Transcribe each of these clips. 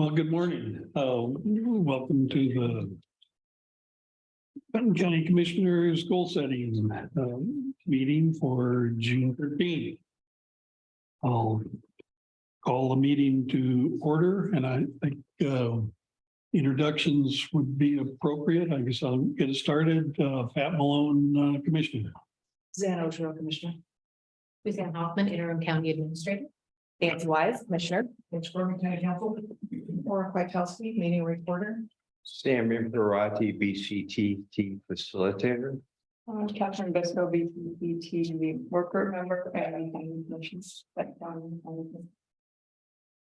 Well, good morning. Welcome to the Benton County Commissioners Goal Setting meeting for June 13th. I'll call the meeting to order, and I think introductions would be appropriate. I guess I'll get it started. Pat Malone, Commissioner. Zan Oshiro, Commissioner. Suzanne Hoffman, Interim County Administrator. Nancy Wise, Commissioner. Mitch Gorman, County Council. Laura Kwiatkowski, Meeting Reporter. Sam Imperati, BCTT Facilitator. Catherine Bisco, BCT Work Group Member and Commissions.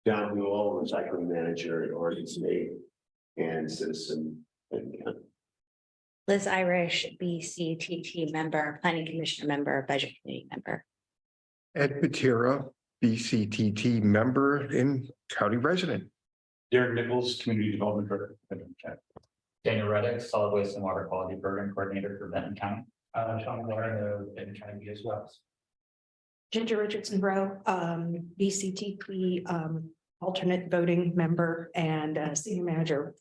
John Newell, Recycling Manager at Oregon State and citizen. Liz Irish, BCTT member, Planning Commission member, Budget Committee member. Ed Patera, BCTT member and county resident. Derek Nichols, Community Development Director. Daniel Reddick, Solid Waste and Water Quality Program Coordinator for Benton County. Sean Lauren, Benton County as well. Ginger Richardson Rowe, BCTP alternate voting member and senior manager,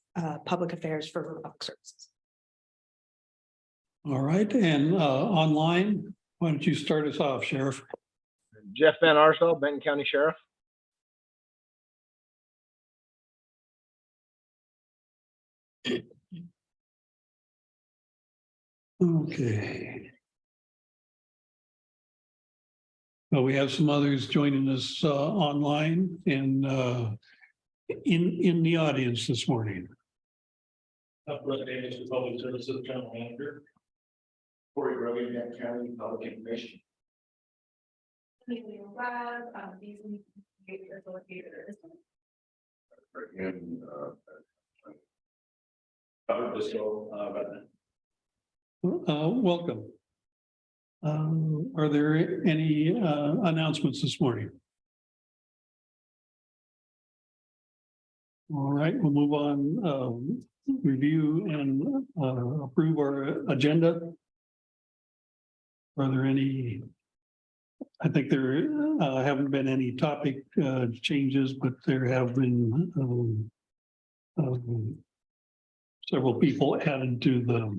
public affairs for public services. All right, and online, why don't you start us off, Sheriff? Jeff Van Arsdale, Benton County Sheriff. Okay. Well, we have some others joining us online and in the audience this morning. Representatives of Public Services General Manager. Corey Rogan, Benton County Public Information. And Robert Bisco, Welcome. Are there any announcements this morning? All right, we'll move on. Review and approve our agenda. Are there any? I think there haven't been any topic changes, but there have been several people added to the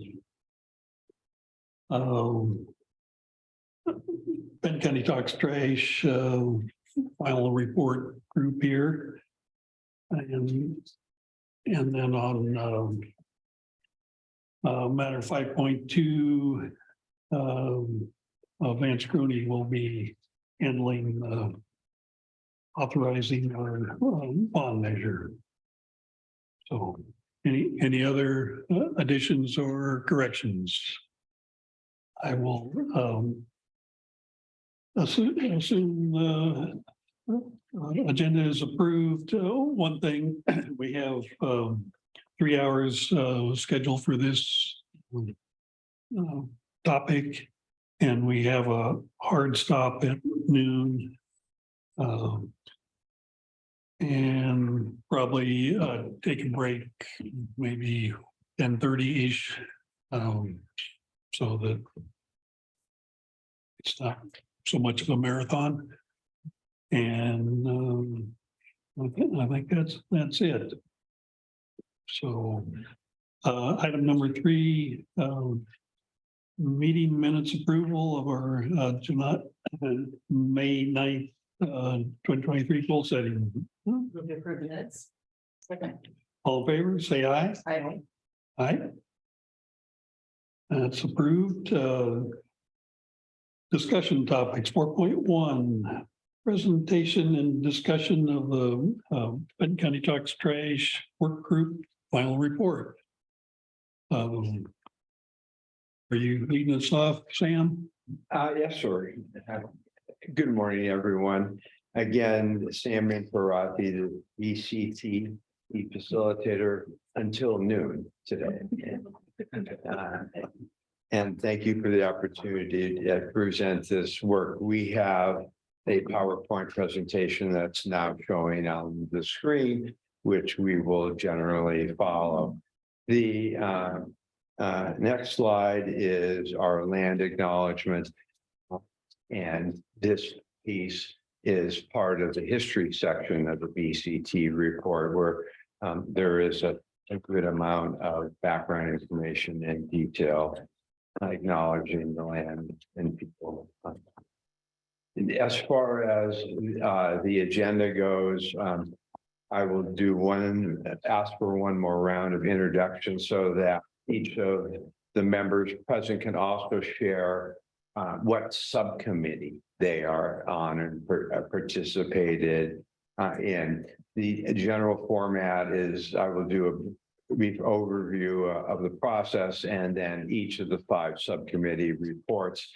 Benton County Talks Trash final report group here. And then on matter 5.2, Vance Crooney will be handling authorizing our bond measure. So any other additions or corrections? I will assume the agenda is approved. One thing, we have 3 hours scheduled for this topic, and we have a hard stop at noon. And probably take a break, maybe 10:30-ish, so that it's not so much of a marathon. And I think that's it. So item number 3, meeting minutes approval of our May 9th 2023 goal setting. Move to approve minutes. Second. All in favor, say aye. Aye. Aye. That's approved. Discussion topics 4.1. Presentation and discussion of the Benton County Talks Trash Work Group final report. Are you leading us off, Sam? Yes, sir. Good morning, everyone. Again, Sam Imperati, the BCT facilitator until noon today. And thank you for the opportunity to present this work. We have a PowerPoint presentation that's now showing on the screen, which we will generally follow. The next slide is our land acknowledgement. And this piece is part of the history section of the BCT report, where there is a good amount of background information and detail acknowledging the land and people. As far as the agenda goes, I will ask for one more round of introductions so that each of the members present can also share what subcommittee they are on and participated in. The general format is I will do a brief overview of the process and then each of the 5 subcommittee reports.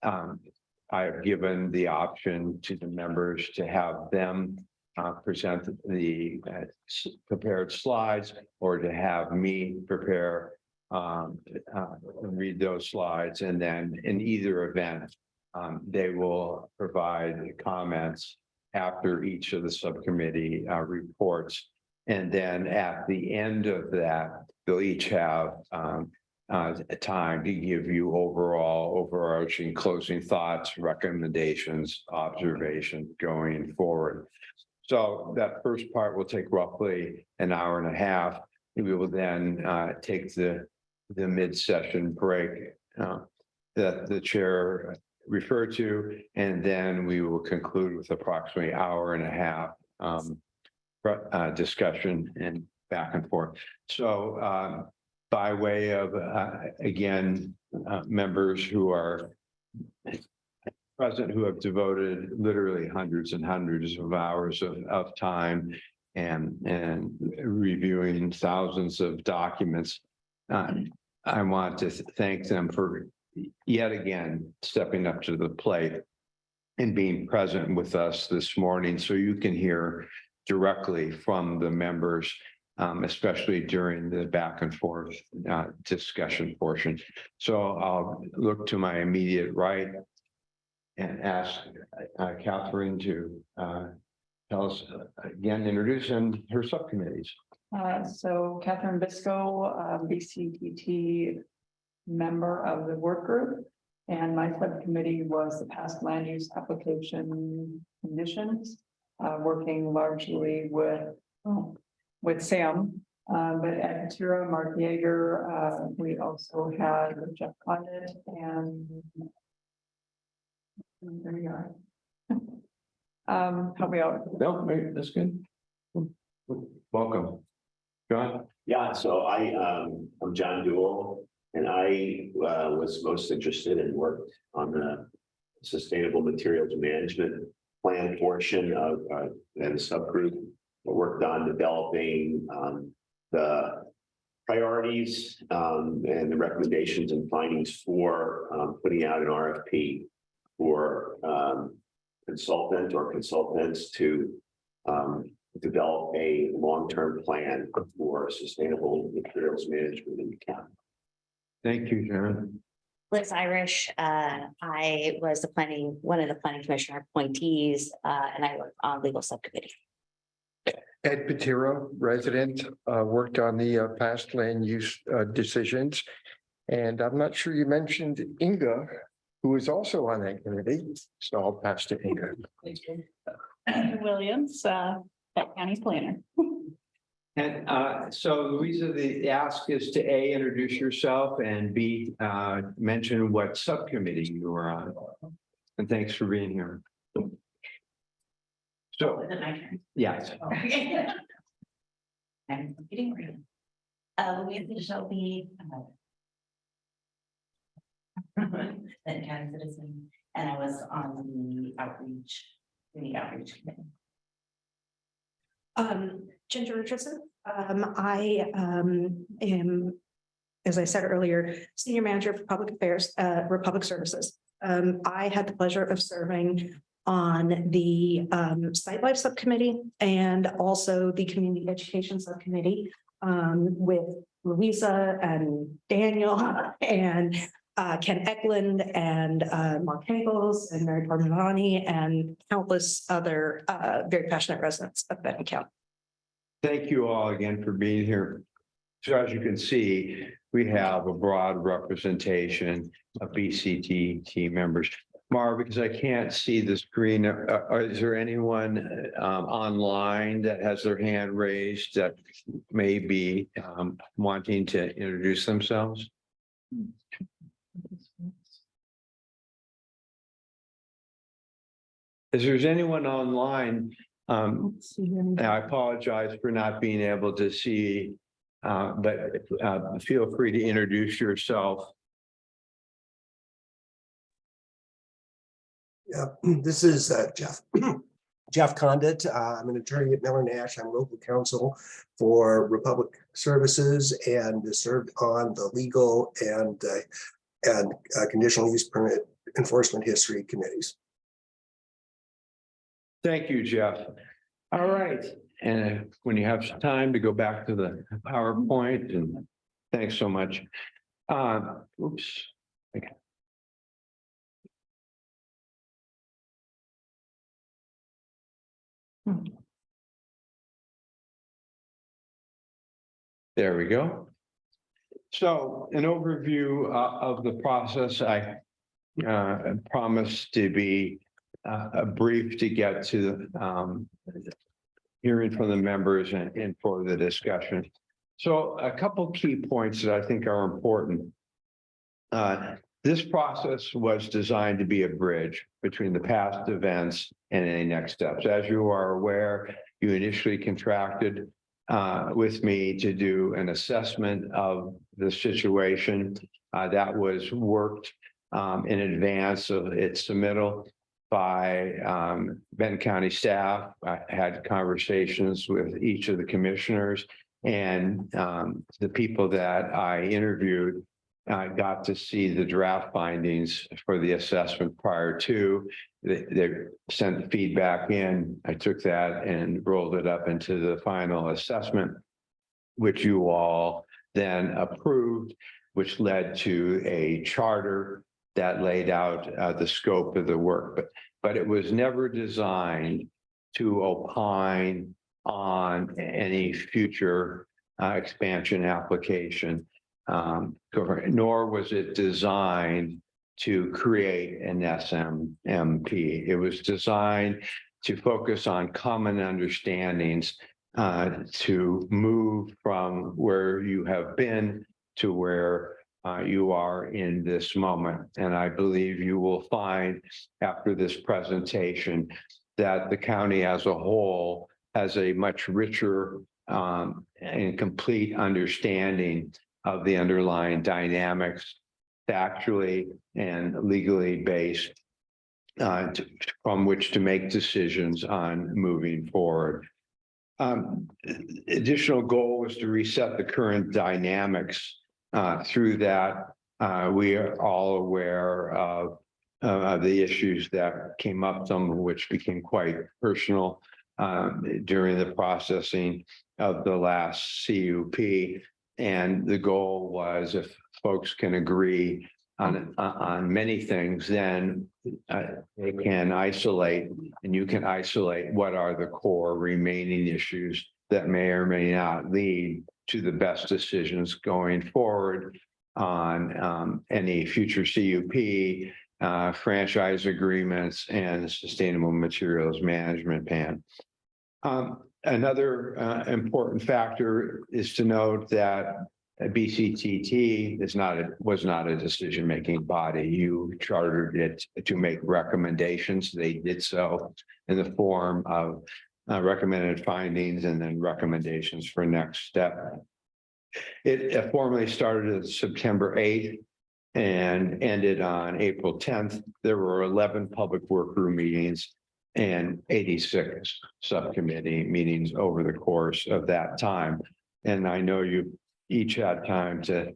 I have given the option to the members to have them present the prepared slides or to have me prepare read those slides, and then in either event, they will provide comments after each of the subcommittee reports. And then at the end of that, they'll each have time to give you overarching closing thoughts, recommendations, observations going forward. So that first part will take roughly an hour and a half. We will then take the mid-session break that the chair referred to, and then we will conclude with approximately an hour and a half discussion and back and forth. So by way of, again, members who are present who have devoted literally hundreds and hundreds of hours of time and reviewing thousands of documents. I want to thank them for yet again stepping up to the plate and being present with us this morning so you can hear directly from the members, especially during the back and forth discussion portion. So I'll look to my immediate right and ask Catherine to tell us again, introduce her subcommittees. So Catherine Bisco, BCTT member of the work group, and my subcommittee was the past land use application conditions, working largely with Sam, but at Tira, Mark Yeager, we also had Jeff Condit, and there we are. Help me out. No, wait, that's good. Welcome, John. Yeah, so I'm John Duell, and I was most interested and worked on the sustainable materials management plan portion of and subgroup. I worked on developing the priorities and the recommendations and findings for putting out an RFP for consultant or consultants to develop a long-term plan for sustainable materials management in the county. Thank you, John. Liz Irish, I was one of the planning commissioner appointees, and I worked on legal subcommittee. Ed Patiro, resident, worked on the past land use decisions. And I'm not sure you mentioned Inga, who is also on that committee. So I'll pass to Inga. Williams, County planner. And so Louisa, the ask is to A, introduce yourself, and B, mention what subcommittee you were on. And thanks for being here. So, Is it my turn? yes. I'm getting ready. Louisa Shelby. Then county citizen, and I was on the outreach committee. Ginger Richardson. I am, as I said earlier, Senior Manager for Public Affairs, Republic Services. I had the pleasure of serving on the Site Life Subcommittee and also the Community Education Subcommittee with Louisa and Daniel and Ken Eklund and Mark Hankels and Mary Parmigiani and countless other very passionate residents of Benton County. Thank you all again for being here. So as you can see, we have a broad representation of BCT team members. Mara, because I can't see the screen, is there anyone online that has their hand raised that may be wanting to introduce themselves? If there's anyone online, and I apologize for not being able to see, but feel free to introduce yourself. Yeah, this is Jeff. Jeff Condit. I'm an attorney at Miller Nash. I'm local counsel for Republic Services and served on the legal and conditional use permit enforcement history committees. Thank you, Jeff. All right, and when you have some time to go back to the PowerPoint, and thanks so much. Oops. Okay. There we go. So an overview of the process. I promised to be brief to get to hearing from the members and for the discussion. So a couple key points that I think are important. This process was designed to be a bridge between the past events and any next steps. As you are aware, you initially contracted with me to do an assessment of the situation that was worked in advance of its submittal by Benton County staff. I had conversations with each of the commissioners, and the people that I interviewed got to see the draft findings for the assessment prior to. They sent the feedback in. I took that and rolled it up into the final assessment, which you all then approved, which led to a charter that laid out the scope of the work. But it was never designed to opine on any future expansion application. Nor was it designed to create an SMMP. It was designed to focus on common understandings to move from where you have been to where you are in this moment. And I believe you will find after this presentation that the county as a whole has a much richer and complete understanding of the underlying dynamics, factually and legally based, from which to make decisions on moving forward. Additional goal was to reset the current dynamics. Through that, we are all aware of the issues that came up, some of which became quite personal during the processing of the last CUP. And the goal was, if folks can agree on many things, then they can isolate, and you can isolate what are the core remaining issues that may or may not lead to the best decisions going forward on any future CUP, franchise agreements, and sustainable materials management plan. Another important factor is to note that BCTT was not a decision-making body. You chartered it to make recommendations. They did so in the form of recommended findings and then recommendations for next step. It formally started September 8th and ended on April 10th. There were 11 public workgroup meetings and 86 subcommittee meetings over the course of that time. And I know you each had time to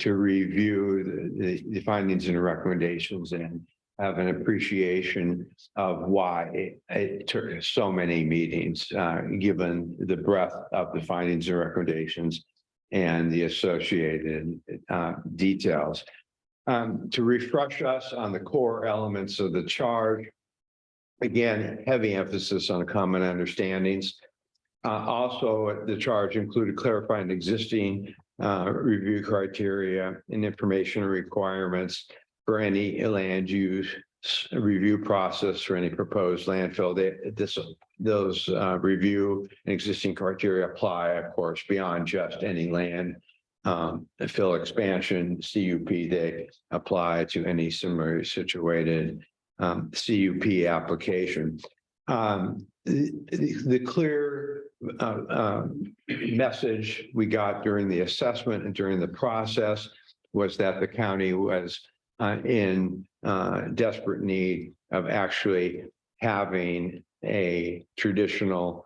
review the findings and recommendations and have an appreciation of why it took so many meetings, given the breadth of the findings and recommendations and the associated details. To refresh us on the core elements of the charge, again, heavy emphasis on common understandings. Also, the charge included clarifying existing review criteria and information requirements for any land use review process for any proposed landfill. Those review and existing criteria apply, of course, beyond just any land fill expansion CUP. They apply to any similarly situated CUP application. The clear message we got during the assessment and during the process was that the county was in desperate need of actually having a traditional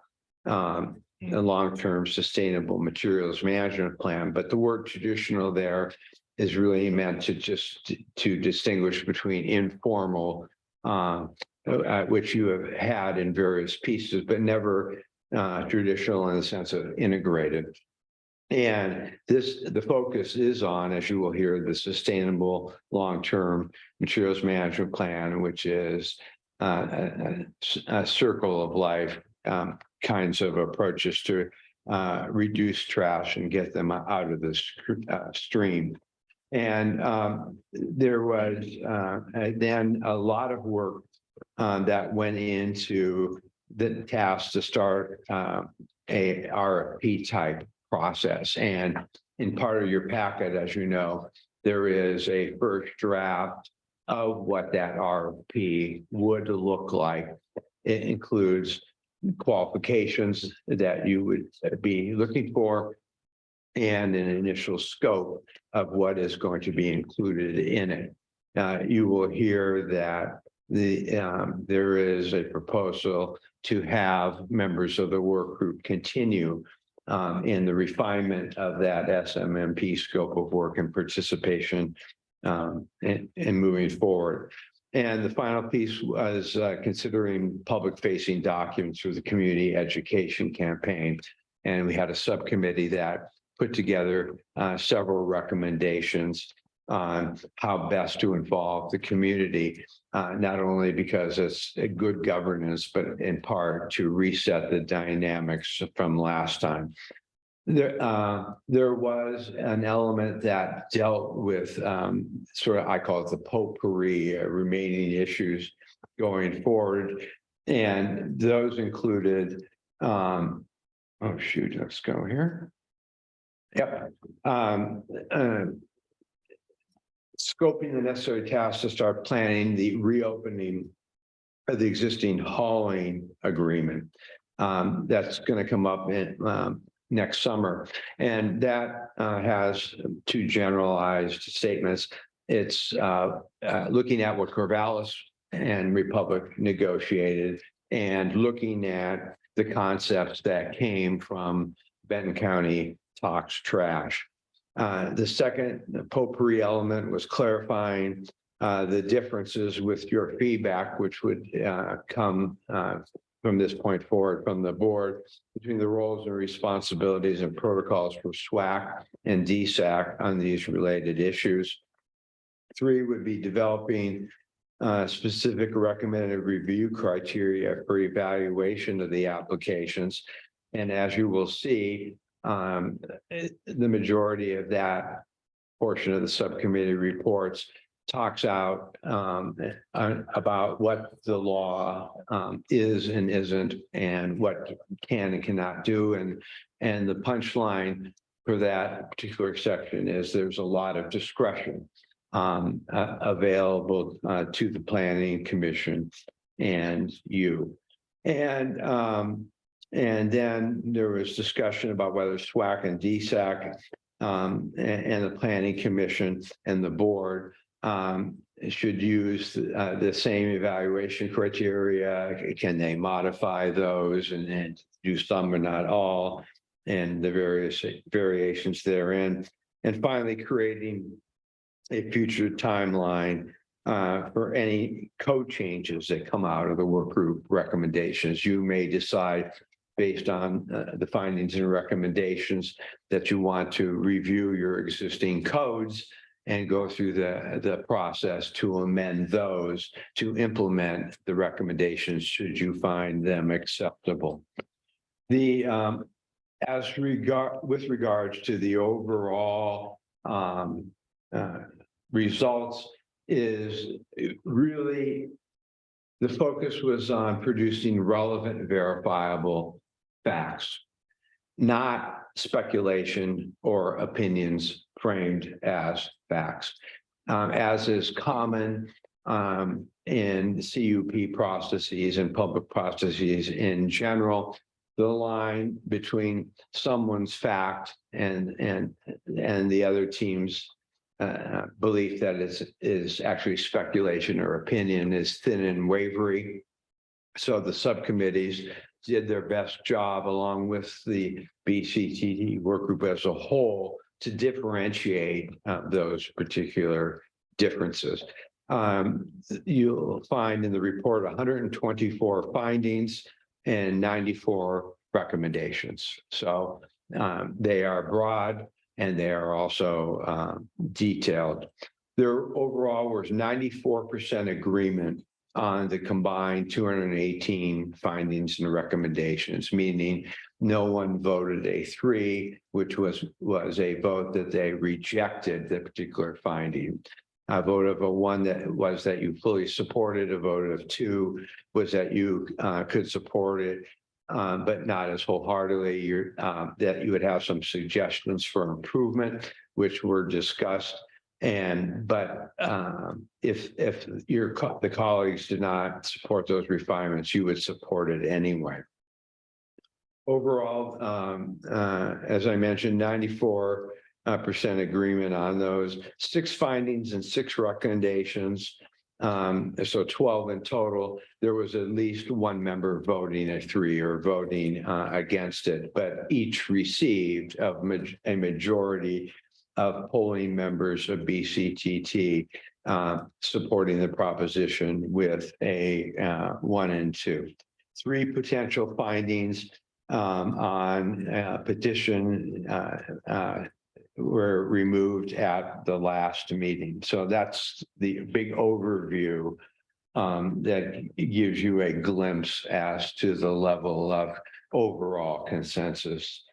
a long-term sustainable materials management plan. But the word traditional there is really meant to just to distinguish between informal, which you have had in various pieces, but never traditional in the sense of integrated. And the focus is on, as you will hear, the sustainable long-term materials management plan, which is a circle of life kinds of approaches to reduce trash and get them out of the stream. And there was then a lot of work that went into the task to start a RFP type process. And in part of your packet, as you know, there is a first draft of what that RFP would look like. It includes qualifications that you would be looking for and an initial scope of what is going to be included in it. You will hear that there is a proposal to have members of the work group continue in the refinement of that SMMP scope of work and participation and moving forward. And the final piece was considering public-facing documents for the community education campaign. And we had a subcommittee that put together several recommendations on how best to involve the community, not only because it's a good governance, but in part to reset the dynamics from last time. There was an element that dealt with sort of, I call it the potpourri, remaining issues going forward. And those included, oh shoot, let's go here. Yep. Scoping the necessary tasks to start planning the reopening of the existing hauling agreement. That's going to come up in next summer. And that has two generalized statements. It's looking at what Corvallis and Republic negotiated and looking at the concepts that came from Benton County Talks Trash. The second potpourri element was clarifying the differences with your feedback, which would come from this point forward from the board between the roles and responsibilities and protocols for SWAC and DSAC on these related issues. 3 would be developing specific recommended review criteria for evaluation of the applications. And as you will see, the majority of that portion of the subcommittee reports talks out about what the law is and isn't, and what can and cannot do. And the punchline for that particular section is there's a lot of discretion available to the Planning Commission and you. And then there was discussion about whether SWAC and DSAC and the Planning Commission and the board should use the same evaluation criteria. Can they modify those and do some or not all, and the various variations therein? And finally, creating a future timeline for any code changes that come out of the work group recommendations. You may decide based on the findings and recommendations that you want to review your existing codes and go through the process to amend those to implement the recommendations should you find them acceptable. With regards to the overall results is really the focus was on producing relevant, verifiable facts, not speculation or opinions framed as facts. As is common in CUP processes and public processes in general, the line between someone's fact and the other team's belief that is actually speculation or opinion is thin and wavery. So the subcommittees did their best job, along with the BCTT work group as a whole, to differentiate those particular differences. You'll find in the report 124 findings and 94 recommendations. So they are broad and they are also detailed. There overall was 94% agreement on the combined 218 findings and recommendations, meaning no one voted a 3, which was a vote that they rejected the particular finding. A vote of a 1 that was that you fully supported. A vote of 2 was that you could support it, but not as wholeheartedly. That you would have some suggestions for improvement, which were discussed. But if the colleagues did not support those refinements, you would support it anyway. Overall, as I mentioned, 94% agreement on those, 6 findings and 6 recommendations. So 12 in total. There was at least 1 member voting a 3 or voting against it, but each received a majority of polling members of BCTT supporting the proposition with a 1 and 2. 3 potential findings on petition were removed at the last meeting. So that's the big overview that gives you a glimpse as to the level of overall consensus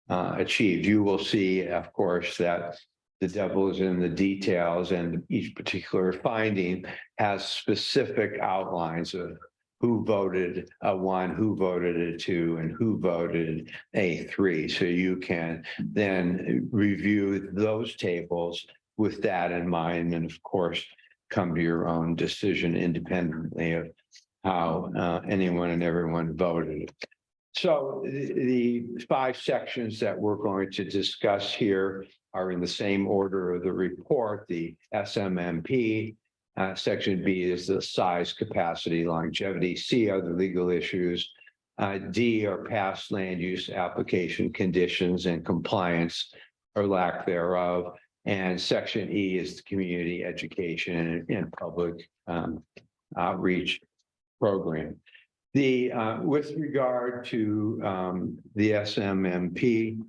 achieved. You will see, of course, that the devil is in the details, and each particular finding has specific outlines of who voted a 1, who voted a 2, and who voted a 3. So you can then review those tables with that in mind, and of course, come to your own decision independently of how anyone and everyone voted. So the 5 sections that we're going to discuss here are in the same order of the report. The SMMP, section B is the size, capacity, longevity. C are the legal issues. D are past land use application conditions and compliance or lack thereof. And section E is the community education and public outreach program. With regard to the SMMP,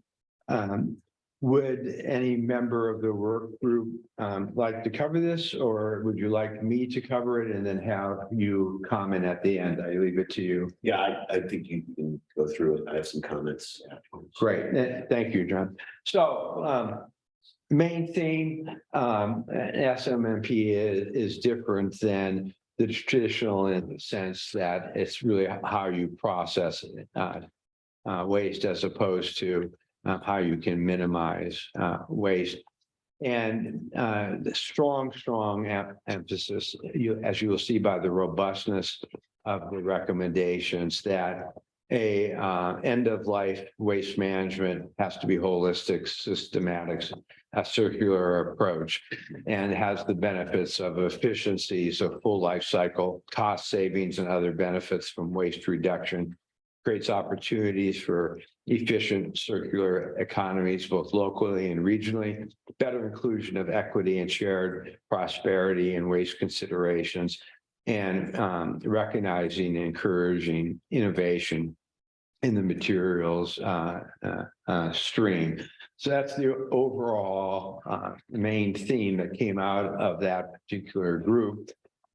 would any member of the work group like to cover this, or would you like me to cover it and then have you comment at the end? I leave it to you. Yeah, I think you can go through it. I have some comments afterwards. Great. Thank you, John. So main theme, SMMP is different than the traditional in the sense that it's really how you process waste as opposed to how you can minimize waste. And the strong emphasis, as you will see by the robustness of the recommendations, that a end-of-life waste management has to be holistic, systematic, a circular approach, and has the benefits of efficiencies of full life cycle, cost savings, and other benefits from waste reduction. Creates opportunities for efficient circular economies, both locally and regionally, better inclusion of equity and shared prosperity and waste considerations, and recognizing and encouraging innovation in the materials stream. So that's the overall main theme that came out of that particular group.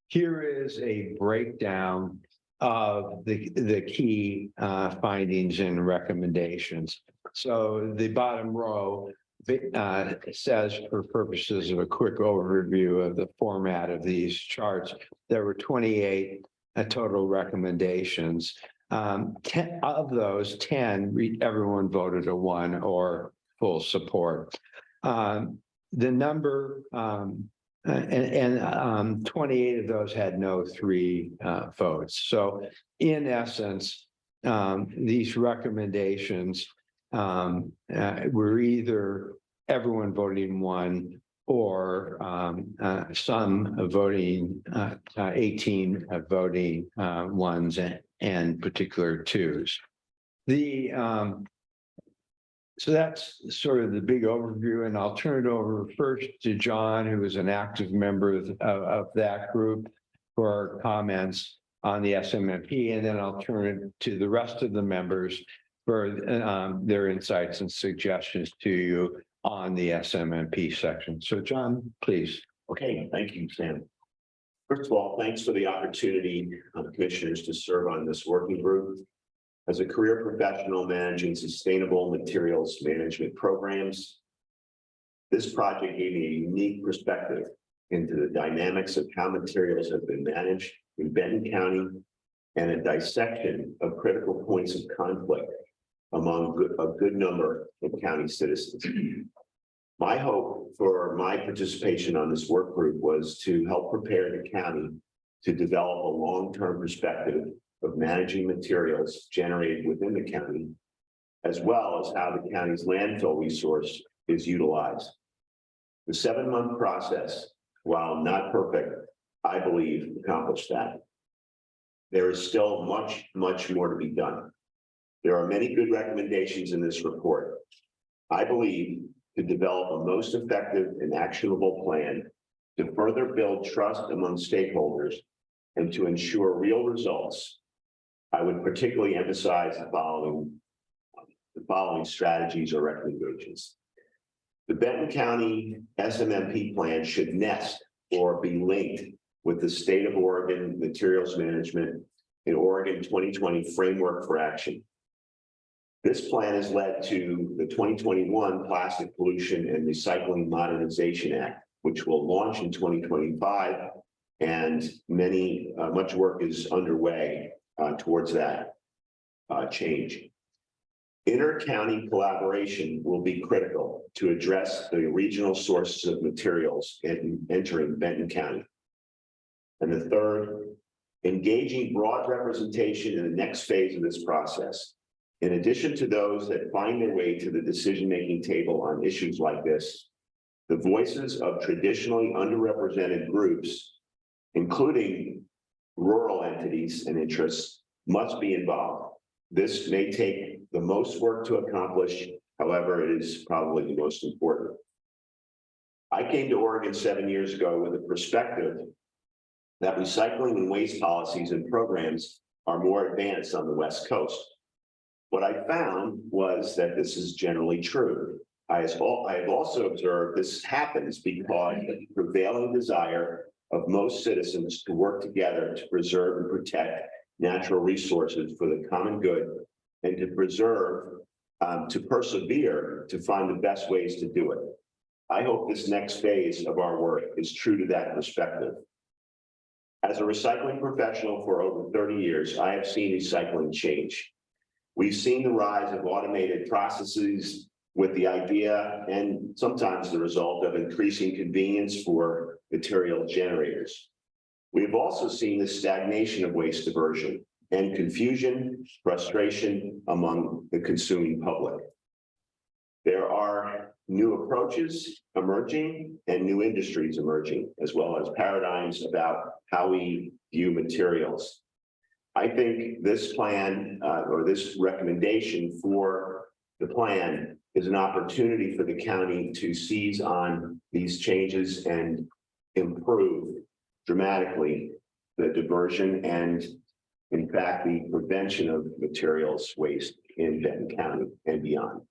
Here is a breakdown of the key findings and recommendations. So the bottom row says for purposes of a quick overview of the format of these charts, there were 28 total recommendations. 10 of those, 10, everyone voted a 1 or full support. The number, 28 of those had no 3 votes. So in essence, these recommendations were either everyone voting 1 or some voting 18 voting 1s and particular 2s. So that's sort of the big overview, and I'll turn it over first to John, who is an active member of that group, for comments on the SMMP, and then I'll turn it to the rest of the members for their insights and suggestions to you on the SMMP section. So John, please. Okay, thank you, Sam. First of all, thanks for the opportunity, commissioners, to serve on this working group. As a career professional managing sustainable materials management programs, this project gave me a unique perspective into the dynamics of how materials have been managed in Benton County and a dissection of critical points of conflict among a good number of county citizens. My hope for my participation on this work group was to help prepare the county to develop a long-term perspective of managing materials generated within the county, as well as how the county's landfill resource is utilized. The 7-month process, while not perfect, I believe accomplished that. There is still much more to be done. There are many good recommendations in this report. I believe to develop a most effective and actionable plan to further build trust among stakeholders and to ensure real results, I would particularly emphasize the following strategies or recommendations. The Benton County SMMP plan should nest or be linked with the State of Oregon Materials Management in Oregon 2020 Framework for Action. This plan has led to the 2021 Plastic Pollution and Recycling Modernization Act, which will launch in 2025, and much work is underway towards that change. Inter-county collaboration will be critical to address the regional sources of materials entering Benton County. And the third, engaging broad representation in the next phase of this process. In addition to those that find their way to the decision-making table on issues like this, the voices of traditionally underrepresented groups, including rural entities and interests, must be involved. This may take the most work to accomplish, however, it is probably the most important. I came to Oregon 7 years ago with a perspective that recycling and waste policies and programs are more advanced on the West Coast. What I found was that this is generally true. I have also observed this happens because of the prevailing desire of most citizens to work together to preserve and protect natural resources for the common good and to persevere to find the best ways to do it. I hope this next phase of our work is true to that perspective. As a recycling professional for over 30 years, I have seen recycling change. We've seen the rise of automated processes with the idea and sometimes the result of increasing convenience for material generators. We've also seen the stagnation of waste diversion and confusion, frustration among the consuming public. There are new approaches emerging and new industries emerging, as well as paradigms about how we view materials. I think this plan or this recommendation for the plan is an opportunity for the county to seize on these changes and improve dramatically the diversion and, in fact, the prevention of materials waste in Benton County and beyond.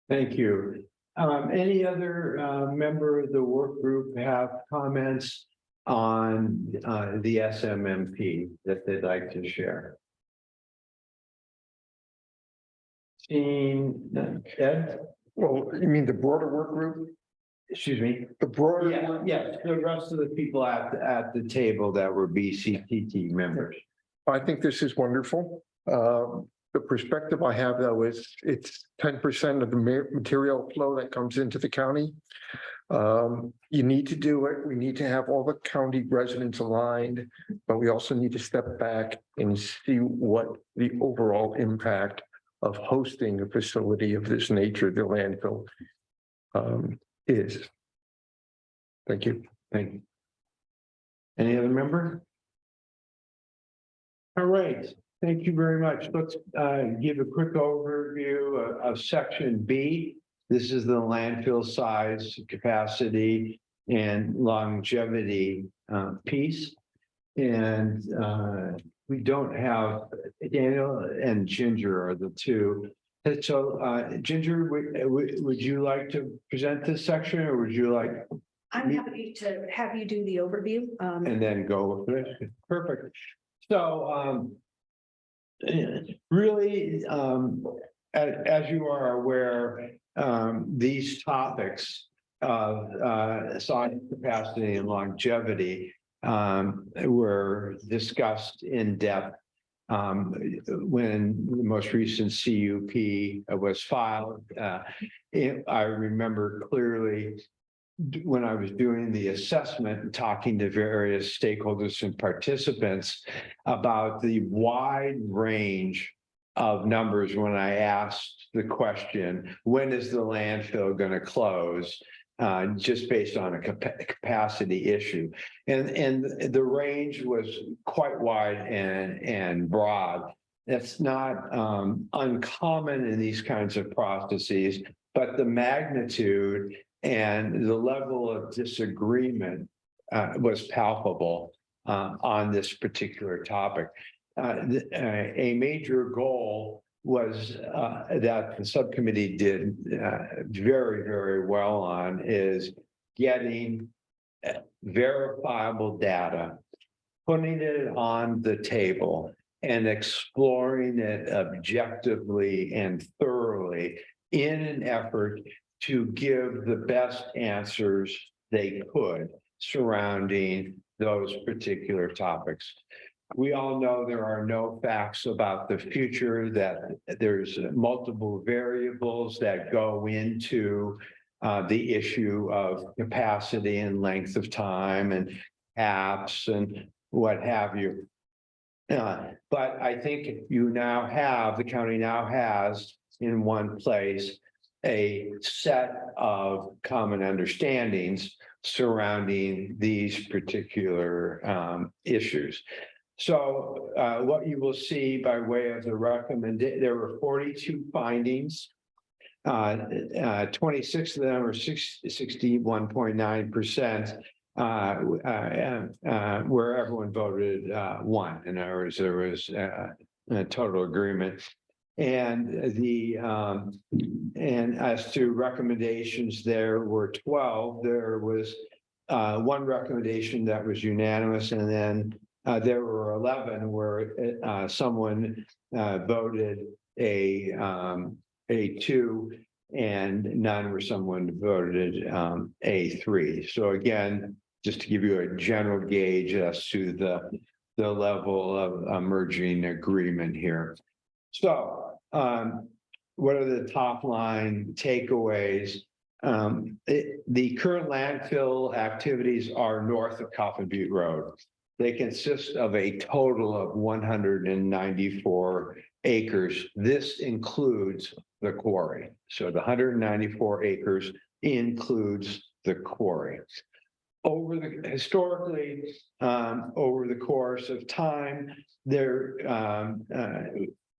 Thank you. Any other member of the work group have comments on the SMMP that they'd like to share? Seeing Ed? Well, you mean the broader work group, Excuse me? the broader? Yeah, yeah, the rest of the people at the table that were BCTT members. I think this is wonderful. The perspective I have though is it's 10% of the material flow that comes into the county. You need to do it. We need to have all the county residents aligned, but we also need to step back and see what the overall impact of hosting a facility of this nature, the landfill, is. Thank you. Thank you. Any other member? All right, thank you very much. Let's give a quick overview of section B. This is the landfill size, capacity, and longevity piece. And we don't have, Daniel and Ginger are the two. And so Ginger, would you like to present this section, or would you like? I'm happy to have you do the overview. And then go with it. Perfect. So really, as you are aware, these topics of size, capacity, and longevity were discussed in depth when the most recent CUP was filed. I remember clearly when I was doing the assessment and talking to various stakeholders and participants about the wide range of numbers when I asked the question, when is the landfill going to close? Just based on a capacity issue. And the range was quite wide and broad. That's not uncommon in these kinds of processes, but the magnitude and the level of disagreement was palpable on this particular topic. A major goal was that the subcommittee did very, very well on is getting verifiable data, putting it on the table and exploring it objectively and thoroughly in an effort to give the best answers they could surrounding those particular topics. We all know there are no facts about the future, that there's multiple variables that go into the issue of capacity and length of time and apps and what have you. But I think you now have, the county now has in one place a set of common understandings surrounding these particular issues. So what you will see by way of the recommendation, there were 42 findings. 26 of them are 61.9%, where everyone voted one. In other words, there was a total agreement. And and as to recommendations, there were 12. There was one recommendation that was unanimous, and then there were 11 where someone voted a 2, and none where someone voted a 3. So again, just to give you a general gauge as to the level of emerging agreement here. So what are the top line takeaways? The current landfill activities are north of Coffin Butte Road. They consist of a total of 194 acres. This includes the quarry. So the 194 acres includes the quarry. Historically, over the course of time, there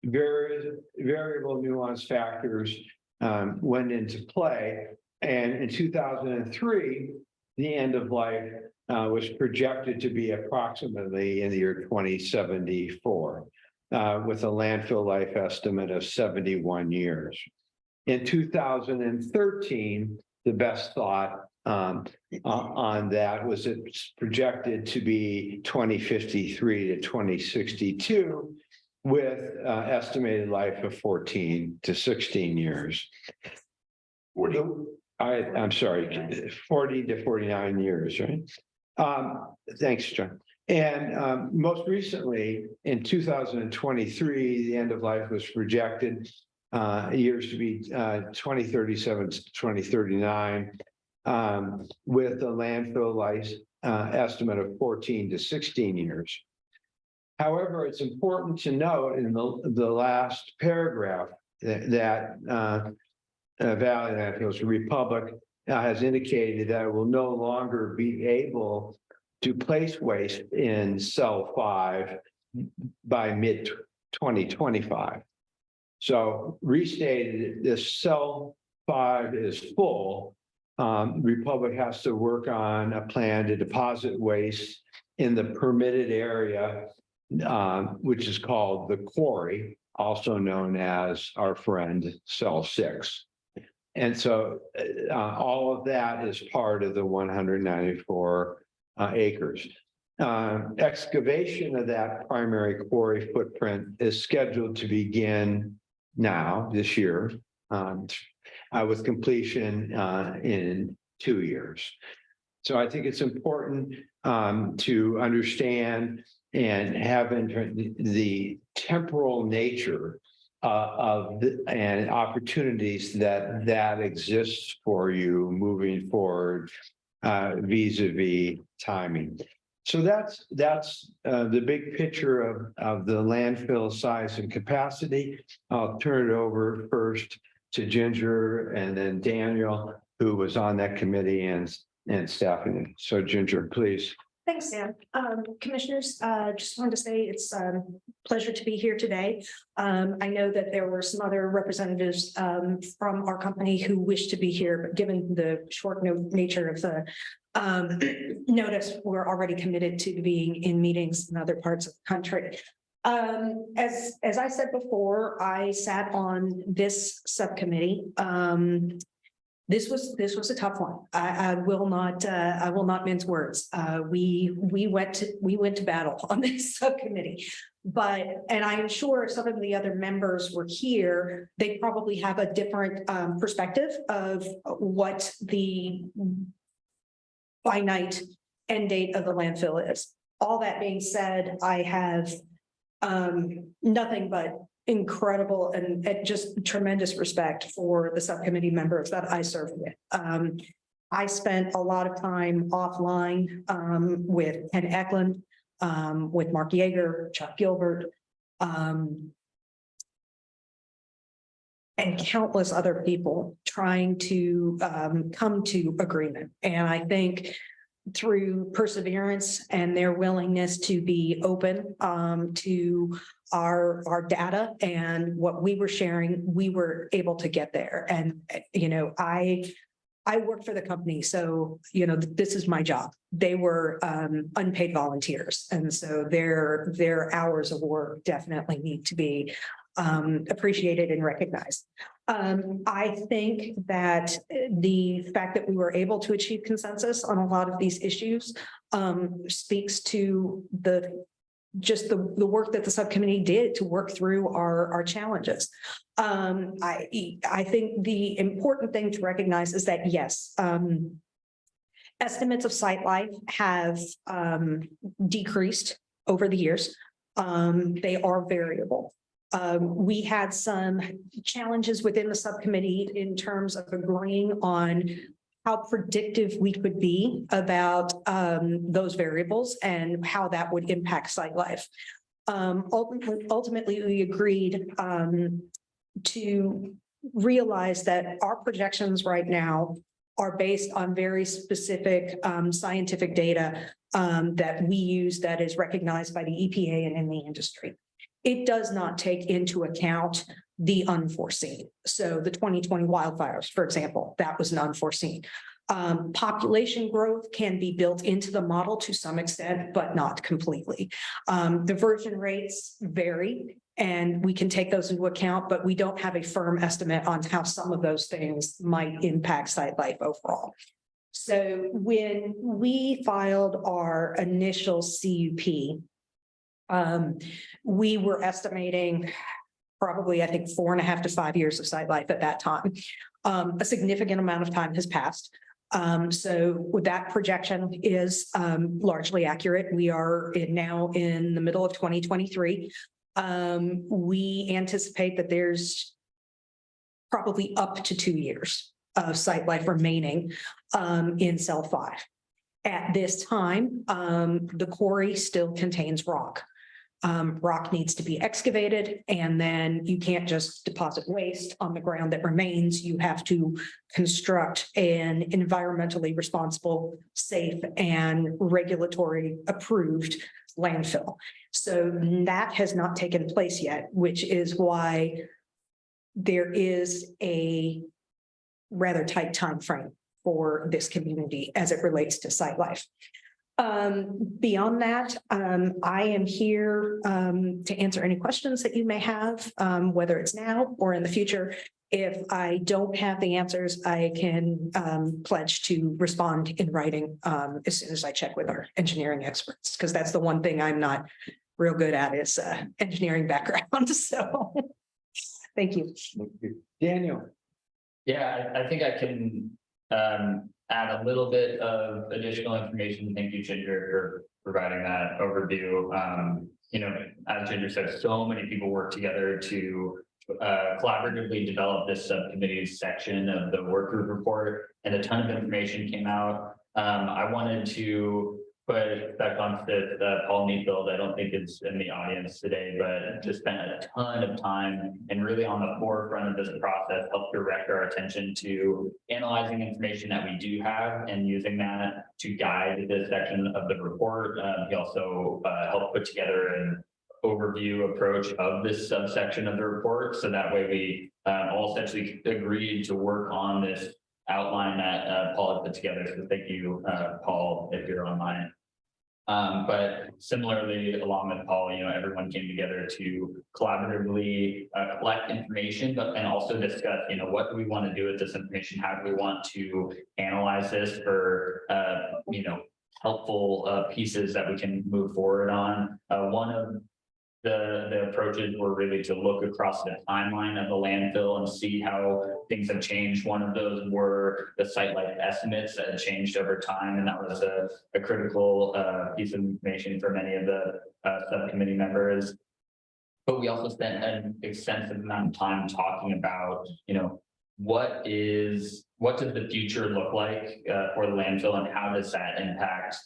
variable nuance factors went into play. And in 2003, the end of life was projected to be approximately in the year 2074, with a landfill life estimate of 71 years. In 2013, the best thought on that was it's projected to be 2053 to 2062, with estimated life of 14 to 16 years. 40. I'm sorry, 40 to 49 years, right? Thanks, John. And most recently, in 2023, the end of life was projected years to be 2037 to 2039, with a landfill life estimate of 14 to 16 years. However, it's important to note in the last paragraph that Valley Landfills Republic has indicated that it will no longer be able to place waste in cell 5 by mid 2025. So restated, this cell 5 is full. Republic has to work on a plan to deposit waste in the permitted area, which is called the quarry, also known as our friend cell 6. And so all of that is part of the 194 acres. Excavation of that primary quarry footprint is scheduled to begin now this year, with completion in 2 years. So I think it's important to understand and have the temporal nature and opportunities that exists for you moving forward vis-a-vis timing. So that's the big picture of the landfill size and capacity. I'll turn it over first to Ginger and then Daniel, who was on that committee, and staffing it. So Ginger, please. Thanks, Sam. Commissioners, just wanted to say it's a pleasure to be here today. I know that there were some other representatives from our company who wish to be here, but given the short nature of the notice, we're already committed to being in meetings in other parts of the country. As I said before, I sat on this subcommittee. This was a tough one. I will not mince words. We went to battle on this subcommittee, and I'm sure some of the other members were here. They probably have a different perspective of what the finite end date of the landfill is. All that being said, I have nothing but incredible and just tremendous respect for the subcommittee members that I serve with. I spent a lot of time offline with Ken Eklund, with Mark Yeager, Chuck Gilbert, and countless other people trying to come to agreement. And I think through perseverance and their willingness to be open to our data and what we were sharing, we were able to get there. And, I work for the company, so, this is my job. They were unpaid volunteers. And so their hours of work definitely need to be appreciated and recognized. I think that the fact that we were able to achieve consensus on a lot of these issues speaks to the work that the subcommittee did to work through our challenges. I think the important thing to recognize is that, yes, estimates of site life have decreased over the years. They are variable. We had some challenges within the subcommittee in terms of agreeing on how predictive we could be about those variables and how that would impact site life. Ultimately, we agreed to realize that our projections right now are based on very specific scientific data that we use that is recognized by the EPA and in the industry. It does not take into account the unforeseen. So the 2020 wildfires, for example, that was an unforeseen. Population growth can be built into the model to some extent, but not completely. Diversion rates vary, and we can take those into account, but we don't have a firm estimate on how some of those things might impact site life overall. So when we filed our initial CUP, we were estimating probably, I think, 4.5 to 5 years of site life at that time. A significant amount of time has passed. So with that projection is largely accurate. We are now in the middle of 2023. We anticipate that there's probably up to 2 years of site life remaining in cell 5. At this time, the quarry still contains rock. Rock needs to be excavated, and then you can't just deposit waste on the ground that remains. You have to construct an environmentally responsible, safe, and regulatory approved landfill. So that has not taken place yet, which is why there is a rather tight time frame for this community as it relates to site life. Beyond that, I am here to answer any questions that you may have, whether it's now or in the future. If I don't have the answers, I can pledge to respond in writing as soon as I check with our engineering experts, because that's the one thing I'm not real good at is engineering background. So thank you. Daniel. Yeah, I think I can add a little bit of additional information. Thank you, Ginger, for providing that overview. You know, as Ginger said, so many people work together to collaboratively develop this subcommittee section of the work group report, and a ton of information came out. I wanted to put back on Paul Neatfield. I don't think it's in the audience today, but just spent a ton of time and really on the forefront of this process, helped direct our attention to analyzing information that we do have and using that to guide this section of the report. He also helped put together an overview approach of this subsection of the report. So that way we all essentially agreed to work on this outline that Paul had put together. So thank you, Paul, if you're online. But similarly, along with Paul, you know, everyone came together to collaboratively collect information, and also discuss, you know, what do we want to do with this information? How do we want to analyze this for, you know, helpful pieces that we can move forward on? One of the approaches were really to look across the timeline of the landfill and see how things have changed. One of those were the site life estimates that had changed over time, and that was a critical piece of information for many of the subcommittee members. But we also spent an extensive amount of time talking about, you know, what does the future look like for the landfill, and how does that impact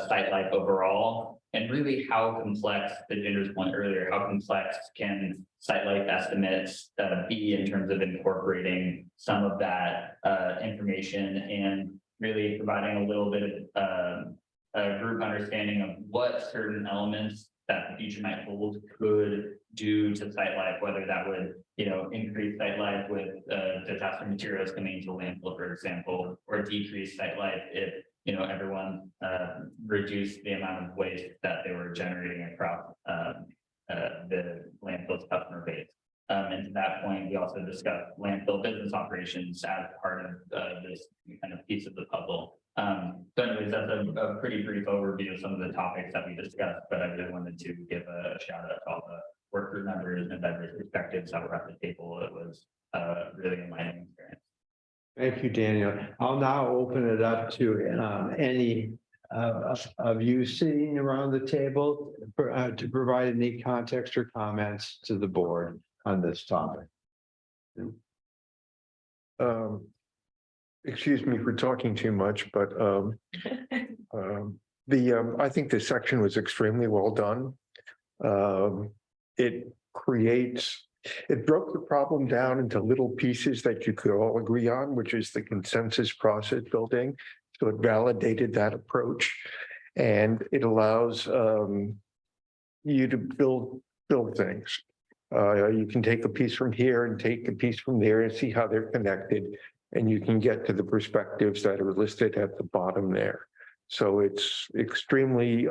site life overall? And really how complex, to Ginger's point earlier, how complex can site life estimates be in terms of incorporating some of that information, and really providing a little bit of a group understanding of what certain elements that the future might hold could do to site life, whether that would, you know, increase site life with disaster materials coming into landfill, for example, or decrease site life if, you know, everyone reduced the amount of waste that they were generating across the landfill's customer base. And to that point, we also discussed landfill business operations as part of this kind of piece of the puzzle. So anyways, that's a pretty brief overview of some of the topics that we discussed, but I really wanted to give a shout out to all the work group members and diverse perspectives that were at the table. It was really an enlightening experience. Thank you, Daniel. I'll now open it up to any of you sitting around the table to provide any context or comments to the board on this topic. Excuse me for talking too much, but I think this section was extremely well done. It broke the problem down into little pieces that you could all agree on, which is the consensus process building. So it validated that approach, and it allows you to build things. You can take a piece from here and take a piece from there and see how they're connected, and you can get to the perspectives that are listed at the bottom there. So it's extremely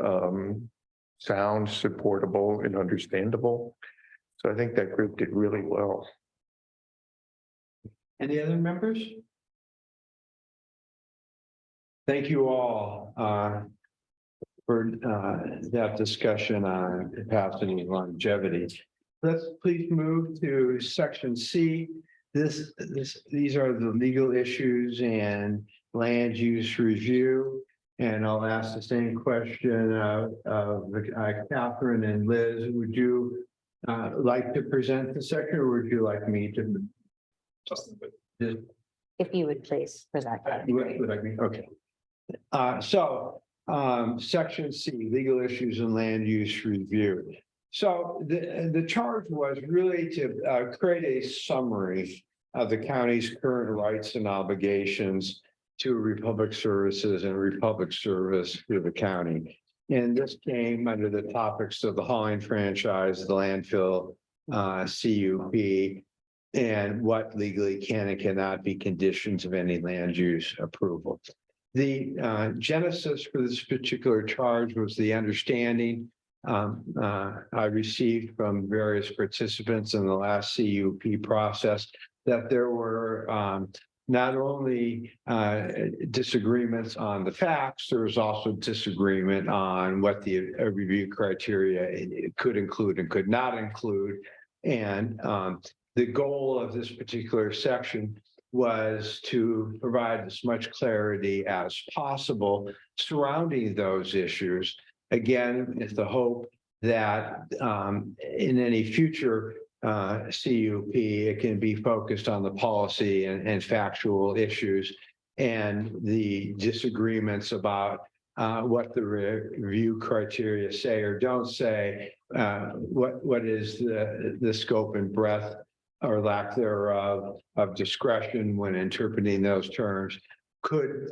sound, supportable, and understandable. So I think that group did really well. Any other members? Thank you all for that discussion on capacity and longevity. let's please move to section C. These are the legal issues and land use review. And I'll ask the same question of Catherine and Liz. Would you like to present the section, or would you like me to? If you would please present. You would like me? Okay. Section C, legal issues and land use review. So the charge was really to create a summary of the county's current rights and obligations to Republic Services and Republic Service through the county. And this came under the topics of the hauling franchise, the landfill, CUP, and what legally can and cannot be conditions of any land use approval. The genesis for this particular charge was the understanding I received from various participants in the last CUP process that there were not only disagreements on the facts, there was also disagreement on what the review criteria it could include and could not include. And the goal of this particular section was to provide as much clarity as possible surrounding those issues. Again, with the hope that in any future CUP, it can be focused on the policy and factual issues and the disagreements about what the review criteria say or don't say, what is the scope and breadth or lack thereof of discretion when interpreting those terms could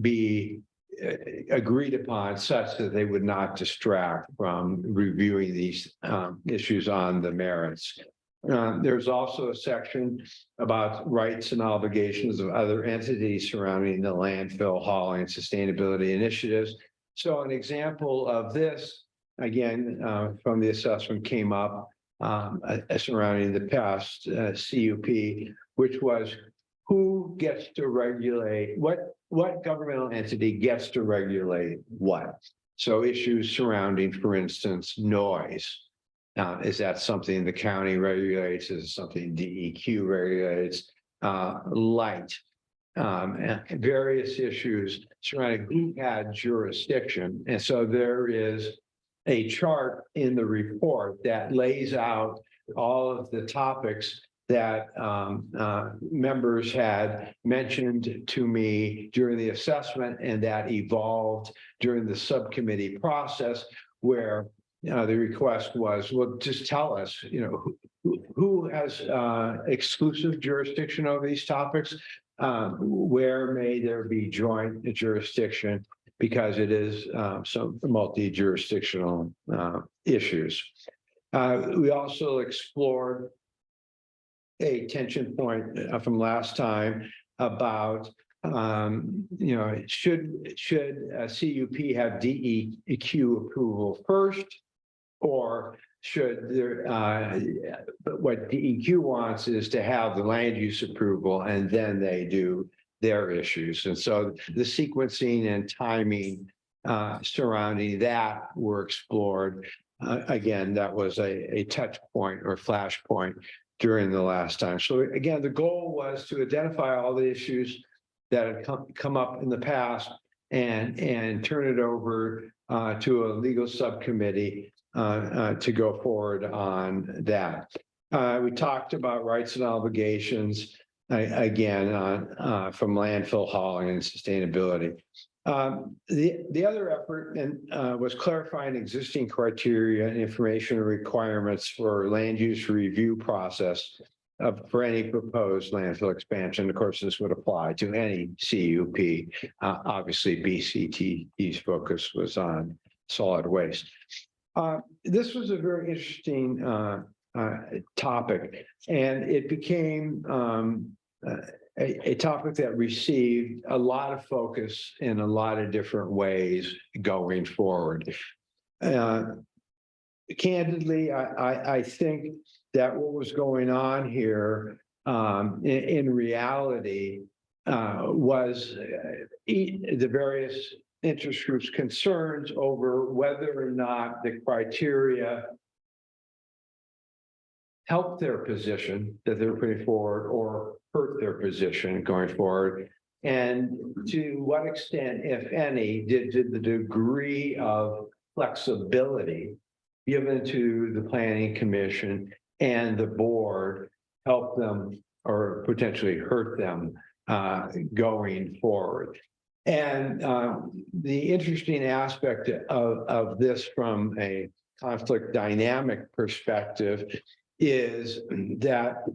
be agreed upon such that they would not distract from reviewing these issues on the merits. There's also a section about rights and obligations of other entities surrounding the landfill hauling sustainability initiatives. So an example of this, again, from the assessment came up surrounding the past CUP, which was who gets to regulate, what governmental entity gets to regulate what? So issues surrounding, for instance, noise. Is that something the county regulates? Is it something DEQ regulates? Light, various issues surrounding who had jurisdiction. And so there is a chart in the report that lays out all of the topics that members had mentioned to me during the assessment and that evolved during the subcommittee process, where the request was, well, just tell us, who has exclusive jurisdiction over these topics? Where may there be joint jurisdiction? Because it is some multi-jurisdictional issues. We also explored a tension point from last time about, should a CUP have DEQ approval first, or should there, but what DEQ wants is to have the land use approval and then they do their issues. And so the sequencing and timing surrounding that were explored. Again, that was a touch point or flash point during the last time. So again, the goal was to identify all the issues that had come up in the past and turn it over to a legal subcommittee to go forward on that. We talked about rights and obligations again on from landfill hauling and sustainability. The other effort was clarifying existing criteria and information requirements for land use review process for any proposed landfill expansion. Of course, this would apply to any CUP. Obviously, BCT's focus was on solid waste. This was a very interesting topic, and it became a topic that received a lot of focus in a lot of different ways going forward. Candidly, I think that what was going on here in reality was the various interest groups' concerns over whether or not the criteria help their position that they're putting forward or hurt their position going forward? And to what extent, if any, did the degree of flexibility given to the planning commission and the board help them or potentially hurt them going forward? And the interesting aspect of this from a conflict dynamic perspective is that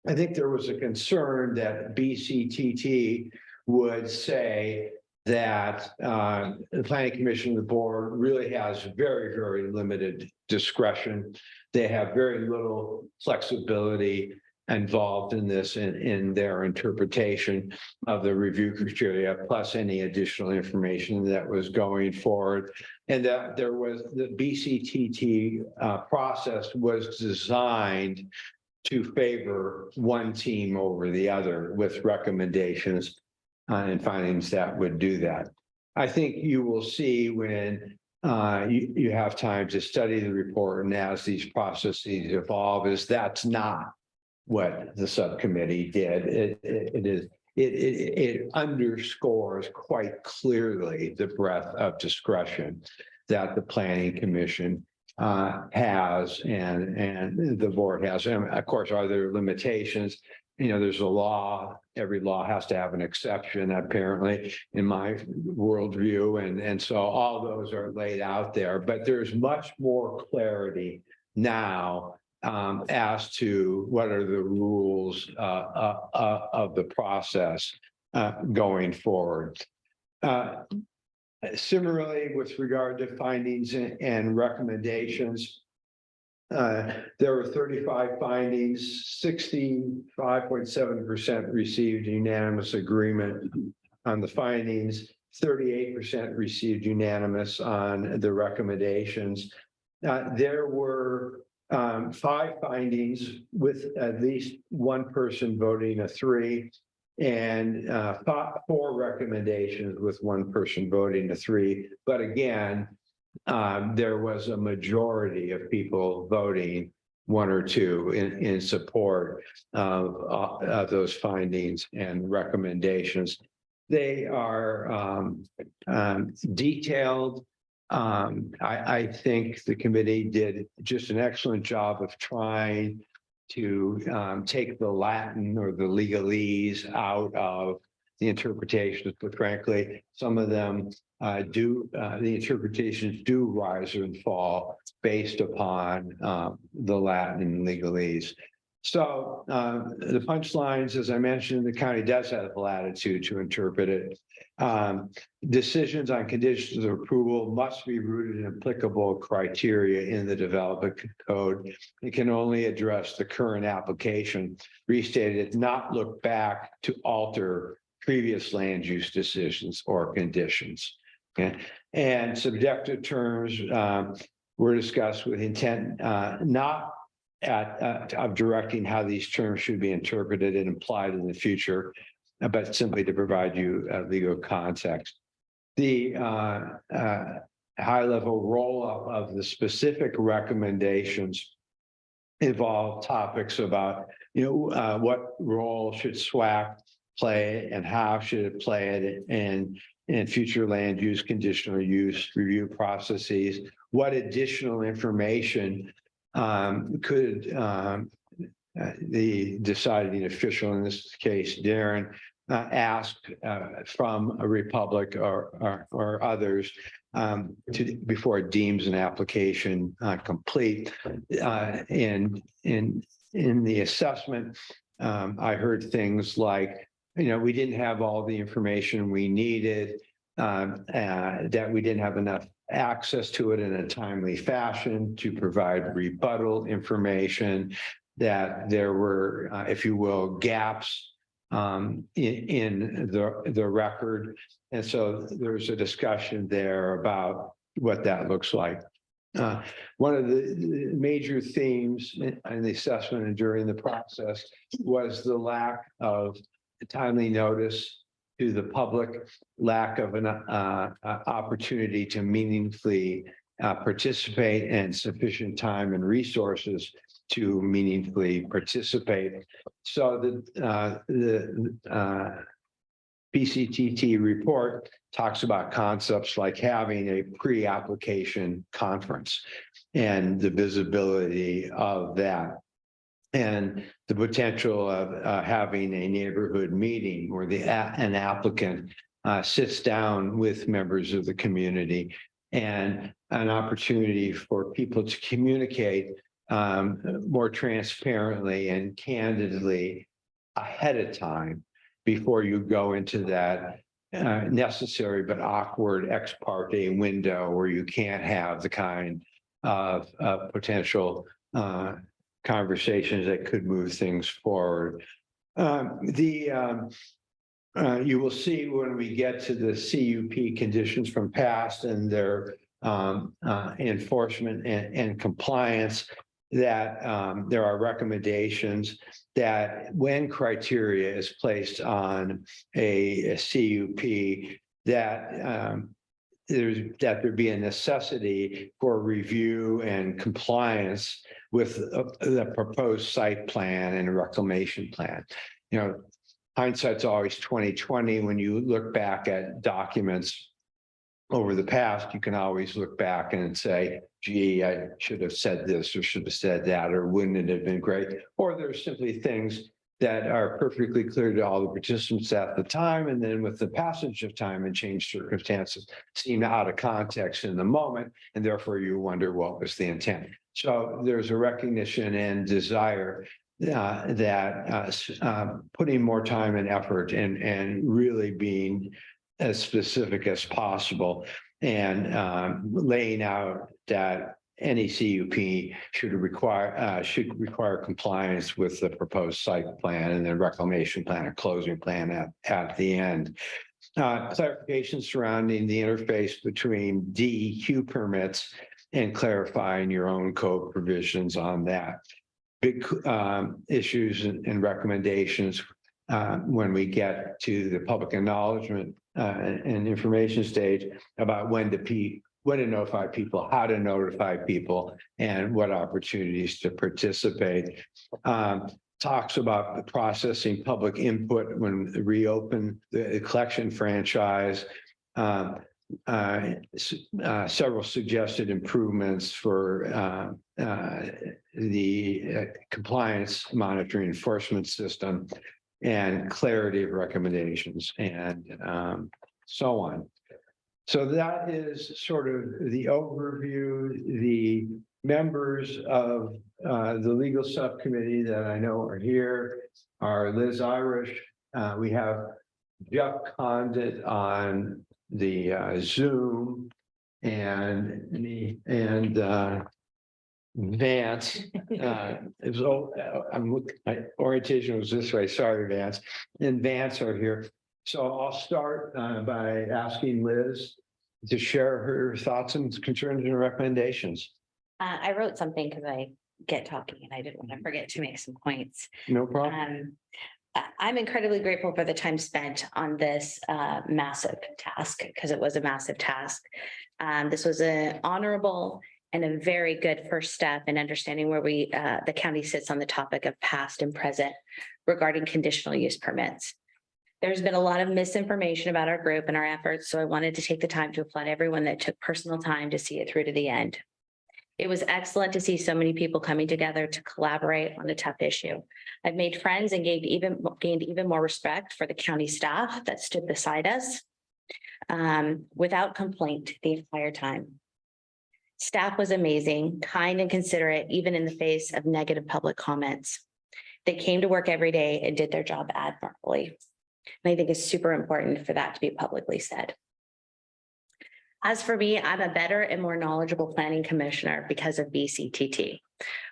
I think there was a concern that BCTT would say that the planning commission, the board really has very, very limited discretion. They have very little flexibility involved in this in their interpretation of the review criteria, plus any additional information that was going forward. And that there was the BCTT process was designed to favor one team over the other with recommendations and findings that would do that. I think you will see when you have time to study the report and as these processes evolve, is that's not what the subcommittee did. It underscores quite clearly the breadth of discretion that the planning commission has and the board has. And of course, are there limitations? You know, there's a law, every law has to have an exception, apparently, in my worldview. And so all those are laid out there, but there's much more clarity now as to what are the rules of the process going forward. Similarly, with regard to findings and recommendations, there were 35 findings, 65.7% received unanimous agreement on the findings, 38% received unanimous on the recommendations. There were 5 findings with at least one person voting a 3, and 4 recommendations with one person voting a 3. But again, there was a majority of people voting 1 or 2 in support of those findings and recommendations. They are detailed. I think the committee did just an excellent job of trying to take the Latin or the legalese out of the interpretations, but frankly, some of them the interpretations do rise and fall based upon the Latin legalese. So the punchlines, as I mentioned, the county does have the latitude to interpret it. Decisions on conditions of approval must be rooted in applicable criteria in the development code. It can only address the current application, restated, not look back to alter previous land use decisions or conditions. Okay, and subjective terms were discussed with intent not of directing how these terms should be interpreted and applied in the future, but simply to provide you legal context. The high-level roll-up of the specific recommendations involve topics about, what role should SWAC play and how should it play it in future land use, conditional use review processes. What additional information could the deciding official, in this case, Darren, ask from a Republic or others before it deems an application complete. In the assessment, I heard things like, we didn't have all the information we needed, that we didn't have enough access to it in a timely fashion to provide rebuttal information, that there were, if you will, gaps in the record. And so there's a discussion there about what that looks like. One of the major themes in the assessment and during the process was the lack of timely notice to the public, lack of an opportunity to meaningfully participate, and sufficient time and resources to meaningfully participate. So the BCTT report talks about concepts like having a pre-application conference and the visibility of that. And the potential of having a neighborhood meeting where an applicant sits down with members of the community and an opportunity for people to communicate more transparently and candidly ahead of time before you go into that necessary but awkward ex parte window where you can't have the kind of potential conversations that could move things forward. You will see when we get to the CUP conditions from past and their enforcement and compliance, that there are recommendations that when criteria is placed on a CUP, that there be a necessity for review and compliance with the proposed site plan and reclamation plan. You know, hindsight's always 20/20. When you look back at documents over the past, you can always look back and say, gee, I should have said this or should have said that, or wouldn't it have been great? Or there's simply things that are perfectly clear to all the participants at the time. And then with the passage of time and changed circumstances seem out of context in the moment. And therefore you wonder what was the intent. So there's a recognition and desire that putting more time and effort and really being as specific as possible and laying out that any CUP should require compliance with the proposed site plan and then reclamation plan or closing plan at the end. Clarification surrounding the interface between DEQ permits and clarifying your own code provisions on that. Big issues and recommendations when we get to the public acknowledgement and information stage about when to notify people, how to notify people, and what opportunities to participate. Talks about the processing public input when we reopen the collection franchise. Several suggested improvements for the compliance monitoring enforcement system and clarity of recommendations and so on. So that is sort of the overview. The members of the legal subcommittee that I know are here are Liz Irish. We have Jeff Condit on the Zoom and me and Vance. My orientation was this way. Sorry, Vance. And Vance are here. So I'll start by asking Liz to share her thoughts and concerns and recommendations. I wrote something because I get talking and I didn't want to forget to make some points. No problem. I'm incredibly grateful for the time spent on this massive task because it was a massive task. This was an honorable and a very good first step in understanding where the county sits on the topic of past and present regarding conditional use permits. There's been a lot of misinformation about our group and our efforts, so I wanted to take the time to applaud everyone that took personal time to see it through to the end. It was excellent to see so many people coming together to collaborate on a tough issue. I've made friends and gained even more respect for the county staff that stood beside us without complaint the entire time. Staff was amazing, kind and considerate, even in the face of negative public comments. They came to work every day and did their job admirably. And I think it's super important for that to be publicly said. As for me, I'm a better and more knowledgeable planning commissioner because of BCTT.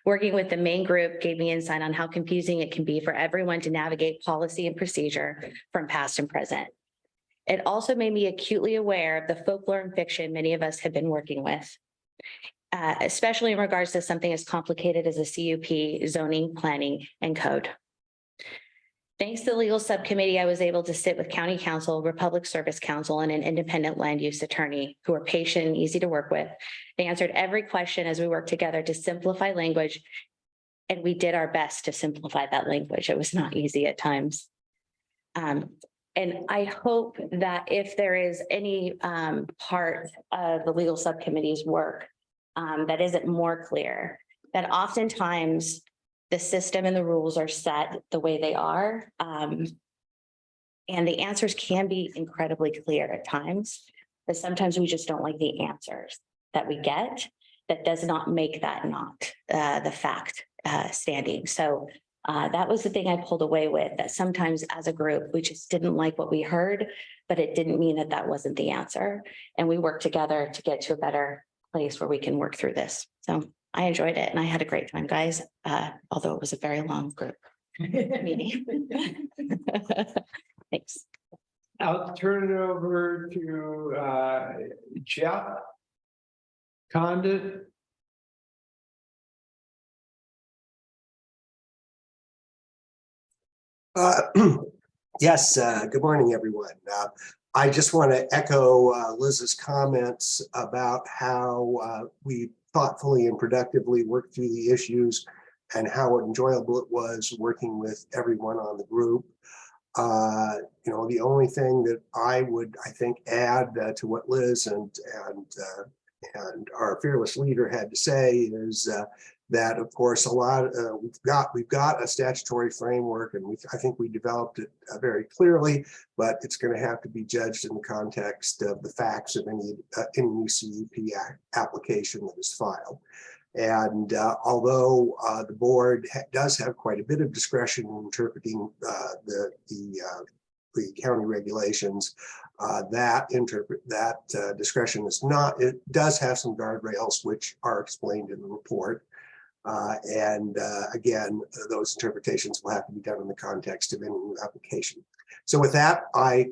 Working with the main group gave me insight on how confusing it can be for everyone to navigate policy and procedure from past and present. It also made me acutely aware of the folklore and fiction many of us have been working with, especially in regards to something as complicated as a CUP, zoning, planning, and code. Thanks to the legal subcommittee, I was able to sit with county counsel, Republic Service Counsel, and an independent land use attorney who were patient and easy to work with. They answered every question as we worked together to simplify language And we did our best to simplify that language. It was not easy at times. And I hope that if there is any part of the legal subcommittee's work that isn't more clear, that oftentimes the system and the rules are set the way they are. And the answers can be incredibly clear at times, but sometimes we just don't like the answers that we get. That does not make that not the fact standing. So that was the thing I pulled away with, that sometimes as a group, we just didn't like what we heard, but it didn't mean that that wasn't the answer. And we worked together to get to a better place where we can work through this. So I enjoyed it and I had a great time, guys, although it was a very long group meeting. Thanks. I'll turn it over to Jeff Condit. Yes, good morning, everyone. I just want to echo Liz's comments about how we thoughtfully and productively worked through the issues and how enjoyable it was working with everyone on the group. The only thing that I would, I think, add to what Liz and our fearless leader had to say is that, of course, we've got a statutory framework, and I think we developed it very clearly, but it's going to have to be judged in the context of the facts of any new CUP application that is filed. And although the board does have quite a bit of discretion in interpreting the county regulations, that discretion is not. It does have some guardrails which are explained in the report. Again, those interpretations will have to be done in the context of any new application. So with that, I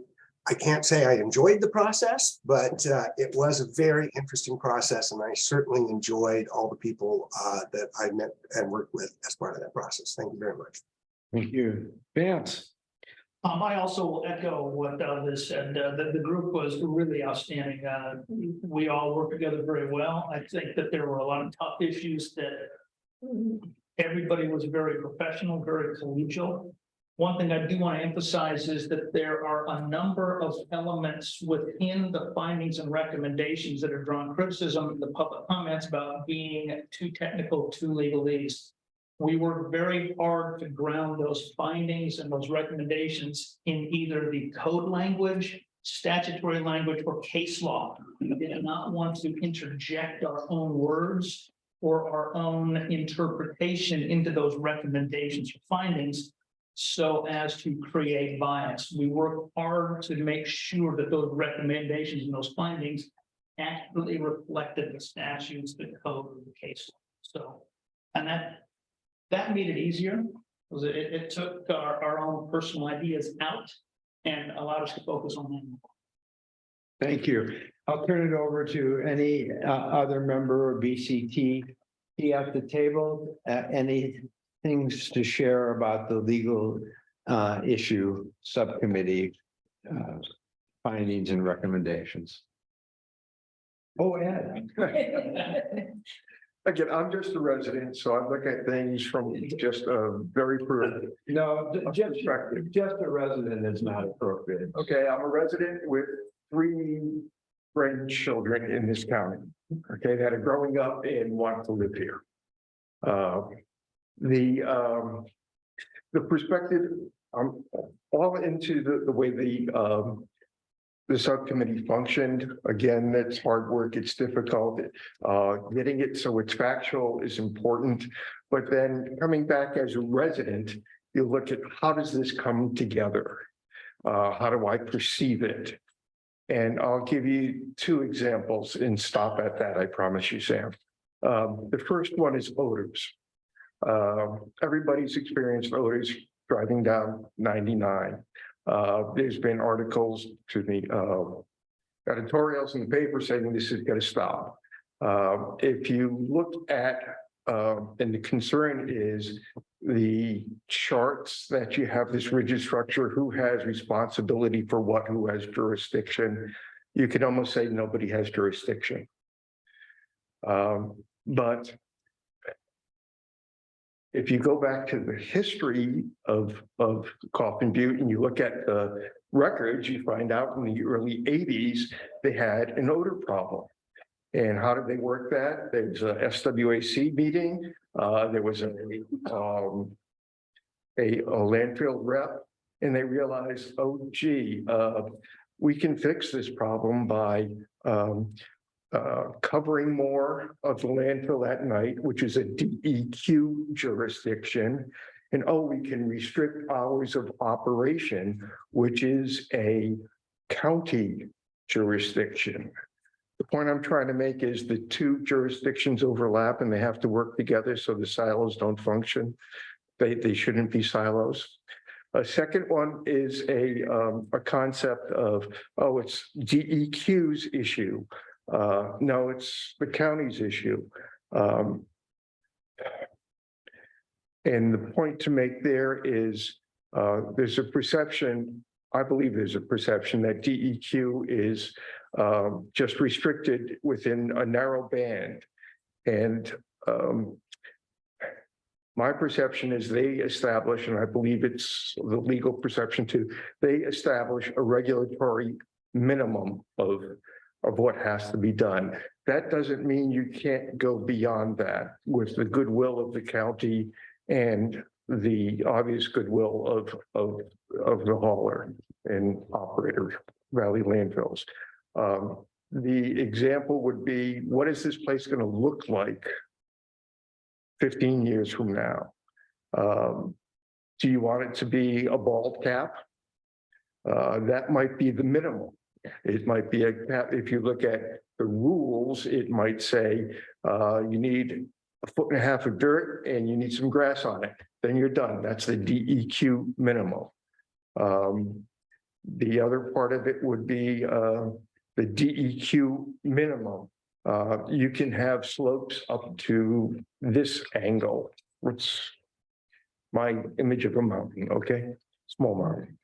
can't say I enjoyed the process, but it was a very interesting process, and I certainly enjoyed all the people that I met and worked with as part of that process. Thank you very much. Thank you. Vance. I also will echo what Liz said. The group was really outstanding. We all worked together very well. I think that there were a lot of tough issues that everybody was very professional, very collegial. One thing I do want to emphasize is that there are a number of elements within the findings and recommendations that are drawing criticism in the public comments about being too technical, too legalese. We worked very hard to ground those findings and those recommendations in either the code language, statutory language, or case law. We did not want to interject our own words or our own interpretation into those recommendations or findings so as to create bias. We worked hard to make sure that those recommendations and those findings accurately reflected the statutes, the code, and the case law. So, and that made it easier because it took our own personal ideas out and allowed us to focus on them. Thank you. I'll turn it over to any other member of BCT at the table. Any things to share about the legal issue subcommittee findings and recommendations? Oh, Ed. Again, I'm just a resident, so I look at things from just a very peripheral. No, just a resident is not appropriate. Okay, I'm a resident with 3 grandchildren in this county, okay, that are growing up and want to live here. The perspective, I'm all into the way the subcommittee functioned. Again, that's hard work. It's difficult. Getting it so it's factual is important. But then coming back as a resident, you look at how does this come together? How do I perceive it? And I'll give you 2 examples and stop at that, I promise you, Sam. The first one is odors. Everybody's experienced odors driving down 99. There's been articles to the editorials in the paper saying this is going to stop. If you look at, and the concern is the charts that you have this rigid structure, who has responsibility for what, who has jurisdiction, you could almost say nobody has jurisdiction. But if you go back to the history of Coffin Butte and you look at the records, you find out in the early 80s, they had an odor problem. And how did they work that? There's a SWAC meeting. There was a landfill rep, and they realized, oh gee, we can fix this problem by covering more of the landfill at night, which is a DEQ jurisdiction. And oh, we can restrict hours of operation, which is a county jurisdiction. The point I'm trying to make is the two jurisdictions overlap and they have to work together so the silos don't function. They shouldn't be silos. A second one is a concept of, oh, it's DEQ's issue. No, it's the county's issue. And the point to make there is there's a perception, I believe there's a perception that DEQ is just restricted within a narrow band. And my perception is they establish, and I believe it's the legal perception too, they establish a regulatory minimum of what has to be done. That doesn't mean you can't go beyond that with the goodwill of the county and the obvious goodwill of the hauler and operator, Valley Landfills. The example would be, what is this place going to look like 15 years from now? Do you want it to be a bald cap? That might be the minimum. It might be a cap. If you look at the rules, it might say you need 1.5 feet of dirt and you need some grass on it. Then you're done. That's the DEQ minimum. The other part of it would be the DEQ minimum. You can have slopes up to this angle. What's my image of a mountain? Okay, small mountain.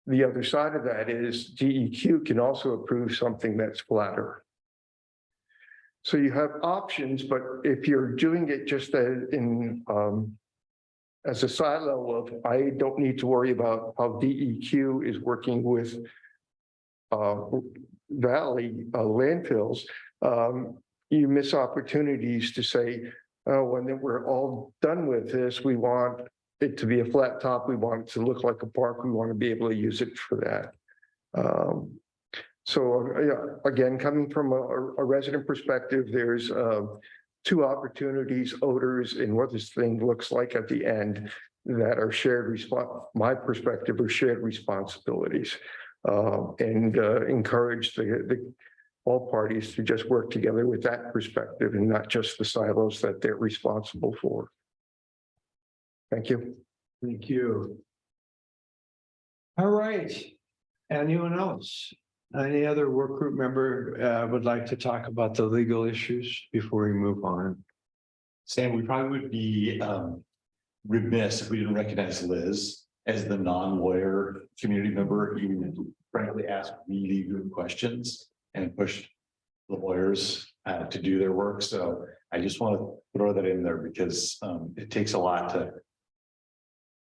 The other side of that is DEQ can also approve something that's flatter. So you have options, but if you're doing it just as a silo of, I don't need to worry about how DEQ is working with Valley landfills, you miss opportunities to say, oh, when we're all done with this, we want it to be a flat top. We want it to look like a park. We want to be able to use it for that. So again, coming from a resident perspective, there's two opportunities, odors, and what this thing looks like at the end that are shared my perspective are shared responsibilities, and encourage all parties to just work together with that perspective and not just the silos that they're responsible for. Thank you. Thank you. All right. Anyone else? Any other work group member would like to talk about the legal issues before we move on? Sam, we probably would be remiss if we didn't recognize Liz as the non-lawyer community member. You frankly asked really good questions and pushed the lawyers to do their work. So I just want to throw that in there because it takes a lot to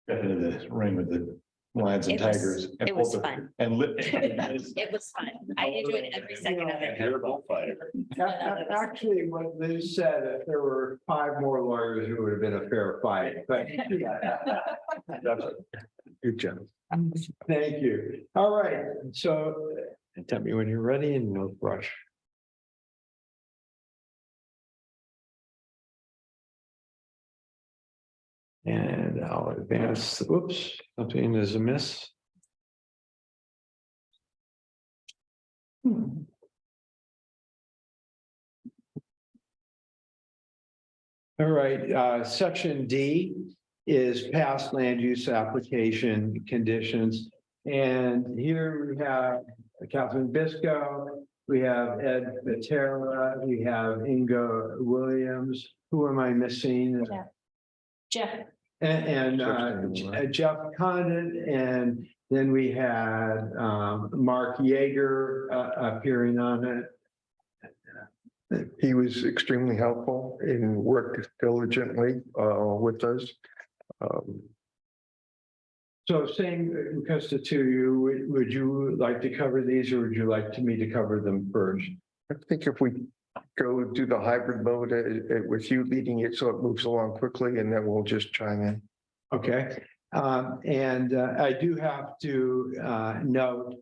get into the ring with the lions and tigers. It was fun. And It was fun. I enjoyed every second of it. Actually, what Liz said, if there were 5 more lawyers, it would have been a fair fight, but. Good job. Thank you. All right, so tell me when you're ready and no rush. And I'll advance, whoops, something is amiss. All right, section D is past land use application conditions. And here we have Catherine Bisco, we have Ed Matera, we have Inga Williams. Who am I missing? Jeff. And Jeff Condon, and then we had Mark Yeager appearing on it. He was extremely helpful and worked diligently with us. So saying, because to you, would you like to cover these or would you like me to cover them first? I think if we go do the hybrid mode with you leading it so it moves along quickly, and then we'll just chime in. Okay, and I do have to note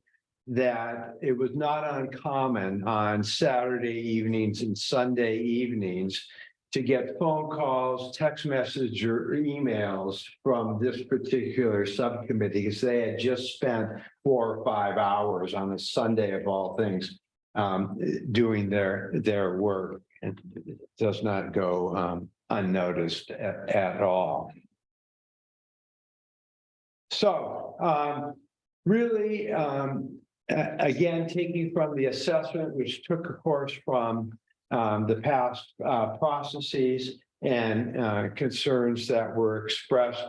that it was not uncommon on Saturday evenings and Sunday evenings to get phone calls, text message, or emails from this particular subcommittee, because they had just spent 4 or 5 hours on a Sunday of all things doing their work. And it does not go unnoticed at all. So really, again, taking from the assessment, which took, of course, from the past processes and concerns that were expressed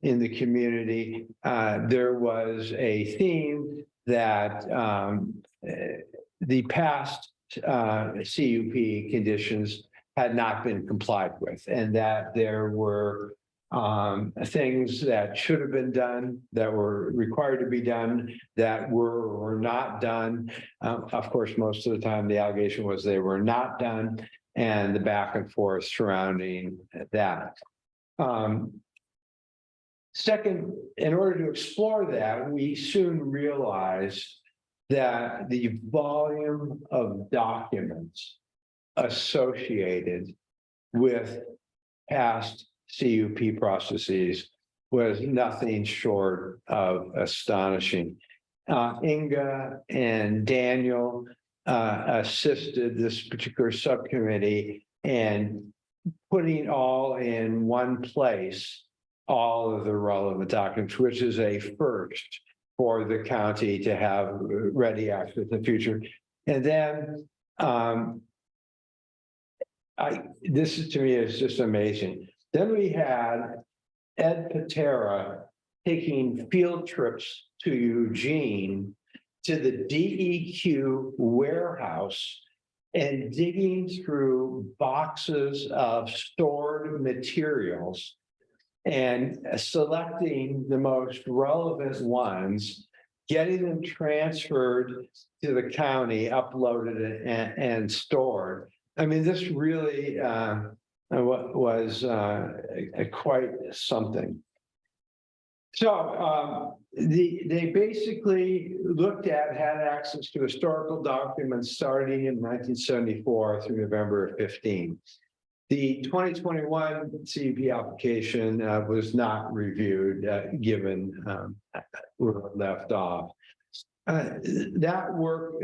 in the community, there was a theme that the past CUP conditions had not been complied with, and that there were things that should have been done, that were required to be done, that were or were not done. Of course, most of the time the allegation was they were not done, and the back and forth surrounding that. Second, in order to explore that, we soon realized that the volume of documents associated with past CUP processes was nothing short of astonishing. Inga and Daniel assisted this particular subcommittee in putting all in one place, all of the relevant documents, which is a first for the county to have ready access in the future. And then this is, to me, is just amazing. Then we had Ed Patera taking field trips to Eugene to the DEQ warehouse and digging through boxes of stored materials and selecting the most relevant ones, getting them transferred to the county, uploaded and stored. I mean, this really was quite something. So they basically had access to historical documents starting in 1974 through November of 15. The 2021 CUP application was not reviewed, given where it left off. That work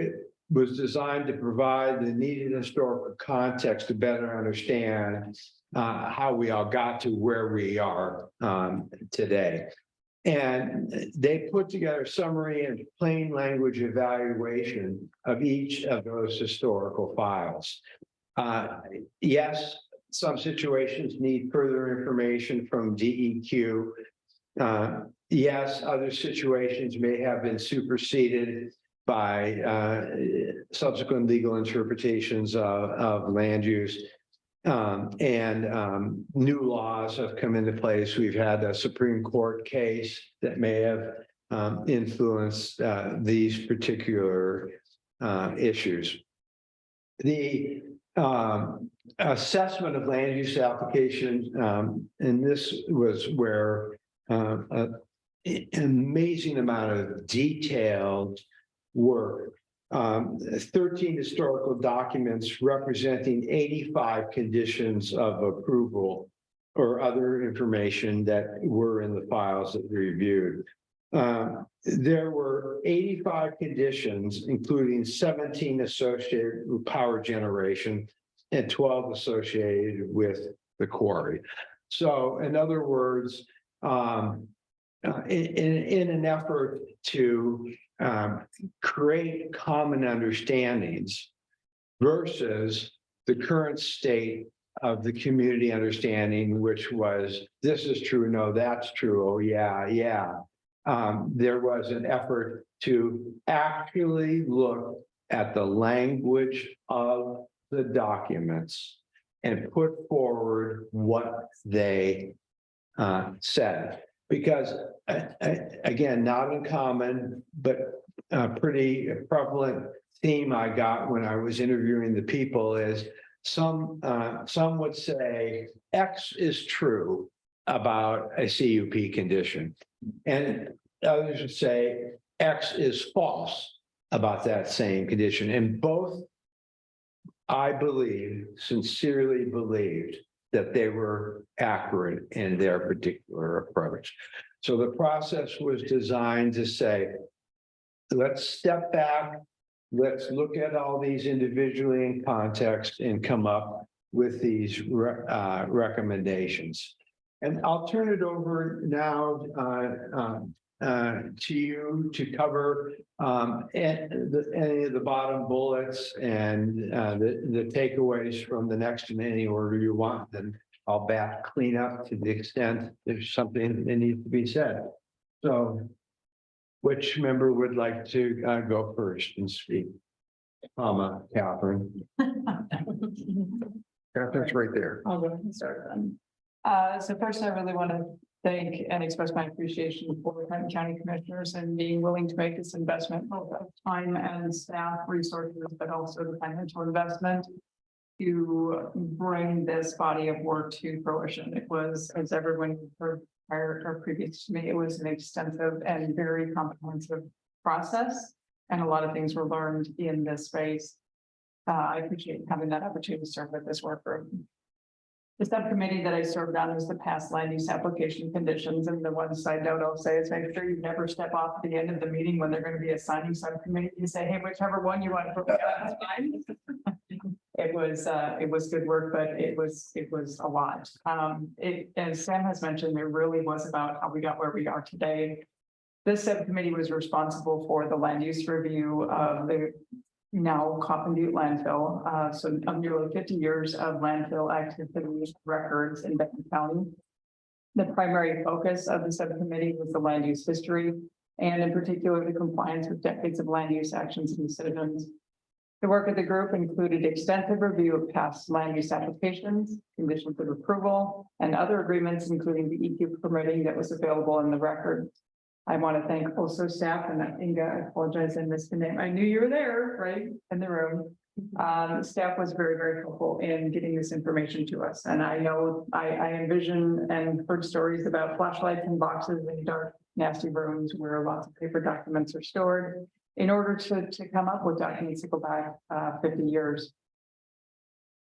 was designed to provide the needed historical context to better understand how we all got to where we are today. And they put together a summary and plain language evaluation of each of those historical files. Yes, some situations need further information from DEQ. Yes, other situations may have been superseded by subsequent legal interpretations of land use. And new laws have come into place. We've had a Supreme Court case that may have influenced these particular issues. The assessment of land use applications, and this was where an amazing amount of detailed work, 13 historical documents representing 85 conditions of approval or other information that were in the files that we reviewed. There were 85 conditions, including 17 associated with power generation and 12 associated with the quarry. So in other words, in an effort to create common understandings versus the current state of the community understanding, which was, this is true, no, that's true, oh yeah. There was an effort to actually look at the language of the documents and put forward what they said. Because again, not uncommon, but a pretty prevalent theme I got when I was interviewing the people is some would say X is true about a CUP condition. And others would say X is false about that same condition. And both, I believe, sincerely believed that they were accurate in their particular approach. So the process was designed to say, let's step back, let's look at all these individually in context and come up with these recommendations. And I'll turn it over now to you to cover any of the bottom bullets and the takeaways from the next in any order you want. Then I'll clean up to the extent there's something that needs to be said. So which member would like to go first and speak? Catherine. Catherine's right there. I'll go ahead and start then. So first, I really want to thank and express my appreciation for the Benton County Commissioners and being willing to make this investment, both of time and staff resources, but also the financial investment to bring this body of work to fruition. It was, as everyone heard prior or previous to me, it was an extensive and very comprehensive process, and a lot of things were learned in this space. I appreciate having that opportunity to serve with this work group. The subcommittee that I served on was the past land use application conditions, and the one side note I'll say is make sure you never step off at the end of the meeting when they're going to be assigning subcommittee. You say, hey, whichever one you want to put me on, that's fine. It was good work, but it was a lot. As Sam has mentioned, it really was about how we got where we are today. This subcommittee was responsible for the land use review of the now Coffin Butte landfill. So nearly 50 years of landfill activity records in Benton County. The primary focus of the subcommittee was the land use history, and in particular, the compliance with decades of land use actions and decisions. The work of the group included extensive review of past land use applications, conditions of approval, and other agreements, including the EQ permitting that was available in the record. I want to thank also staff and Inga, I apologize, I missed the name. I knew you were there, right, in the room. Staff was very, very helpful in getting this information to us. And I know I envision and heard stories about flashlights and boxes in dark, nasty rooms where lots of paper documents are stored in order to come up with documents that go back 50 years.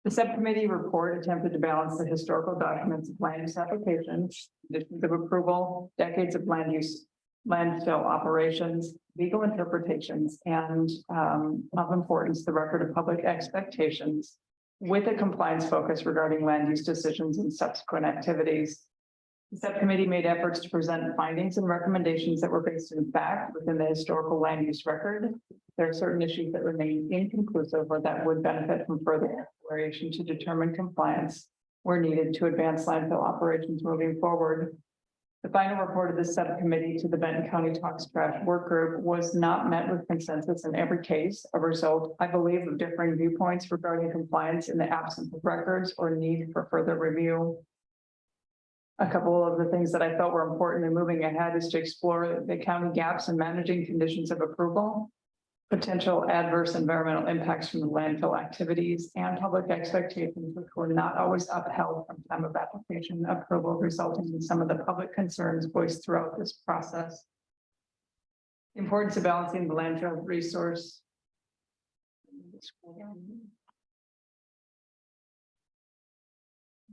The subcommittee report attempted to balance the historical documents of land use applications, conditions of approval, decades of land use landfill operations, legal interpretations, and of importance, the record of public expectations with a compliance focus regarding land use decisions and subsequent activities. The subcommittee made efforts to present findings and recommendations that were based in fact within the historical land use record. There are certain issues that remain inconclusive or that would benefit from further exploration to determine compliance where needed to advance landfill operations moving forward. The final report of the subcommittee to the Benton County Tox Trash Work Group was not met with consensus in every case, a result, I believe, of differing viewpoints regarding compliance in the absence of records or need for further review. A couple of the things that I felt were important in moving ahead is to explore the county gaps in managing conditions of approval, potential adverse environmental impacts from the landfill activities, and public expectations which were not always upheld from time of application approval, resulting in some of the public concerns voiced throughout this process. The importance of balancing the landfill resource.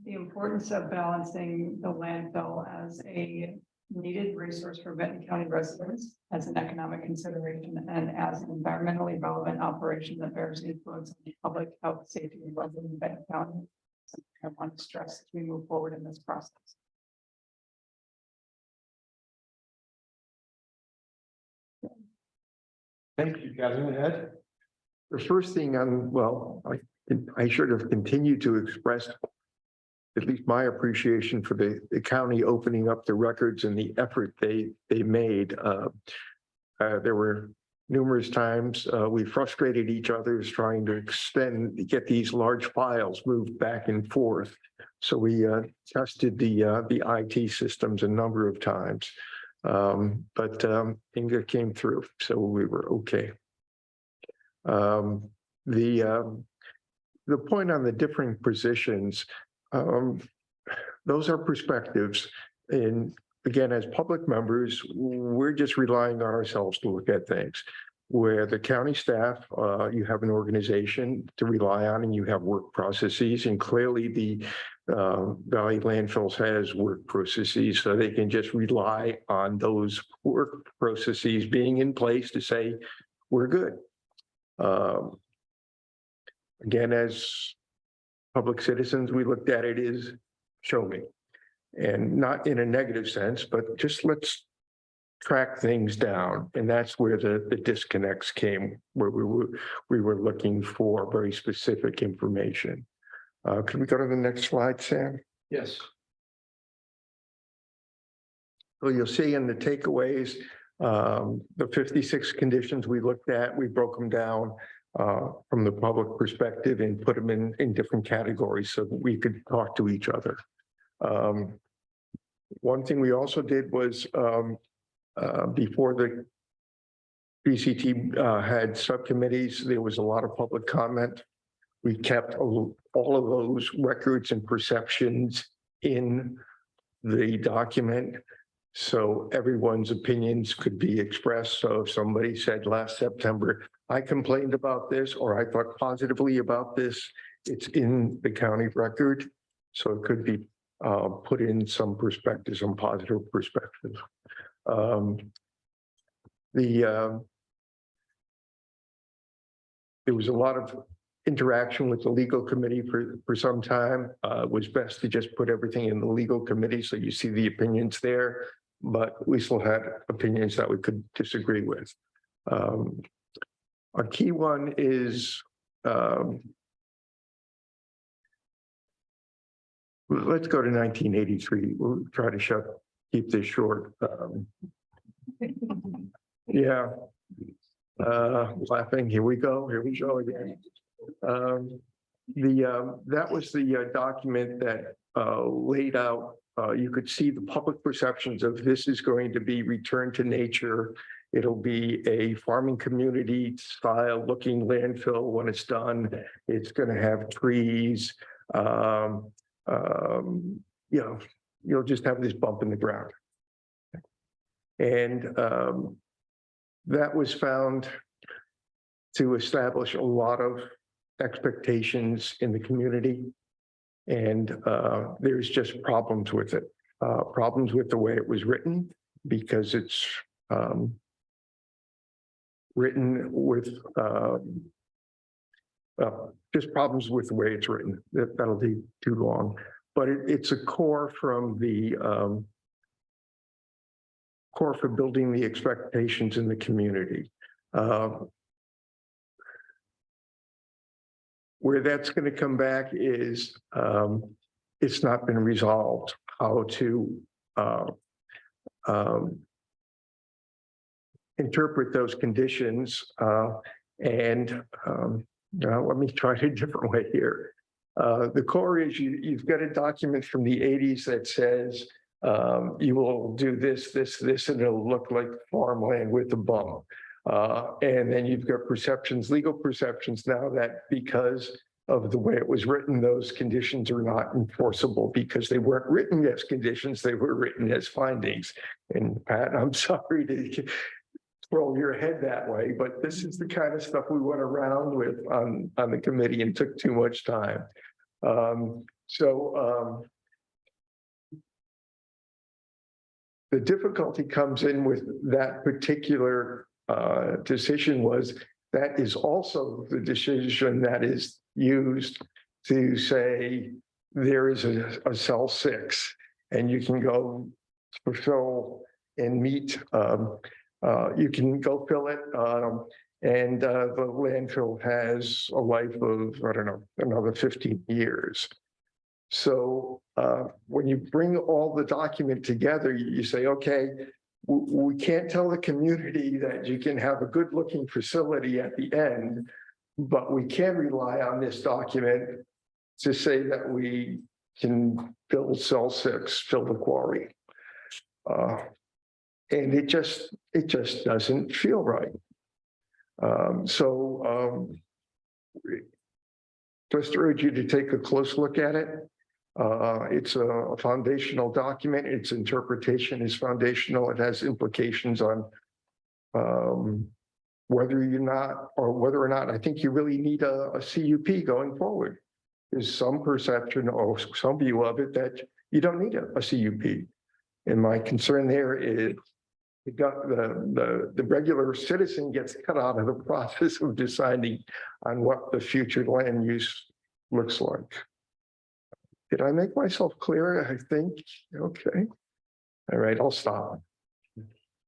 The importance of balancing the landfill as a needed resource for Benton County residents as an economic consideration and as an environmentally relevant operation that bears influence on public health, safety, and well-being in Benton County. I want to stress as we move forward in this process. Thank you, Catherine. Ed? The first thing I should have continued to express at least my appreciation for the county opening up the records and the effort they made. There were numerous times. We frustrated each other trying to get these large files moved back and forth. So we tested the IT systems a number of times. But Inga came through, so we were okay. The point on the differing positions, those are perspectives. And again, as public members, we're just relying on ourselves to look at things. Where the county staff, you have an organization to rely on and you have work processes, and clearly the Valley Landfills has work processes, so they can just rely on those work processes being in place to say, we're good. Again, as public citizens, we looked at it as show me. And not in a negative sense, but just let's track things down. And that's where the disconnects came, where we were looking for very specific information. Can we go to the next slide, Sam? Yes. So you'll see in the takeaways, the 56 conditions we looked at, we broke them down from the public perspective and put them in different categories so that we could talk to each other. One thing we also did was before the BCT had subcommittees, there was a lot of public comment. We kept all of those records and perceptions in the document, so everyone's opinions could be expressed. So if somebody said last September, I complained about this, or I thought positively about this, it's in the county record. So it could be put in some perspective, some positive perspective. There was a lot of interaction with the legal committee for some time. It was best to just put everything in the legal committee so you see the opinions there, but we still had opinions that we could disagree with. A key one is let's go to 1983. We'll try to keep this short. Yeah. Laughing. Here we go again. That was the document that laid out. You could see the public perceptions of this is going to be returned to nature. It'll be a farming community style looking landfill when it's done. It's going to have trees. You'll just have this bump in the ground. And that was found to establish a lot of expectations in the community. And there's just problems with it. Problems with the way it was written, because it's written with just problems with the way it's written. That'll be too long. But it's a core from the core for building the expectations in the community. Where that's going to come back is it's not been resolved how to interpret those conditions. Now let me try it a different way here. The core is you've got a document from the 80s that says you will do this, and it'll look like farmland with a bum. And then you've got perceptions, legal perceptions now that because of the way it was written, those conditions are not enforceable because they weren't written as conditions, they were written as findings. And Pat, I'm sorry to throw your head that way, but this is the kind of stuff we went around with on the committee and took too much time. The difficulty comes in with that particular decision was that is also the decision that is used to say there is a cell 6 and you can go fulfill and meet, you can go fill it and the landfill has a life of, I don't know, another 15 years. So when you bring all the document together, you say, okay, we can't tell the community that you can have a good looking facility at the end. But we can rely on this document to say that we can build cell 6, fill the quarry. And it just doesn't feel right. Just urge you to take a close look at it. It's a foundational document. Its interpretation is foundational. It has implications on whether or not I think you really need a CUP going forward. There's some perception or some view of it that you don't need a CUP. And my concern there is the regular citizen gets cut out of the process of deciding on what the future land use looks like. Did I make myself clear? I think, okay. All right, I'll stop.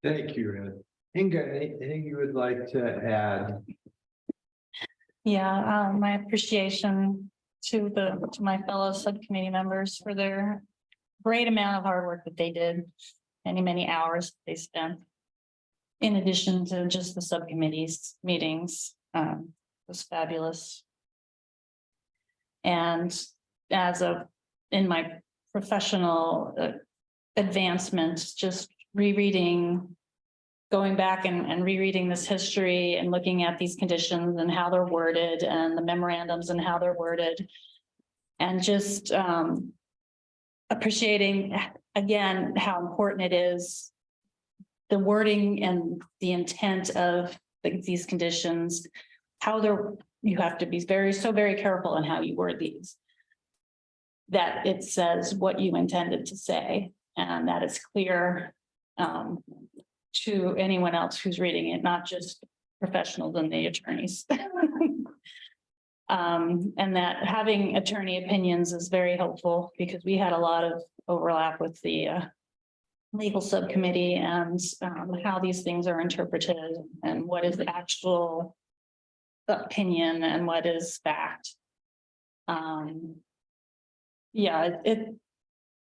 Thank you, Ed. Inga, anything you would like to add? Yeah, my appreciation to my fellow subcommittee members for their great amount of hard work that they did, many hours they spent. In addition to just the subcommittees meetings, was fabulous. And in my professional advancement, just going back and rereading this history and looking at these conditions and how they're worded and the memorandums and how they're worded. And just appreciating again, how important it is, the wording and the intent of these conditions, you have to be very careful in how you word these. That it says what you intended to say and that it's clear to anyone else who's reading it, not just professionals and the attorneys. And that having attorney opinions is very helpful because we had a lot of overlap with the legal subcommittee and how these things are interpreted and what is the actual opinion and what is fact. Yeah,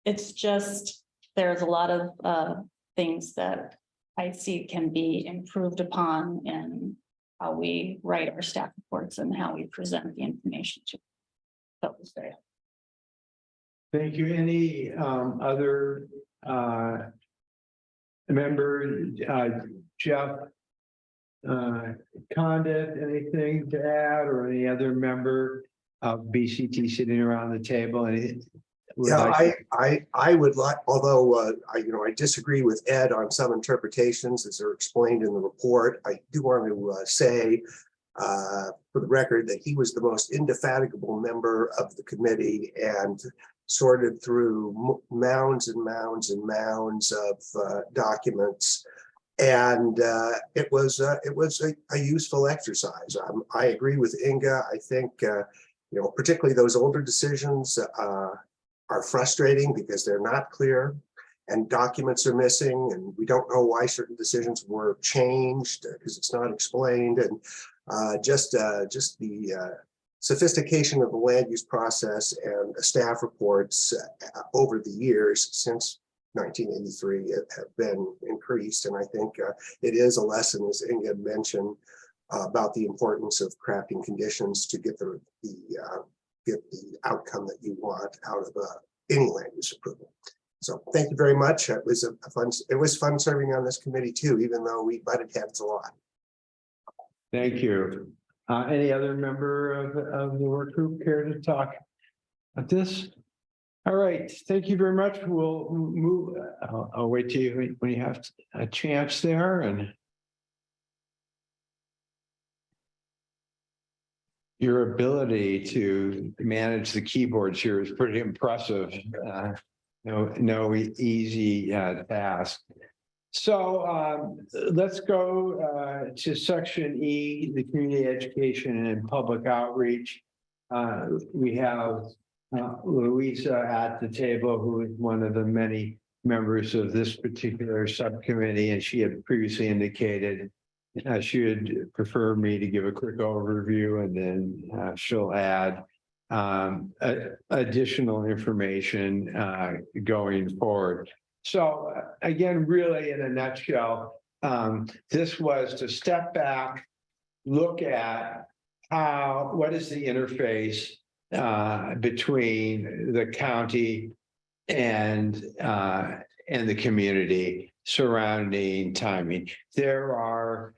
it's just, there's a lot of things that I see can be improved upon in how we write our staff reports and how we present the information to. That was very helpful. Thank you. Any other member, Jeff Condit, anything to add, or any other member of BCT sitting around the table? Yeah, I would like, although I disagree with Ed on some interpretations as they're explained in the report. I do want to say for the record that he was the most indefatigable member of the committee and sorted through mounds and mounds and mounds of documents. And it was a useful exercise. I agree with Inga. I think particularly those older decisions are frustrating because they're not clear and documents are missing and we don't know why certain decisions were changed because it's not explained. And just the sophistication of the land use process and the staff reports over the years since 1983 have been increased. And I think it is a lesson, as Inga mentioned, about the importance of crafting conditions to get the outcome that you want out of any land use approval. So thank you very much. It was fun serving on this committee too, even though we butted heads a lot. Thank you. Any other member of the work group care to talk about this? All right, thank you very much. We'll move. I'll wait till you when you have a chance there. And your ability to manage the keyboards here is pretty impressive. No easy task. So let's go to section E, the community education and public outreach. We have Louisa at the table, who is one of the many members of this particular subcommittee, and she had previously indicated she would prefer me to give a quick overview, and then she'll add additional information going forward. So again, really in a nutshell, this was to step back, look at what is the interface between the county and the community surrounding timing. There are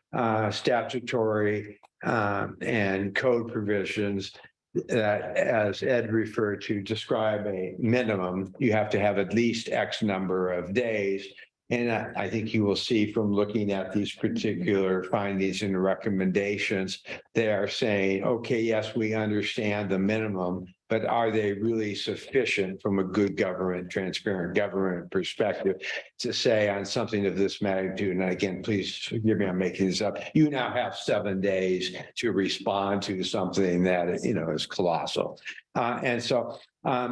statutory and code provisions that, as Ed referred to, describe a minimum. You have to have at least X number of days. And I think you will see from looking at these particular findings and recommendations, they are saying, okay, yes, we understand the minimum, but are they really sufficient from a good government, transparent government perspective to say on something of this magnitude? And again, please forgive me, I'm making this up. You now have 7 days to respond to something that, is colossal. And so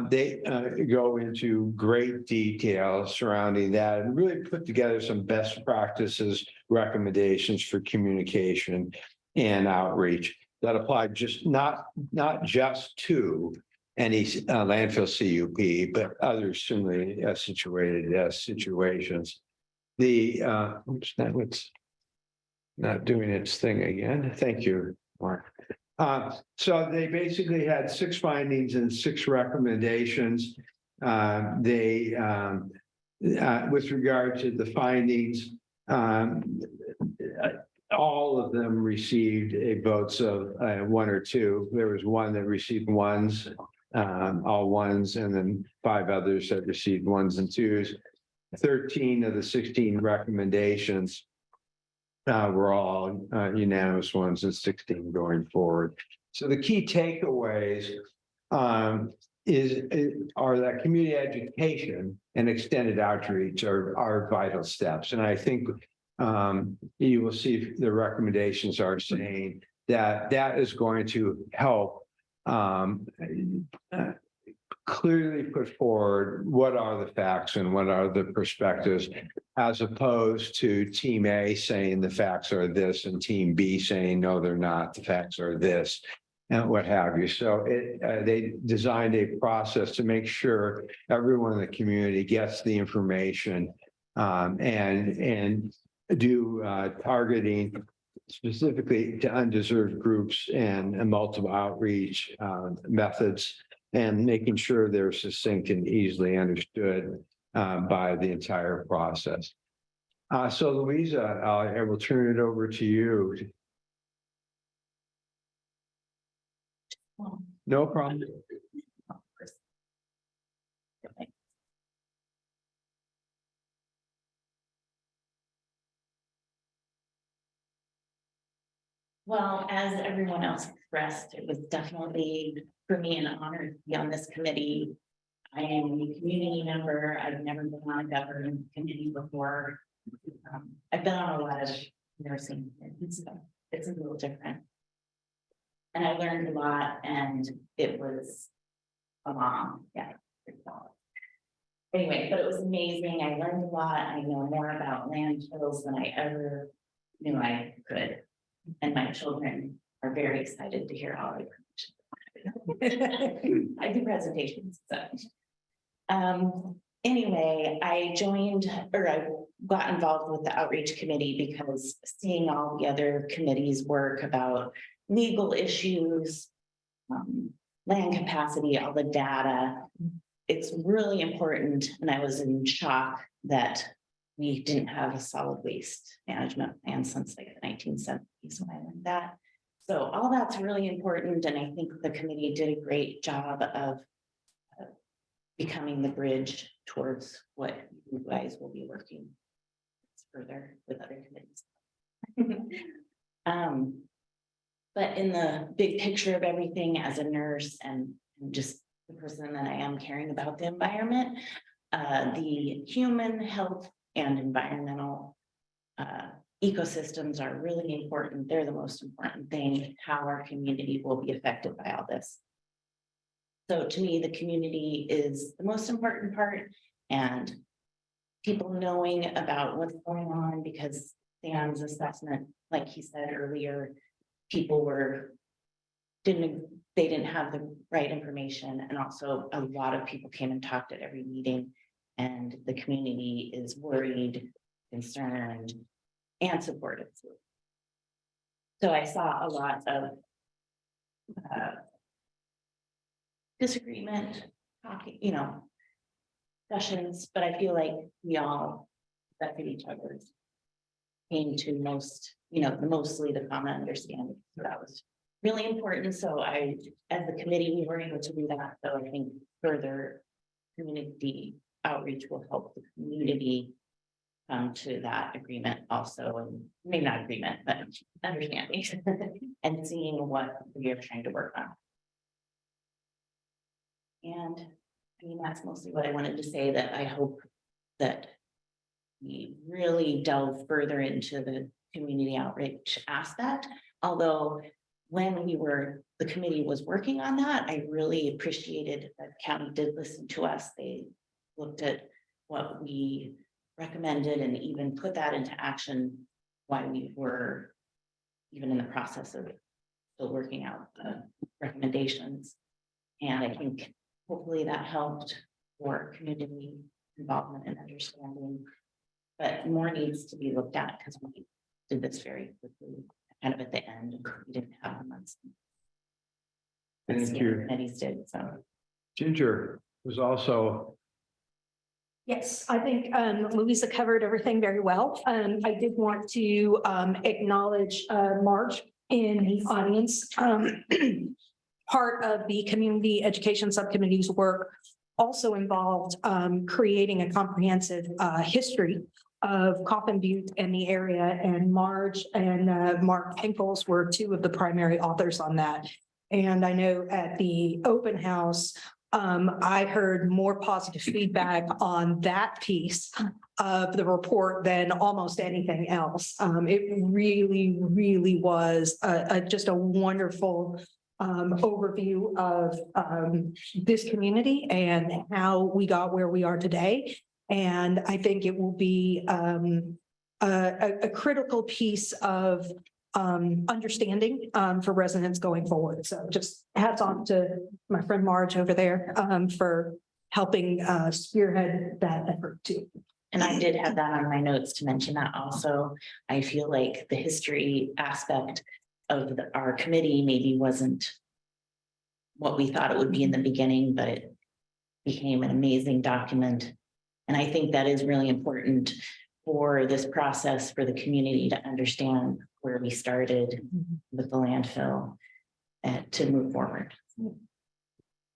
they go into great detail surrounding that and really put together some best practices, recommendations for communication and outreach that apply not just to any landfill CUP, but others similarly situated situations. Oops, that was not doing its thing again. Thank you, Mark. So they basically had 6 findings and 6 recommendations. With regard to the findings, all of them received a votes of 1 or 2. There was one that received 1s, all 1s, and then 5 others that received 1s and 2s. 13 of the 16 recommendations were all unanimous ones, and 16 going forward. So the key takeaways are that community education and extended outreach are vital steps. And I think you will see the recommendations are saying that is going to help clearly put forward what are the facts and what are the perspectives, as opposed to team A saying the facts are this and team B saying, no, they're not, the facts are this, and what have you. So they designed a process to make sure everyone in the community gets the information and do targeting specifically to undeserved groups and multiple outreach methods, and making sure they're succinct and easily understood by the entire process. So Louisa, I will turn it over to you. No problem. Well, as everyone else expressed, it was definitely for me an honor to be on this committee. I am a community member. I've never been on a government committee before. I've been on a lot of nursing committees, so it's a little different. And I learned a lot, and it was a long, anyway, but it was amazing. I learned a lot. I know more about landfills than I ever knew I could. And my children are very excited to hear all the information. I do presentations, so. Anyway, I got involved with the outreach committee because seeing all the other committees work about legal issues, land capacity, all the data, it's really important. And I was in shock that we didn't have a solid waste management plan since like the 1970s when I learned that. So all that's really important. And I think the committee did a great job of becoming the bridge towards what you guys will be working further with other committees. But in the big picture of everything, as a nurse and just the person that I am caring about the environment, the human health and environmental ecosystems are really important. They're the most important thing, how our community will be affected by all this. So to me, the community is the most important part, and people knowing about what's going on, because Sam's assessment, like he said earlier, people they didn't have the right information. And also a lot of people came and talked at every meeting And the community is worried, concerned, and supportive. So I saw a lot of disagreement, talking, discussions, but I feel like we all respected each other. Came to mostly the common understanding. So that was really important. So as the committee, we were able to do that. So I think further community outreach will help the community come to that agreement also, and maybe not agreement, but understanding and seeing what we are trying to work on. And I mean, that's mostly what I wanted to say, that I hope that we really delve further into the community outreach aspect. Although when the committee was working on that, I really appreciated that the county did listen to us. They looked at what we recommended and even put that into action while we were even in the process of still working out the recommendations. And I think hopefully that helped for community involvement and understanding. But more needs to be looked at because we did this very quickly, kind of at the end. We didn't have the months. Thank you. Committees did, so. Ginger was also. Yes, I think Louisa covered everything very well. I did want to acknowledge Marge in the audience. Part of the Community Education Subcommittee's work also involved creating a comprehensive history of Coffin Butte and the area, and Marge and Mark Pinkles were two of the primary authors on that. And I know at the open house, I heard more positive feedback on that piece of the report than almost anything else. It really, really was just a wonderful overview of this community and how we got where we are today. And I think it will be a critical piece of understanding for residents going forward. So just hats off to my friend Marge over there for helping spearhead that effort too. And I did have that on my notes to mention that also. I feel like the history aspect of our committee maybe wasn't what we thought it would be in the beginning, but it became an amazing document. And I think that is really important for this process for the community to understand where we started with the landfill and to move forward.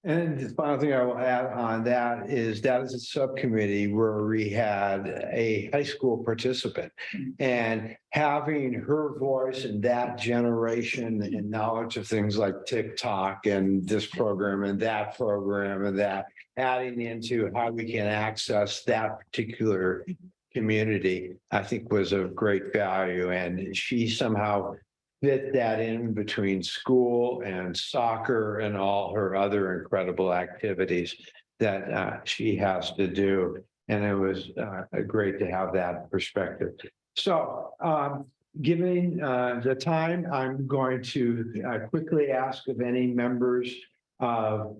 And the final thing I will add on that is a subcommittee where we had a high school participant, and having her voice in that generation and knowledge of things like TikTok and this program and that program and that, adding into how we can access that particular community, I think was of great value. And she somehow fit that in between school and soccer and all her other incredible activities that she has to do. And it was great to have that perspective. So given the time, I'm going to quickly ask if any members of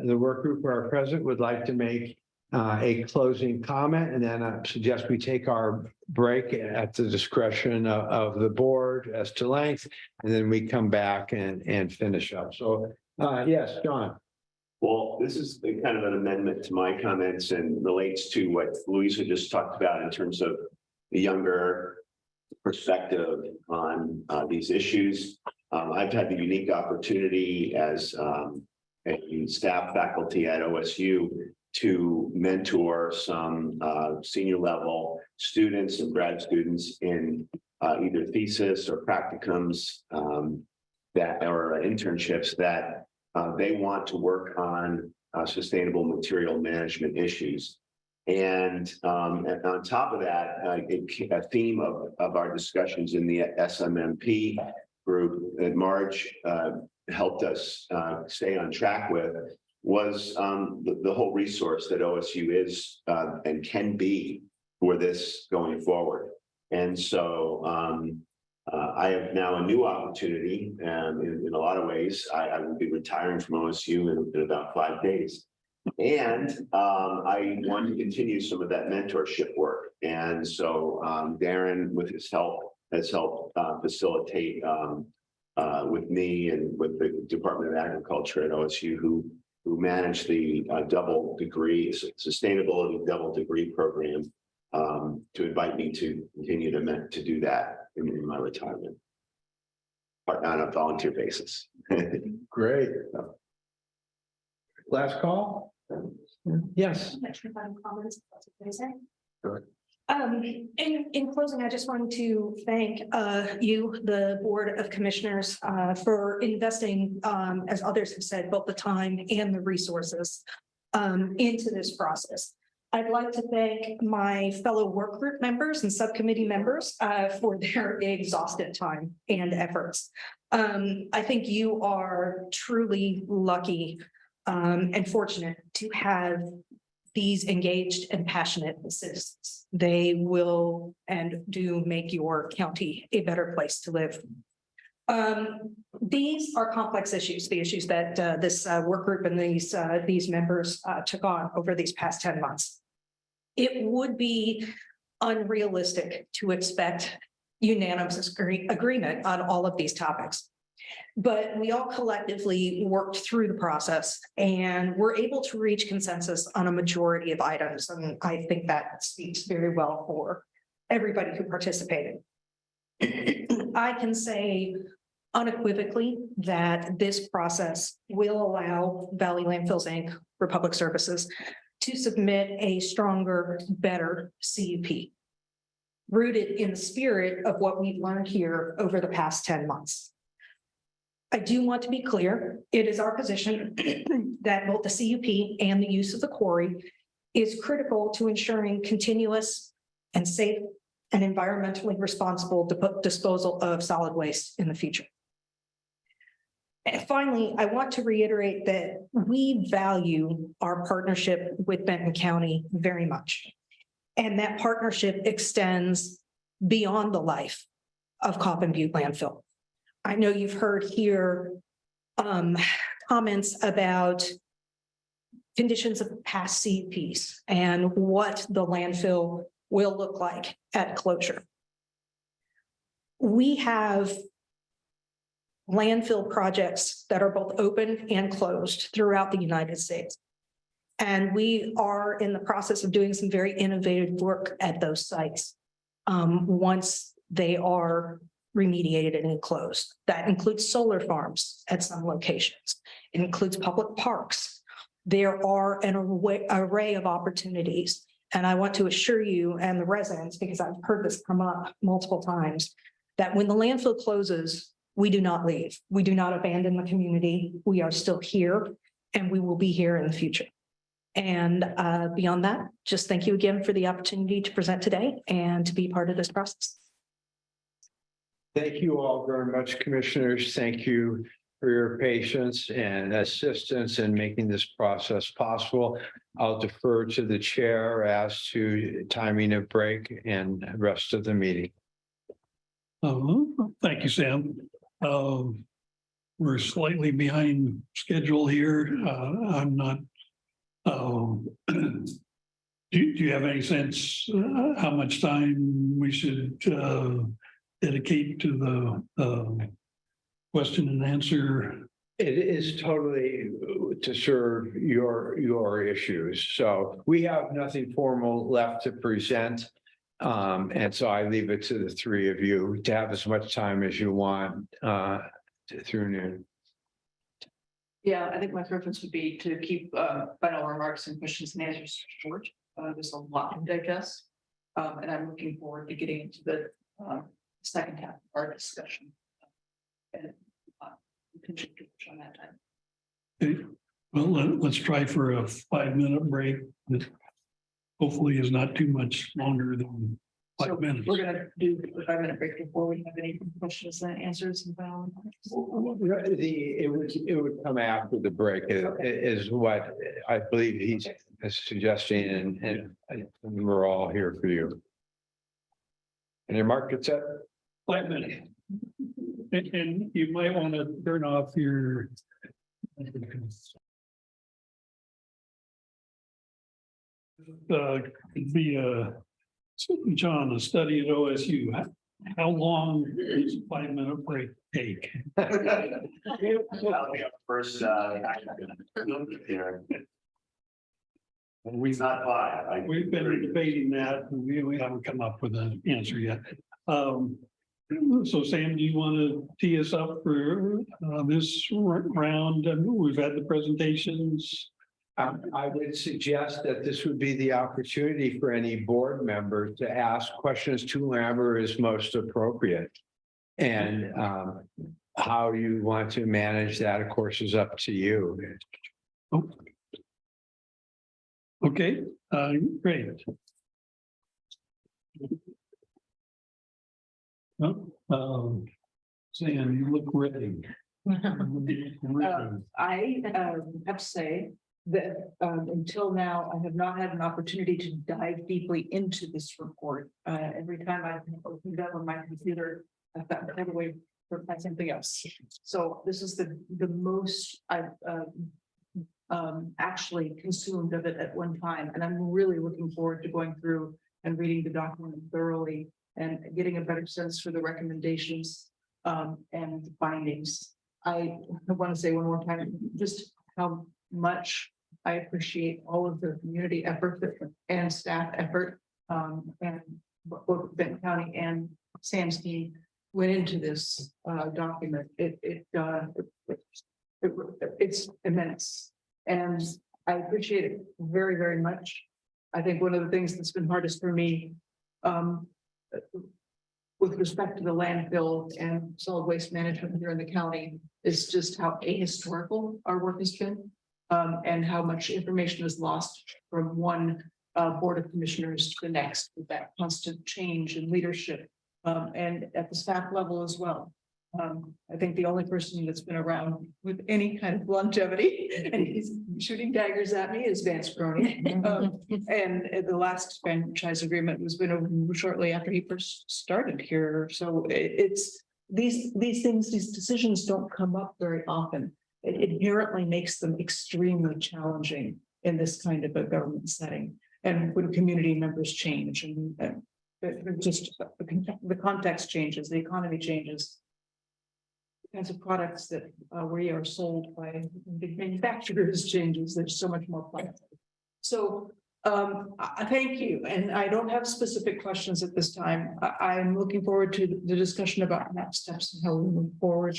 the work group who are present would like to make a closing comment, and then I suggest we take our break at the discretion of the board as to length, and then we come back and finish up. So yes, John. Well, this is kind of an amendment to my comments and relates to what Louisa just talked about in terms of the younger perspective on these issues. I've had the unique opportunity as a staff faculty at OSU to mentor some senior level students and grad students in either thesis or practicums that or internships that they want to work on sustainable material management issues. And on top of that, a theme of our discussions in the SMMP group that Marge helped us stay on track with was the whole resource that OSU is and can be for this going forward. And so I have now a new opportunity in a lot of ways. I will be retiring from OSU in about 5 days. And I want to continue some of that mentorship work. And so Darren, with his help, has helped facilitate with me and with the Department of Agriculture at OSU, who manage the double degree, sustainability double degree program, to invite me to continue to do that in my retirement. On a volunteer basis. Great. Last call? Yes. Comments? Go ahead. In closing, I just wanted to thank you, the Board of Commissioners, for investing, as others have said, both the time and the resources into this process. I'd like to thank my fellow work group members and subcommittee members for their exhaustive time and efforts. I think you are truly lucky and fortunate to have these engaged and passionate citizens. They will and do make your county a better place to live. These are complex issues, the issues that this work group and these members took on over these past 10 months. It would be unrealistic to expect unanimous agreement on all of these topics. But we all collectively worked through the process and were able to reach consensus on a majority of items. And I think that speaks very well for everybody who participated. I can say unequivocally that this process will allow Valley Landfills, Inc., Republic Services, to submit a stronger, better CUP, rooted in the spirit of what we've learned here over the past 10 months. I do want to be clear, it is our position that both the CUP and the use of the quarry is critical to ensuring continuous and safe and environmentally responsible disposal of solid waste in the future. And finally, I want to reiterate that we value our partnership with Benton County very much. And that partnership extends beyond the life of Coppin Butte landfill. I know you've heard here comments about conditions of past CUPs and what the landfill will look like at closure. We have landfill projects that are both open and closed throughout the United States. And we are in the process of doing some very innovative work at those sites once they are remediated and enclosed. That includes solar farms at some locations. It includes public parks. There are an array of opportunities. And I want to assure you and the residents, because I've heard this come up multiple times, that when the landfill closes, we do not leave. We do not abandon the community. We are still here and we will be here in the future. And beyond that, just thank you again for the opportunity to present today and to be part of this process. Thank you all very much, commissioners. Thank you for your patience and assistance in making this process possible. I'll defer to the chair as to timing of break and rest of the meeting. Thank you, Sam. We're slightly behind schedule here. I'm not. Do you have any sense how much time we should dedicate to the question and answer? It is totally to serve your issues. So we have nothing formal left to present. And so I leave it to the three of you to have as much time as you want through noon. Yeah, I think my preference would be to keep final remarks and questions and answers short. There's a lot to digest. And I'm looking forward to getting into the second half of our discussion. And continue to push on that time. Okay. Well, let's try for a 5-minute break. That hopefully is not too much longer than 5 minutes. We're gonna do a 5-minute break before we have any questions and answers and final remarks. It would come after the break is what I believe he's suggesting, and we're all here for you. Any remark to set? 5 minutes. And you might want to turn off your Be John, a study at OSU. How long does a 5-minute break take? That'll be our first, here. We've Not five. We've been debating that, and we haven't come up with an answer yet. So Sam, do you want to tee us up for this round? We've had the presentations. I would suggest that this would be the opportunity for any board member to ask questions to whoever is most appropriate. And how you want to manage that, of course, is up to you. Okay, great. Well, Sam, you look ready. I have to say that until now, I have not had an opportunity to dive deeply into this report. Every time I've opened up on my computer, I've gotten away from something else. So this is the most I've actually consumed of it at one time. And I'm really looking forward to going through and reading the document thoroughly and getting a better sense for the recommendations and findings. I want to say one more time, just how much I appreciate all of the community effort and staff effort and both Benton County and Sam's team went into this document. It's immense, and I appreciate it very, very much. I think one of the things that's been hardest for me with respect to the landfill and solid waste management here in the county is just how ahistorical our work has been. And how much information is lost from one board of commissioners to the next with that constant change in leadership and at the staff level as well. I think the only person that's been around with any kind of longevity and he's shooting daggers at me is Vance Crony. And the last franchise agreement was been over shortly after he first started here. So it's these things, these decisions don't come up very often. It inherently makes them extremely challenging in this kind of a government setting. And when community members change and just the context changes, the economy changes. The kinds of products that we are sold by big manufacturers changes. There's so much more plastic. So I thank you. And I don't have specific questions at this time. I'm looking forward to the discussion about next steps and how we move forward.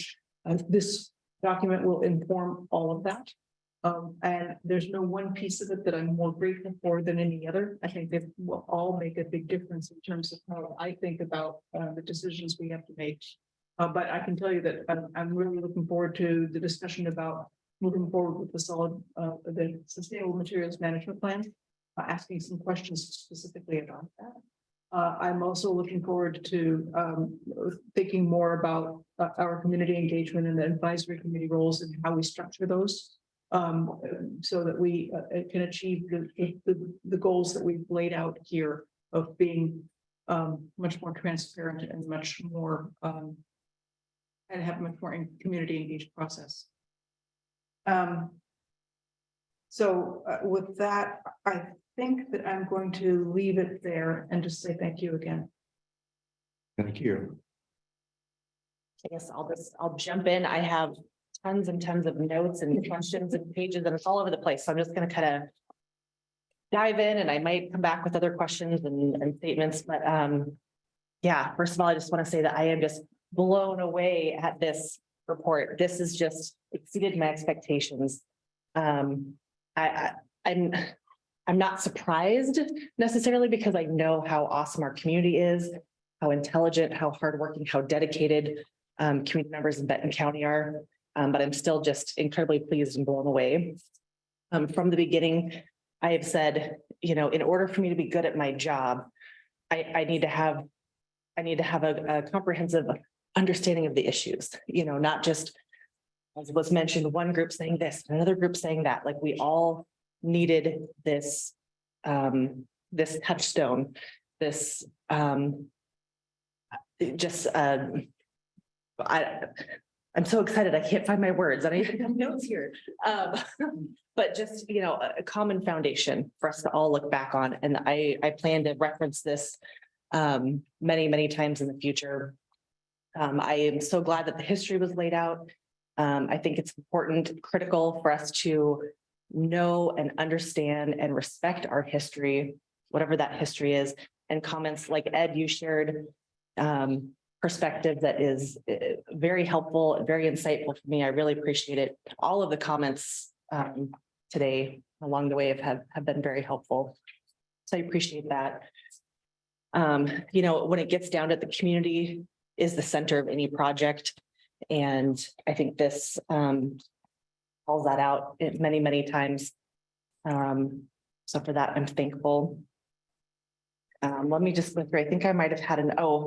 This document will inform all of that. And there's no one piece of it that I'm more grateful for than any other. I think they will all make a big difference in terms of how I think about the decisions we have to make. But I can tell you that I'm really looking forward to the discussion about moving forward with the sustainable materials management plan, asking some questions specifically about that. I'm also looking forward to thinking more about our community engagement and the advisory committee roles and how we structure those so that we can achieve the goals that we've laid out here of being much more transparent and much more and have a much more community engaged process. So with that, I think that I'm going to leave it there and just say thank you again. Thank you. I guess I'll jump in. I have tons and tons of notes and questions and pages and it's all over the place. So I'm just going to kind of dive in and I might come back with other questions and statements. But yeah, first of all, I just want to say that I am just blown away at this report. This has just exceeded my expectations. I'm not surprised necessarily because I know how awesome our community is, how intelligent, how hardworking, how dedicated community members in Benton County are. But I'm still just incredibly pleased and blown away. From the beginning, I have said, you know, in order for me to be good at my job, I need to have a comprehensive understanding of the issues, you know, not just as was mentioned, one group saying this, another group saying that, like we all needed this, this touchstone, this, I I'm so excited. I can't find my words. I don't even have notes here. But just, you know, a common foundation for us to all look back on. And I plan to reference this many, many times in the future. I am so glad that the history was laid out. I think it's important, critical for us to know and understand and respect our history, whatever that history is. And comments like Ed, you shared perspective that is very helpful, very insightful for me. I really appreciate it. All of the comments today along the way have been very helpful. So I appreciate that. You know, when it gets down to the community is the center of any project. And I think this calls that out many, many times. So for that, I'm thankful. Let me just look through. I think I might have had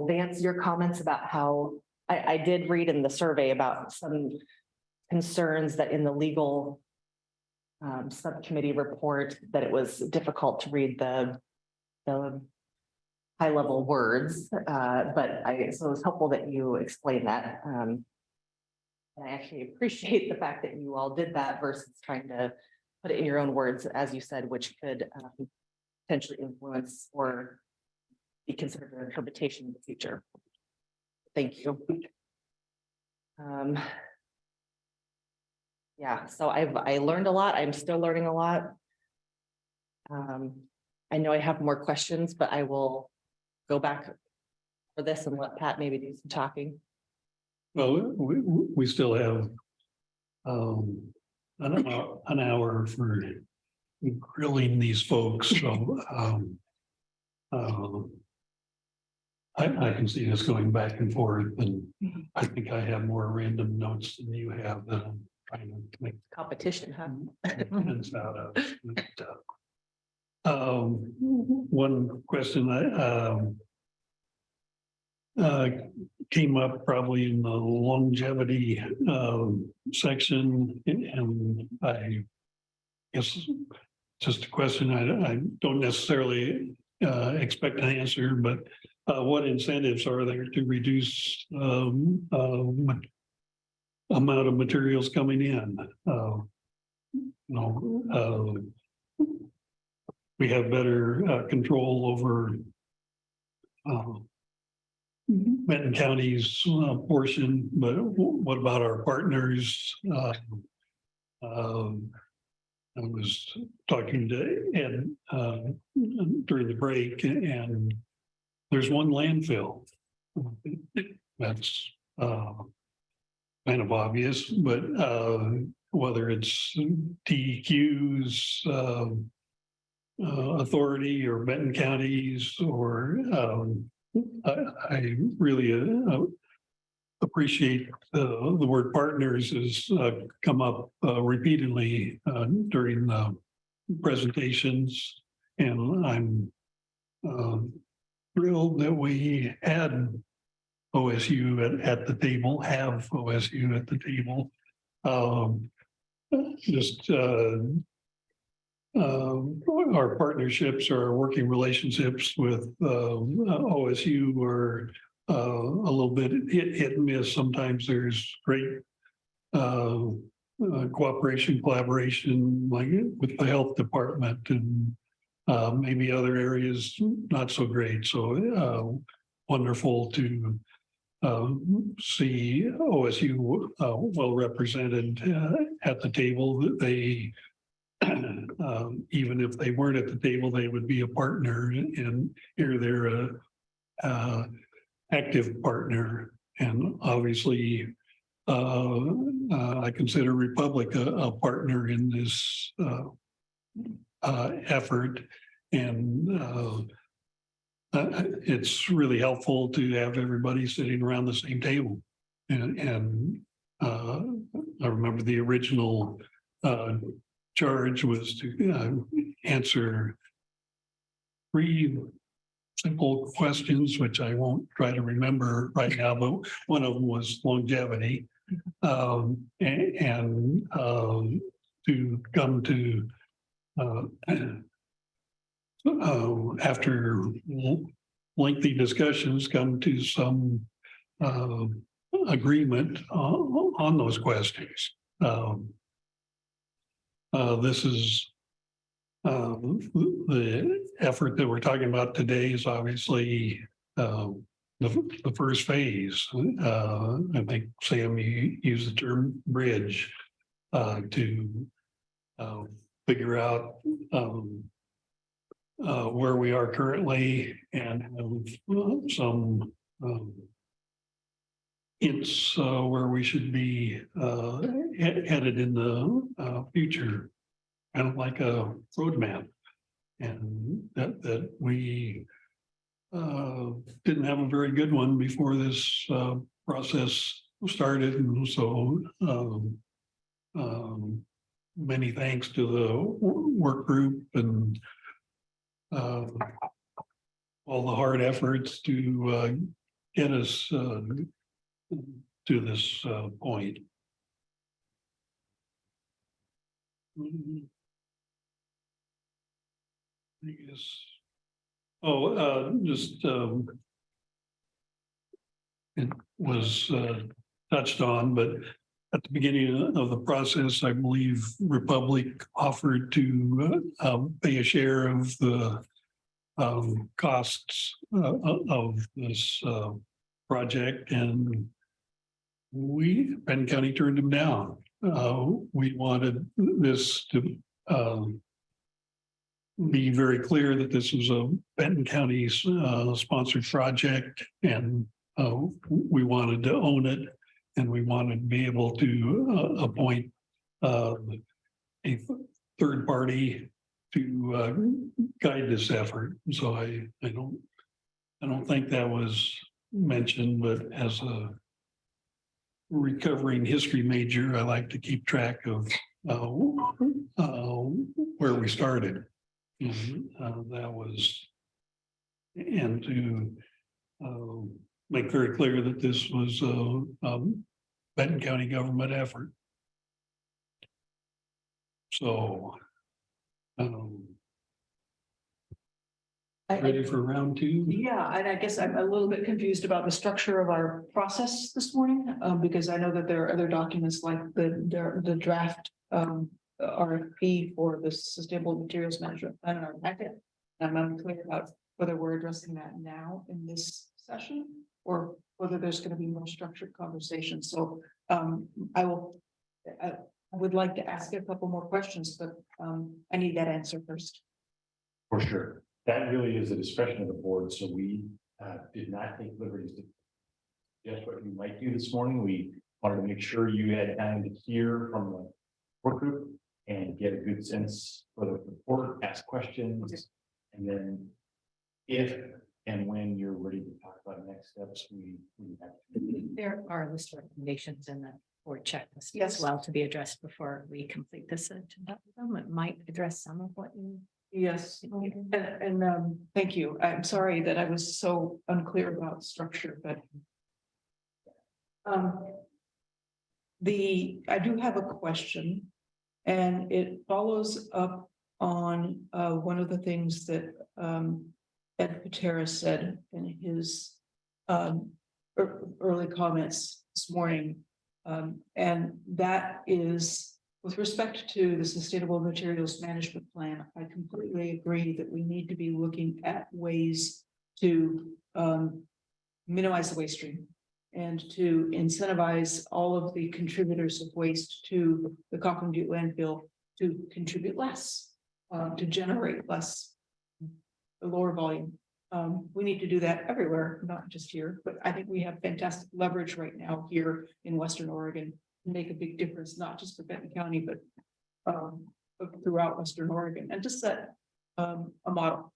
Vance, your comments about how I did read in the survey about some concerns that in the legal subcommittee report that it was difficult to read the high level words, so it was helpful that you explained that. And I actually appreciate the fact that you all did that versus trying to put it in your own words, as you said, which could potentially influence or be considered an interpretation in the future. Thank you. Yeah, so I learned a lot. I'm still learning a lot. I know I have more questions, but I will go back for this and let Pat maybe do some talking. Well, we still have an hour for grilling these folks, so I can see us going back and forth, and I think I have more random notes than you have that I'm trying to make Competition, huh? sense out of. One question came up probably in the longevity section, and I guess just a question I don't necessarily expect an answer, but what incentives are there to reduce amount of materials coming in? We have better control over Benton County's portion, but what about our partners? I was talking to Ed during the break, and there's one landfill. That's kind of obvious, but whether it's DEQ's authority or Benton County's, or I really appreciate the word partners has come up repeatedly during the presentations, and I'm thrilled that we had OSU at the table, have OSU at the table. Our partnerships or our working relationships with OSU are a little bit hit and miss. Sometimes there's great cooperation, collaboration, like with the health department, and maybe other areas not so great. So wonderful to see OSU well represented at the table. That they even if they weren't at the table, they would be a partner, and here they're a active partner. And obviously I consider Republic a partner in this effort, and it's really helpful to have everybody sitting around the same table. And I remember the original charge was to answer 3 simple questions, which I won't try to remember right now, but one of them was longevity. And to come to after lengthy discussions, come to some agreement on those questions. This is the effort that we're talking about today is obviously the first phase. I think Sam, you used the term bridge to figure out where we are currently and have some hints where we should be headed in the future, kind of like a roadmap. And that we didn't have a very good one before this process started. And so many thanks to the work group and all the hard efforts to get us to this point. I guess. Just it was touched on, but at the beginning of the process, I believe Republic offered to pay a share of the costs of this project, and Benton County turned them down. We wanted this to be very clear that this was a Benton County sponsored project, and we wanted to own it, and we wanted to be able to appoint a third party to guide this effort. So I don't think that was mentioned, but as a recovering history major, I like to keep track of where we started. And that was, and to make very clear that this was a Benton County government effort. So ready for round two? Yeah, and I guess I'm a little bit confused about the structure of our process this morning, because I know that there are other documents like the draft RFP for the Sustainable Materials Management Plan in our packet. I'm unclear about whether we're addressing that now in this session or whether there's going to be more structured conversation. So I would like to ask a couple more questions, but I need that answer first. For sure. That really is a discretion of the board, so we did not take liberties to suggest what you might do this morning. We wanted to make sure you had time to hear from the work group and get a good sense for the report, ask questions, and then if and when you're ready to talk about next steps, we have. There are a list of recommendations in the board checklist Yes. as well to be addressed before we complete this agenda. It might address some of what you. Yes, and thank you. I'm sorry that I was so unclear about structure, but I do have a question, and it follows up on one of the things that Ed Patera said in his early comments this morning. And that is with respect to the Sustainable Materials Management Plan. I completely agree that we need to be looking at ways to minimize the waste stream and to incentivize all of the contributors of waste to the Cochran Butte landfill to contribute less, to generate less, a lower volume. We need to do that everywhere, not just here, but I think we have fantastic leverage right now here in Western Oregon to make a big difference, not just for Benton County, but throughout Western Oregon, and to set a model.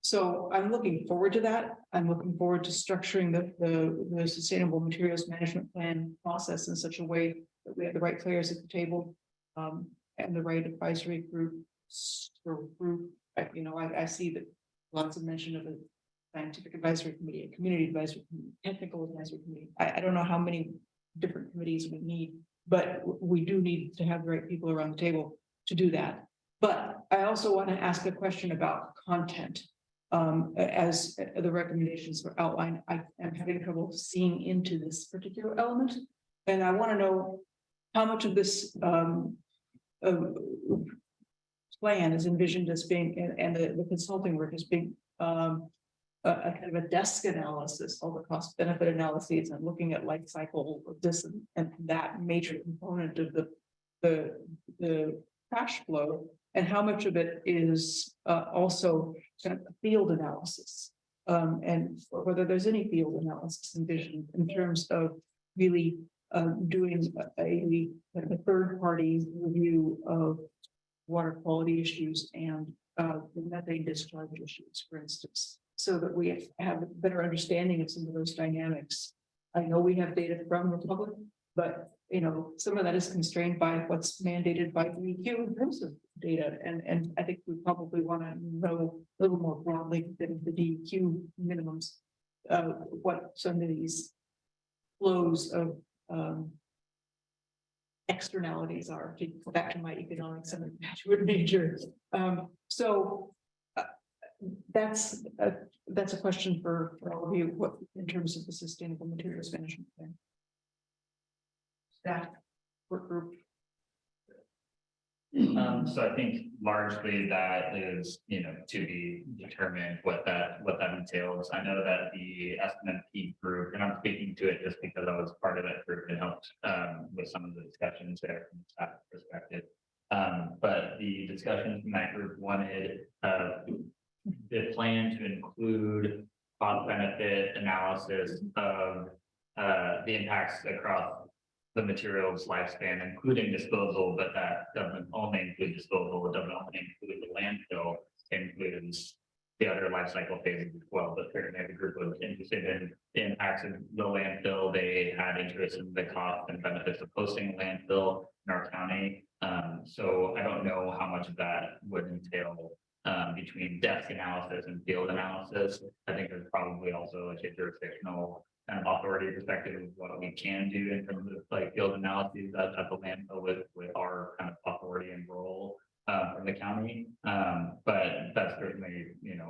So I'm looking forward to that. I'm looking forward to structuring the Sustainable Materials Management Plan process in such a way that we have the right players at the table and the right advisory group. I see that lots of mention of a scientific advisory committee, a community advisory committee, technical advisory committee. I don't know how many different committees we need, but we do need to have the right people around the table to do that. But I also want to ask a question about content. as the recommendations were outlined, I am having trouble seeing into this particular element. And I want to know how much of this, plan is envisioned as being, and the consulting work as being, a kind of a desk analysis, all the cost benefit analyses and looking at life cycle of this and that major component of the cash flow. And how much of it is also kind of field analysis? And whether there's any field analysis envisioned in terms of really doing a kind of a third-party review of water quality issues and the methane discharge issues, for instance, so that we have a better understanding of some of those dynamics. I know we have data from Republic, but some of that is constrained by what's mandated by DEQ in terms of data. And I think we probably want to know a little more broadly than the DEQ minimums, what some of these flows of externalities are, to go back to my economics and graduate major. So that's a question for all of you, what in terms of the sustainable materials management plan. Staff work group. So I think largely that is, to be determined what that entails. I know that the SNMP group, and I'm speaking to it just because I was part of that group and helped with some of the discussions there from the staff perspective. But the discussions from that group wanted the plan to include cost benefit analysis of the impacts across the materials lifespan, including disposal, but that doesn't only include disposal, it doesn't only include the landfill, it includes the other life cycle phases as well. But certainly the group was interested in the impacts of the landfill. They had interest in the cost and benefits of hosting a landfill in our county. So I don't know how much of that would entail between desk analysis and field analysis. I think there's probably also a jurisdictional kind of authority perspective of what we can do in terms of like field analyses at the landfill with our kind of authority and role from the county. But that's certainly,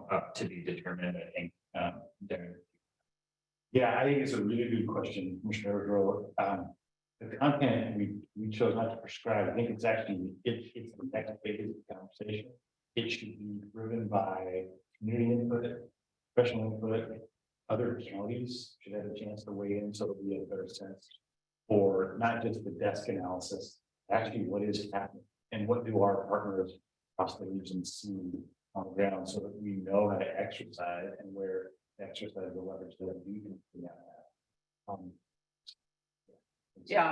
up to be determined, I think. Yeah, I think it's a really good question, Commissioner Earl. The content we chose not to prescribe, I think it's actually, it's the next phase of the conversation. It should be driven by community input, professional input. Other counties should have a chance to weigh in so that we have a better sense for not just the desk analysis, actually what is happening and what do our partners across the region see on the ground so that we know how to exercise and where to exercise the leverage that we can. Yeah,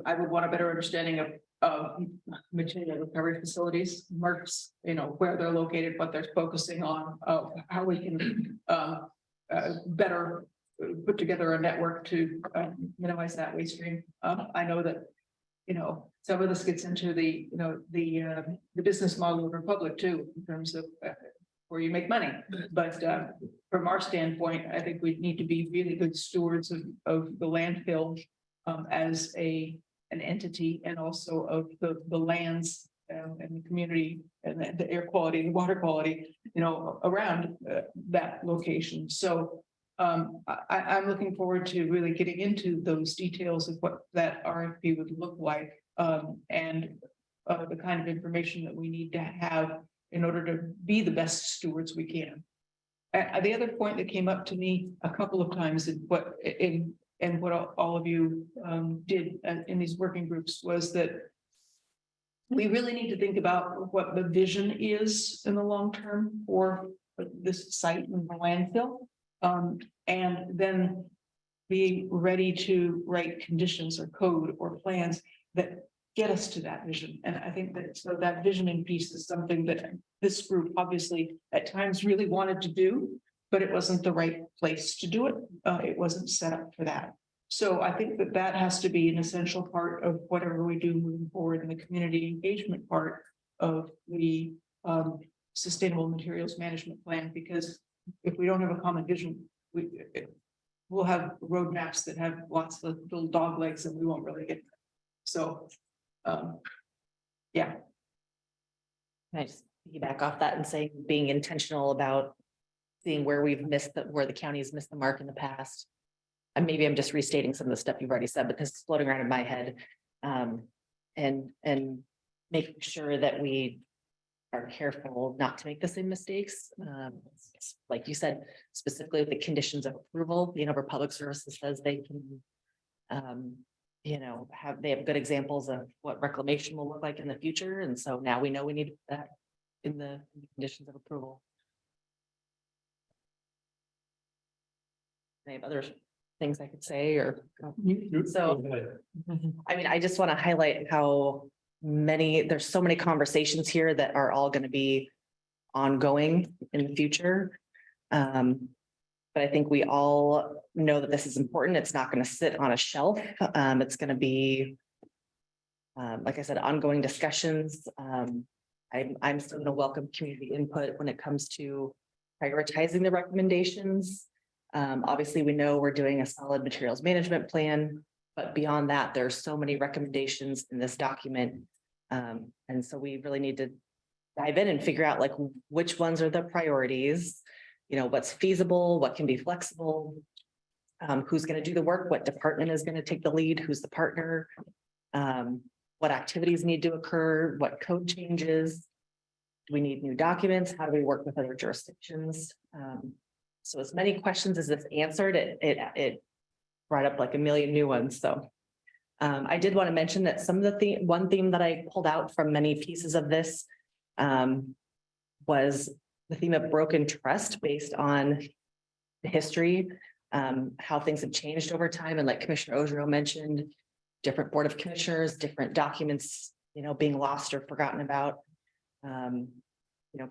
I would want a better understanding of material recovery facilities, MRFs, where they're located, what they're focusing on, how we can better put together a network to minimize that waste stream. I know that, some of this gets into the business model of Republic too, in terms of where you make money. But from our standpoint, I think we need to be really good stewards of the landfill as an entity, and also of the lands and the community and the air quality and water quality, around that location. So I'm looking forward to really getting into those details of what that RFP would look like, and the kind of information that we need to have in order to be the best stewards we can. The other point that came up to me a couple of times and what all of you did in these working groups was that we really need to think about what the vision is in the long term for this site in the landfill. And then be ready to write conditions or code or plans that get us to that vision. And I think that so that visioning piece is something that this group obviously at times really wanted to do, but it wasn't the right place to do it. It wasn't set up for that. So I think that that has to be an essential part of whatever we do moving forward in the community engagement part of the sustainable materials management plan, because if we don't have a common vision, we'll have roadmaps that have lots of little dog legs and we won't really get there. So, yeah. Can I just piggyback off that and say being intentional about seeing where we've missed where the county has missed the mark in the past. And maybe I'm just restating some of the stuff you've already said, because it's floating around in my head. And making sure that we are careful not to make the same mistakes. Like you said, specifically with the conditions of approval, Republic Services says they can, they have good examples of what reclamation will look like in the future. And so now we know we need that in the conditions of approval. I have other things I could say or. So, I mean, I just want to highlight how there's so many conversations here that are all going to be ongoing in the future. But I think we all know that this is important. It's not going to sit on a shelf. It's going to be, like I said, ongoing discussions. I'm still going to welcome community input when it comes to prioritizing the recommendations. Obviously, we know we're doing a solid materials management plan, but beyond that, there's so many recommendations in this document. And so we really need to dive in and figure out like which ones are the priorities, what's feasible, what can be flexible, who's going to do the work, what department is going to take the lead, who's the partner, what activities need to occur, what code changes, do we need new documents, how do we work with other jurisdictions? So as many questions as this answered, it brought up like a million new ones. So I did want to mention that some of the one theme that I pulled out from many pieces of this was the theme of broken trust based on the history, how things have changed over time. And like Commissioner Ogerow mentioned, different Board of Commissioners, different documents, being lost or forgotten about,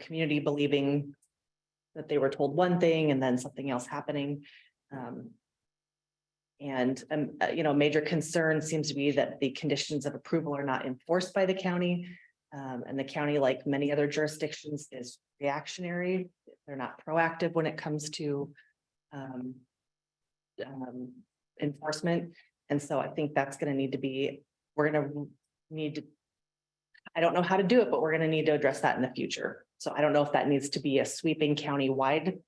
community believing that they were told one thing and then something else happening. Major concern seems to be that the conditions of approval are not enforced by the county. And the county, like many other jurisdictions, is reactionary. They're not proactive when it comes to enforcement. And so I think that's going to need to be, I don't know how to do it, but we're going to need to address that in the future. So I don't know if that needs to be a sweeping county-wide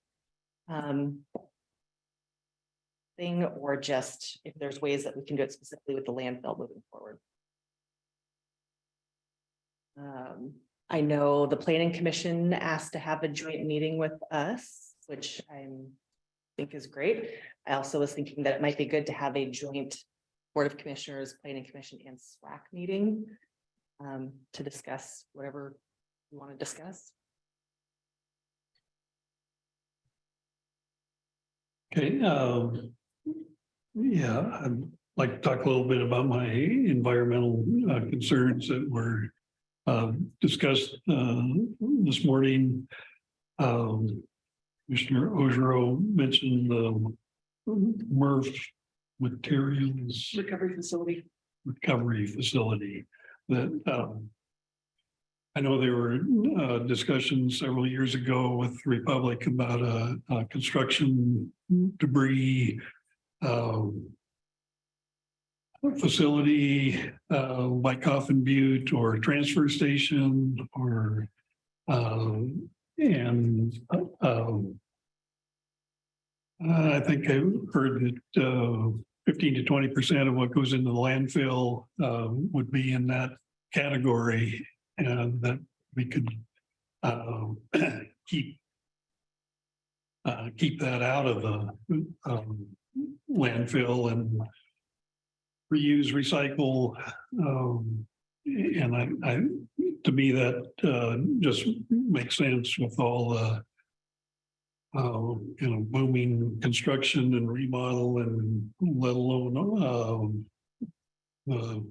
thing, or just if there's ways that we can do it specifically with the landfill moving forward. I know the Planning Commission asked to have a joint meeting with us, which I think is great. I also was thinking that it might be good to have a joint Board of Commissioners, Planning Commission, and SWAC meeting to discuss whatever you want to discuss. Okay, yeah, I'd like to talk a little bit about my environmental concerns that were discussed this morning. Commissioner Ogerow mentioned the MRF materials recovery facility that I know there were discussions several years ago with the Republic about a construction debris facility like Coffin Butte or transfer station or I think I heard that 15 to 20% of what goes into the landfill would be in that category, and that we could keep that out of the landfill and reuse, recycle. And to me, that just makes sense with all the booming construction and remodel, and let alone the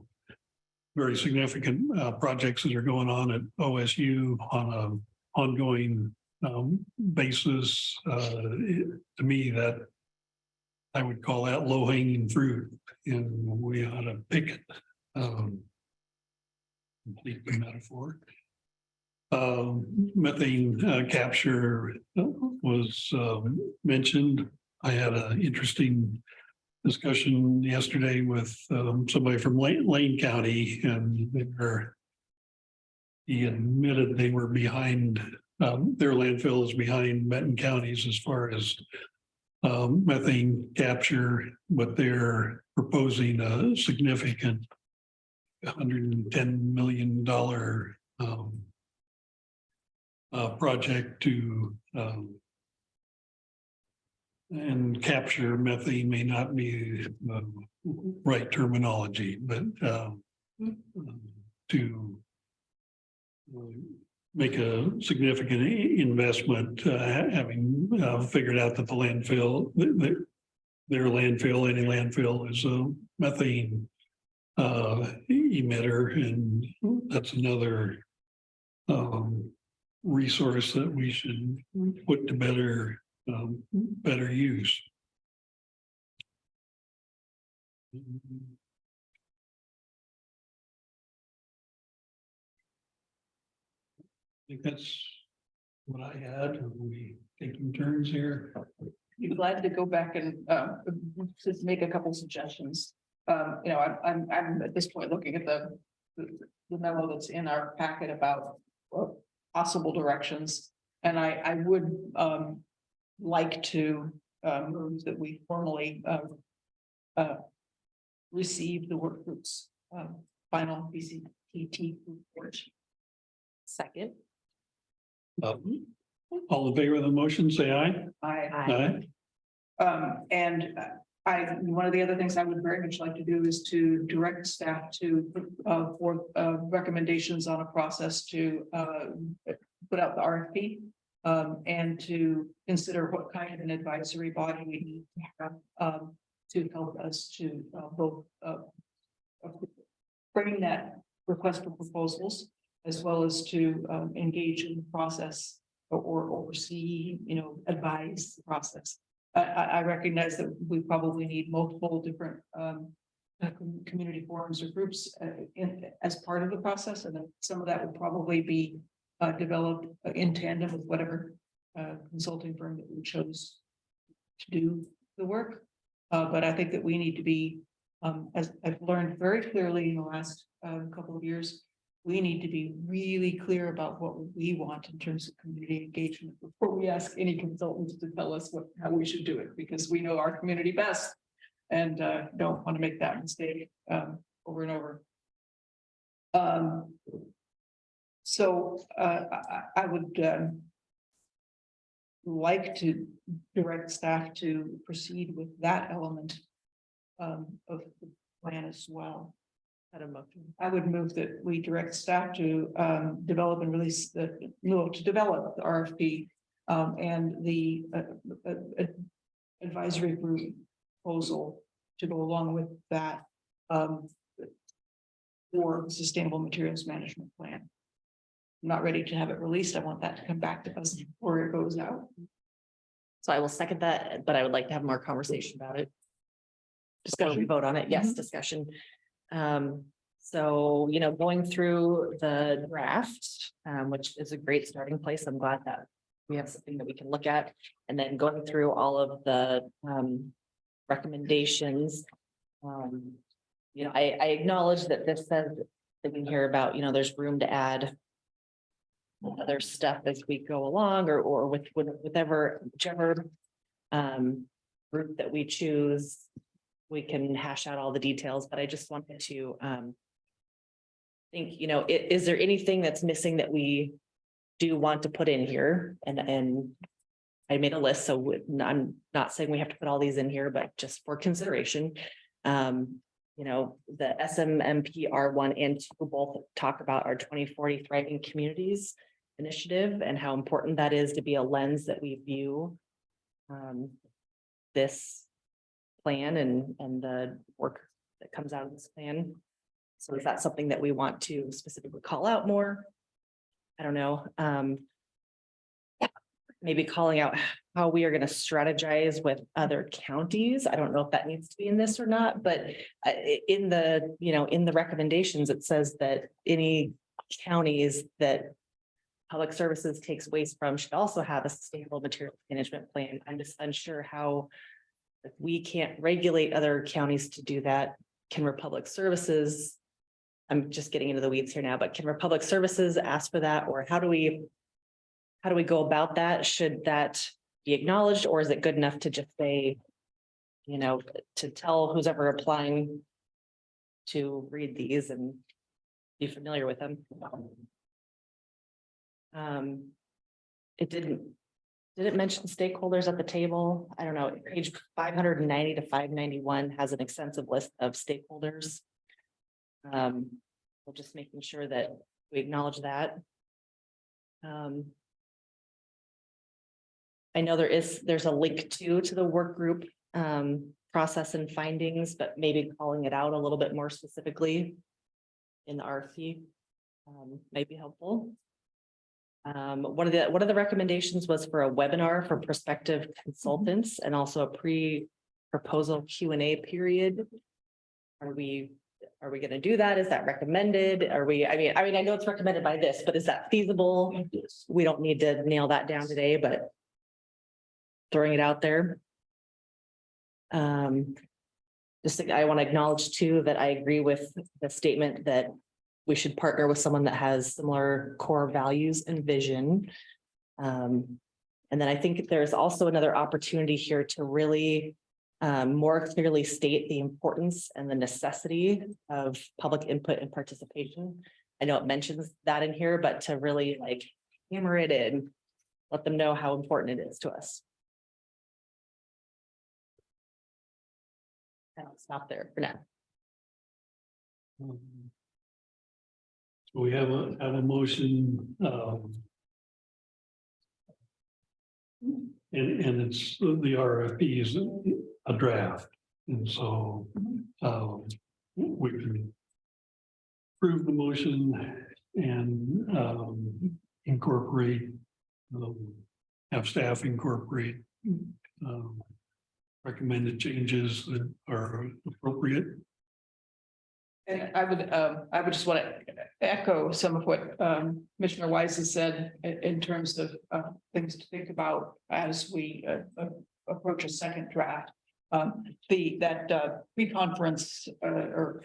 very significant projects that are going on at OSU on an ongoing basis. To me, that I would call that low-hanging fruit, and we ought to pick it. Complete the metaphor. Methane capture was mentioned. I had an interesting discussion yesterday with somebody from Lane County, and he admitted they were behind their landfill is behind Benton counties as far as methane capture, but they're proposing a significant $110 million project to and capture methane may not be the right terminology, but to make a significant investment, having figured out that the landfill, their landfill, any landfill is a methane emitter, and that's another resource that we should put to better use. I think that's what I had. Are we taking turns here? Be glad to go back and just make a couple suggestions. I'm at this point looking at the memo that's in our packet about possible directions. And I would like to move that we formally receive the work group's final BCTT report. Second. All in favor of the motion, say aye. Aye. Aye. And one of the other things I would very much like to do is to direct staff to for recommendations on a process to put out the RFP and to consider what kind of an advisory body we need to have to help us to both bring that request for proposals as well as to engage in the process or oversee, advise the process. I recognize that we probably need multiple different community forums or groups as part of the process, and then some of that would probably be developed in tandem with whatever consulting firm that we chose to do the work. But I think that we need to be, as I've learned very clearly in the last couple of years, we need to be really clear about what we want in terms of community engagement before we ask any consultants to tell us how we should do it, because we know our community best and don't want to make that mistake over and over. So I would like to direct staff to proceed with that element of the plan as well. I would move that we direct staff to develop and release to develop the RFP and the advisory group proposal to go along with that for sustainable materials management plan. I'm not ready to have it released. I want that to come back to us before it goes out. So I will second that, but I would like to have more conversation about it. Discussion, vote on it. Yes, discussion. So, going through the draft, which is a great starting place. I'm glad that we have something that we can look at, and then going through all of the recommendations. I acknowledge that this says that we can hear about, there's room to add other stuff as we go along, or with whichever group that we choose. We can hash out all the details, but I just wanted to think, is there anything that's missing that we do want to put in here? And I made a list, so I'm not saying we have to put all these in here, but just for consideration. The SMMPR 1 and 2 both talk about our 2040 Thriving Communities initiative and how important that is to be a lens that we view this plan and the work that comes out of this plan. So is that something that we want to specifically call out more? I don't know. Maybe calling out how we are going to strategize with other counties. I don't know if that needs to be in this or not, but in the recommendations, it says that any counties that Public Services takes waste from should also have a sustainable materials management plan. I'm just unsure how, if we can't regulate other counties to do that, can Republic Services, I'm just getting into the weeds here now, but can Republic Services ask for that, or how do we how do we go about that? Should that be acknowledged, or is it good enough to just say, you know, to tell who's ever applying to read these and be familiar with them? It did it mention stakeholders at the table? I don't know, page 590 to 591 has an extensive list of stakeholders. We're just making sure that we acknowledge that. I know there's a link to the work group process and findings, but maybe calling it out a little bit more specifically in the RFP might be helpful. One of the recommendations was for a webinar for prospective consultants and also a pre-proposal Q&A period. Are we gonna do that? Is that recommended? I mean, I know it's recommended by this, but is that feasible? We don't need to nail that down today, but throwing it out there. I want to acknowledge too, that I agree with the statement that we should partner with someone that has similar core values and vision. And then I think there's also another opportunity here to really more clearly state the importance and the necessity of public input and participation. I know it mentions that in here, but to really like hammer it in, let them know how important it is to us. I'll stop there for now. So we have a motion. And it's the RFP is a draft. And so we can approve the motion and incorporate, have staff incorporate recommended changes that are appropriate. And I would just want to echo some of what Commissioner Wise has said in terms of things to think about as we approach a second draft. That pre-conference or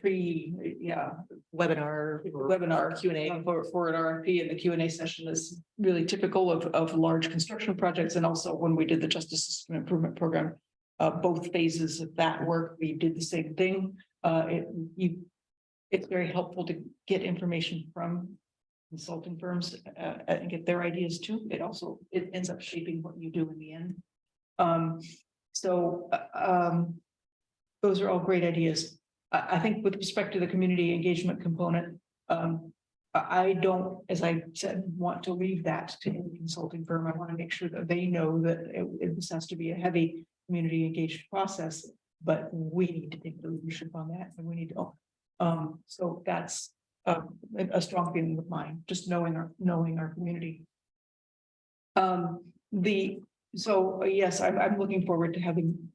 webinar Q&A for an RFP, and the Q&A session is really typical of large construction projects. And also when we did the Justice System Improvement Program, both phases of that work, we did the same thing. It's very helpful to get information from consulting firms and get their ideas too. It ends up shaping what you do in the end. Those are all great ideas. I think with respect to the community engagement component, I don't, as I said, want to leave that to any consulting firm. I want to make sure that they know that this has to be a heavy community engaged process, but we need to take the leadership on that, and we need to. So that's a strong feeling of mine, just knowing our community. Yes, I'm looking forward to having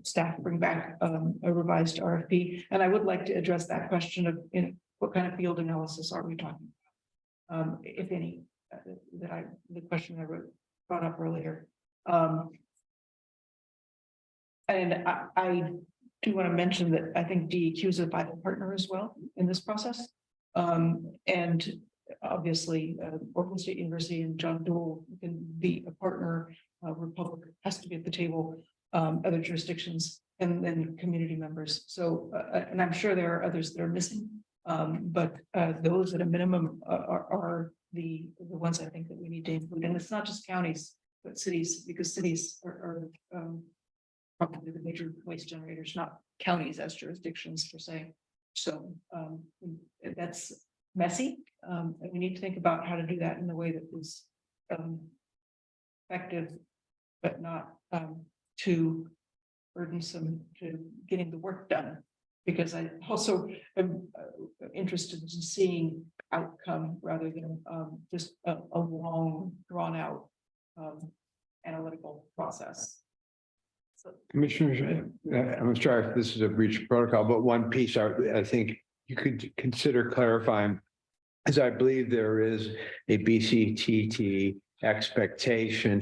staff bring back a revised RFP, and I would like to address that question of what kind of field analysis are we talking about, if any, the question I brought up earlier. And I do want to mention that I think DEQ is a vital partner as well in this process. And obviously, Oregon State University and John Duell can be a partner. Republic has to be at the table, other jurisdictions, and then community members. So, and I'm sure there are others that are missing, but those at a minimum are the ones I think that we need to include. And it's not just counties, but cities, because cities are probably the major waste generators, not counties as jurisdictions per se. So that's messy. And we need to think about how to do that in a way that is effective, but not too burdensome to getting the work done. Because I also am interested in seeing outcome rather than just a long, drawn out analytical process. So, Commissioners, I'm sorry if this is a breach of protocol, but one piece I think you could consider clarifying is I believe there is a BCTT expectation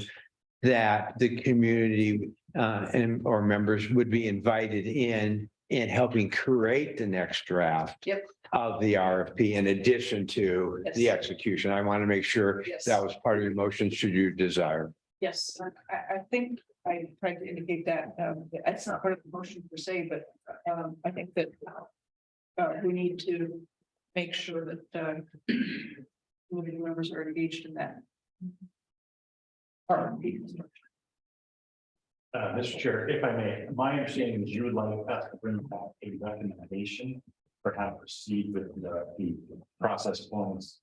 that the community or members would be invited in helping create the next draft. Yep. of the RFP in addition to the Yes. execution. I want to make sure Yes. that was part of your motion, should you desire. Yes, I think I tried to indicate that, it's not part of the motion per se, but, I think that. We need to make sure that, community members are engaged in that. RFP. Mr. Chair, if I may, my understanding is you would like us to bring back a recommendation for how to proceed with the process plans,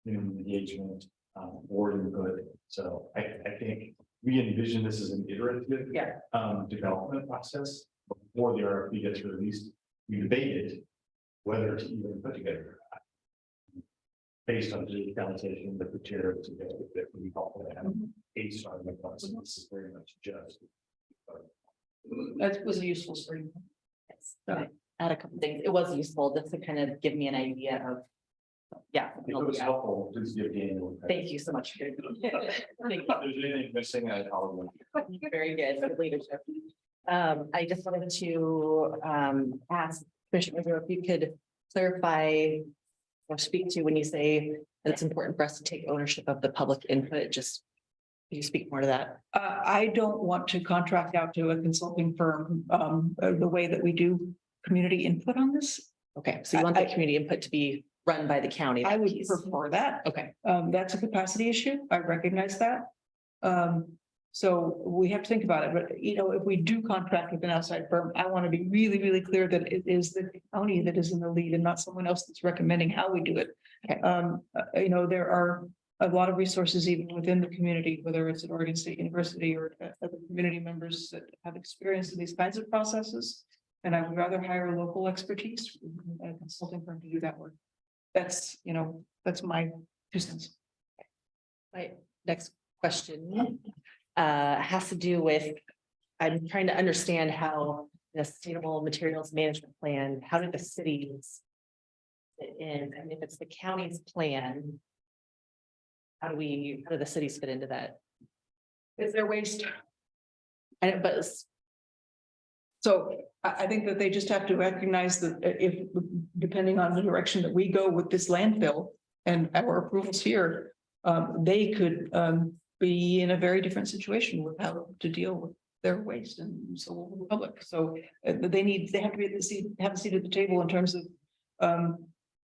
community engagement, board input. So I think we envision this as an iterative Yeah. development process before the RFP gets released. We debated whether to even put together based on the validation, the criteria that we call that a starting process. This is very much just. That was a useful story. Yes. Add a couple things. It was useful just to kind of give me an idea of. Yeah. If it was helpful, please give Daniel. Thank you so much. Thank you. If there's anything missing, I apologize. Very good for leadership. I just wanted to ask Commissioner Rizzo if you could clarify or speak to when you say that it's important for us to take ownership of the public input, just can you speak more to that? I don't want to contract out to a consulting firm, the way that we do community input on this. Okay, so you want the community input to be run by the county? I that would piece. prefer that. Okay, That's a capacity issue. I recognize that. So we have to think about it, but if we do contract with an outside firm, I want to be really, really clear that it is the county that is in the lead and not someone else that's recommending how we do it. Okay. There are a lot of resources even within the community, whether it's at Oregon State University or other community members that have experience in these kinds of processes. And I would rather hire local expertise, a consulting firm to do that work. That's my 2 cents. my next question has to do with, I'm trying to understand how the sustainable materials management plan, how do the cities fit in, and if it's the county's plan, how do the cities fit into that? Is there waste? And but So I think that they just have to recognize that if, depending on the direction that we go with this landfill and our approvals here, they could be in a very different situation with how to deal with their waste, and so will the public. So they have to have a seat at the table in terms of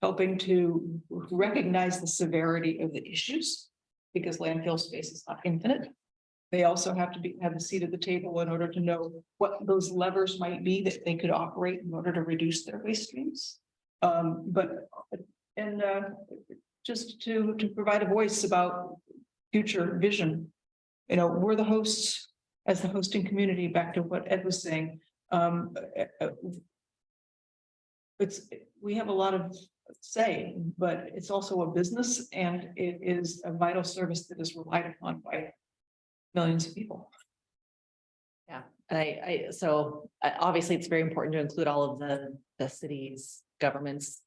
helping to recognize the severity of the issues, because landfill space is not infinite. They also have to have a seat at the table in order to know what those levers might be that they could operate in order to reduce their waste streams. Just to provide a voice about future vision. We're the hosts as the hosting community, back to what Ed was saying. We have a lot of say, but it's also a business, and it is a vital service that is relied upon by millions of people. yeah, and obviously it's very important to include all of the city's governments.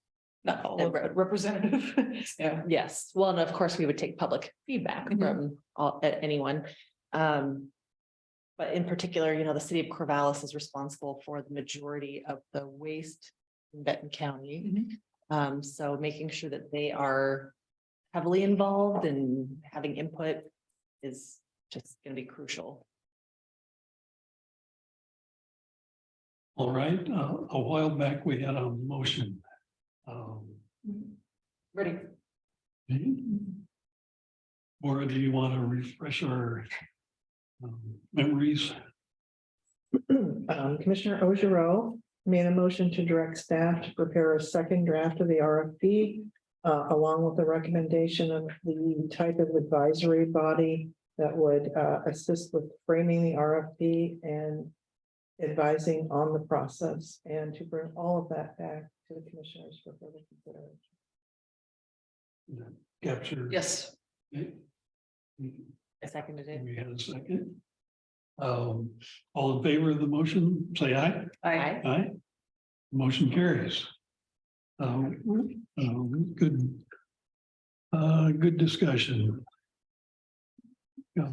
Not all of it, representative. Yeah. Yes, well, and of course, we would take public feedback from anyone. But in particular, the city of Corvallis is responsible for the majority of the waste in Benton County. So making sure that they are heavily involved and having input is just going to be crucial. All right, a while back, we had a motion. Ready. Or do you want to refresh our memories? Commissioner Ogerow made a motion to direct staff to prepare a second draft of the RFP, along with the recommendation of the type of advisory body that would assist with framing the RFP and advising on the process, and to bring all of that back to the commissioners for further consideration. Capture. Yes. Okay. I seconded it. We had a second. All in favor of the motion, say aye. Aye. Aye. Motion carries. Good. Good discussion. Yeah.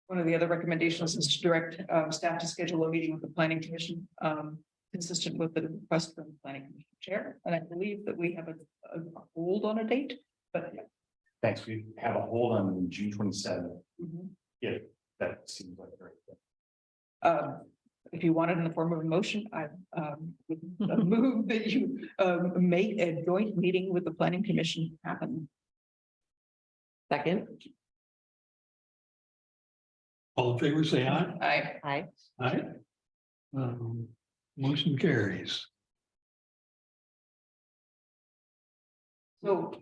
One of the other recommendations is to direct staff to schedule a meeting with the planning commission consistent with the request from the planning commission chair, and I believe that we have a hold on a date, but. Thanks. We have a hold on June 27th. Mhm. Yeah, that seems like very good. If you want it in the form of a motion, I would move that you make a joint meeting with the planning commission happen. Second, All in favor, say aye. I, aye. Aye. Motion carries. so.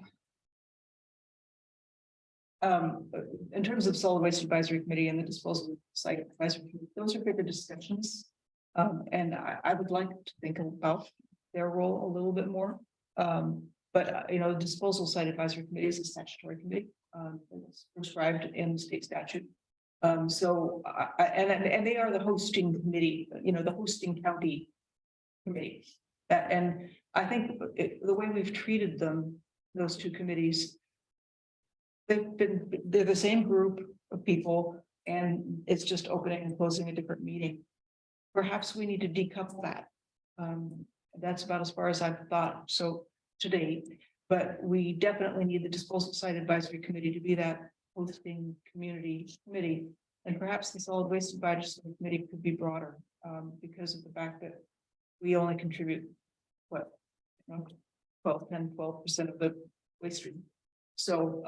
In terms of solid waste advisory committee and the disposal site advisory, committee, those are bigger discussions. And I would like to think about their role a little bit more. But you know, the disposal site advisory committee is a statutory committee, it's prescribed in state statute. So and they are the hosting committee, you know, the hosting county committee. And I think the way we've treated them, those two committees, they're the same group of people, and it's just opening and closing a different meeting. Perhaps we need to decouple that. That's about as far as I've thought so today, but we definitely need the disposal site advisory committee to be that hosting community committee. And perhaps the solid waste advisory committee could be broader, because of the fact that we only contribute what, 12% of the waste stream. So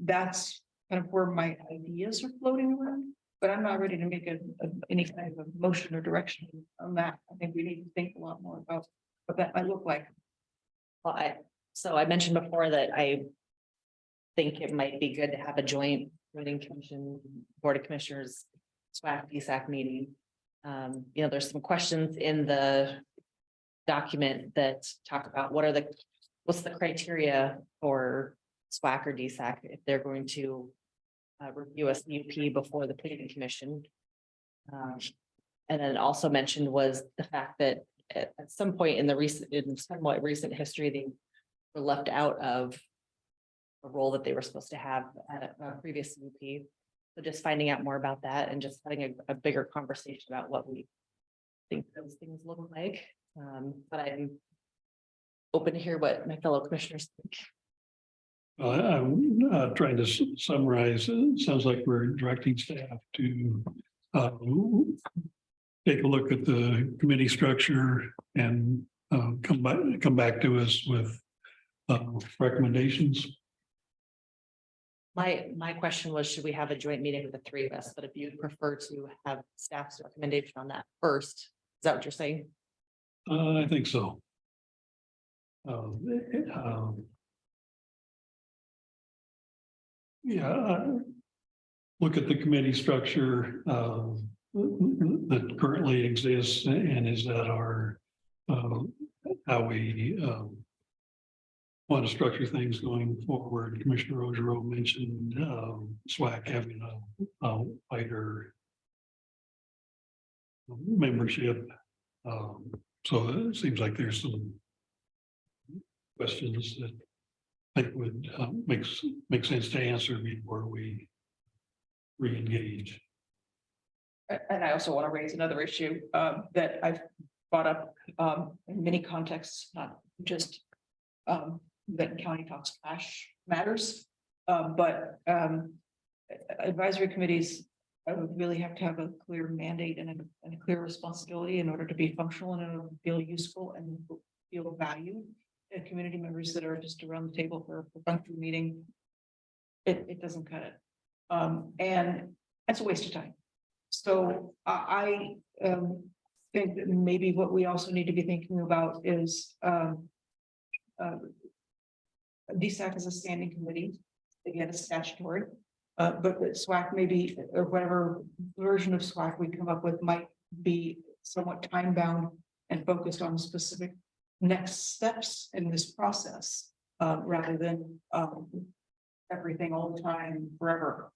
that's kind of where my ideas are floating around, but I'm not ready to make any kind of a motion or direction on that. I think we need to think a lot more about what that might look like. Well, I mentioned before that I think it might be good to have a joint planning commission, board of commissioners, SWAC, DSAC meeting. You know, there's some questions in the document that talk about what's the criteria for SWAC or DSAC if they're going to review a CUP before the planning commission. And then also mentioned was the fact that at some point in somewhat recent history, they were left out of a role that they were supposed to have at a previous CUP. So just finding out more about that and just having a bigger conversation about what we think those things look like. But I'm open to hear what my fellow commissioners think. I'm trying to summarize. It sounds like we're directing staff to take a look at the committee structure and come back to us with recommendations. My question was, should we have a joint meeting with the three of us? But if you'd prefer to have staff's recommendation on that first, is that what you're saying? I think so. Yeah, look at the committee structure that currently exists, and is that our how we want to structure things going forward. Commissioner Ogerow mentioned SWAC having a wider membership. So it seems like there's some questions that I think would make sense to answer before we re-engage. And I also want to raise another issue that I've brought up in many contexts, not just Benton County Talks Cash matters, but advisory committees really have to have a clear mandate and a clear responsibility in order to be functional and in order to feel useful and feel valued. And community members that are just around the table for a perfunctory meeting, it doesn't cut it. And that's a waste of time. So I think that maybe what we also need to be thinking about is DSAC is a standing committee, again, it's statutory. But the SWAC maybe, or whatever version of SWAC we come up with might be somewhat time bound and focused on specific next steps in this process, rather than everything all the time forever.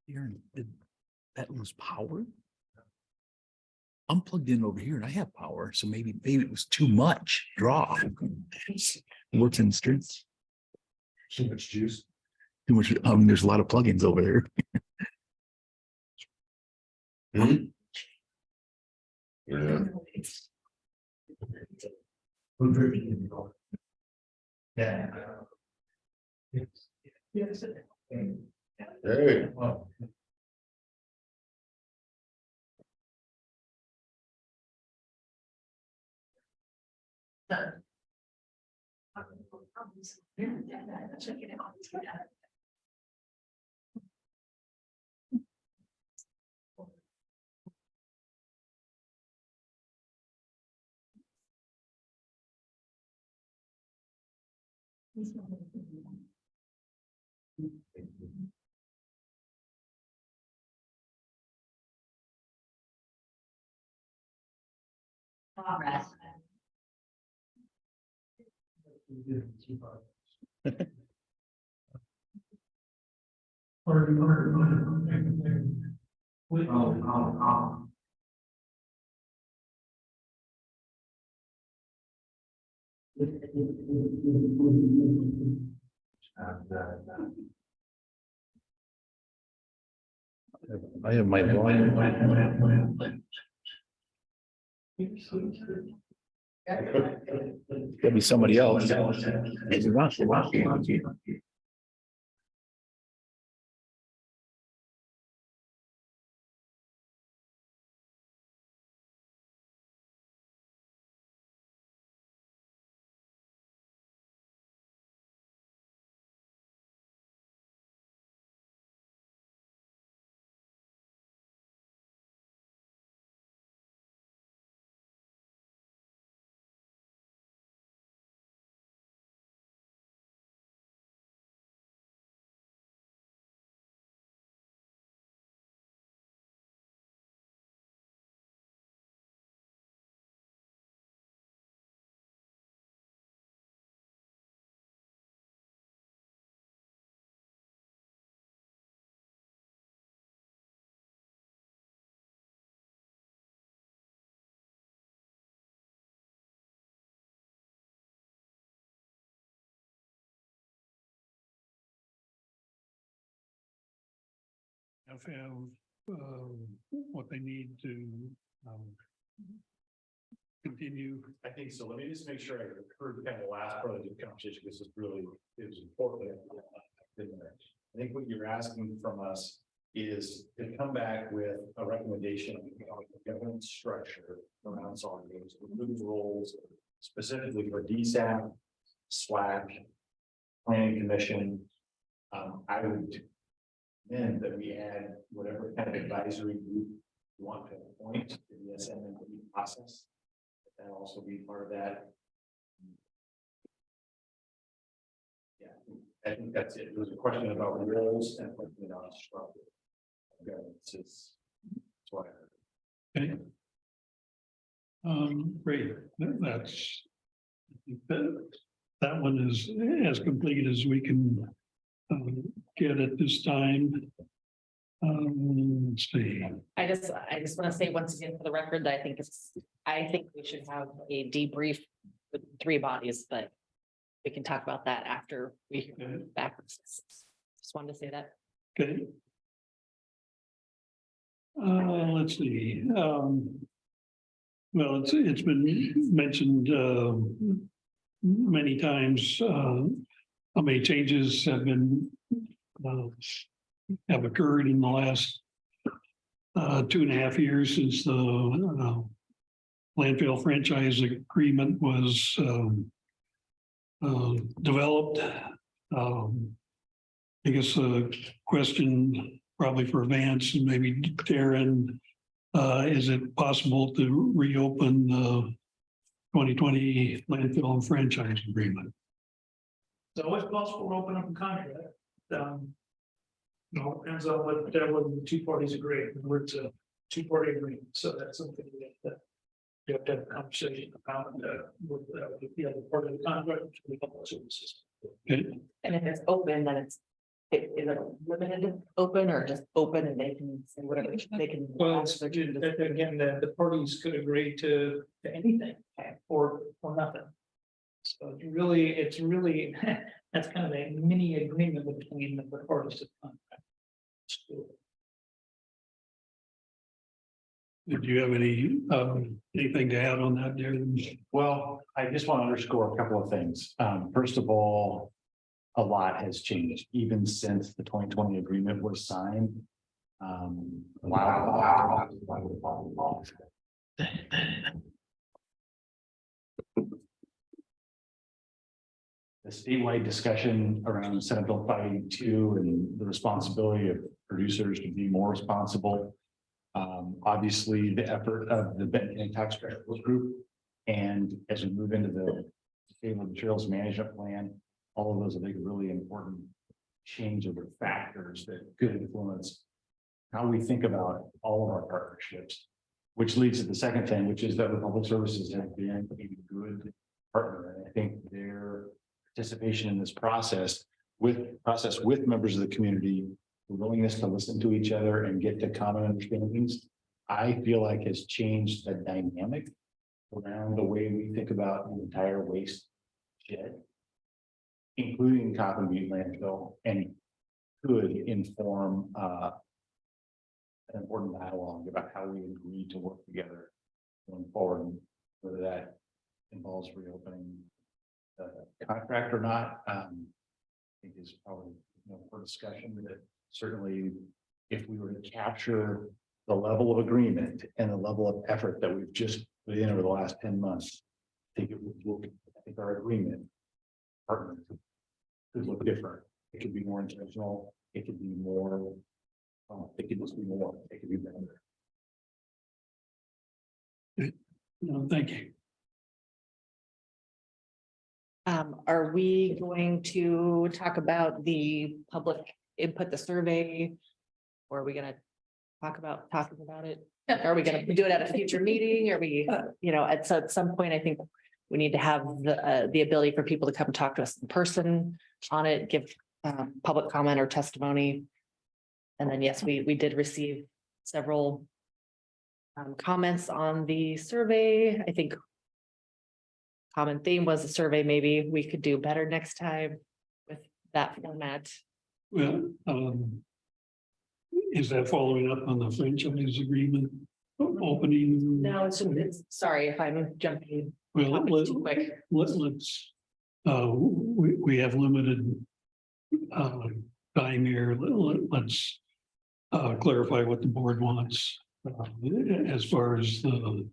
Here, did that lose power? I'm plugged in over here and I have power, so maybe it was too much draw. Works in the streets. Too much juice. Too much, there's a lot of plugins over there. Yeah. Yeah. Hey. I have my volume. Could be somebody else. Have what they need to continue. I think so. Let me just make sure I heard kind of the last part of the conversation, because it's really, it was important. I think what you're asking from us is to come back with a recommendation of the governance structure around solid waste, including roles specifically for DSAP, SWAC, Planning Commission. I would then that we add whatever kind of advisory group you want to appoint to the SMMP process. That also be part of that. Yeah, I think that's it. There was a question about roles and question about structure. That's what I heard. Okay. Great. That's that one is as complete as we can get at this time. Let's see. I just want to say once again for the record that I think we should have a debrief with three bodies, but we can talk about that after we hear back. Just wanted to say that. Okay. Let's see. Well, it's been mentioned many times how many changes have been have occurred in the last 2.5 years since the landfill franchise agreement was developed. I guess a question probably for Vance and maybe Darren. Is it possible to reopen the 2020 landfill and franchise agreement? It's always possible to open up a contract. No, it depends on what the two parties agree. We're a two-party agreement, so that's something that you have to have a conversation about with the other part of the contract. With public services. Okay, And if it's open, then is it limited open or just open and they can say whatever they can. Well, again, the parties could agree to anything or nothing. So it's really, that's kind of a mini agreement between the parties to the contract. did you have anything to add on that, Darren? Well, I just want to underscore a couple of things. First of all, a lot has changed even since the 2020 agreement was signed. The statewide discussion around Senate Bill 582 and the responsibility of producers to be more responsible. Obviously, the effort of the Benton County Tax Credit Group. And as we move into the Sustainable Materials Management Plan, all of those are really important changeover factors that could influence how we think about all of our partnerships. Which leads to the second thing, which is that Republic Services has been a good partner. And I think their participation in this process with members of the community, the willingness to listen to each other and get to common understandings, I feel like has changed the dynamic around the way we think about the entire waste shed, including Coffin Butte landfill, and could inform an important dialogue about how we agree to work together going forward, whether that involves reopening the contract or not. I think is probably for discussion, that certainly if we were to capture the level of agreement and the level of effort that we've just put in over the last 10 months, I think I think our agreement partner could look different. It could be more intentional. It could be more. It could just be more. It could be better. No, thank you. Are we going to talk about the public input, the survey? Or are we gonna talking about it? Are we gonna do it at a future meeting? Are we, at some point, I think we need to have the ability for people to come talk to us in person on it, give public comment or testimony. And then, yes, we did receive several comments on the survey. I think common theme was the survey. Maybe we could do better next time with that format. Well, is that following up on the franchise agreement opening? No, it's sorry if I'm jumping. Well, too quick. let's, we have limited time here. Let's clarify what the board wants as far as the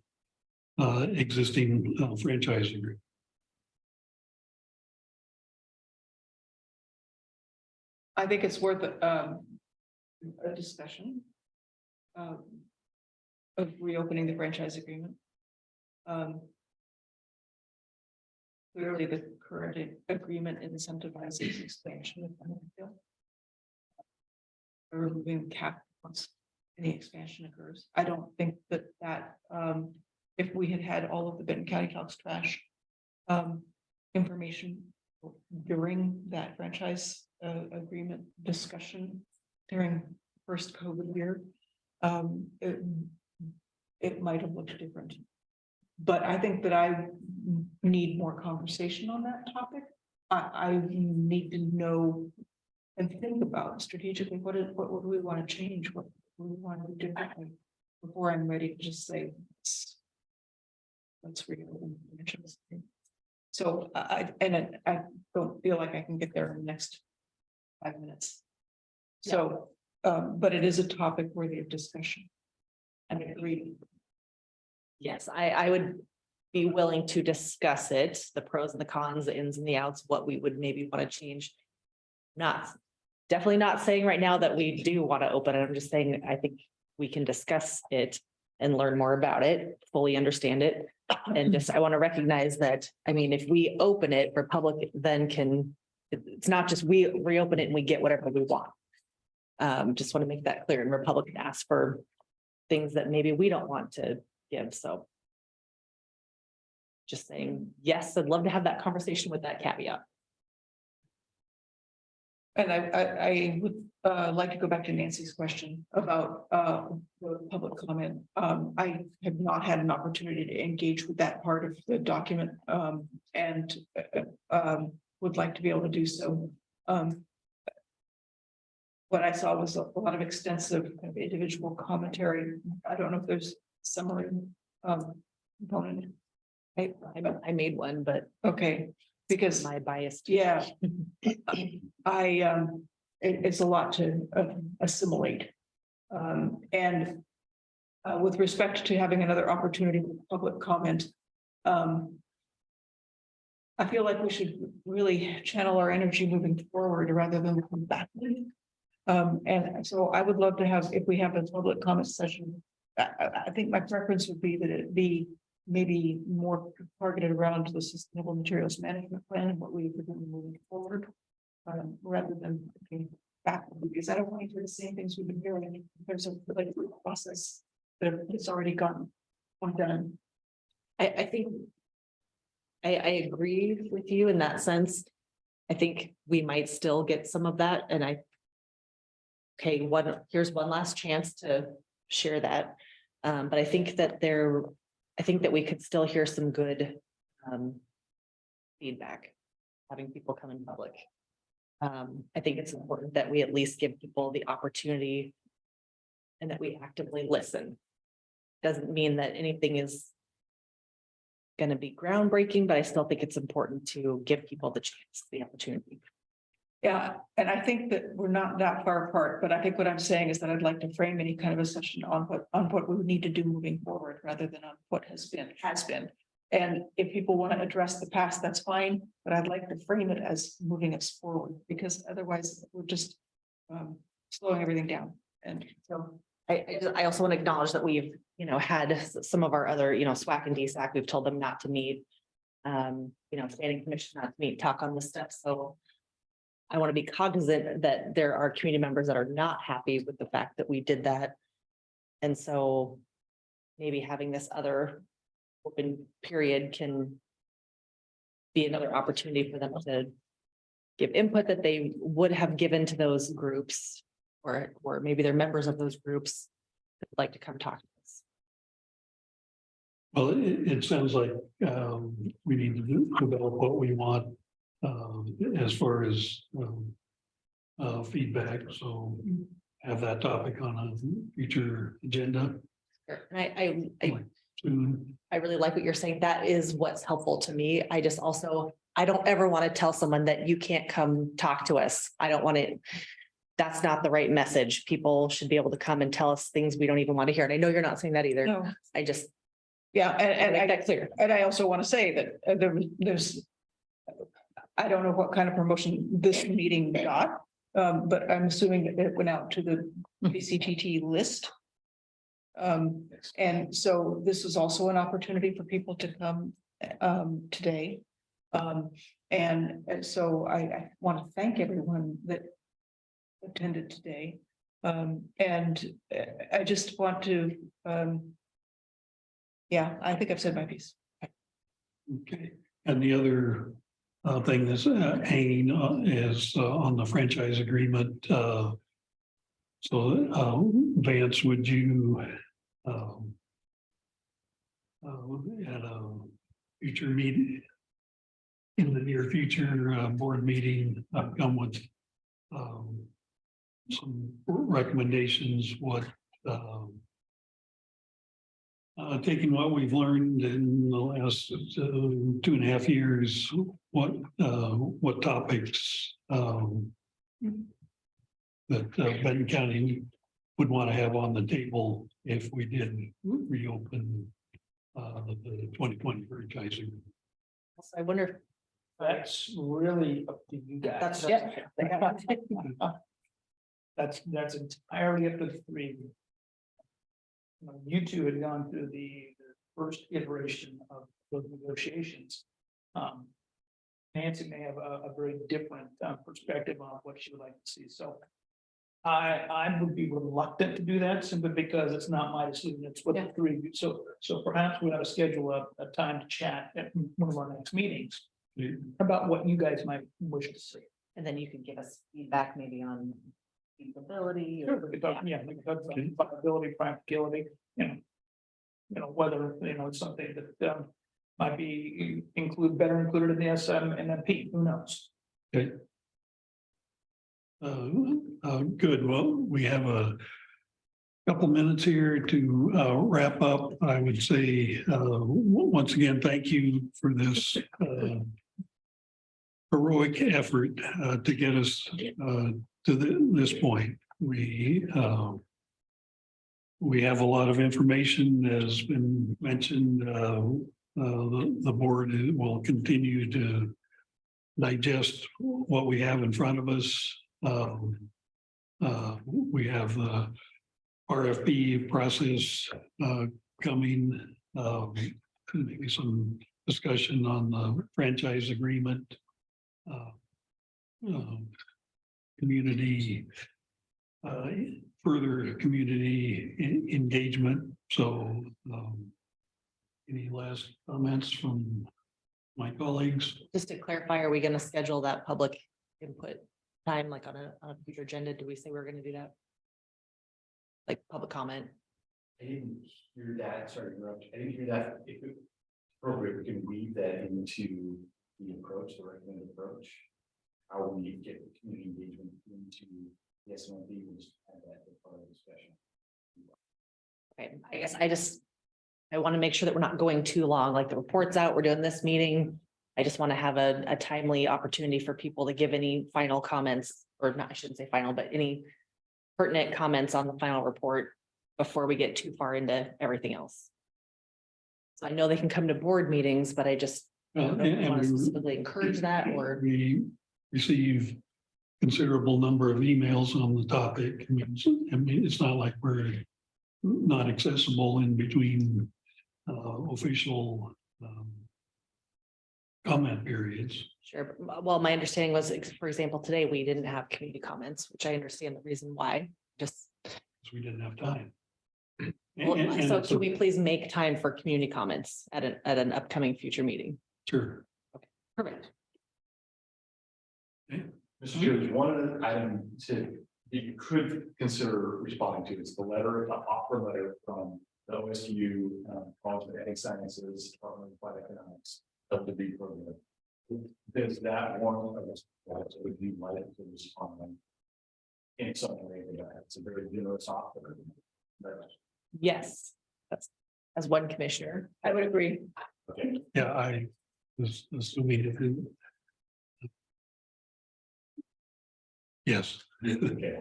existing franchise agreement. I think it's worth a discussion of reopening the franchise agreement. Clearly, the current agreement incentivizes expansion of landfill. Or removing cap once any expansion occurs. I don't think that if we had had all of the Benton County Talks trash information during that franchise agreement discussion during first COVID year, it might have looked different. But I think that I need more conversation on that topic. I need to know and think about strategically what would we want to change, what we want to do differently before I'm ready to just say let's reopen the franchise. So I don't feel like I can get there in the next 5 minutes. So, but it is a topic worthy of discussion and agree. Yes, I would be willing to discuss it, the pros and the cons, the ins and the outs, what we would maybe want to change. Definitely not saying right now that we do want to open it. I'm just saying, I think we can discuss it and learn more about it, fully understand it. And just, I want to recognize that, I mean, if we open it, Republic then can, it's not just we reopen it and we get whatever we want. Just want to make that clear, and Republic can ask for things that maybe we don't want to give, so. Just saying, yes, I'd love to have that conversation with that caveat. And I would like to go back to Nancy's question about the public comment. I have not had an opportunity to engage with that part of the document and would like to be able to do so. What I saw was a lot of extensive kind of individual commentary. I don't know if there's summary component. I made one, but Okay, because my bias. yeah, it's a lot to assimilate. And with respect to having another opportunity for public comment, I feel like we should really channel our energy moving forward rather than come back. And so I would love to have, if we have a public comment session, I think my preference would be that it be maybe more targeted around the sustainable materials management plan and what we are doing moving forward. Rather than looking back, because I don't want to hear the same things we've been hearing. There's a like process that it's already gone done. I think I agree with you in that sense. I think we might still get some of that, and okay, here's one last chance to share that. But I think that we could still hear some good feedback, having people come in public. I think it's important that we at least give people the opportunity and that we actively listen. Doesn't mean that anything is going to be groundbreaking, but I still think it's important to give people the chance, the opportunity. Yeah, and I think that we're not that far apart, but I think what I'm saying is that I'd like to frame any kind of a session on what we would need to do moving forward rather than on what has been. And if people want to address the past, that's fine, but I'd like to frame it as moving us forward, because otherwise we're just slowing everything down. And so I also want to acknowledge that we've, had some of our other, SWAC and DSAC, we've told them not to meet, standing commission not to meet, talk on this stuff. So I want to be cognizant that there are community members that are not happy with the fact that we did that. And so maybe having this other open period can be another opportunity for them to give input that they would have given to those groups, or maybe they're members of those groups that would like to come talk to us. Well, it sounds like we need to develop what we want as far as feedback. So have that topic on a future agenda. And I really like what you're saying. That is what's helpful to me. I just also, I don't ever want to tell someone that you can't come talk to us. I don't want to. That's not the right message. People should be able to come and tell us things we don't even want to hear. And I know you're not saying that either. No. I just. yeah, and make I that clear. And I also want to say that there's, I don't know what kind of promotion this meeting got, but I'm assuming that it went out to the BCTT list. And so this is also an opportunity for people to come today. And so I want to thank everyone that attended today. And I just want to, yeah, I think I've said my piece. Okay, and the other thing that's hanging is on the franchise agreement. So Vance, would you at a future meeting, in the near future board meeting, come with some recommendations, what taking what we've learned in the last 2.5 years, what topics that Benton County would want to have on the table if we did reopen the 2020 franchising. I wonder if That's really up to you guys. that's That's entirely up to the three. you two had gone through the first iteration of those negotiations. Nancy may have a very different perspective on what she would like to see, so. I would be reluctant to do that simply because it's not my decision, it's what the three of you, so perhaps we ought to schedule a time to chat at one of our next meetings. About what you guys might wish to see. And then you can give us feedback maybe on feasibility. Sure, we could talk, yeah, we could talk about viability, practicality, you know, whether, it's something that might be better included in the SMMP, who knows? Okay. Good. Well, we have a couple minutes here to wrap up. I would say, once again, thank you for this heroic effort to get us to this point. We have a lot of information that has been mentioned. The board will continue to digest what we have in front of us. We have the RFP process coming, maybe some discussion on the franchise agreement, community, further community engagement. So, any last comments from my colleagues? Just to clarify, are we going to schedule that public input time, like on a future agenda? Do we say we're going to do that? Like public comment? I didn't hear that, sorry, to interrupt. I didn't hear that. If it's appropriate, we can weave that into the approach, the recommended approach. How we get the community engagement into the SMLP, we'll just have that as part of the discussion. Okay, I guess I want to make sure that we're not going too long, like the report's out, we're doing this meeting. I just want to have a timely opportunity for people to give any final comments, or not, I shouldn't say final, but any pertinent comments on the final report before we get too far into everything else. So I know they can come to board meetings, but I just don't know if we want to specifically encourage that, or we receive considerable number of emails on the topic. I mean, it's not like we're not accessible in between official comment periods. sure. Well, my understanding was, for example, today we didn't have community comments, which I understand the reason why, just. Because we didn't have time. So can we please make time for community comments at an upcoming future meeting? Sure. Perfect. Mr. Chair, there's one other item that you could consider responding to. It's the letter, the offer letter from the OSU College of Ag Sciences, Department of Applied Economics, LDB program. There's that one of us that would be like to respond in some way. It's a very generous offer. Yes, that's, as one commissioner, I would agree. Okay. Yeah, I was assuming it didn't. Yes. Okay.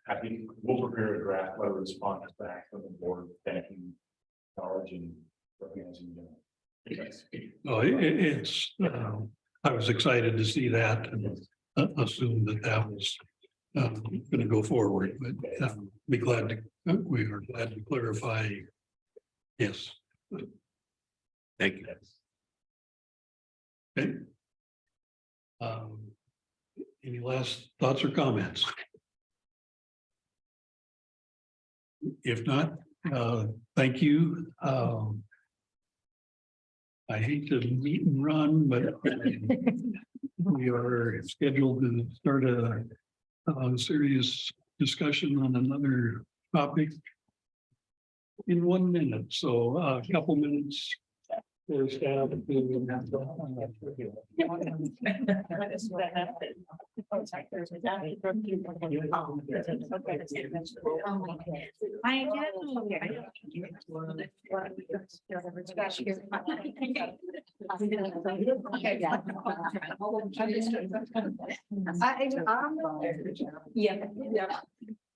I think we'll prepare a draft letter response back from the board, thanking college and recognizing them. Oh, it's, I was excited to see that and assumed that was going to go forward, but be glad to, we are glad to clarify. Yes. Thank you. Okay. Any last thoughts or comments? If not, thank you. I hate to meet and run, but we are scheduled to start a serious discussion on another topic in 1 minute. So a couple minutes. For staff. Yeah.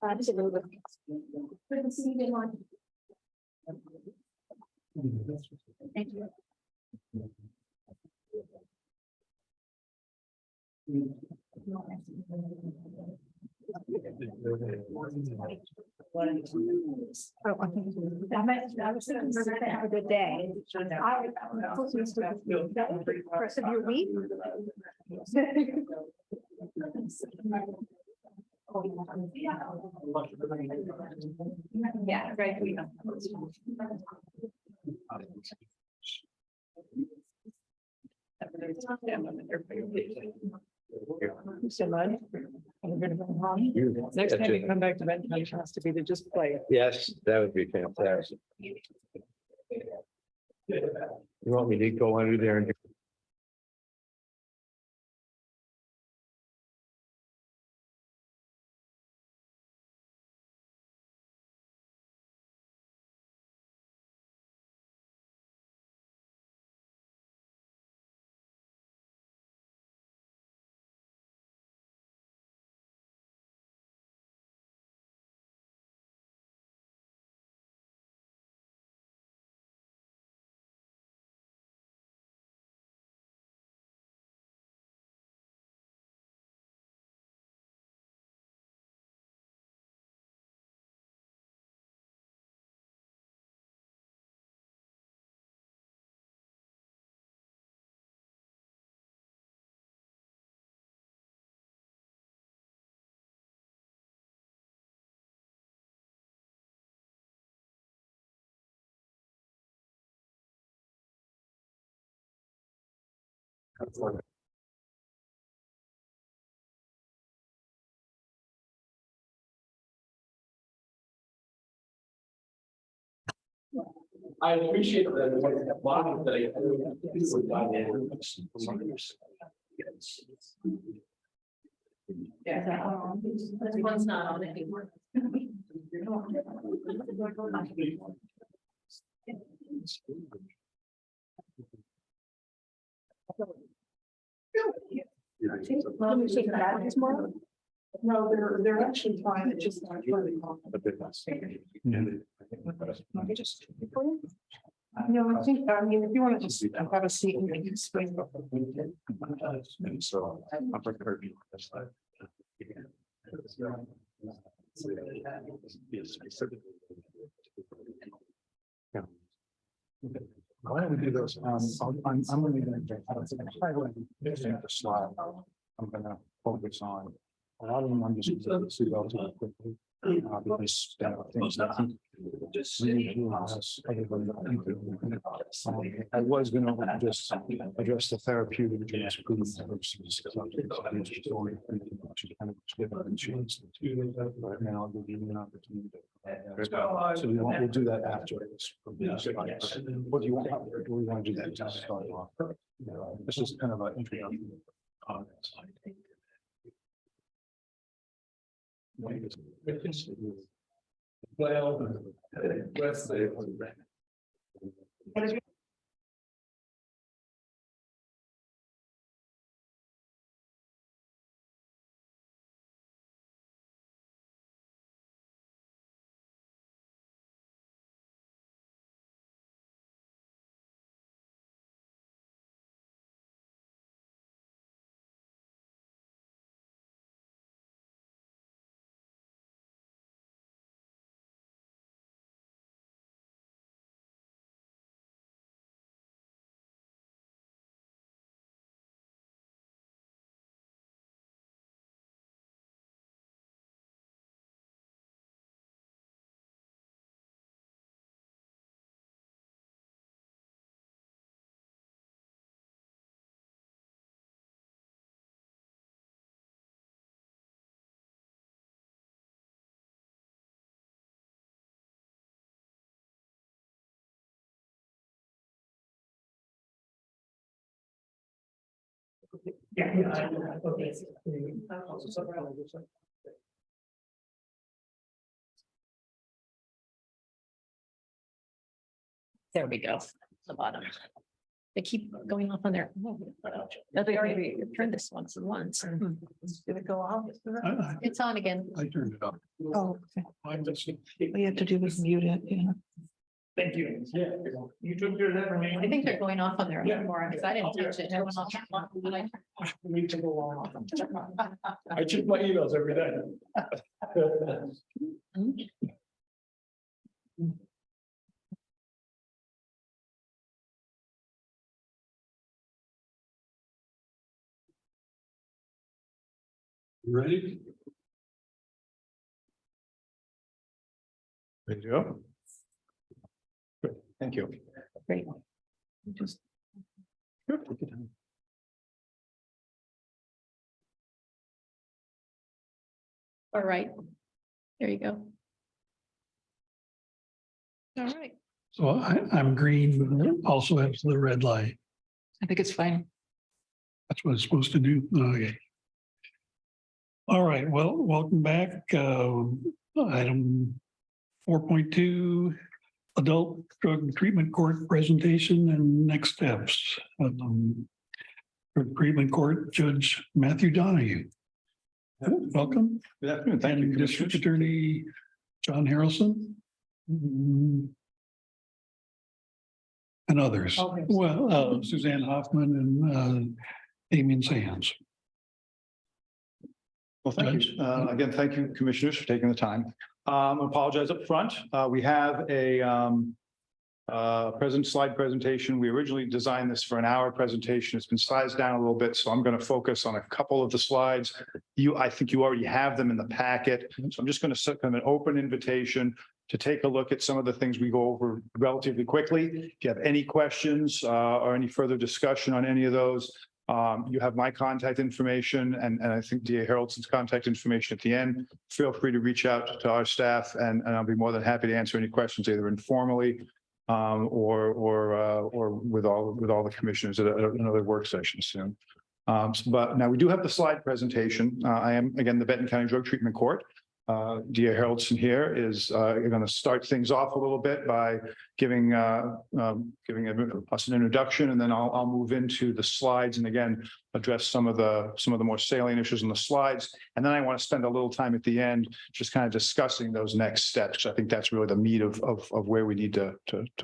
Absolutely. Thank you. Have a good day. Rest of your week. Yeah, right. So much. Next time you come back to Benton County, it has to be to just play. Yes, that would be fantastic. You want me to go under there and I appreciate that. This one's not on anymore. No, they're actually fine. It's just not really. No, I think, I mean, if you want to just have a seat and make it swing. And so I'm prepared to this side. Why don't we do those? I'm only going to slide. I'm going to focus on. A lot of them I'm just going to see relatively quickly. Because there are things that I think really do us, everybody that you do. I was going to just address the therapeutic. Right now, I'll give you an opportunity. So we'll do that after this. What do you want? Do we want to do that? To start off? This is kind of an introduction. Well. There we go, the bottom. They keep going off on their. No, they already turned this once and once. Did it go off? It's on again. I turned it off. Oh, okay. I'm just- All you have to do is mute it, you know. Thank you. Yeah, you took care of that for me. I think they're going off on their Yeah. own more, because I didn't touch it. It went off. We took a while. I check my emails every day. Ready? Ready to go? Good, thank you. Great. Just Sure, take your time. all right. There you go. All right. So I'm green, but it also has the red light. I think it's fine. That's what it's supposed to do. Okay. All right, well, welcome back. Item 4.2, adult drug treatment court presentation and next steps. For treatment court, Judge Matthew Donahue. Welcome. Good afternoon, thank you. And District Attorney John Harrelson. And others. Okay. Well, Suzanne Hoffman and Damian Sands. Well, thank you. Again, thank you, commissioners, for taking the time. I apologize up front. We have a slide presentation. We originally designed this for an hour presentation. It's been sized down a little bit, so I'm going to focus on a couple of the slides. I think you already have them in the packet. So I'm just going to set them an open invitation to take a look at some of the things we go over relatively quickly. If you have any questions or any further discussion on any of those, you have my contact information and I think DA Harrelson's contact information at the end. Feel free to reach out to our staff and I'll be more than happy to answer any questions either informally or with all the commissioners at another work session soon. But now we do have the slide presentation. I am again the Benton County Drug Treatment Court. DA Harrelson here is going to start things off a little bit by giving us an introduction, and then I'll move into the slides and again address some of the more salient issues in the slides. And then I want to spend a little time at the end just kind of discussing those next steps. I think that's really the meat of where we need to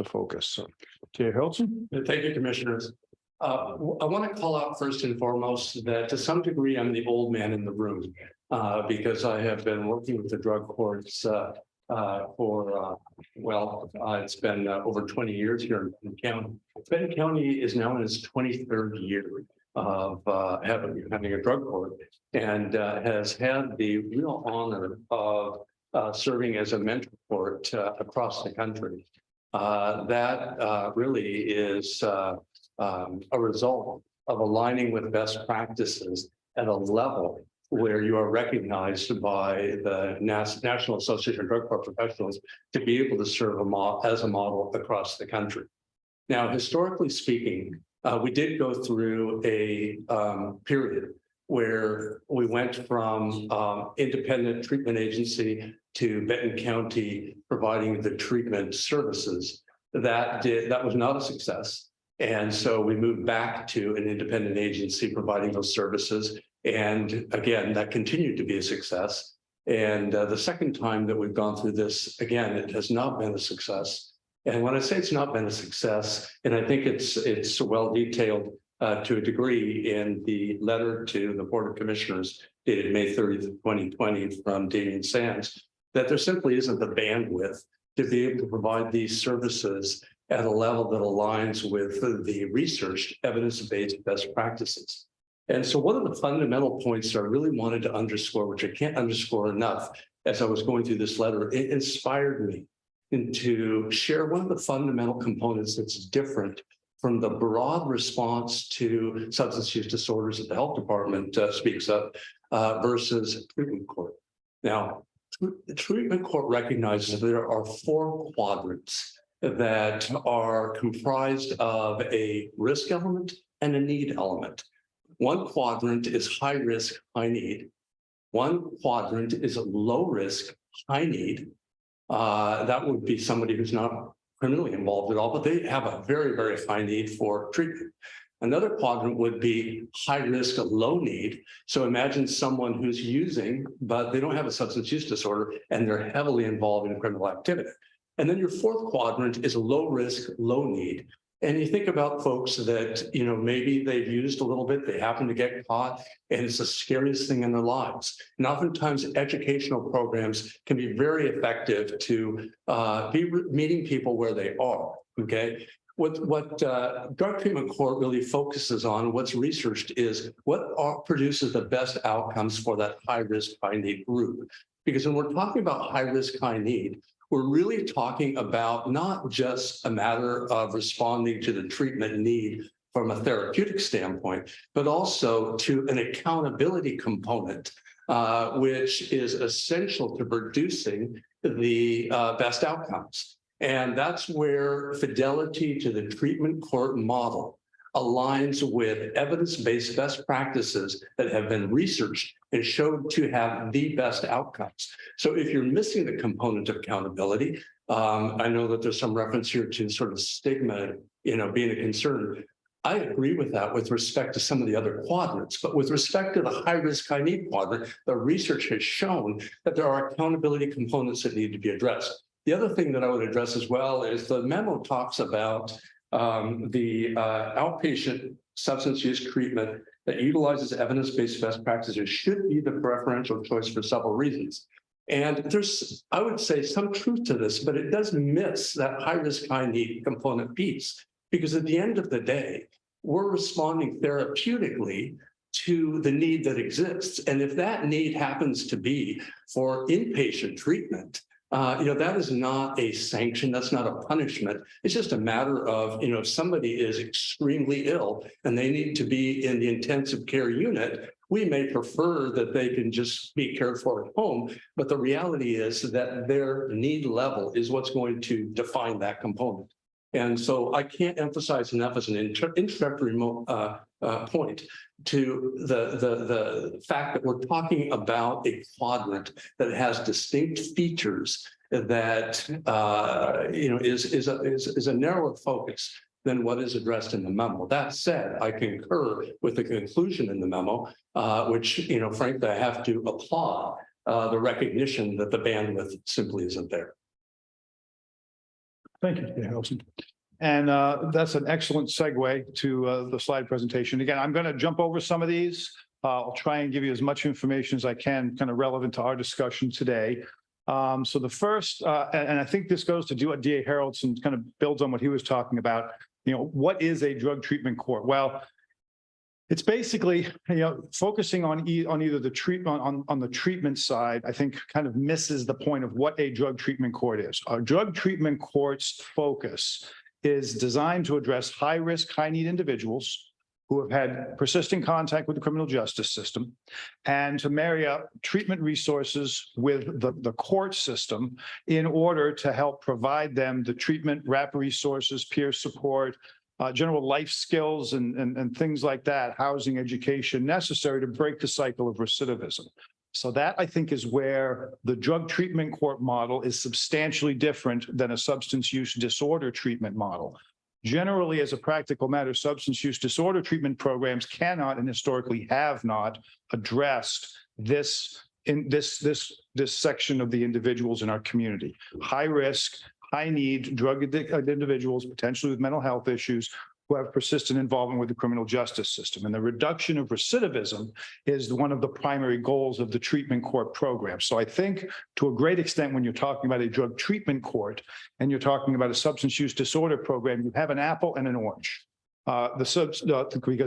focus. So, DA Harrelson. Thank you, commissioners. I want to call out first and foremost that to some degree, I'm the old man in the room because I have been working with the drug courts it's been over 20 years here in Benton County. Benton County is now in its 23rd year of having a drug court and has had the real honor of serving as a mentor court across the country. That really is a result of aligning with best practices at a level where you are recognized by the National Association of Drug Court Professionals to be able to serve as a model across the country. Now, historically speaking, we did go through a period where we went from independent treatment agency to Benton County providing the treatment services. That was not a success. And so we moved back to an independent agency providing those services. And again, that continued to be a success. And the second time that we've gone through this, again, it has not been a success. And when I say it's not been a success, and I think it's well detailed to a degree in the letter to the Board of Commissioners dated May 30th, 2020 from Damian Sands, that there simply isn't the bandwidth to be able to provide these services at a level that aligns with the researched evidence-based best practices. And so one of the fundamental points I really wanted to underscore, which I can't underscore enough, as I was going through this letter, it inspired me to share one of the fundamental components that's different from the broad response to substance use disorders that the health department speaks of versus treatment court. Now, the treatment court recognizes that there are 4 quadrants that are comprised of a risk element and a need element. One quadrant is high risk, high need. One quadrant is low risk, high need. That would be somebody who's not criminally involved at all, but they have a very, very high need for treatment. Another quadrant would be high risk, low need. So imagine someone who's using, but they don't have a substance use disorder and they're heavily involved in criminal activity. And then your fourth quadrant is low risk, low need. And you think about folks that, maybe they've used a little bit, they happen to get caught, and it's the scariest thing in their lives. And oftentimes educational programs can be very effective to be meeting people where they are, okay? What drug treatment court really focuses on, what's researched, is what produces the best outcomes for that high risk, high need group. Because when we're talking about high risk, high need, we're really talking about not just a matter of responding to the treatment need from a therapeutic standpoint, but also to an accountability component, which is essential to producing the best outcomes. And that's where fidelity to the treatment court model aligns with evidence-based best practices that have been researched and showed to have the best outcomes. So if you're missing the component of accountability, I know that there's some reference here to sort of stigma, being a concern. I agree with that with respect to some of the other quadrants, but with respect to the high risk, high need quadrant, the research has shown that there are accountability components that need to be addressed. The other thing that I would address as well is the memo talks about the outpatient substance use treatment that utilizes evidence-based best practices should be the preferential choice for several reasons. And there's, I would say, some truth to this, but it does miss that high risk, high need component piece, because at the end of the day, we're responding therapeutically to the need that exists. And if that need happens to be for inpatient treatment, that is not a sanction. That's not a punishment. It's just a matter of, if somebody is extremely ill and they need to be in the intensive care unit, we may prefer that they can just be cared for at home. But the reality is that their need level is what's going to define that component. And so I can't emphasize enough as an introductory point to the fact that we're talking about a quadrant that has distinct features that is a narrower focus than what is addressed in the memo. That said, I concur with the conclusion in the memo, which frankly I have to applaud the recognition that the bandwidth simply isn't there. Thank you, Mr. Harrelson. And that's an excellent segue to the slide presentation. Again, I'm going to jump over some of these. I'll try and give you as much information as I can, kind of relevant to our discussion today. So the first, and I think this goes to what DA Harrelson kind of builds on what he was talking about. What is a drug treatment court? Well, it's basically, focusing on either the treatment on the treatment side, I think kind of misses the point of what a drug treatment court is. A drug treatment court's focus is designed to address high risk, high need individuals who have had persistent contact with the criminal justice system, and to marry up treatment resources with the court system in order to help provide them the treatment, wrap resources, peer support, general life skills and things like that, housing, education necessary to break the cycle of recidivism. So that, I think, is where the drug treatment court model is substantially different than a substance use disorder treatment model. Generally, as a practical matter, substance use disorder treatment programs cannot and historically have not addressed this section of the individuals in our community. High risk, high need drug addicted individuals, potentially with mental health issues, who have persistent involvement with the criminal justice system. And the reduction of recidivism is one of the primary goals of the treatment court program. So I think to a great extent, when you're talking about a drug treatment court and you're talking about a substance use disorder program, you have an apple and an orange. Because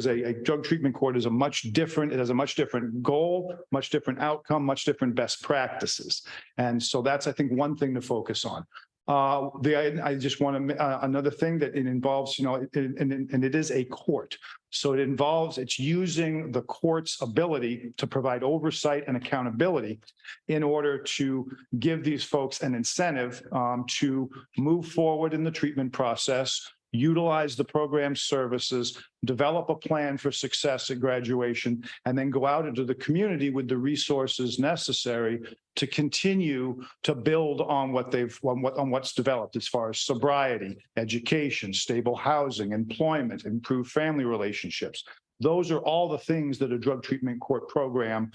a drug treatment court is it has a much different goal, much different outcome, much different best practices. And so that's, I think, one thing to focus on. I just want to, another thing that it involves, and it is a court. So it's using the court's ability to provide oversight and accountability in order to give these folks an incentive to move forward in the treatment process, utilize the program services, develop a plan for success at graduation, and then go out into the community with the resources necessary to continue to build on what's developed as far as sobriety, education, stable housing, employment, improved family relationships. Those are all the things that a drug treatment court program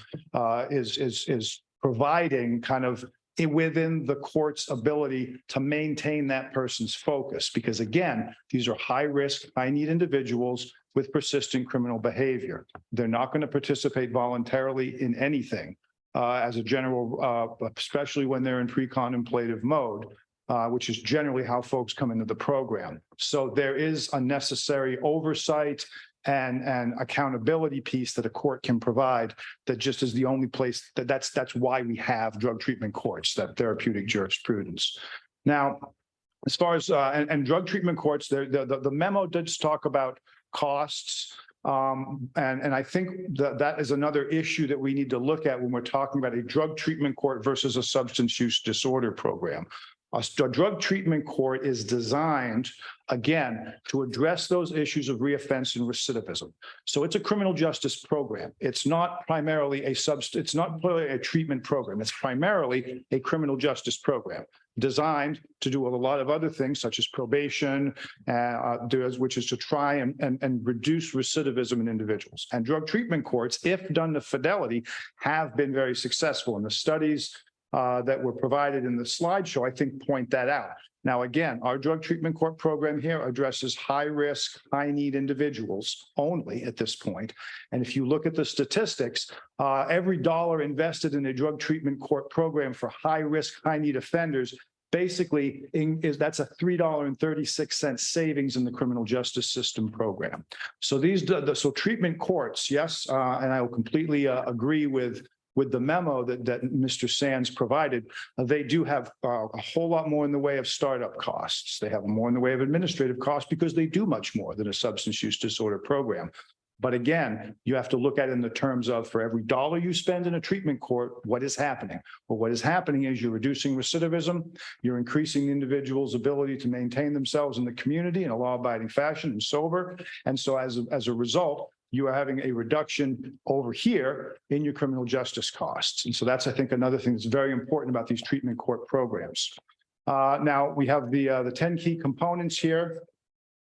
is providing kind of within the court's ability to maintain that person's focus. Because again, these are high-risk, high-need individuals with persistent criminal behavior. They're not going to participate voluntarily in anything as a general, especially when they're in pre-contemplative mode, which is generally how folks come into the program. So there is a necessary oversight and accountability piece that a court can provide that just is the only place that's why we have drug treatment courts, that therapeutic jurisprudence. Now, as far as and drug treatment courts, the memo does talk about costs. And I think that is another issue that we need to look at when we're talking about a drug treatment court versus a substance use disorder program. A drug treatment court is designed, again, to address those issues of reoffense and recidivism. So it's a criminal justice program. It's not primarily it's not primarily a treatment program. It's primarily a criminal justice program designed to do a lot of other things, such as probation, which is to try and reduce recidivism in individuals. And drug treatment courts, if done to fidelity, have been very successful. And the studies that were provided in the slideshow, I think, point that out. Now, again, our drug treatment court program here addresses high-risk, high-need individuals only at this point. And if you look at the statistics, every dollar invested in a drug treatment court program for high-risk, high-need offenders basically that's a $3.36 savings in the criminal justice system program. So so treatment courts, yes, and I will completely agree with the memo that Mr. Sands provided. They do have a whole lot more in the way of startup costs. They have more in the way of administrative costs because they do much more than a substance use disorder program. But again, you have to look at it in the terms of, for every dollar you spend in a treatment court, what is happening? Well, what is happening is you're reducing recidivism, you're increasing the individual's ability to maintain themselves in the community in a law-abiding fashion and sober. And so as a result, you are having a reduction over here in your criminal justice costs. And so that's, I think, another thing that's very important about these treatment court programs. Now, we have the 10 key components here.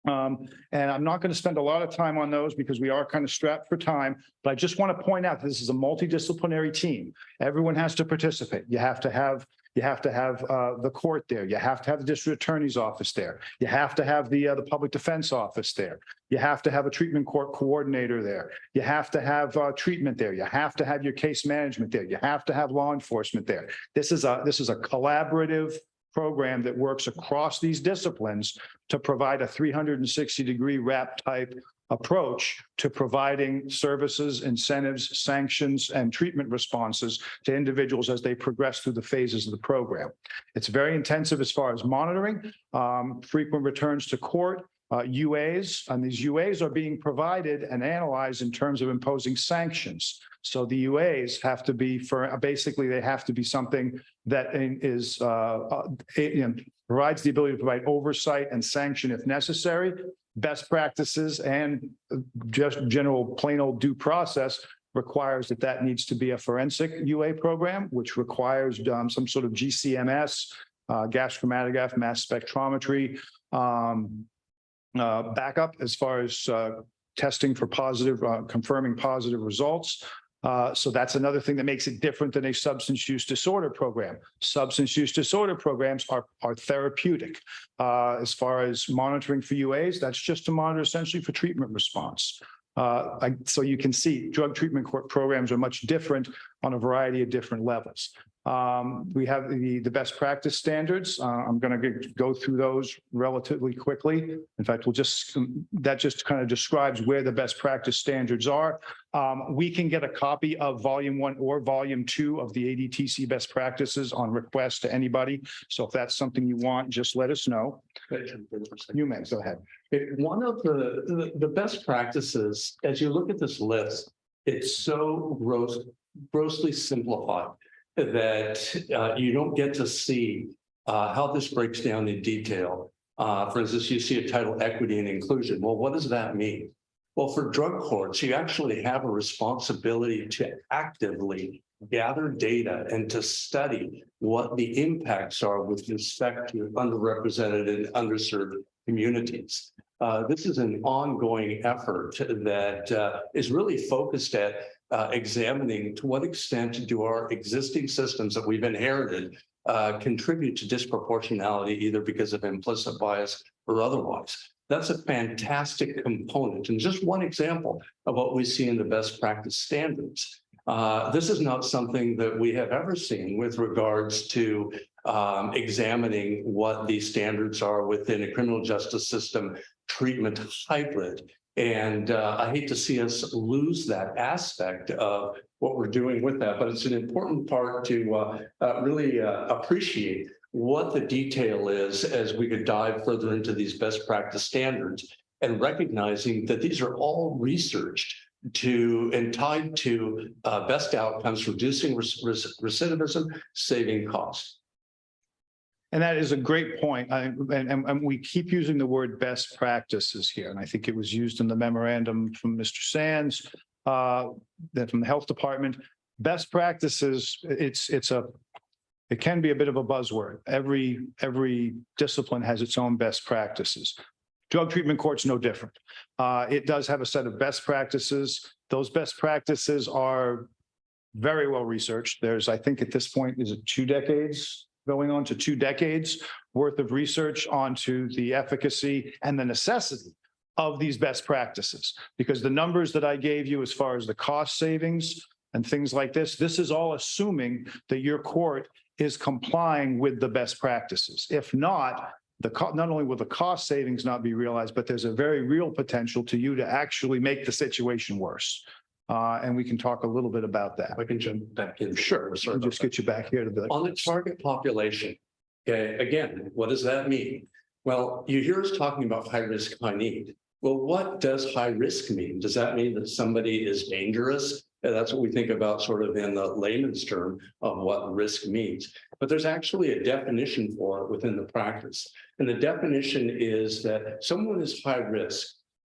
And I'm not going to spend a lot of time on those because we are kind of strapped for time, but I just want to point out this is a multidisciplinary team. Everyone has to participate. You have to have the court there. You have to have the district attorney's office there. You have to have the public defense office there. You have to have a treatment court coordinator there. You have to have treatment there. You have to have your case management there. You have to have law enforcement there. This is a collaborative program that works across these disciplines to provide a 360-degree wrap type approach to providing services, incentives, sanctions, and treatment responses to individuals as they progress through the phases of the program. It's very intensive as far as monitoring, frequent returns to court, UAs, and these UAs are being provided and analyzed in terms of imposing sanctions. So the UAs have to be basically they have to be something that is provides the ability to provide oversight and sanction if necessary. Best practices and just general plain old due process requires that needs to be a forensic UA program, which requires some sort of GCMS, gas chromatograph, mass spectrometry, backup as far as testing for confirming positive results. So that's another thing that makes it different than a substance use disorder program. Substance use disorder programs are therapeutic. As far as monitoring for UAs, that's just to monitor essentially for treatment response. So you can see drug treatment court programs are much different on a variety of different levels. We have the best practice standards. I'm going to go through those relatively quickly. In fact, that just kind of describes where the best practice standards are. We can get a copy of Volume 1 or Volume 2 of the ADTC best practices on request to anybody. So if that's something you want, just let us know. You may, go ahead. One of the best practices, as you look at this list, it's so grossly simplified that you don't get to see how this breaks down in detail. For instance, you see a title, equity and inclusion. Well, what does that mean? Well, for drug courts, you actually have a responsibility to actively gather data and to study what the impacts are with respect to underrepresented and underserved communities. This is an ongoing effort that is really focused at examining to what extent do our existing systems that we've inherited contribute to disproportionality either because of implicit bias or otherwise. That's a fantastic component and just one example of what we see in the best practice standards. This is not something that we have ever seen with regards to examining what these standards are within a criminal justice system treatment hybrid. And I hate to see us lose that aspect of what we're doing with that, but it's an important part to really appreciate what the detail is as we could dive further into these best practice standards and recognizing that these are all researched to and tied to best outcomes, reducing recidivism, saving costs. And that is a great point. And we keep using the word best practices here. And I think it was used in the memorandum from Mr. Sands, that from the health department. Best practices, it can be a bit of a buzzword. Every discipline has its own best practices. Drug treatment court's no different. It does have a set of best practices. Those best practices are very well researched. There's, I think at this point, is it 2 decades? Going on to 2 decades worth of research onto the efficacy and the necessity of these best practices. Because the numbers that I gave you as far as the cost savings and things like this is all assuming that your court is complying with the best practices. If not, not only will the cost savings not be realized, but there's a very real potential to you to actually make the situation worse. And we can talk a little bit about that. I can jump back in. Sure. I'll just get you back here to the. On the target population, okay, again, what does that mean? Well, you hear us talking about high risk, high need. Well, what does high risk mean? Does that mean that somebody is dangerous? That's what we think about sort of in the layman's term of what risk means. But there's actually a definition for it within the practice. And the definition is that someone is high risk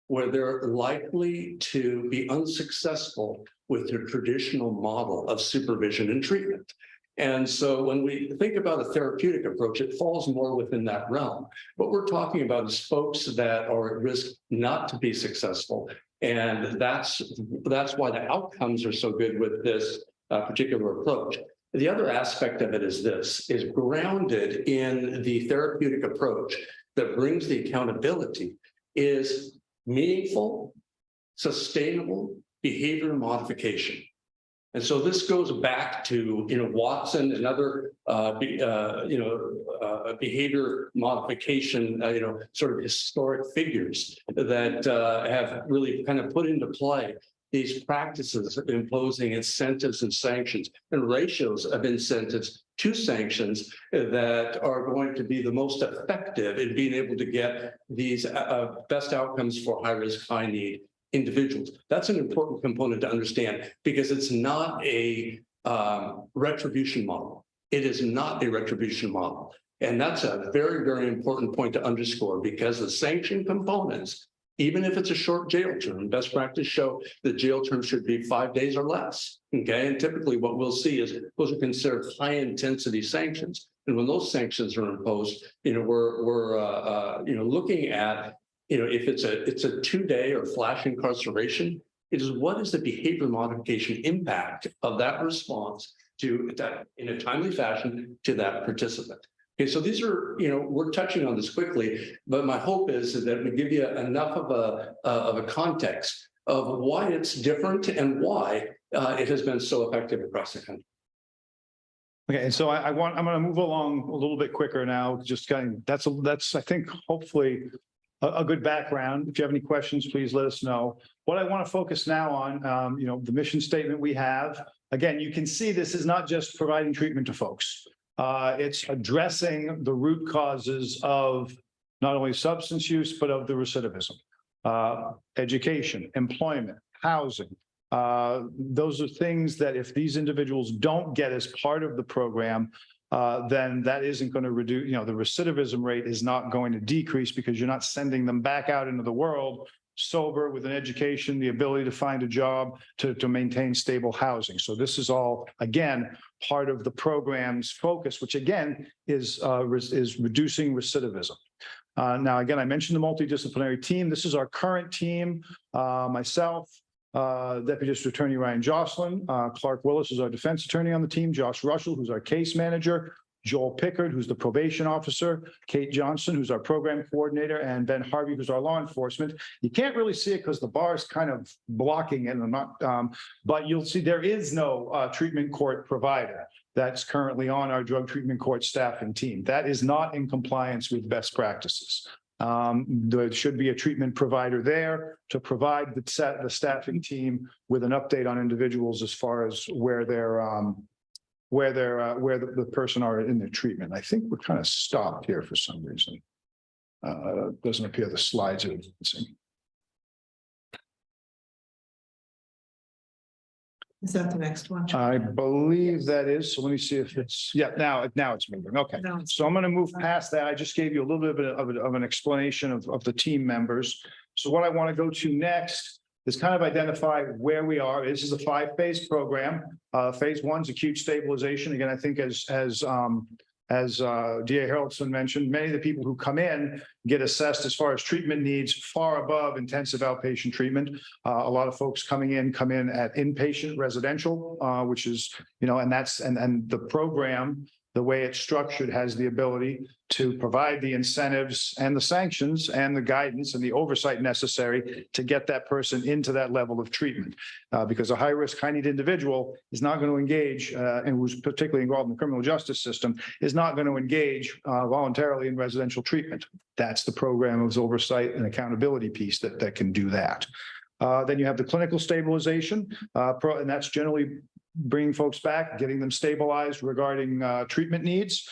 where they're likely to be unsuccessful with their traditional model of supervision and treatment. And so when we think about a therapeutic approach, it falls more within that realm. What we're talking about is folks that are at risk not to be successful. And that's why the outcomes are so good with this particular approach. The other aspect of it is this, is grounded in the therapeutic approach that brings the accountability is meaningful, sustainable behavior modification. And so this goes back to, Watson and other, behavior modification, sort of historic figures that have really kind of put into play these practices of imposing incentives and sanctions and ratios of incentives to sanctions that are going to be the most effective in being able to get these best outcomes for high risk, high need individuals. That's an important component to understand because it's not a retribution model. It is not a retribution model. And that's a very, very important point to underscore because the sanction components, even if it's a short jail term, best practice show the jail term should be 5 days or less. Okay. And typically what we'll see is those are considered high intensity sanctions. And when those sanctions are imposed, we're looking at, if it's a 2-day or flash incarceration, it is what is the behavior modification impact of that response to that in a timely fashion to that participant. Okay, so these are, we're touching on this quickly, but my hope is that we give you enough of a context of why it's different and why it has been so effective across the country. Okay, and so I'm going to move along a little bit quicker now. Just that's I think hopefully a good background. If you have any questions, please let us know. What I want to focus now on, the mission statement we have. Again, you can see this is not just providing treatment to folks. It's addressing the root causes of not only substance use, but of the recidivism. Education, employment, housing. Those are things that if these individuals don't get as part of the program, then that isn't going to reduce, the recidivism rate is not going to decrease because you're not sending them back out into the world sober with an education, the ability to find a job, to maintain stable housing. So this is all, again, part of the program's focus, which again is reducing recidivism. Now, again, I mentioned the multidisciplinary team. This is our current team. Myself, Deputy District Attorney Ryan Jocelyn, Clark Willis is our defense attorney on the team, Josh Russell, who's our case manager, Joel Pickard, who's the probation officer, Kate Johnson, who's our program coordinator, and Ben Harvey, who's our law enforcement. You can't really see it because the bar is kind of blocking it. And I'm not, but you'll see there is no treatment court provider that's currently on our drug treatment court staffing team. That is not in compliance with best practices. There should be a treatment provider there to provide the staffing team with an update on individuals as far as where the person are in their treatment. I think we're kind of stopped here for some reason. Doesn't appear the slides are advancing. Is that the next one? I believe that is. So let me see if it's, yeah, now it's moving. Okay. So I'm going to move past that. I just gave you a little bit of an explanation of the team members. So what I want to go to next is kind of identify where we are. This is a 5-phase program. Phase 1 is acute stabilization. Again, I think as DA Harrelson mentioned, many of the people who come in get assessed as far as treatment needs far above intensive outpatient treatment. A lot of folks come in at inpatient residential, which is, and that's, and the program, the way it's structured, has the ability to provide the incentives and the sanctions and the guidance and the oversight necessary to get that person into that level of treatment. Because a high-risk, high-need individual is not going to engage, and who's particularly involved in the criminal justice system, is not going to engage voluntarily in residential treatment. That's the program's oversight and accountability piece that can do that. Then you have the clinical stabilization, and that's generally bringing folks back, getting them stabilized regarding treatment needs,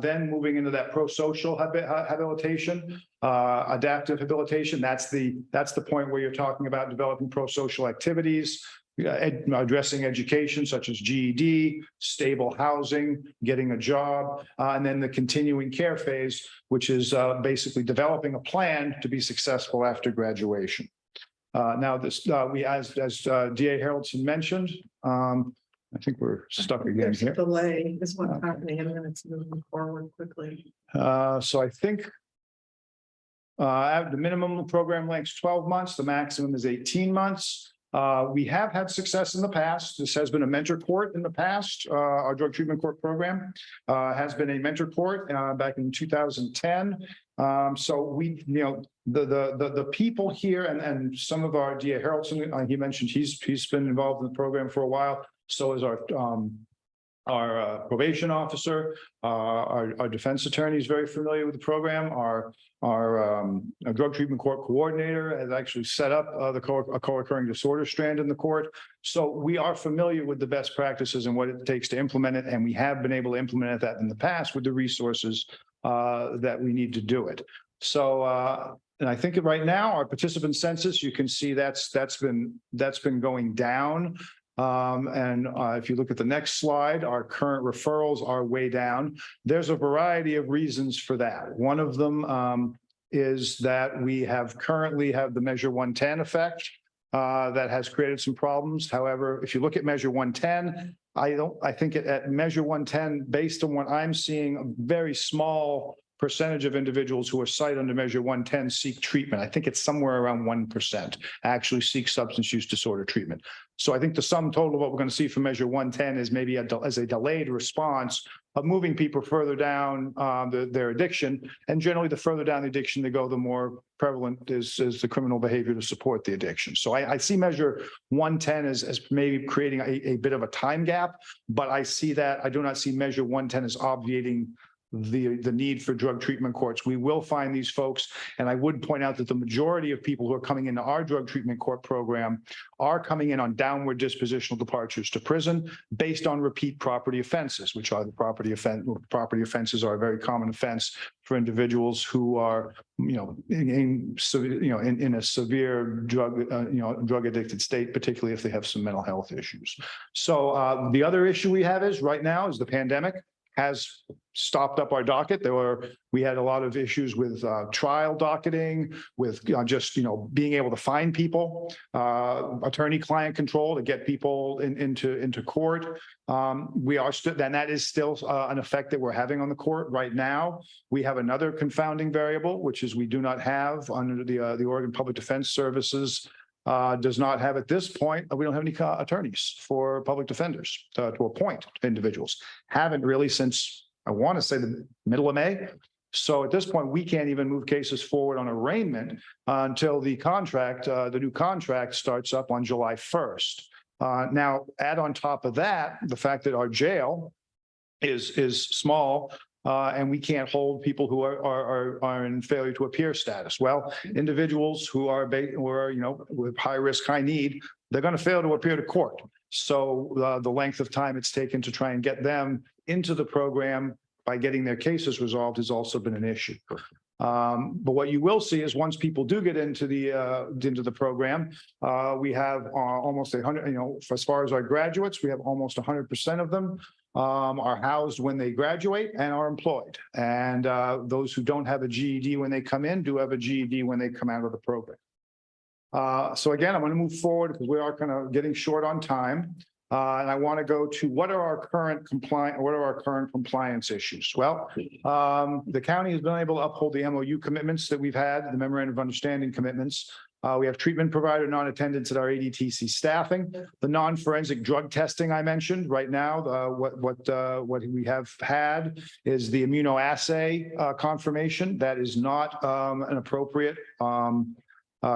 then moving into that pro-social habilitation, adaptive habilitation. That's the point where you're talking about developing pro-social activities, addressing education such as GED, stable housing, getting a job, and then the continuing care phase, which is basically developing a plan to be successful after graduation. Now, this as DA Harrelson mentioned, I think we're stuck again There's a here. delay is what's happening, and then it's moving forward quickly. So I think the minimum program length is 12 months. The maximum is 18 months. We have had success in the past. This has been a mentor court in the past. Our drug treatment court program has been a mentor court back in 2010. So we, the people here and some of our DA Harrelson, he mentioned he's been involved in the program for a while. So is our probation officer, our defense attorney is very familiar with the program. Our drug treatment court coordinator has actually set up a co-occurring disorder strand in the court. So we are familiar with the best practices and what it takes to implement it. And we have been able to implement that in the past with the resources that we need to do it. So, and I think right now our participant census, you can see that's been going down. If you look at the next slide, our current referrals are way down. There's a variety of reasons for that. One of them is that we currently have the Measure 110 effect that has created some problems. However, if you look at Measure 110, I think at Measure 110, based on what I'm seeing, a very small percentage of individuals who are cited under Measure 110 seek treatment. I think it's somewhere around 1% actually seek substance use disorder treatment. So I think the sum total of what we're going to see from Measure 110 is maybe as a delayed response of moving people further down their addiction. And generally, the further down the addiction they go, the more prevalent is the criminal behavior to support the addiction. So I see Measure 110 as maybe creating a bit of a time gap, but I do not see Measure 110 as obviating the need for drug treatment courts. We will find these folks, and I would point out that the majority of people who are coming into our drug treatment court program are coming in on downward dispositional departures to prison based on repeat property offenses, which are the property offenses are a very common offense for individuals who are, in a severe drug addicted state, particularly if they have some mental health issues. So the other issue we have right now is the pandemic has stopped up our docket. We had a lot of issues with trial docketing, with just being able to find people, attorney-client control to get people into court. That is still an effect that we're having on the court right now. We have another confounding variable, which is we do not have under the Oregon Public Defense Services. Does not have at this point, we don't have any attorneys for public defenders to appoint individuals. Haven't really since I want to say the middle of May. So at this point, we can't even move cases forward on arraignment until the contract, the new contract starts up on July 1st. Now, add on top of that, the fact that our jail is small, and we can't hold people who are in failure to appear status. Well, individuals who are with high risk, high need, they're going to fail to appear to court. So the length of time it's taken to try and get them into the program by getting their cases resolved has also been an issue. But what you will see is once people do get into the program, we have almost 100, as far as our graduates, we have almost 100% of them are housed when they graduate and are employed. And those who don't have a GED when they come in do have a GED when they come out of the program. So again, I'm going to move forward because we are kind of getting short on time. And I want to go to what are our current compliance issues? Well, the county has been able to uphold the MOU commitments that we've had, the memorandum of understanding commitments. We have treatment provider non-attendance at our ADTC staffing, the non-forensic drug testing I mentioned. Right now, what we have had is the immunoassay confirmation. That is not an appropriate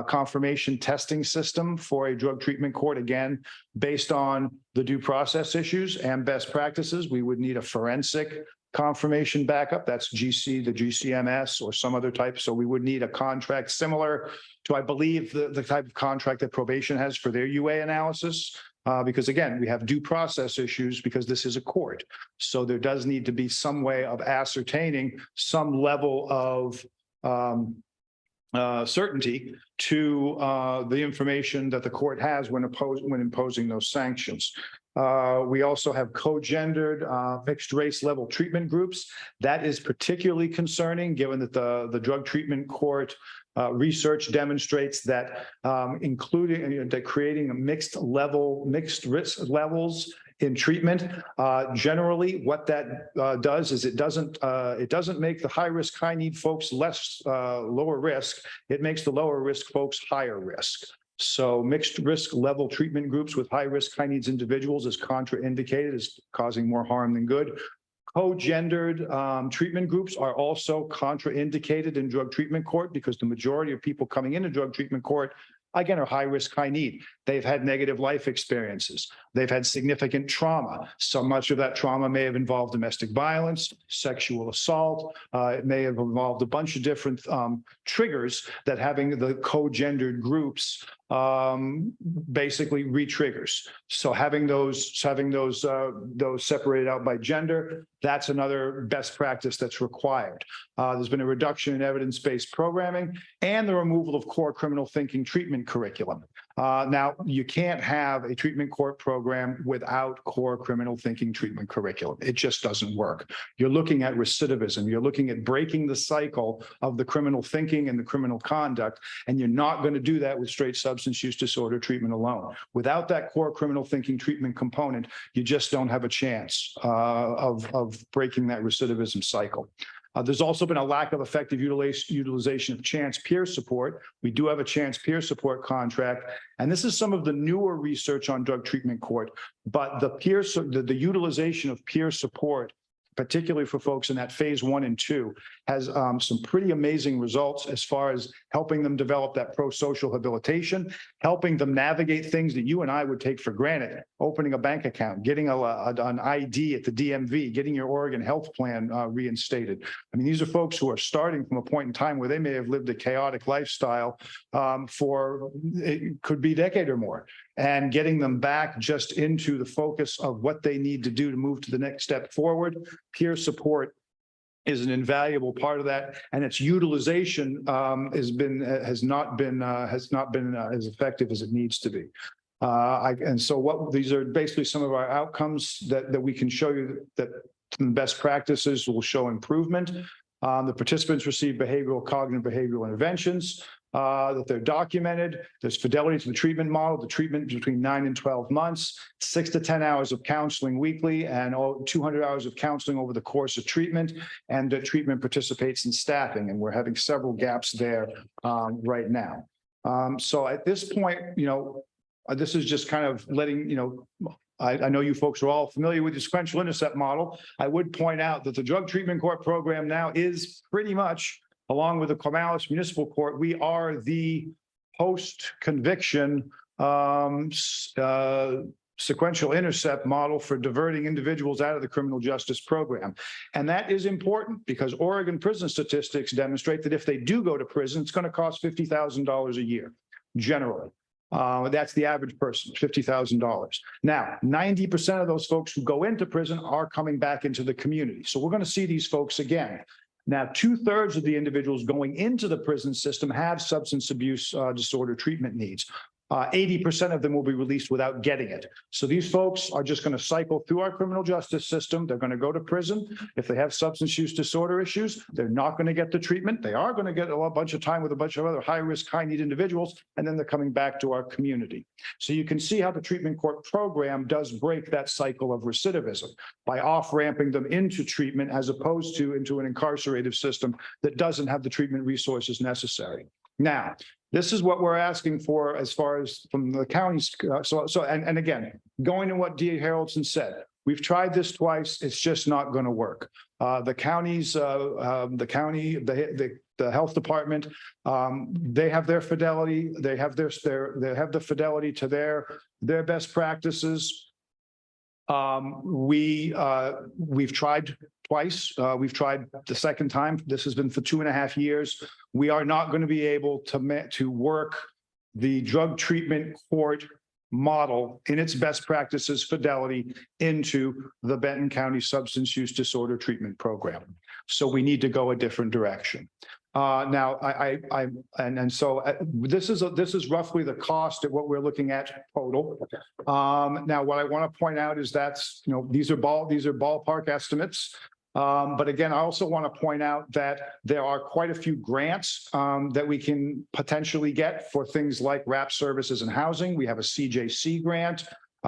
confirmation testing system for a drug treatment court. Again, based on the due process issues and best practices, we would need a forensic confirmation backup. That's GC, the GCMS or some other type. So we would need a contract similar to, I believe, the type of contract that probation has for their UA analysis. Because again, we have due process issues because this is a court. So there does need to be some way of ascertaining some level of certainty to the information that the court has when imposing those sanctions. We also have co-gendered mixed race level treatment groups. That is particularly concerning given that the drug treatment court research demonstrates that that creating a mixed risk levels in treatment, generally what that does is it doesn't make the high risk, high need folks lower risk. It makes the lower risk folks higher risk. So mixed risk level treatment groups with high risk, high needs individuals is contraindicated, is causing more harm than good. Co-gendered treatment groups are also contraindicated in drug treatment court because the majority of people coming into drug treatment court, again, are high risk, high need. They've had negative life experiences. They've had significant trauma. So much of that trauma may have involved domestic violence, sexual assault. It may have involved a bunch of different triggers that having the co-gendered groups basically re-triggers. So having those separated out by gender, that's another best practice that's required. There's been a reduction in evidence-based programming and the removal of core criminal thinking treatment curriculum. Now, you can't have a treatment court program without core criminal thinking treatment curriculum. It just doesn't work. You're looking at recidivism. You're looking at breaking the cycle of the criminal thinking and the criminal conduct, and you're not going to do that with straight substance use disorder treatment alone. Without that core criminal thinking treatment component, you just don't have a chance of breaking that recidivism cycle. There's also been a lack of effective utilization of chance peer support. We do have a chance peer support contract, and this is some of the newer research on drug treatment court, but the utilization of peer support, particularly for folks in that phase 1 and 2, has some pretty amazing results as far as helping them develop that pro-social habilitation, helping them navigate things that you and I would take for granted, opening a bank account, getting an ID at the DMV, getting your Oregon health plan reinstated. I mean, these are folks who are starting from a point in time where they may have lived a chaotic lifestyle for, it could be a decade or more, and getting them back just into the focus of what they need to do to move to the next step forward. Peer support is an invaluable part of that, and its utilization has not been as effective as it needs to be. And so these are basically some of our outcomes that we can show you that the best practices will show improvement. The participants receive cognitive behavioral interventions that they're documented. There's fidelity to the treatment model, the treatment between 9 and 12 months, 6 to 10 hours of counseling weekly, and 200 hours of counseling over the course of treatment. And the treatment participates in staffing, and we're having several gaps there right now. So at this point, this is just kind of letting, I know you folks are all familiar with the sequential intercept model. I would point out that the drug treatment court program now is pretty much, along with the Corvallis Municipal Court, we are the post-conviction sequential intercept model for diverting individuals out of the criminal justice program. And that is important because Oregon prison statistics demonstrate that if they do go to prison, it's going to cost $50,000 a year, generally. That's the average person, $50,000. Now, 90% of those folks who go into prison are coming back into the community. So we're going to see these folks again. Now, 2/3 of the individuals going into the prison system have substance abuse disorder treatment needs. 80% of them will be released without getting it. So these folks are just going to cycle through our criminal justice system. They're going to go to prison. If they have substance use disorder issues, they're not going to get the treatment. They are going to get a bunch of time with a bunch of other high-risk, high-need individuals, and then they're coming back to our community. So you can see how the treatment court program does break that cycle of recidivism by off-ramping them into treatment as opposed to into an incarcerative system that doesn't have the treatment resources necessary. Now, this is what we're asking for as far as from the counties. And again, going to what D.A. Haraldson said, we've tried this twice. It's just not going to work. The counties, the health department, they have their fidelity. They have the fidelity to their best practices. We've tried twice. We've tried the second time. This has been for 2.5 years. We are not going to be able to work the drug treatment court model in its best practices fidelity into the Benton County Substance Use Disorder Treatment Program. So we need to go a different direction. Now, this is roughly the cost at what we're looking at total. Now, what I want to point out is that's, these are ballpark estimates. But again, I also want to point out that there are quite a few grants that we can potentially get for things like wrap services and housing. We have a CJC grant.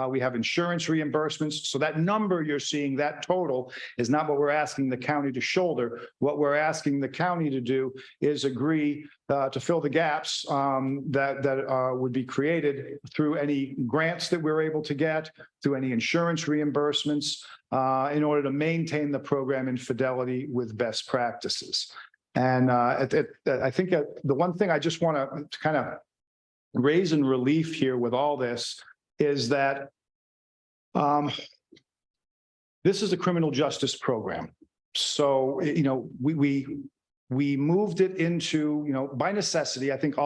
We have insurance reimbursements. So that number you're seeing, that total, is not what we're asking the county to shoulder. What we're asking the county to do is agree to fill the gaps that would be created through any grants that we're able to get, through any insurance reimbursements, in order to maintain the program in fidelity with best practices. And I think the one thing I just want to kind of raise in relief here with all this is that this is a criminal justice program. So, we moved it into, by necessity. I think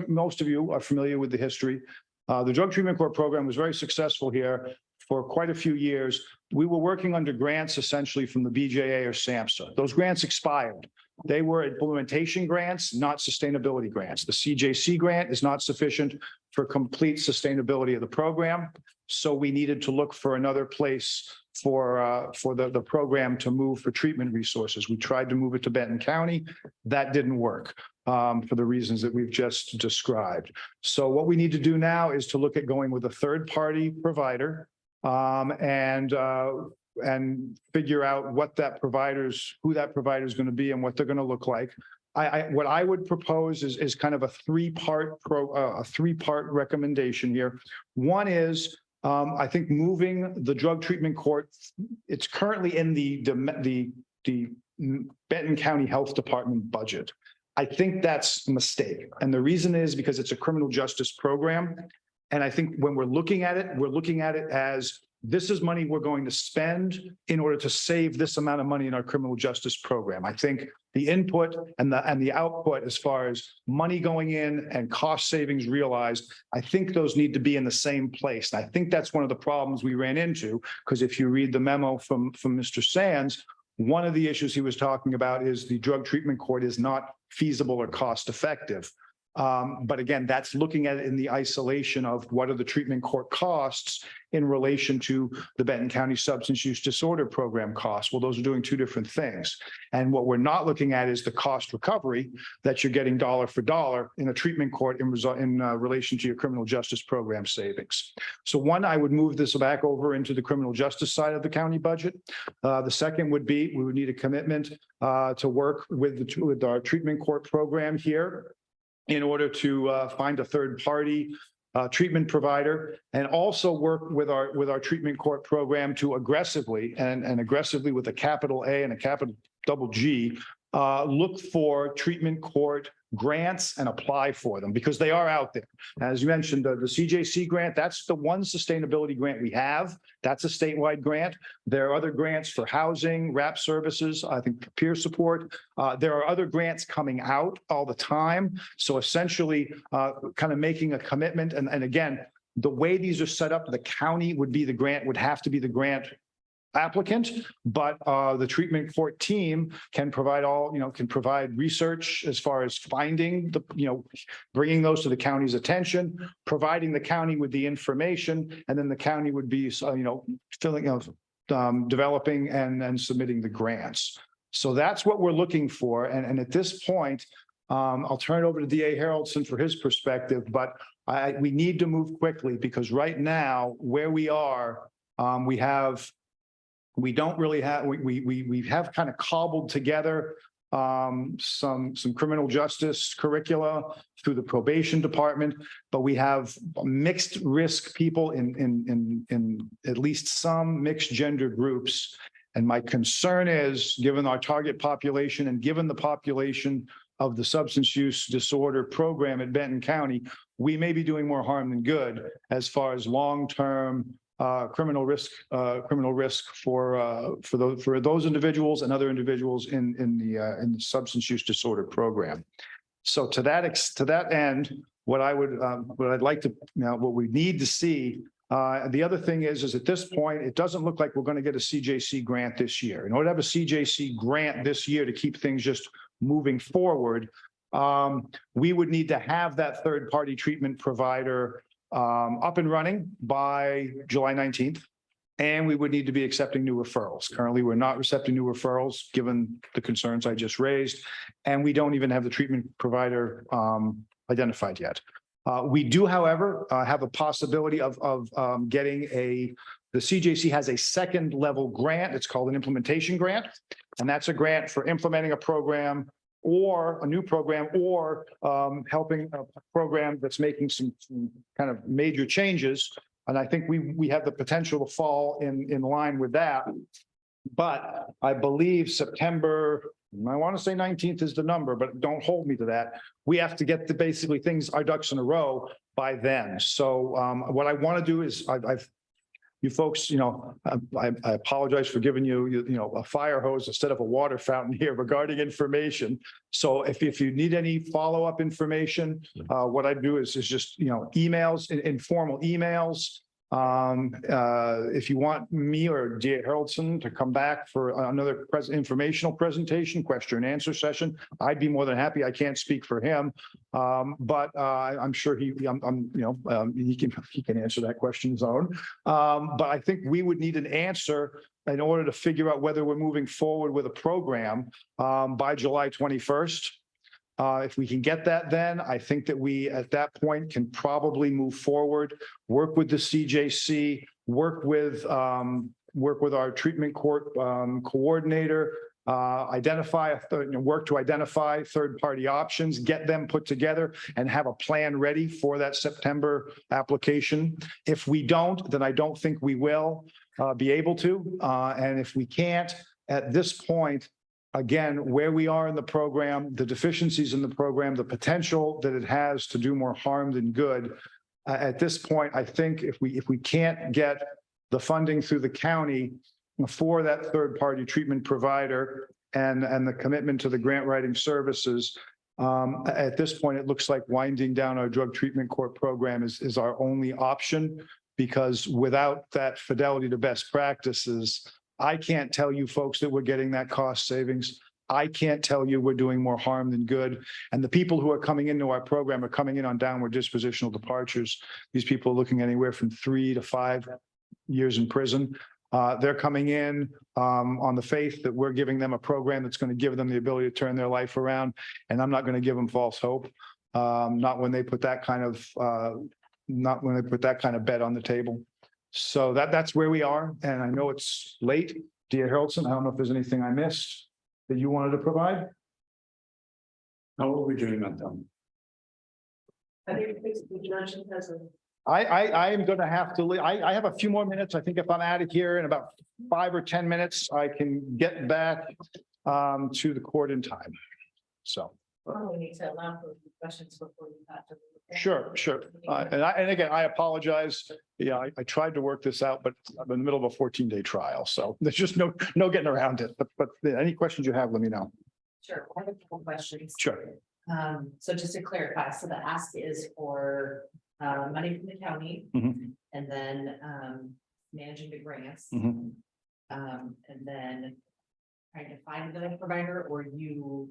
most of you are familiar with the history. The drug treatment court program was very successful here for quite a few years. We were working under grants essentially from the BJA or SAMHSA. Those grants expired. They were implementation grants, not sustainability grants. The CJC grant is not sufficient for complete sustainability of the program. So we needed to look for another place for the program to move for treatment resources. We tried to move it to Benton County. That didn't work for the reasons that we've just described. So what we need to do now is to look at going with a third-party provider and figure out who that provider is going to be and what they're going to look like. What I would propose is kind of a three-part recommendation here. One is, I think moving the drug treatment court, it's currently in the Benton County Health Department budget. I think that's a mistake. And the reason is because it's a criminal justice program. And I think when we're looking at it as this is money we're going to spend in order to save this amount of money in our criminal justice program. I think the input and the output as far as money going in and cost savings realized, I think those need to be in the same place. And I think that's one of the problems we ran into, because if you read the memo from Mr. Sands, one of the issues he was talking about is the drug treatment court is not feasible or cost effective. But again, that's looking at it in the isolation of what are the treatment court costs in relation to the Benton County Substance Use Disorder Program costs. Well, those are doing two different things. And what we're not looking at is the cost recovery that you're getting dollar for dollar in a treatment court in relation to your criminal justice program savings. So one, I would move this back over into the criminal justice side of the county budget. The second would be, we would need a commitment to work with our treatment court program here in order to find a third party treatment provider, and also work with our treatment court program to aggressively and aggressively with a capital A and a capital double G, look for treatment court grants and apply for them because they are out there. As you mentioned, the CJC grant, that's the one sustainability grant we have. That's a statewide grant. There are other grants for housing, wrap services, I think peer support. There are other grants coming out all the time. So essentially kind of making a commitment. And again, the way these are set up, the county would be the grant, would have to be the grant applicant, but the treatment court team can provide can provide research as far as finding bringing those to the county's attention, providing the county with the information, and then the county would be, developing and submitting the grants. So that's what we're looking for. And at this point, I'll turn it over to DA Haraldson for his perspective, but we need to move quickly because right now where we are, we have kind of cobbled together some criminal justice curricula through the probation department, but we have mixed risk people in at least some mixed gender groups. And my concern is, given our target population and given the population of the substance use disorder program at Benton County, we may be doing more harm than good as far as long-term criminal risk for those individuals and other individuals in the substance use disorder program. So to that end, what we need to see. The other thing is at this point, it doesn't look like we're going to get a CJC grant this year. In order to have a CJC grant this year to keep things just moving forward, we would need to have that third-party treatment provider up and running by July 19th. And we would need to be accepting new referrals. Currently, we're not accepting new referrals, given the concerns I just raised. And we don't even have the treatment provider identified yet. We do, however, have a possibility of getting the CJC has a second level grant. It's called an implementation grant. And that's a grant for implementing a program or a new program or helping a program that's making some kind of major changes. And I think we have the potential to fall in line with that. But I believe September, I want to say 19th is the number, but don't hold me to that. We have to get basically our ducks in a row by then. So what I want to do is you folks, I apologize for giving you a fire hose instead of a water fountain here regarding information. So if you need any follow-up information, what I do is just, emails, informal emails. If you want me or DA Haraldson to come back for another informational presentation, question and answer session, I'd be more than happy. I can't speak for him, but I'm sure he can answer that question his own. But I think we would need an answer in order to figure out whether we're moving forward with a program by July 21st. If we can get that, then I think that we, at that point, can probably move forward, work with the CJC, work with our treatment court coordinator, work to identify third-party options, get them put together, and have a plan ready for that September application. If we don't, then I don't think we will be able to. And if we can't, at this point, again, where we are in the program, the deficiencies in the program, the potential that it has to do more harm than good. At this point, I think if we can't get the funding through the county for that third-party treatment provider and the commitment to the grant writing services, at this point, it looks like winding down our drug treatment court program is our only option, because without that fidelity to best practices, I can't tell you folks that we're getting that cost savings. I can't tell you we're doing more harm than good. And the people who are coming into our program are coming in on downward dispositional departures. These people are looking anywhere from 3 to 5 years in prison. They're coming in on the faith that we're giving them a program that's going to give them the ability to turn their life around. And I'm not going to give them false hope. Not when they put that kind of bet on the table. So that's where we are. And I know it's late. DA Haraldson, I don't know if there's anything I missed that you wanted to provide. How are we doing on them? I think the judge has a I am gonna have to, I have a few more minutes. I think if I'm out of here in about 5 or 10 minutes, I can get back to the court in time. So, We need to allow for questions before we have to. sure. And again, I apologize. Yeah, I tried to work this out, but I'm in the middle of a 14-day trial. So there's just no getting around it. But any questions you have, let me know. Sure, I have a couple questions. Sure. So just to clarify, so the ask is for money from the county Mhm. and then managing the grants. Mhm. And then trying to find the provider or you.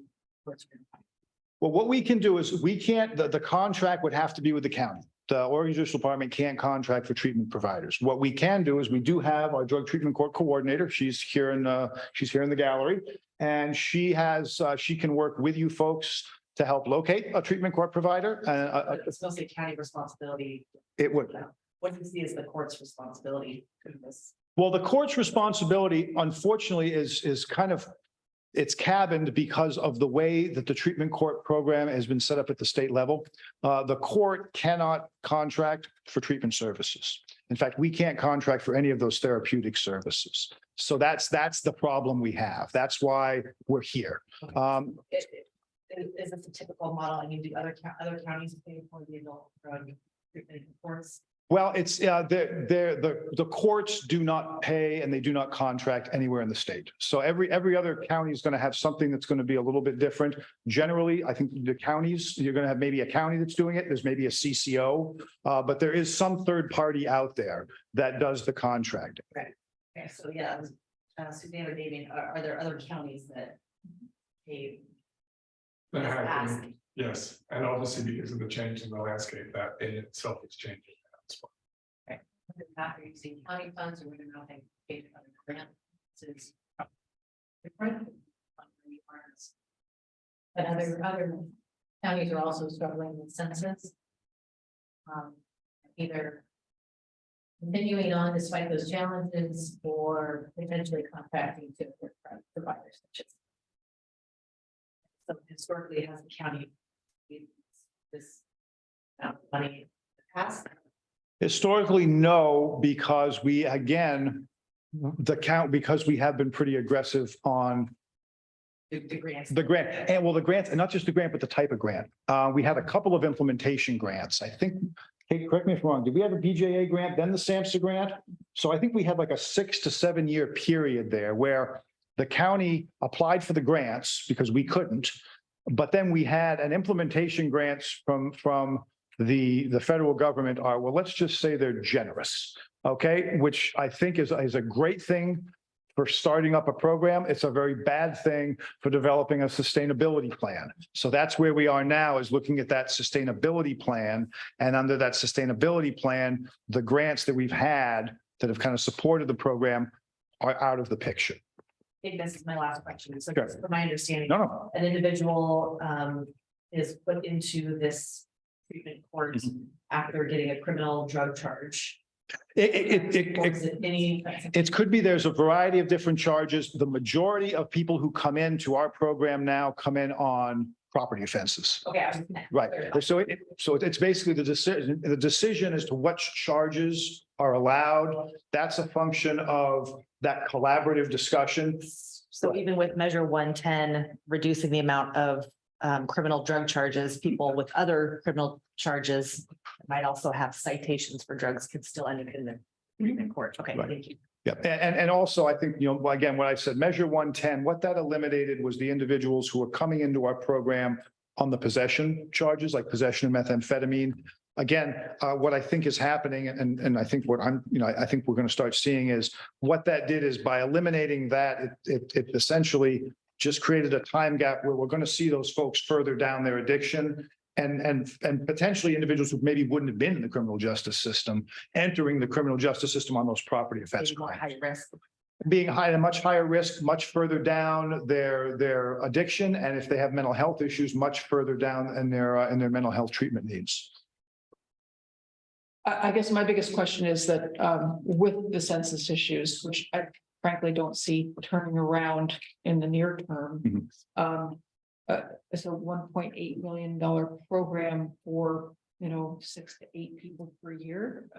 Well, what we can do is we can't, the contract would have to be with the county. The Oregon Judicial Department can't contract for treatment providers. What we can do is we do have our drug treatment court coordinator. She's here in the gallery. And she can work with you folks to help locate a treatment court provider. It's mostly county responsibility. It would. What do you see as the court's responsibility in this? Well, the court's responsibility, unfortunately, is kind of, it's cabined because of the way that the treatment court program has been set up at the state level. The court cannot contract for treatment services. In fact, we can't contract for any of those therapeutic services. So that's the problem we have. That's why we're here. Is this a typical model and you do other counties pay for the adult drug treatment courts? Well, it's the courts do not pay and they do not contract anywhere in the state. So every other county is going to have something that's going to be a little bit different. Generally, I think the counties, you're going to have maybe a county that's doing it. There's maybe a CCO, but there is some third party out there that does the contracting. Right. Okay, so yeah, Suzanne or David, are there other counties that pay? There this have ask? been, yes, and obviously because of the change in the landscape, that in itself is changing. After you've seen county funds or whether or not they pay for other grants. It's different. But other counties are also struggling with census. Either continuing on despite those challenges or potentially contracting to providers such as. So historically, has the county used this amount of money in the past? Historically, no, because we, again, because we have been pretty aggressive on The grants. the grant, and well, the grants, and not just the grant, but the type of grant. We had a couple of implementation grants. I think, Kate, correct me if I'm wrong, did we have a BJA grant, then the SAMHSA grant? So I think we had like a 6 to 7 year period there where the county applied for the grants because we couldn't. But then we had an implementation grants from the federal government are, well, let's just say they're generous. Okay, which I think is a great thing for starting up a program. It's a very bad thing for developing a sustainability plan. So that's where we are now, is looking at that sustainability plan. And under that sustainability plan, the grants that we've had that have kind of supported the program are out of the picture. I think this is my last question. So Sure. just from my understanding, No. an individual is put into this treatment court Mm-hmm. after getting a criminal drug charge. Or It is it any? could be, there's a variety of different charges. The majority of people who come into our program now come in on property offenses. Okay. I was- Right. So it's basically the decision as to what charges are allowed. That's a function of that collaborative discussion. So even with measure 110, reducing the amount of criminal drug charges, people with other criminal charges might also have citations for drugs could still end up in the treatment court. Okay, Right. thank you. Yeah, and also I think, again, what I said, measure 110, what that eliminated was the individuals who are coming into our program on the possession charges, like possession of methamphetamine. Again, what I think is happening, and I think what I think we're going to start seeing is what that did is by eliminating that, it essentially just created a time gap where we're going to see those folks further down their addiction. And potentially individuals who maybe wouldn't have been in the criminal justice system, entering the criminal justice system on those property offense Maybe more crimes. high risk. Being high, a much higher risk, much further down their addiction, and if they have mental health issues, much further down in their mental health treatment needs. I guess my biggest question is that with the census issues, which I frankly don't see turning around in the near term. It's a $1.8 million program for you know, 6 to 8 people per year.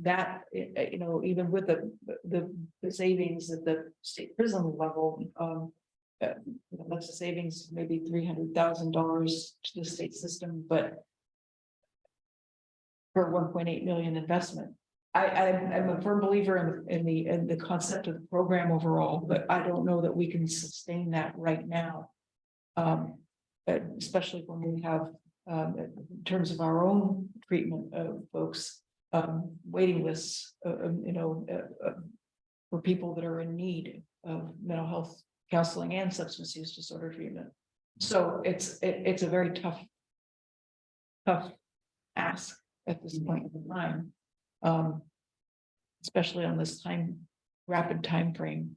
That, you know, even with the savings at the state prison level, that's a savings, maybe $300,000 to the state system, but for 1.8 million investment. I'm a firm believer in the concept of the program overall, but I don't know that we can sustain that right now. Especially when we have, in terms of our own treatment of folks, waiting lists, you know, for people that are in need of mental health counseling and substance use disorder treatment. So it's a very tough ask at this point in time. Especially on this rapid time frame.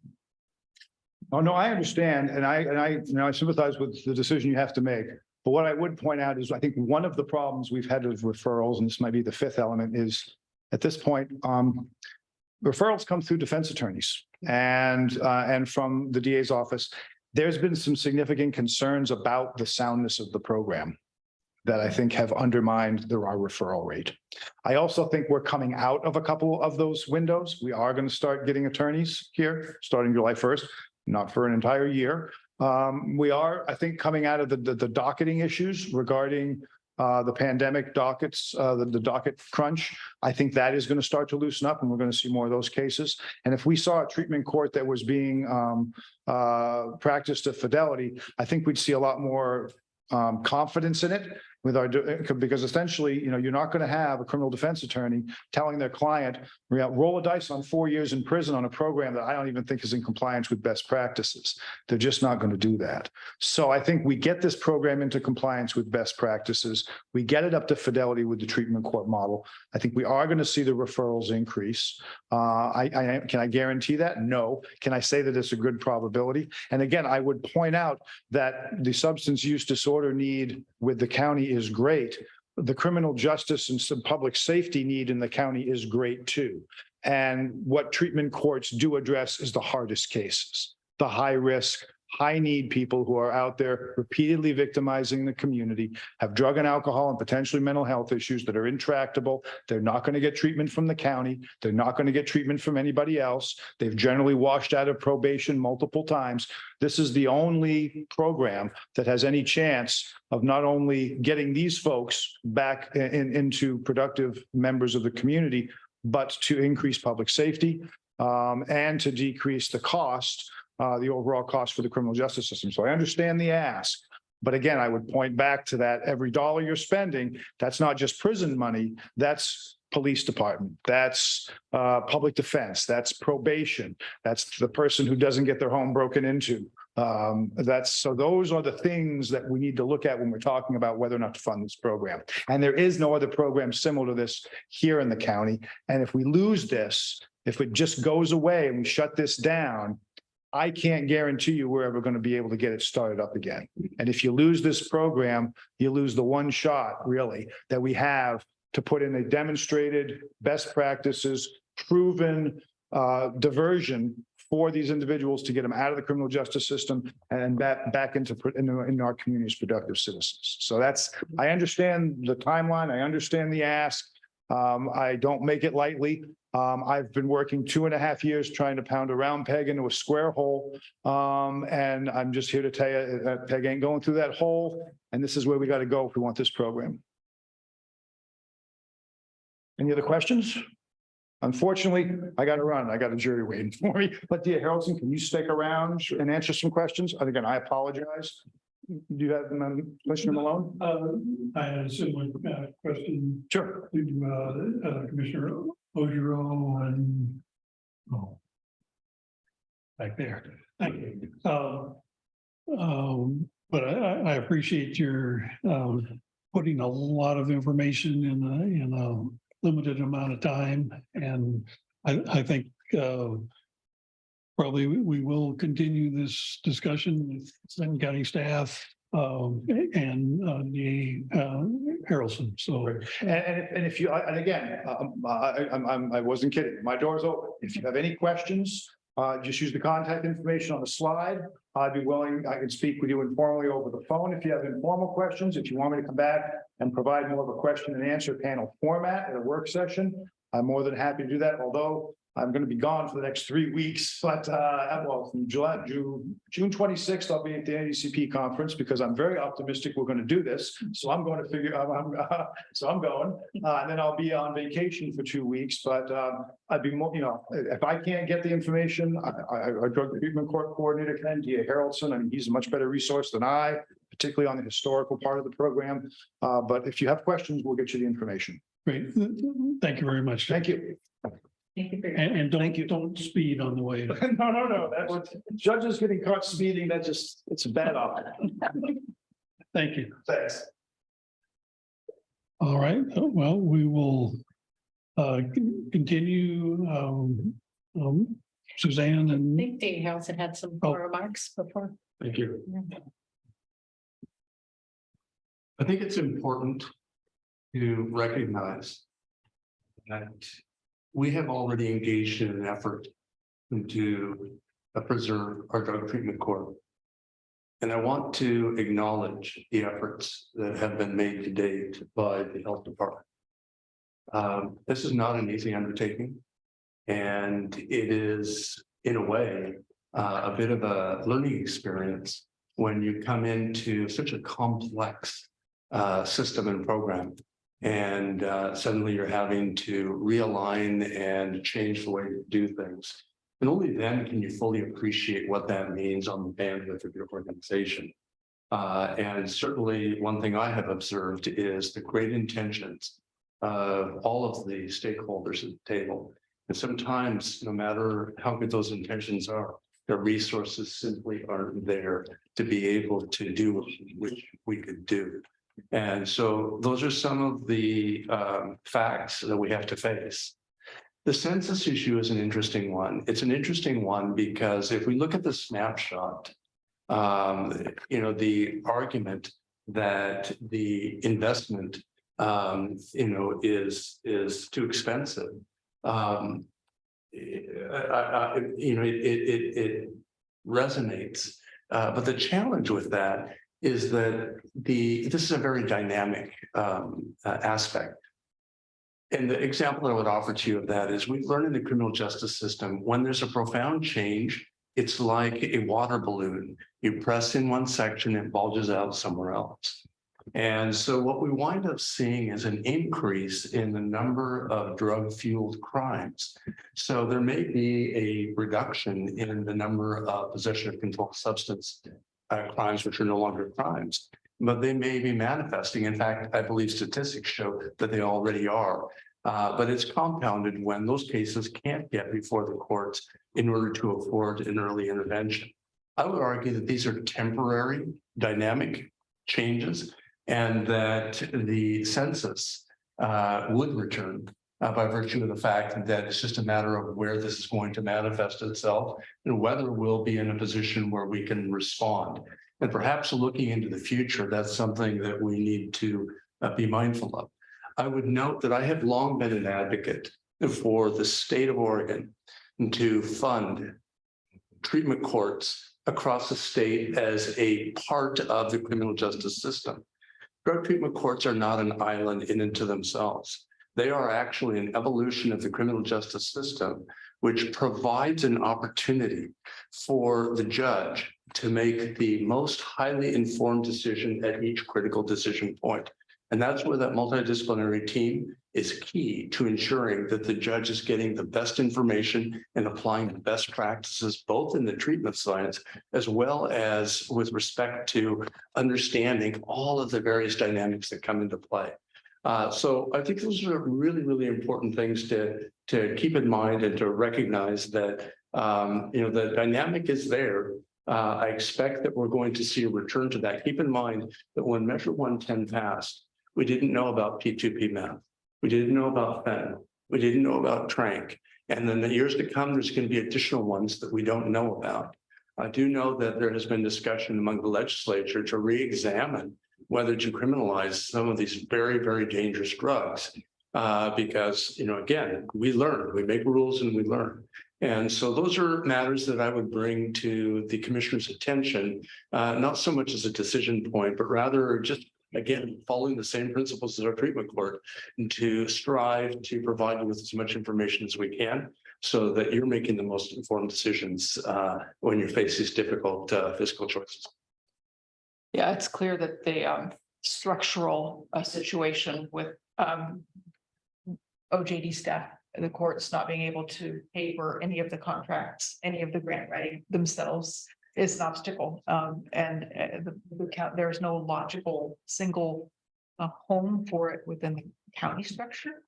Oh, no, I understand. And I sympathize with the decision you have to make. But what I would point out is I think one of the problems we've had with referrals, and this might be the fifth element, is at this point, referrals come through defense attorneys and from the DA's office. There's been some significant concerns about the soundness of the program that I think have undermined our referral rate. I also think we're coming out of a couple of those windows. We are going to start getting attorneys here starting July 1st, not for an entire year. We are, I think, coming out of the docketing issues regarding the pandemic dockets, the docket crunch. I think that is going to start to loosen up and we're going to see more of those cases. And if we saw a treatment court that was being practiced at Fidelity, I think we'd see a lot more confidence in it with because essentially, you know, you're not going to have a criminal defense attorney telling their client, roll a dice on 4 years in prison on a program that I don't even think is in compliance with best practices. They're just not going to do that. So I think we get this program into compliance with best practices. We get it up to fidelity with the treatment court model. I think we are going to see the referrals increase. Can I guarantee that? No. Can I say that it's a good probability? And again, I would point out that the substance use disorder need with the county is great. The criminal justice and some public safety need in the county is great too. And what treatment courts do address is the hardest cases, the high risk, high need people who are out there repeatedly victimizing the community, have drug and alcohol and potentially mental health issues that are intractable. They're not going to get treatment from the county. They're not going to get treatment from anybody else. They've generally washed out of probation multiple times. This is the only program that has any chance of not only getting these folks back into productive members of the community, but to increase public safety and to decrease the cost, the overall cost for the criminal justice system. So I understand the ask. But again, I would point back to that every dollar you're spending, that's not just prison money, that's police department, that's public defense, that's probation, that's the person who doesn't get their home broken into. So those are the things that we need to look at when we're talking about whether or not to fund this program. And there is no other program similar to this here in the county. And if we lose this, if it just goes away and we shut this down, I can't guarantee you we're ever going to be able to get it started up again. And if you lose this program, you lose the one shot really that we have to put in a demonstrated best practices, proven diversion for these individuals to get them out of the criminal justice system and back into our community as productive citizens. So I understand the timeline. I understand the ask. I don't make it lightly. I've been working 2.5 years trying to pound a round peg into a square hole. And I'm just here to tell you that peg ain't going through that hole. And this is where we got to go if we want this program. Any other questions? Unfortunately, I got to run. I got a jury waiting for me. But Dear Harrelson, can you stick around and answer some questions? And again, I apologize. Do you have Commissioner Malone? I had a similar question. Sure. To Commissioner Ojiro and back there. Thank you. But I appreciate your putting a lot of information in a limited amount of time, and I think probably we will continue this discussion with Benton County staff and the Harrelson. So, and if you, and again, I wasn't kidding. My door's open. If you have any questions, Just use the contact information on the slide. I'd be willing, I can speak with you informally over the phone if you have informal questions. If you want me to come back and provide more of a question and answer panel format at a work session, I'm more than happy to do that, although I'm going to be gone for the next 3 weeks, but well, from June 26th, I'll be at the NACP conference because I'm very optimistic we're going to do this. So I'm going to figure, so I'm going, and then I'll be on vacation for 2 weeks, but I'd be more, if I can't get the information, our drug treatment court coordinator, Ken Harrelson, I mean, he's a much better resource than I, particularly on the historical part of the program. But if you have questions, we'll get you the information. Great. Thank you very much. Thank you. Thank you for your. And don't speed on the way. No, that was, judges getting caught speeding, it's a bad option. Thank you. Thanks. All right, well, we will continue. Suzanne I and think Dave Harrelson had some more remarks before. Thank you. I think it's important to recognize that we have already engaged in an effort to preserve our drug treatment court. And I want to acknowledge the efforts that have been made to date by the health department. This is not an easy undertaking, and it is, in a way, a bit of a learning experience when you come into such a complex system and program. And suddenly you're having to realign and change the way you do things. And only then can you fully appreciate what that means on the bandwidth of your organization. And certainly one thing I have observed is the great intentions of all of the stakeholders at the table. And sometimes, no matter how good those intentions are, the resources simply aren't there to be able to do which we could do. And so those are some of the facts that we have to face. The census issue is an interesting one. It's an interesting one because if we look at the snapshot, the argument that the investment, is too expensive. It resonates. But the challenge with that is that this is a very dynamic aspect. And the example I would offer to you of that is we've learned in the criminal justice system, when there's a profound change, it's like a water balloon. You press in one section, it bulges out somewhere else. And so what we wind up seeing is an increase in the number of drug-fueled crimes. So there may be a reduction in the number of possession of controlled substance crimes, which are no longer crimes, but they may be manifesting. In fact, I believe statistics show that they already are. But it's compounded when those cases can't get before the courts in order to afford an early intervention. I would argue that these are temporary, dynamic changes, and that the census would return by virtue of the fact that it's just a matter of where this is going to manifest itself and whether we'll be in a position where we can respond. And perhaps looking into the future, that's something that we need to be mindful of. I would note that I have long been an advocate for the state of Oregon to fund treatment courts across the state as a part of the criminal justice system. Drug treatment courts are not an island in and to themselves. They are actually an evolution of the criminal justice system, which provides an opportunity for the judge to make the most highly informed decision at each critical decision point. And that's where that multidisciplinary team is key to ensuring that the judge is getting the best information and applying the best practices, both in the treatment science, as well as with respect to understanding all of the various dynamics that come into play. So I think those are really, really important things to keep in mind and to recognize that, the dynamic is there. I expect that we're going to see a return to that. Keep in mind that when Measure 110 passed, we didn't know about P2P meth. We didn't know about fentanyl. We didn't know about tranq. And then the years to come, there's going to be additional ones that we don't know about. I do know that there has been discussion among the legislature to re-examine whether to criminalize some of these very, very dangerous drugs. Because, again, we learn, we make rules and we learn. And so those are matters that I would bring to the commissioner's attention, not so much as a decision point, but rather just, again, following the same principles as our treatment court, and to strive to provide you with as much information as we can so that you're making the most informed decisions when you face these difficult fiscal choices. Yeah, it's clear that the structural situation with OJD staff, the courts not being able to pay for any of the contracts, any of the grant writing themselves is an obstacle. There's no logical single home for it within the county structure.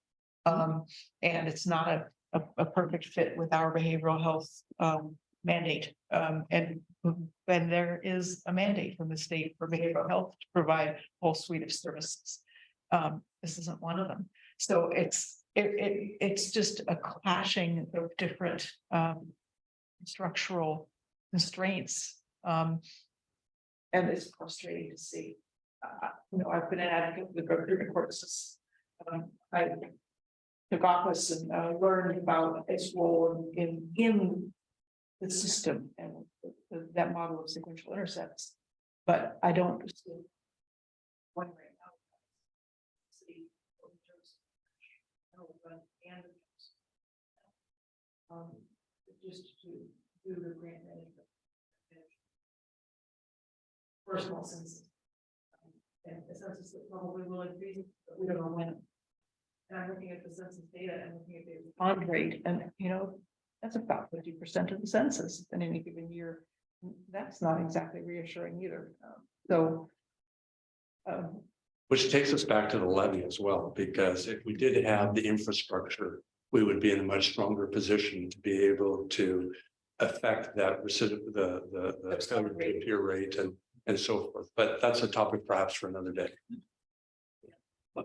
And it's not a perfect fit with our behavioral health mandate. And there is a mandate from the state for behavioral health to provide a whole suite of services. This isn't one of them. So it's just a clashing of different structural constraints. And it's frustrating to see. I've been an advocate for the drug treatment courts. I took office and learned about its role in the system and that model of sequential intercepts. But I don't see one right now. Just to do the grant management. Personal census. And the census that probably will increase, but we don't know when. And I'm looking at the census data and looking at the respond rate, and that's about 50% of the census in any given year. That's not exactly reassuring either. Which takes us back to the levy as well, because if we did have the infrastructure, we would be in a much stronger position to be able to affect that the peer rate and so forth. But that's a topic perhaps for another day. I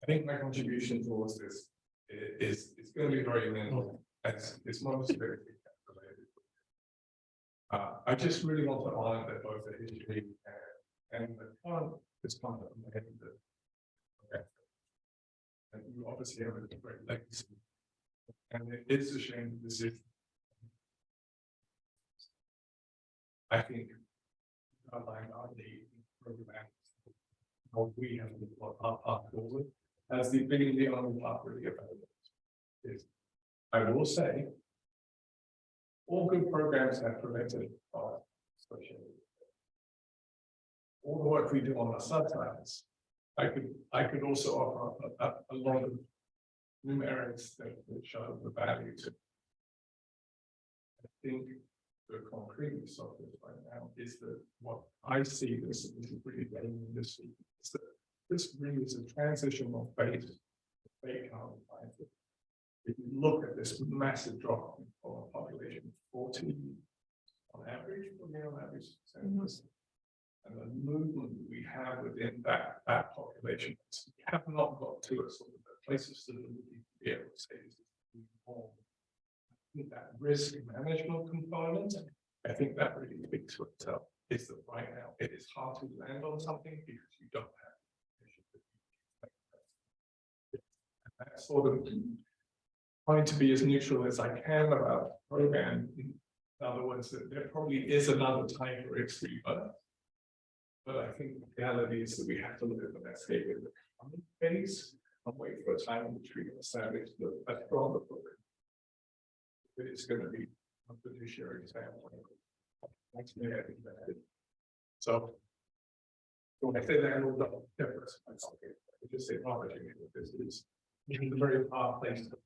think my contribution towards this is going to be very minimal. It's mostly very calculated. I just really want to honor that both the history and the current misconduct and you obviously have a great legacy. And it is a shame that this is. I think outline our the program. How we have to put up forward as the beginning the only part really about it is. I will say. All good programs have prevented associated. All the work we do on the subtitles. I could also offer up a lot of numerics that show the value to. I think the concreteness of this right now is that what I see this is really getting in this. This really is a transitional phase. If you look at this massive drop of a population of 40 on average, and the movement we have within that population, we have not got to a sort of places to be able to say this is more. That risk management component, I think that really speaks for itself. Is that right now it is hard to land on something because you don't have. And that's sort of trying to be as neutral as I can about the program. In other words, that there probably is another time for extreme, but I think the reality is that we have to look at the landscape in the coming phase and wait for a time in which we can establish a stronger program. It's going to be a fiduciary example. That's me, I think that. So when I say that, I will difference. I just say opportunity. This is a very hard place to.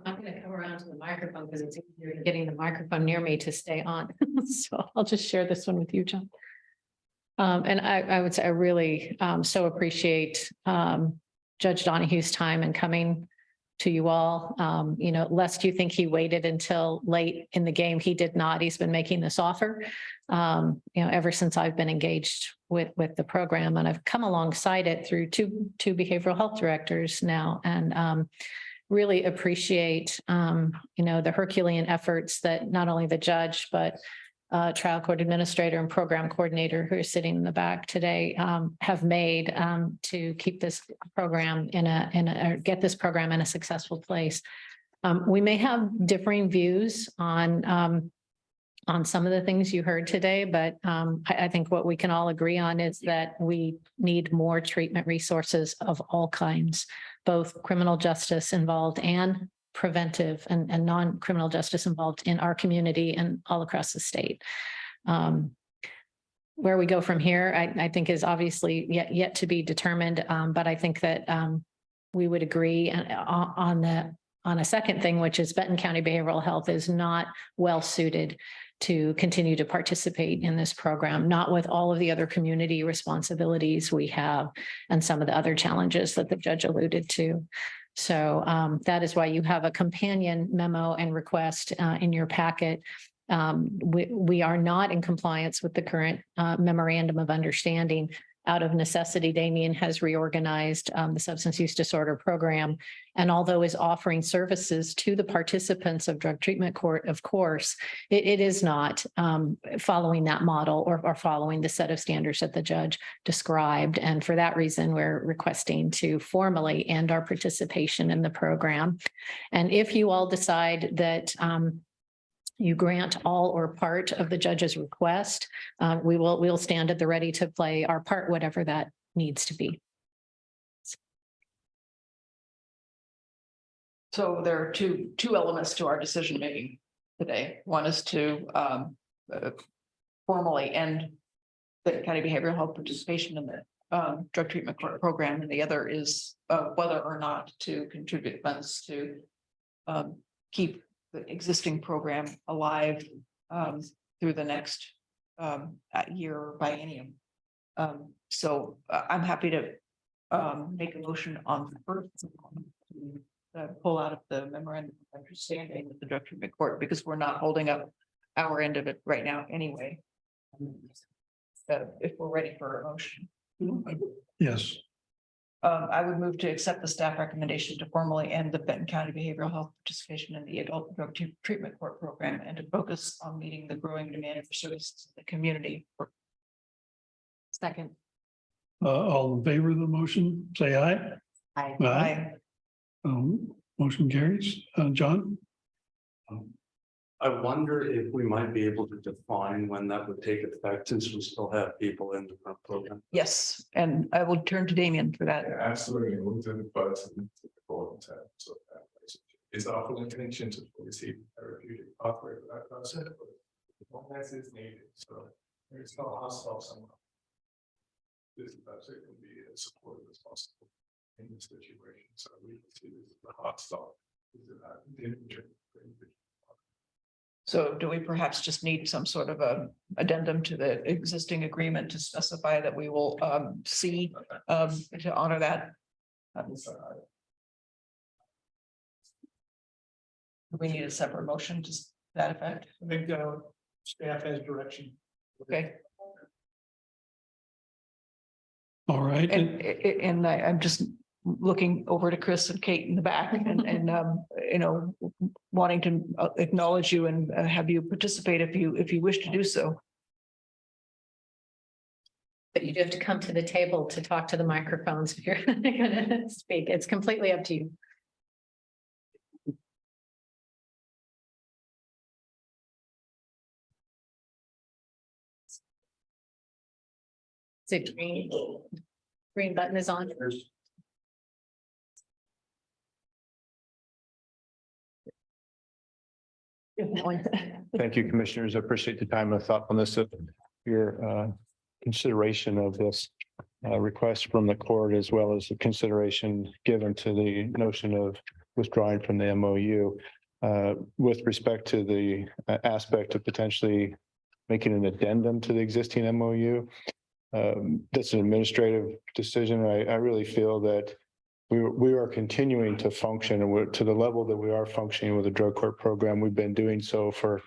I'm going to come around to the microphone because it's easier getting the microphone near me to stay on. So I'll just share this one with you, John. And I would say I really so appreciate Judge Donahue's time and coming to you all. Lest you think he waited until late in the game, he did not. He's been making this offer, ever since I've been engaged with the program, and I've come alongside it through two behavioral health directors now, and really appreciate the Herculean efforts that not only the judge but trial court administrator and program coordinator who are sitting in the back today, have made to keep this program or get this program in a successful place. We may have differing views on some of the things you heard today, but I think what we can all agree on is that we need more treatment resources of all kinds, both criminal justice involved and preventive and non-criminal justice involved in our community and all across the state. Where we go from here, I think is obviously yet to be determined, but I think that we would agree on a second thing, which is Benton County Behavioral Health is not well suited to continue to participate in this program, not with all of the other community responsibilities we have and some of the other challenges that the judge alluded to. So that is why you have a companion memo and request in your packet. We are not in compliance with the current memorandum of understanding. Out of necessity, Damien has reorganized the substance use disorder program. And although is offering services to the participants of drug treatment court, of course, it is not following that model or following the set of standards that the judge described. And for that reason, we're requesting to formally end our participation in the program. And if you all decide that you grant all or part of the judge's request, we'll stand at the ready to play our part, whatever that needs to be. So there are two elements to our decision making today. One is to formally end the county behavioral health participation in the drug treatment program, and the other is whether or not to contribute funds to keep the existing program alive through the next year or biennium. So I'm happy to make a motion on the first to pull out of the memorandum of understanding with the drug treatment court, because we're not holding up our end of it right now anyway. If we're ready for a motion. Yes. I would move to accept the staff recommendation to formally end the Benton County Behavioral Health participation in the adult drug treatment court program and to focus on meeting the growing demand for services in the community. Second. All in favor of the motion, say aye. Aye. Aye. Motion carries. John? I wonder if we might be able to define when that would take effect, since we still have people in the current program. Yes, and I will turn to Damien for that. Absolutely. It's our full intention to receive therapeutic pathway for that person. As is needed, so there's no hostile someone. This person can be as supportive as possible in this situation, so we see this as the hard stop. So do we perhaps just need some sort of a addendum to the existing agreement to specify that we will see to honor that? We need a separate motion to that effect. I think staff has direction. Okay. All right. And I'm just looking over to Chris and Kate in the back and you know, wanting to acknowledge you and have you participate if you wish to do so. But you do have to come to the table to talk to the microphones if you're going to speak. It's completely up to you. Is it green button is on? Thank you, commissioners. I appreciate the time and thoughtfulness of your consideration of this request from the court, as well as the consideration given to the notion of withdrawing from the MOU. With respect to the aspect of potentially making an addendum to the existing MOU, that's an administrative decision. I really feel that we are continuing to function, and we're to the level that we are functioning with the drug court program. We've been doing so for a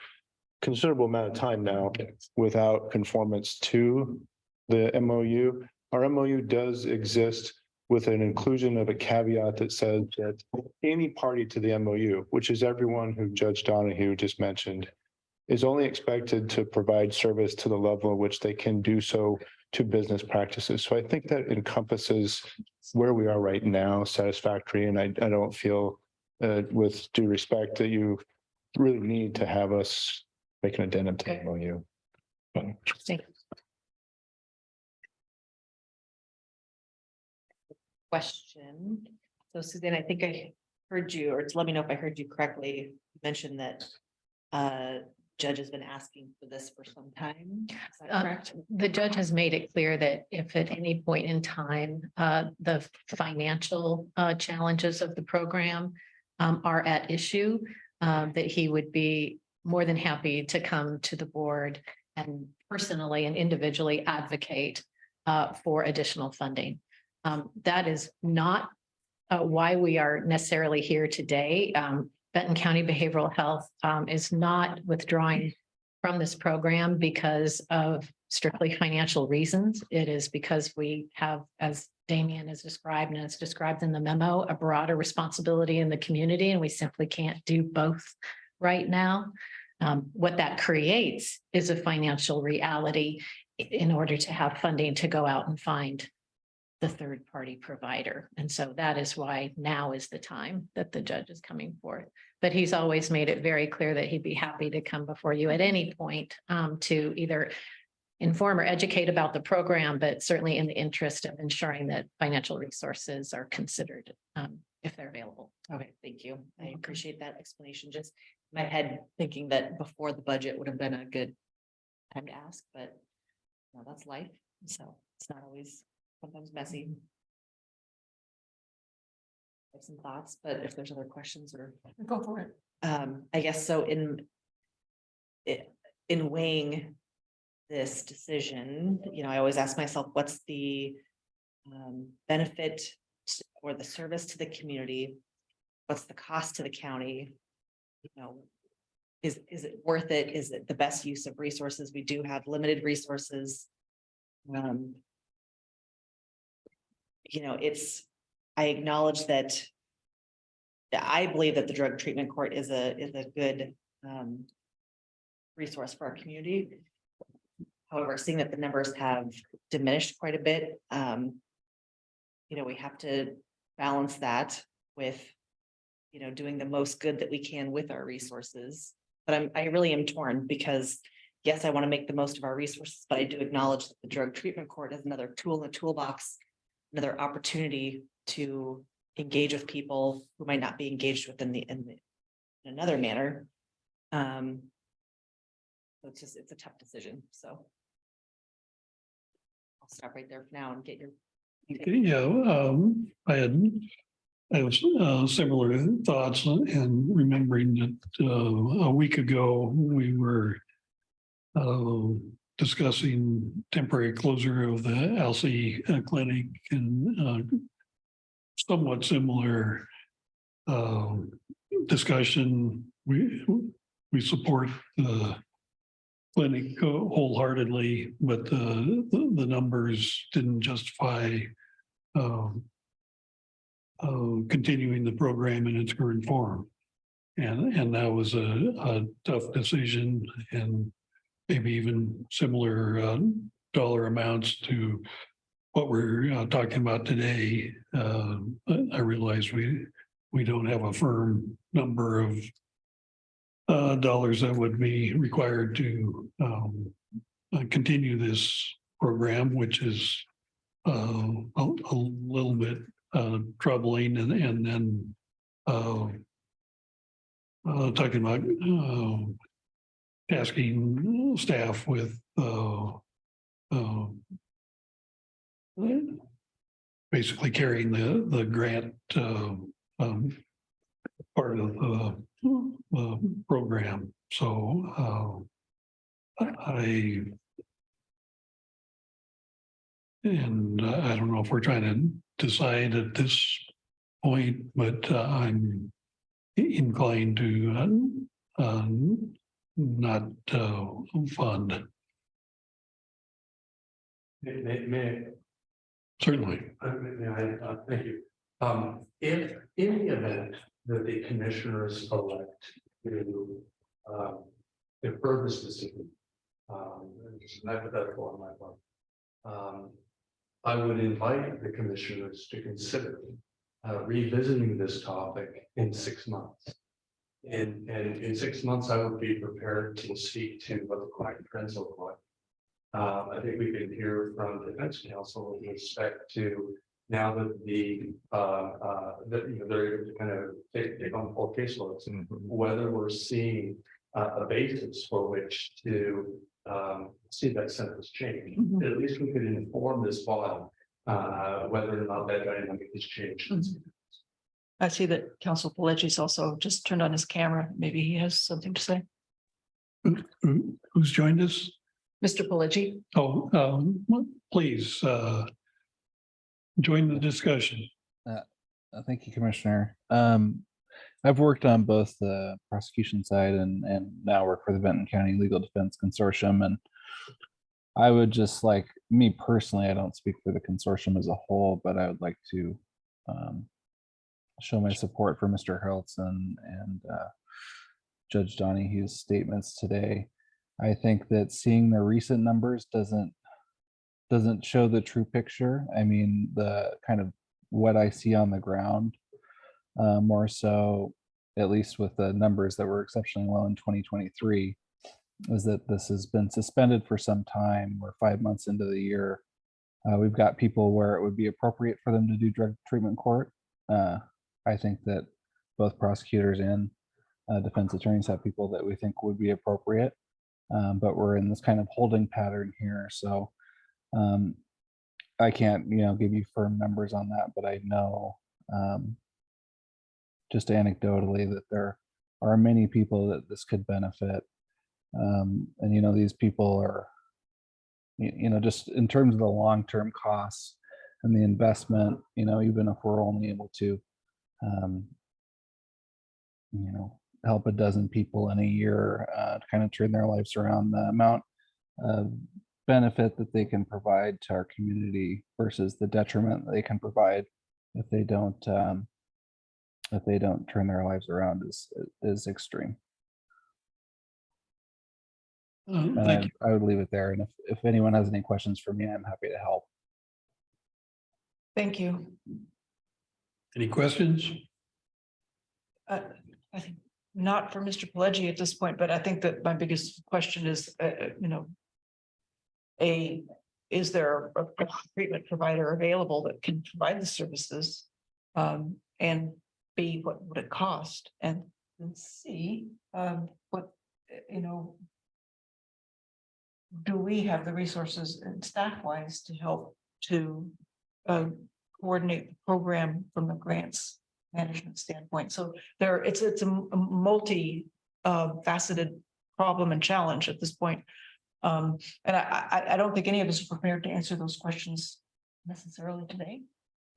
considerable amount of time now without conformance to the MOU. Our MOU does exist with an inclusion of a caveat that says that any party to the MOU, which is everyone who Judge Donahue just mentioned, is only expected to provide service to the level at which they can do so to business practices. So I think that encompasses where we are right now, satisfactory, and I don't feel with due respect that you really need to have us make an addendum to the MOU. Interesting. Question. So Suzanne, I think I heard you, or let me know if I heard you correctly, you mentioned that judge has been asking for this for some time. Is that correct? The judge has made it clear that if at any point in time, the financial challenges of the program are at issue, that he would be more than happy to come to the board and personally and individually advocate for additional funding. That is not why we are necessarily here today. Benton County Behavioral Health is not withdrawing from this program because of strictly financial reasons. It is because we have, as Damian has described and it's described in the memo, a broader responsibility in the community, and we simply can't do both right now. What that creates is a financial reality in order to have funding to go out and find the third party provider. And so that is why now is the time that the judge is coming forth. But he's always made it very clear that he'd be happy to come before you at any point to either inform or educate about the program, but certainly in the interest of ensuring that financial resources are considered if they're available. Okay, thank you. I appreciate that explanation. Just in my head thinking that before the budget would have been a good time to ask, but no, that's life. So it's not always sometimes messy. I have some thoughts, but if there's other questions or Go for it. I guess so in weighing this decision, I always ask myself, what's the benefit or the service to the community? What's the cost to the county? Is it worth it? Is it the best use of resources? We do have limited resources. I acknowledge that I believe that the drug treatment court is a good resource for our community. However, seeing that the numbers have diminished quite a bit, we have to balance that with, doing the most good that we can with our resources. But I really am torn because yes, I want to make the most of our resources, but I do acknowledge that the drug treatment court is another tool in the toolbox, another opportunity to engage with people who might not be engaged with in another manner. So it's a tough decision. So I'll stop right there for now and get your. Okay, yeah, I have similar thoughts and remembering that a week ago we were discussing temporary closure of the Alsea clinic and somewhat similar discussion. We support the clinic wholeheartedly, but the numbers didn't justify continuing the program in its current form. And that was a tough decision, and maybe even similar dollar amounts to what we're talking about today. I realize we don't have a firm number of dollars that would be required to continue this program, which is a little bit troubling, and then talking about tasking staff with basically carrying the grant part of the program. So I don't know if we're trying to decide at this point, but I'm inclined to not fund. Certainly. Thank you. If in the event that the commissioners elect to defer this decision. Just an hypothetical on my part. I would invite the commissioners to consider revisiting this topic in 6 months. And in 6 months, I would be prepared to speak to what the client trends look like. I think we can hear from the defense counsel with respect to now that that, you know, they're able to kind of take on full caseloads, whether we're seeing a basis for which to see that sentence change. At least we could inform this body whether or not that dynamic has changed. I see that Council Pelegi's also just turned on his camera. Maybe he has something to say. Who's joined us? Mr. Pelegi? Oh, please, join the discussion. Thank you, Commissioner. I've worked on both the prosecution side and now work for the Benton County Legal Defense Consortium. And I would just like, me personally, I don't speak for the consortium as a whole, but I would like to show my support for Mr. Hurlston and Judge Donahue's statements today. I think that seeing the recent numbers doesn't show the true picture. I mean, the kind of what I see on the ground, more so, at least with the numbers that were exceptionally low in 2023, is that this has been suspended for some time. We're 5 months into the year. We've got people where it would be appropriate for them to do drug treatment court. I think that both prosecutors and defense attorneys have people that we think would be appropriate. But we're in this kind of holding pattern here. So I can't, give you firm numbers on that, but I know just anecdotally that there are many people that this could benefit. And, these people are, just in terms of the long-term costs and the investment, even if we're only able to, help a dozen people in a year to kind of turn their lives around, the amount of benefit that they can provide to our community versus the detriment they can provide if they don't turn their lives around is extreme. Thank you. I would leave it there. And if anyone has any questions for me, I'm happy to help. Thank you. Any questions? I think not for Mr. Pelegi at this point, but I think that my biggest question is, is there a treatment provider available that can provide the services? And B, what would it cost? And C, what, do we have the resources and staff wise to help to coordinate the program from the grants management standpoint? So it's a multi faceted problem and challenge at this point. And I don't think any of us are prepared to answer those questions necessarily today,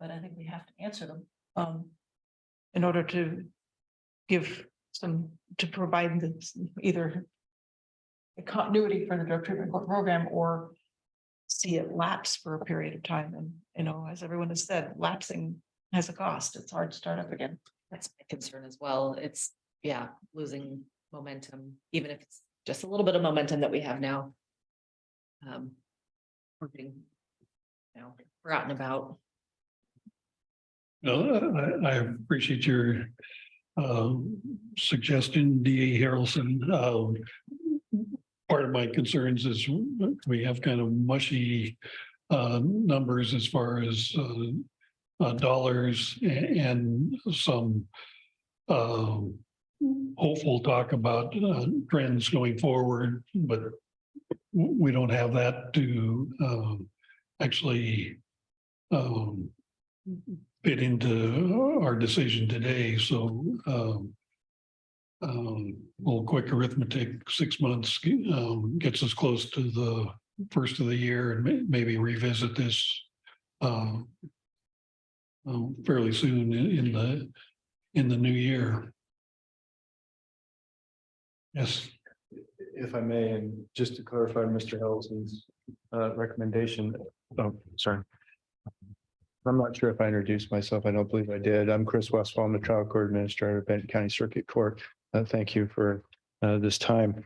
but I think we have to answer them in order to provide either a continuity for the drug treatment program or see it lapse for a period of time. And, as everyone has said, lapsing has a cost. It's hard to start up again. That's my concern as well. It's, losing momentum, even if it's just a little bit of momentum that we have now. We're being, forgotten about. No, I appreciate your suggestion, DA Harrelson. Part of my concerns is we have kind of mushy numbers as far as dollars and some hopeful talk about trends going forward, but we don't have that to actually fit into our decision today. So little quick arithmetic, 6 months gets us close to the first of the year, and maybe revisit this fairly soon in the new year. Yes. If I may, and just to clarify Mr. Helson's recommendation, sorry. I'm not sure if I introduced myself. I don't believe I did. I'm Chris Westfall. I'm the trial court administrator of Benton County Circuit Court. Thank you for this time.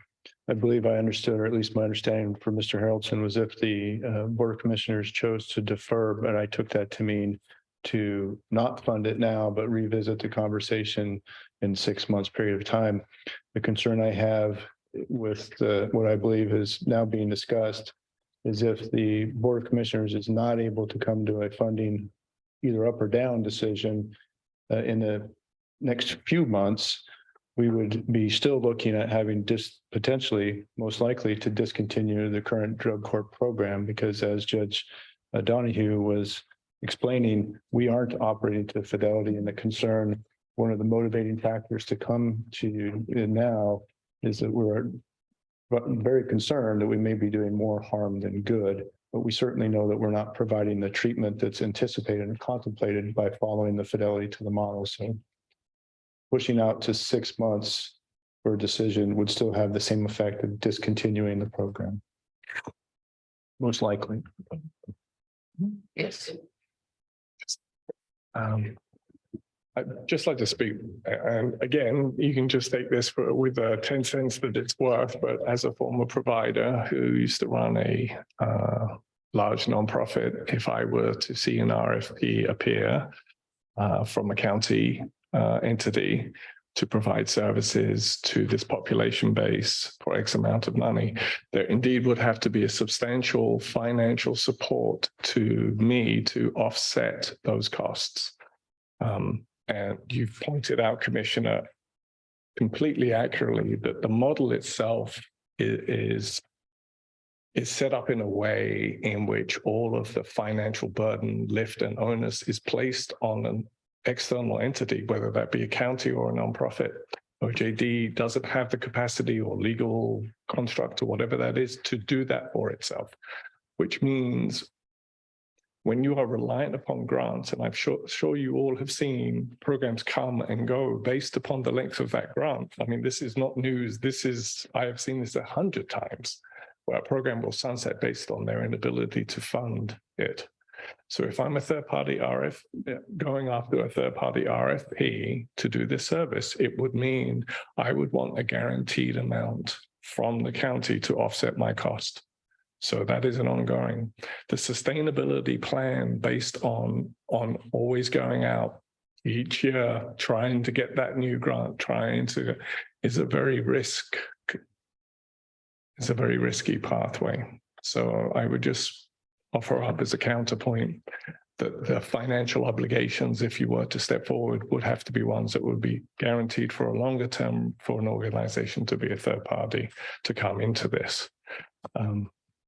I believe I understood, or at least my understanding from Mr. Haroldson was if the Board of Commissioners chose to defer, but I took that to mean to not fund it now, but revisit the conversation in 6 months period of time. The concern I have with what I believe is now being discussed is if the Board of Commissioners is not able to come to a funding either up or down decision in the next few months, we would be still looking at having potentially, most likely, to discontinue the current drug court program, because as Judge Donahue was explaining, we aren't operating to fidelity, and the concern, one of the motivating factors to come to you now is that we're very concerned that we may be doing more harm than good, but we certainly know that we're not providing the treatment that's anticipated and contemplated by following the fidelity to the model. So pushing out to 6 months for a decision would still have the same effect of discontinuing the program. Most likely. Yes. I'd just like to speak, and again, you can just take this with 10 cents that it's worth, but as a former provider who used to run a large nonprofit, if I were to see an RFP appear from a county entity to provide services to this population base for X amount of money, there indeed would have to be a substantial financial support to me to offset those costs. And you've pointed out, Commissioner, completely accurately that the model itself is set up in a way in which all of the financial burden, lift, and onus is placed on an external entity, whether that be a county or a nonprofit. OJD doesn't have the capacity or legal construct or whatever that is to do that for itself, which means when you are reliant upon grants, and I'm sure you all have seen programs come and go based upon the length of that grant. I mean, this is not news. I have seen this 100 times, where a program will sunset based on their inability to fund it. So if I'm a third-party going after a third-party RFP to do this service, it would mean I would want a guaranteed amount from the county to offset my cost. So that is an ongoing. The sustainability plan based on always going out each year, trying to get that new grant, is a very risky pathway. So I would just offer up as a counterpoint that the financial obligations, if you were to step forward, would have to be ones that would be guaranteed for a longer term for an organization to be a third party to come into this.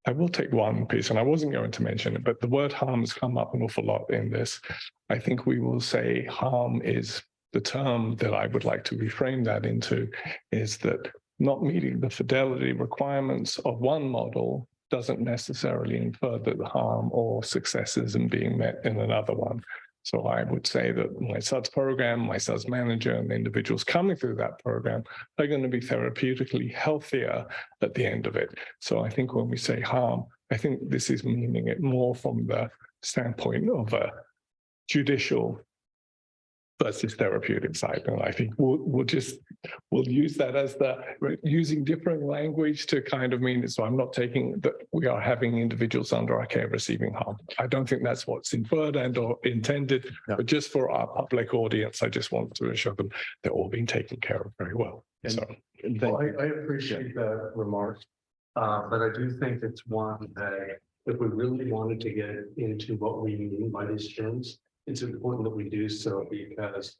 I will take one piece, and I wasn't going to mention it, but the word harm has come up an awful lot in this. I think we will say harm is the term that I would like to reframe that into, is that not meeting the fidelity requirements of one model doesn't necessarily infer that the harm or success isn't being met in another one. So I would say that my SUDS program, my SUDS manager, and the individuals coming through that program are going to be therapeutically healthier at the end of it. So I think when we say harm, I think this is meaning it more from the standpoint of a judicial versus therapeutic side. And I think we'll use that as using different language to kind of mean it. So I'm not taking that we are having individuals under our care receiving harm. I don't think that's what's inferred and or intended, but just for our public audience, I just want to assure them they're all being taken care of very well. Well, I appreciate that remark, but I do think it's one that if we really wanted to get into what we mean by these terms, it's important that we do so, because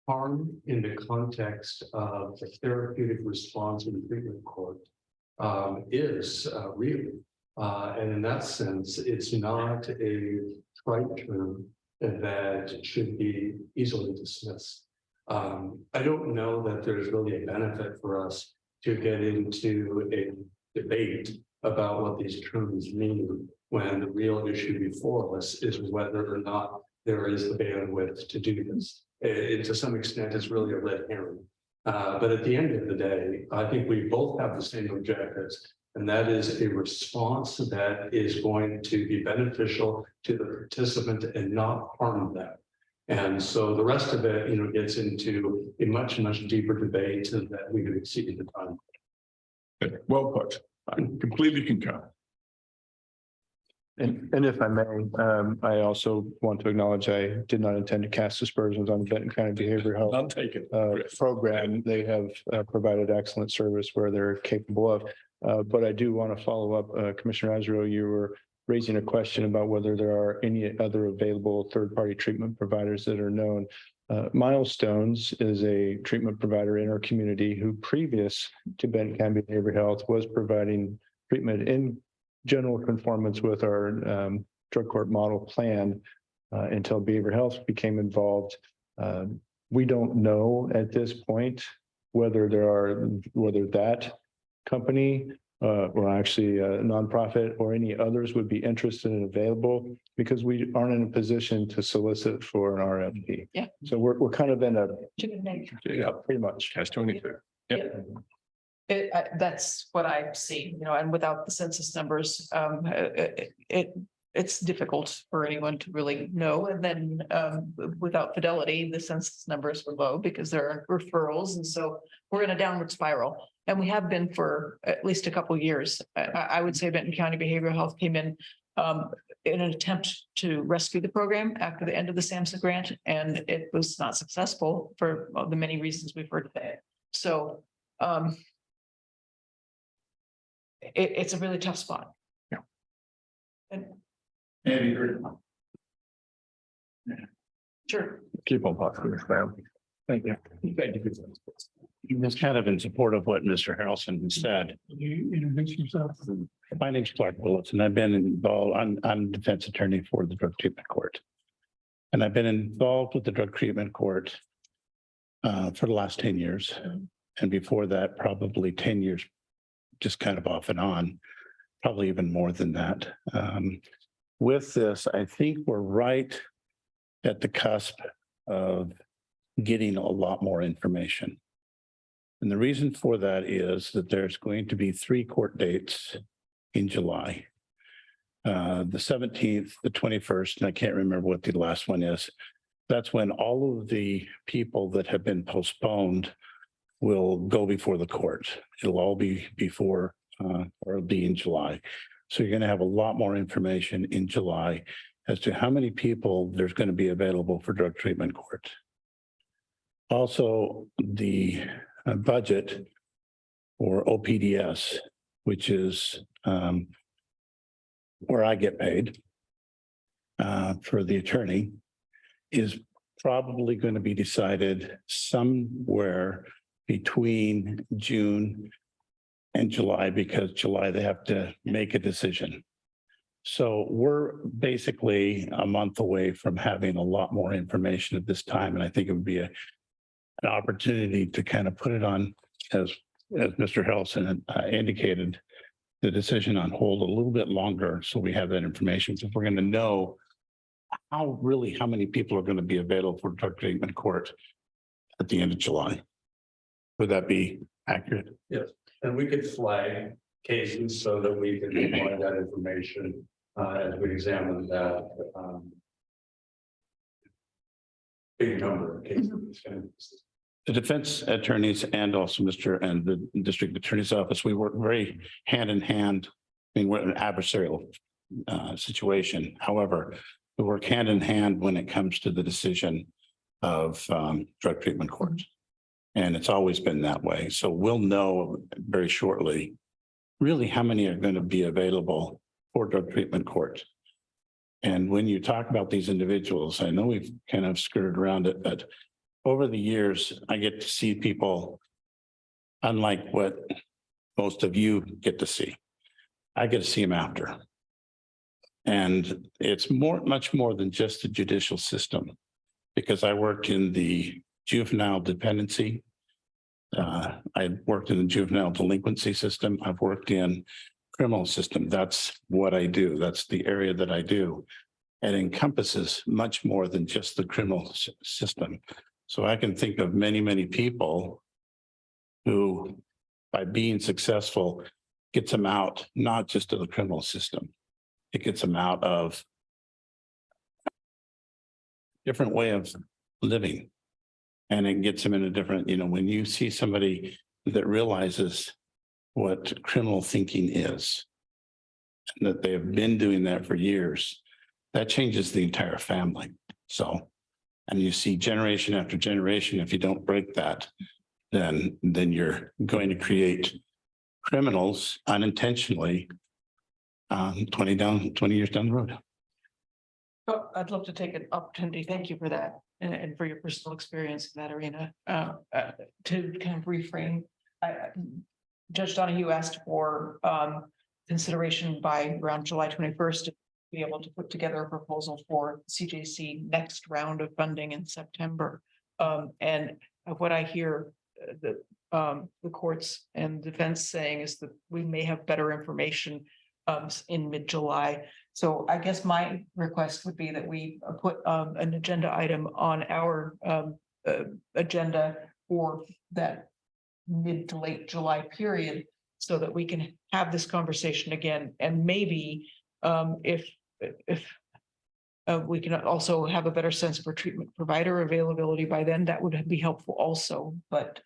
harm in the context of the therapeutic response in the treatment court is real. And in that sense, it's not a trite term that should be easily dismissed. I don't know that there's really a benefit for us to get into a debate about what these terms mean when the real issue before us is whether or not there is the bandwidth to do this. To some extent, it's really a red herring. But at the end of the day, I think we both have the same objectives, and that is a response that is going to be beneficial to the participant and not harm them. And so the rest of it, gets into a much, much deeper debate that we could exceed the time. Good. Well put. I completely concur. And if I may, I also want to acknowledge I did not intend to cast aspersions on the Benton County Behavioral Health None taken. program. They have provided excellent service where they're capable of. But I do want to follow up, Commissioner Azro, you were raising a question about whether there are any other available third-party treatment providers that are known. Milestones is a treatment provider in our community who previous to Benton County Behavioral Health was providing treatment in general conformance with our drug court model plan until behavioral health became involved. We don't know at this point whether that company or actually a nonprofit or any others would be interested and available because we aren't in a position to solicit for an RFP. Yeah. So we're kind of in a, Yeah, pretty much. catch 22. Yeah. That's what I've seen, and without the census numbers, it's difficult for anyone to really know. And then without Fidelity, the census numbers were low because there are referrals. And so we're in a downward spiral. And we have been for at least a couple of years. I would say Benton County Behavioral Health came in an attempt to rescue the program after the end of the SAMHSA grant, and it was not successful for the many reasons we've heard today. So it's a really tough spot. Yeah. And Andy, sure. keep on talking. Thank you. Thank you. That's kind of in support of what Mr. Harrelson said. You introduce yourself. My name's Clark Willetts, and I've been involved, I'm defense attorney for the drug treatment court. And I've been involved with the drug treatment court for the last 10 years. And before that, probably 10 years, just kind of off and on, probably even more than that. With this, I think we're right at the cusp of getting a lot more information. And the reason for that is that there's going to be 3 court dates in July. The 17th, the 21st, and I can't remember what the last one is. That's when all of the people that have been postponed will go before the court. It'll all be before or it'll be in July. So you're going to have a lot more information in July as to how many people there's going to be available for drug treatment court. Also, the budget or OPDS, which is where I get paid for the attorney, is probably going to be decided somewhere between June and July, because July they have to make a decision. So we're basically a month away from having a lot more information at this time. And I think it would be an opportunity to kind of put it on, as Mr. Harrelson indicated, the decision on hold a little bit longer so we have that information. So if we're going to know how many people are going to be available for drug treatment court at the end of July. Would that be accurate? Yes, and we could flag cases so that we can provide that information as we examine that. Big number of cases. The defense attorneys and also the district attorney's office, we work very hand in hand. I mean, we're in an adversarial situation. However, we work hand in hand when it comes to the decision of drug treatment court. And it's always been that way. So we'll know very shortly really how many are going to be available for drug treatment court. And when you talk about these individuals, I know we've kind of skirted around it, but over the years, I get to see people unlike what most of you get to see. I get to see them after. And it's much more than just the judicial system, because I worked in the juvenile dependency. I worked in the juvenile delinquency system. I've worked in criminal system. That's what I do. That's the area that I do. It encompasses much more than just the criminal system. So I can think of many, many people who, by being successful, gets them out, not just of the criminal system. It gets them out of different way of living. And it gets them in a different, when you see somebody that realizes what criminal thinking is. And that they have been doing that for years. That changes the entire family. So, and you see generation after generation, if you don't break that, then you're going to create criminals unintentionally 20 years down the road. Oh, I'd love to take an opportunity. Thank you for that and for your personal experience in that arena. To kind of reframe, Judge Donahue asked for consideration by around July 21st to be able to put together a proposal for CJC next round of funding in September. And what I hear the courts and defense saying is that we may have better information in mid-July. So I guess my request would be that we put an agenda item on our agenda for that mid to late July period, so that we can have this conversation again. And maybe if we can also have a better sense for treatment provider availability by then, that would be helpful also. But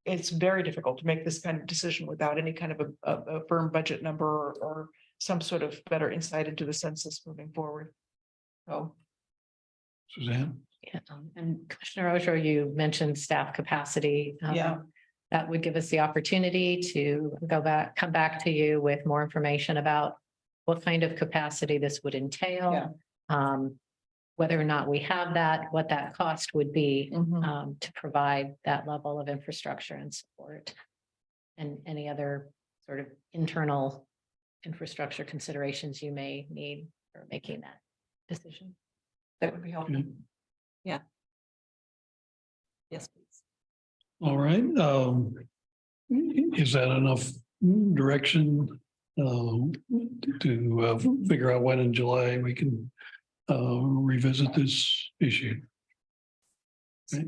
it's very difficult to make this kind of decision without any kind of a firm budget number or some sort of better insight into the census moving forward. So. Suzanne? Yeah, and Commissioner Ojo, you mentioned staff capacity. Yeah. That would give us the opportunity to come back to you with more information about what kind of capacity this would entail. Whether or not we have that, what that cost would be to provide that level of infrastructure and support. And any other sort of internal infrastructure considerations you may need for making that decision. That would be helpful. Yeah. Yes, please. All right. Is that enough direction to figure out when in July we can revisit this issue? Okay.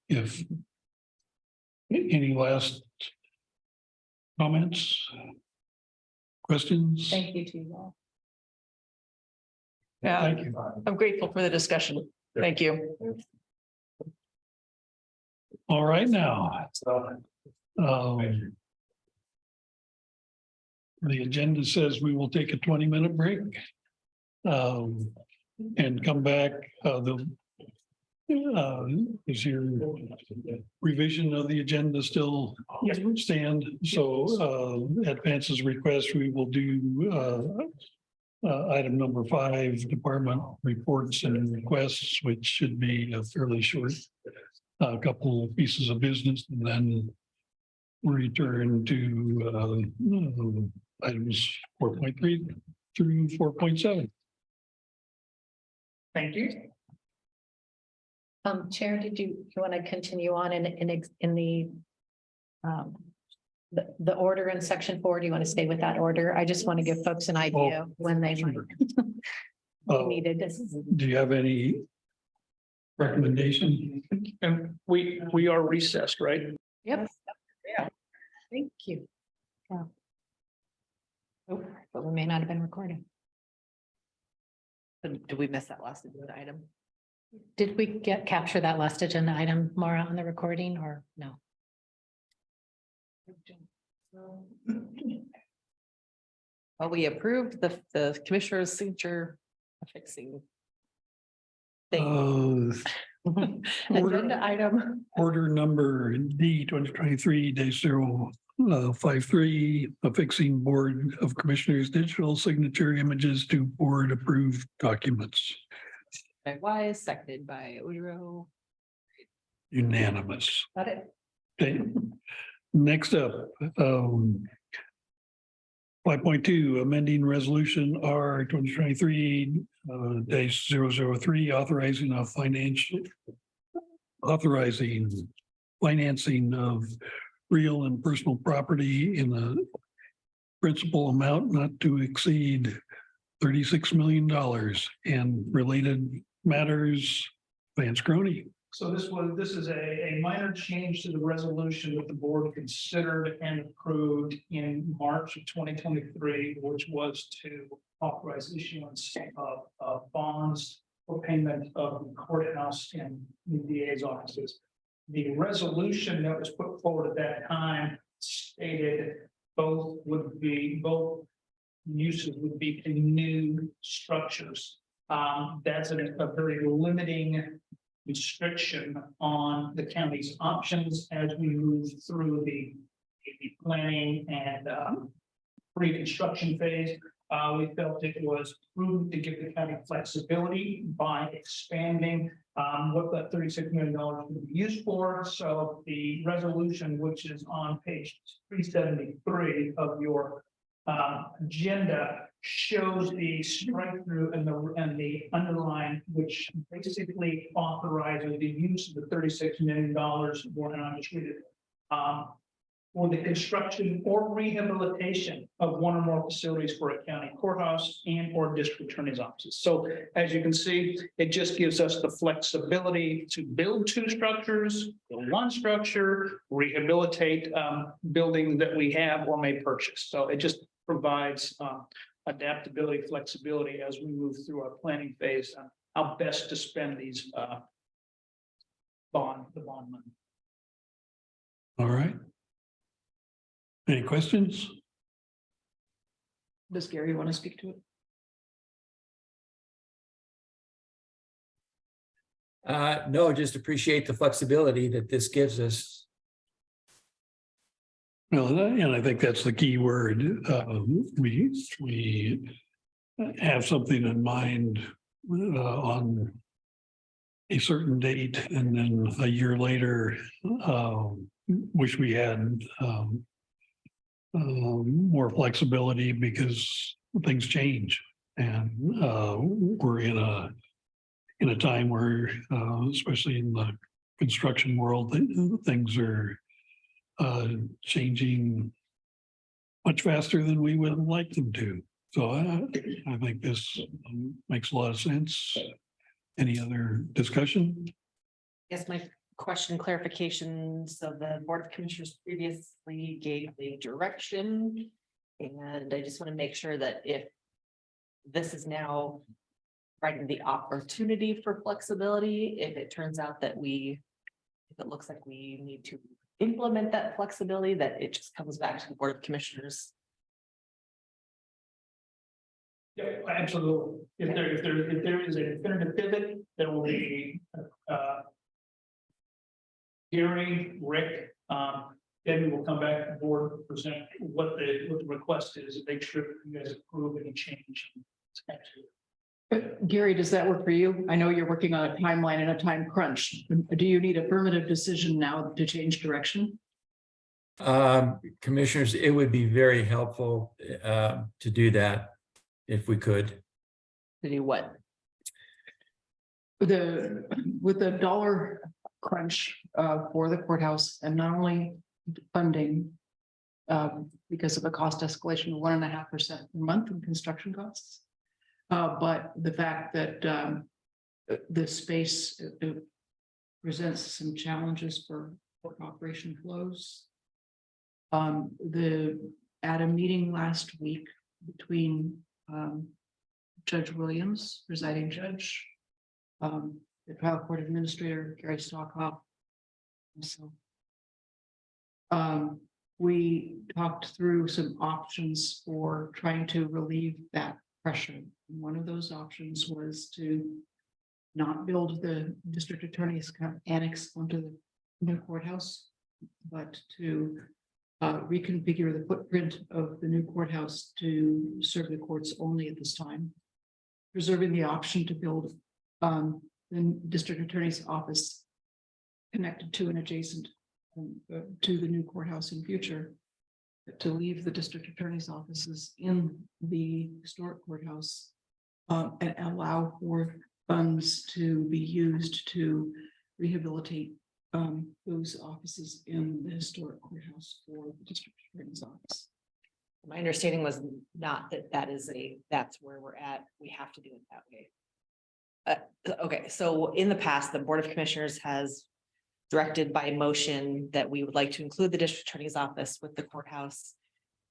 If any last comments, questions? Thank you to you all. Thank you. I'm grateful for the discussion. Thank you. All right now. The agenda says we will take a 20-minute break. And come back. Is your revision of the agenda still stand? So at Vance's request, we will do item number 5, department reports and requests, which should be a fairly short couple of pieces of business, and then return to items 4.3 through 4.7. Thank you. Chair, did you want to continue on in the order in section 4? Do you want to stay with that order? I just want to give folks an idea when they might be needed. Do you have any recommendation? And we are recessed, right? Yep. Yeah. Thank you. Yeah. Oh, but we may not have been recording. Did we miss that last agenda item? Did we capture that last agenda item, Maura, on the recording or no? Well, we approved the commissioner's signature affixing thing. Agenda item. Order number D 2023-053, affixing Board of Commissioners digital signature images to board approved documents. By Wise, seconded by Udro. Unanimous. Got it. Okay. Next up, 5.2, amending resolution R 2023-003, authorizing financing of real and personal property in a principal amount not to exceed $36 million and related matters. Vance Crony. So this is a minor change to the resolution that the board considered and approved in March of 2023, which was to authorize issuance of bonds for payment of the courthouse and the DA's offices. The resolution that was put forward at that time stated both uses would be in new structures. That's a very limiting restriction on the county's options as we move through the planning and pre-construction phase. We felt it was prudent to give the county flexibility by expanding what that $36 million would be used for. So the resolution, which is on page 373 of your agenda, shows the strike through and the underline, which basically authorizes the use of the $36 million. And I just read it. For the construction or rehabilitation of one or more facilities for a county courthouse and or district attorney's offices. So as you can see, it just gives us the flexibility to build two structures, build one structure, rehabilitate buildings that we have or may purchase. So it just provides adaptability, flexibility as we move through our planning phase on how best to spend these the bond money. All right. Any questions? Does Gary want to speak to it? No, just appreciate the flexibility that this gives us. Well, and I think that's the key word. We have something in mind on a certain date, and then a year later, wish we had more flexibility because things change, and we're in a time where, especially in the construction world, things are changing much faster than we would like them to. So I think this makes a lot of sense. Any other discussion? Yes, my question clarifications of the Board of Commissioners previously gave the direction. And I just want to make sure that if this is now providing the opportunity for flexibility, if it turns out that if it looks like we need to implement that flexibility, that it just comes back to the Board of Commissioners. Yeah, absolutely. If there is a definitive pivot, there will be Gary, Rick, then we will come back to the board, present what the request is, and make sure that you guys approve any change. Gary, does that work for you? I know you're working on a timeline and a time crunch. Do you need affirmative decision now to change direction? Commissioners, it would be very helpful to do that if we could. To do what? With the dollar crunch for the courthouse, and not only funding because of a cost escalation of 1.5% per month in construction costs, but the fact that the space presents some challenges for operation flows. At a meeting last week between Judge Williams, presiding judge, the trial court administrator, Gary Stockhoff. So we talked through some options for trying to relieve that pressure. And one of those options was to not build the district attorney's kind of annex onto the new courthouse, but to reconfigure the footprint of the new courthouse to serve the courts only at this time, preserving the option to build the district attorney's office connected to and adjacent to the new courthouse in future, to leave the district attorney's offices in the historic courthouse and allow for funds to be used to rehabilitate those offices in the historic courthouse for the district attorney's office. My understanding was not that that's where we're at. We have to do it that way. Okay, so in the past, the Board of Commissioners has directed by motion that we would like to include the district attorney's office with the courthouse.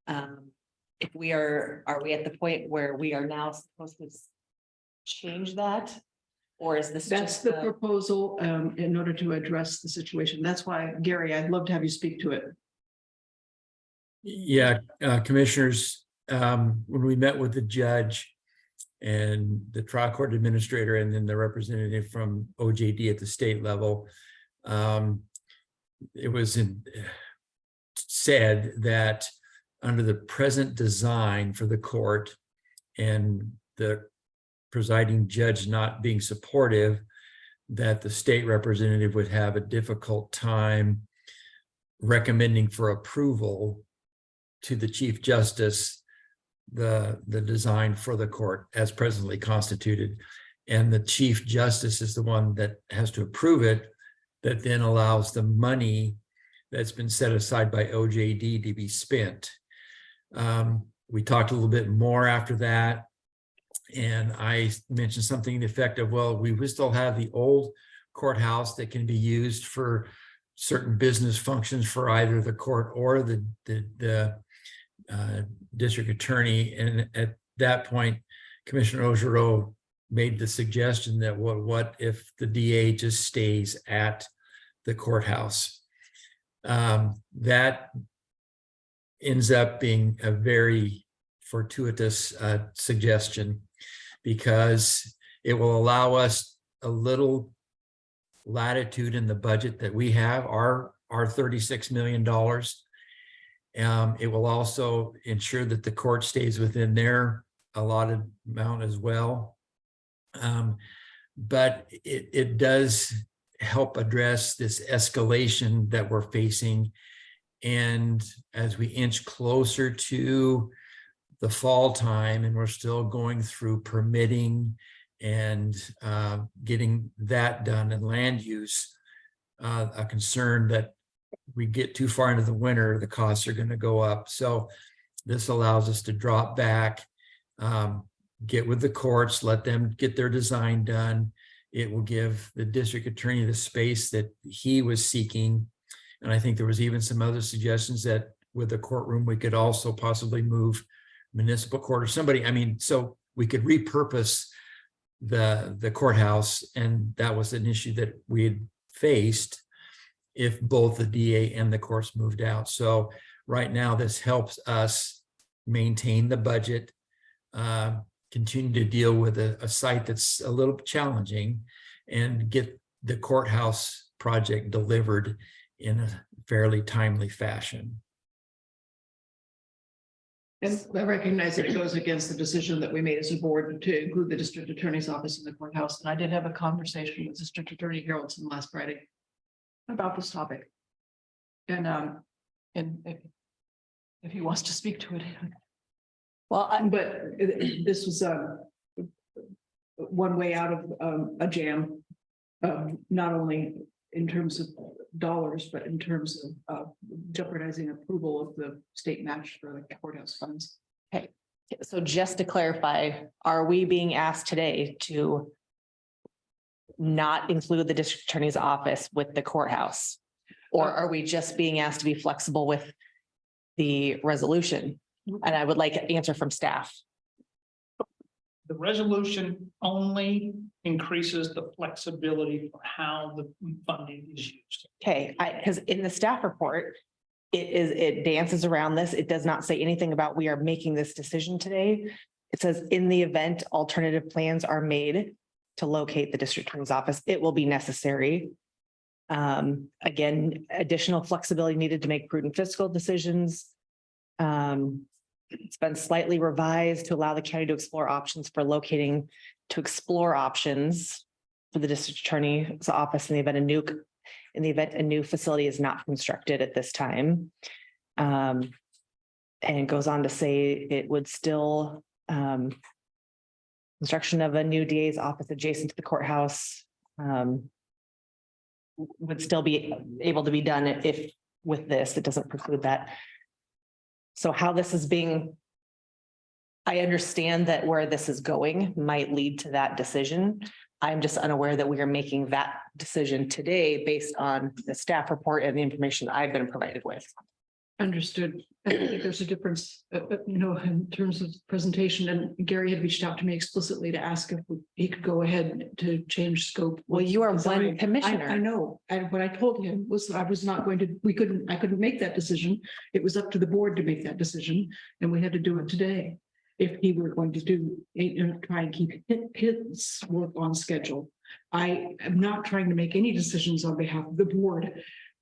If we are we at the point where we are now supposed to change that? Or is this That's just the the, proposal, in order to address the situation. That's why, Gary, I'd love to have you speak to it. Yeah, commissioners, when we met with the judge and the trial court administrator and then the representative from OJD at the state level, it was said that under the present design for the court and the presiding judge not being supportive, that the state representative would have a difficult time recommending for approval to the Chief Justice the design for the court as presently constituted. And the Chief Justice is the one that has to approve it, that then allows the money that's been set aside by OJD to be spent. We talked a little bit more after that, and I mentioned something to the effect of, well, we would still have the old courthouse that can be used for certain business functions for either the court or the district attorney. And at that point, Commissioner Ogerow made the suggestion that what if the DA just stays at the courthouse? That ends up being a very fortuitous suggestion, because it will allow us a little latitude in the budget that we have, our $36 million. It will also ensure that the court stays within their allotted amount as well. But it does help address this escalation that we're facing. And as we inch closer to the fall time, and we're still going through permitting and getting that done, and land use, a concern that we get too far into the winter, the costs are going to go up. So this allows us to drop back, get with the courts, let them get their design done. It will give the district attorney the space that he was seeking. And I think there was even some other suggestions that with the courtroom, we could also possibly move municipal court or somebody. I mean, so we could repurpose the courthouse. And that was an issue that we had faced if both the DA and the courts moved out. So right now, this helps us maintain the budget, continue to deal with a site that's a little challenging, and get the courthouse project delivered in a fairly timely fashion. And I recognize that it goes against the decision that we made as a board to include the district attorney's office in the courthouse. And I did have a conversation with District Attorney Haroldson last Friday about this topic. And if he wants to speak to it. Well, but this was one way out of a jam, not only in terms of dollars, but in terms of jeopardizing approval of the state match for the courthouse funds. okay, so just to clarify, are we being asked today to not include the district attorney's office with the courthouse? Or are we just being asked to be flexible with the resolution? And I would like an answer from staff. The resolution only increases the flexibility for how the funding is used. Okay, because in the staff report, it dances around this. It does not say anything about we are making this decision today. It says in the event alternative plans are made to locate the district attorney's office, it will be necessary. Again, additional flexibility needed to make prudent fiscal decisions. It's been slightly revised to allow the county to explore options for locating, to explore options for the district attorney's office in the event a new facility is not constructed at this time. And it goes on to say it would still construction of a new DA's office adjacent to the courthouse would still be able to be done if with this, it doesn't preclude that. So how this is being, I understand that where this is going might lead to that decision. I'm just unaware that we are making that decision today based on the staff report and the information that I've been provided with. Understood. I think there's a difference, in terms of presentation, and Gary had reached out to me explicitly to ask if he could go ahead to change scope. Well, you are Design. one commissioner. I know, and what I told him was that I was not going to, I couldn't make that decision. It was up to the board to make that decision, and we had to do it today. If he were going to try and keep his work on schedule. I am not trying to make any decisions on behalf of the board.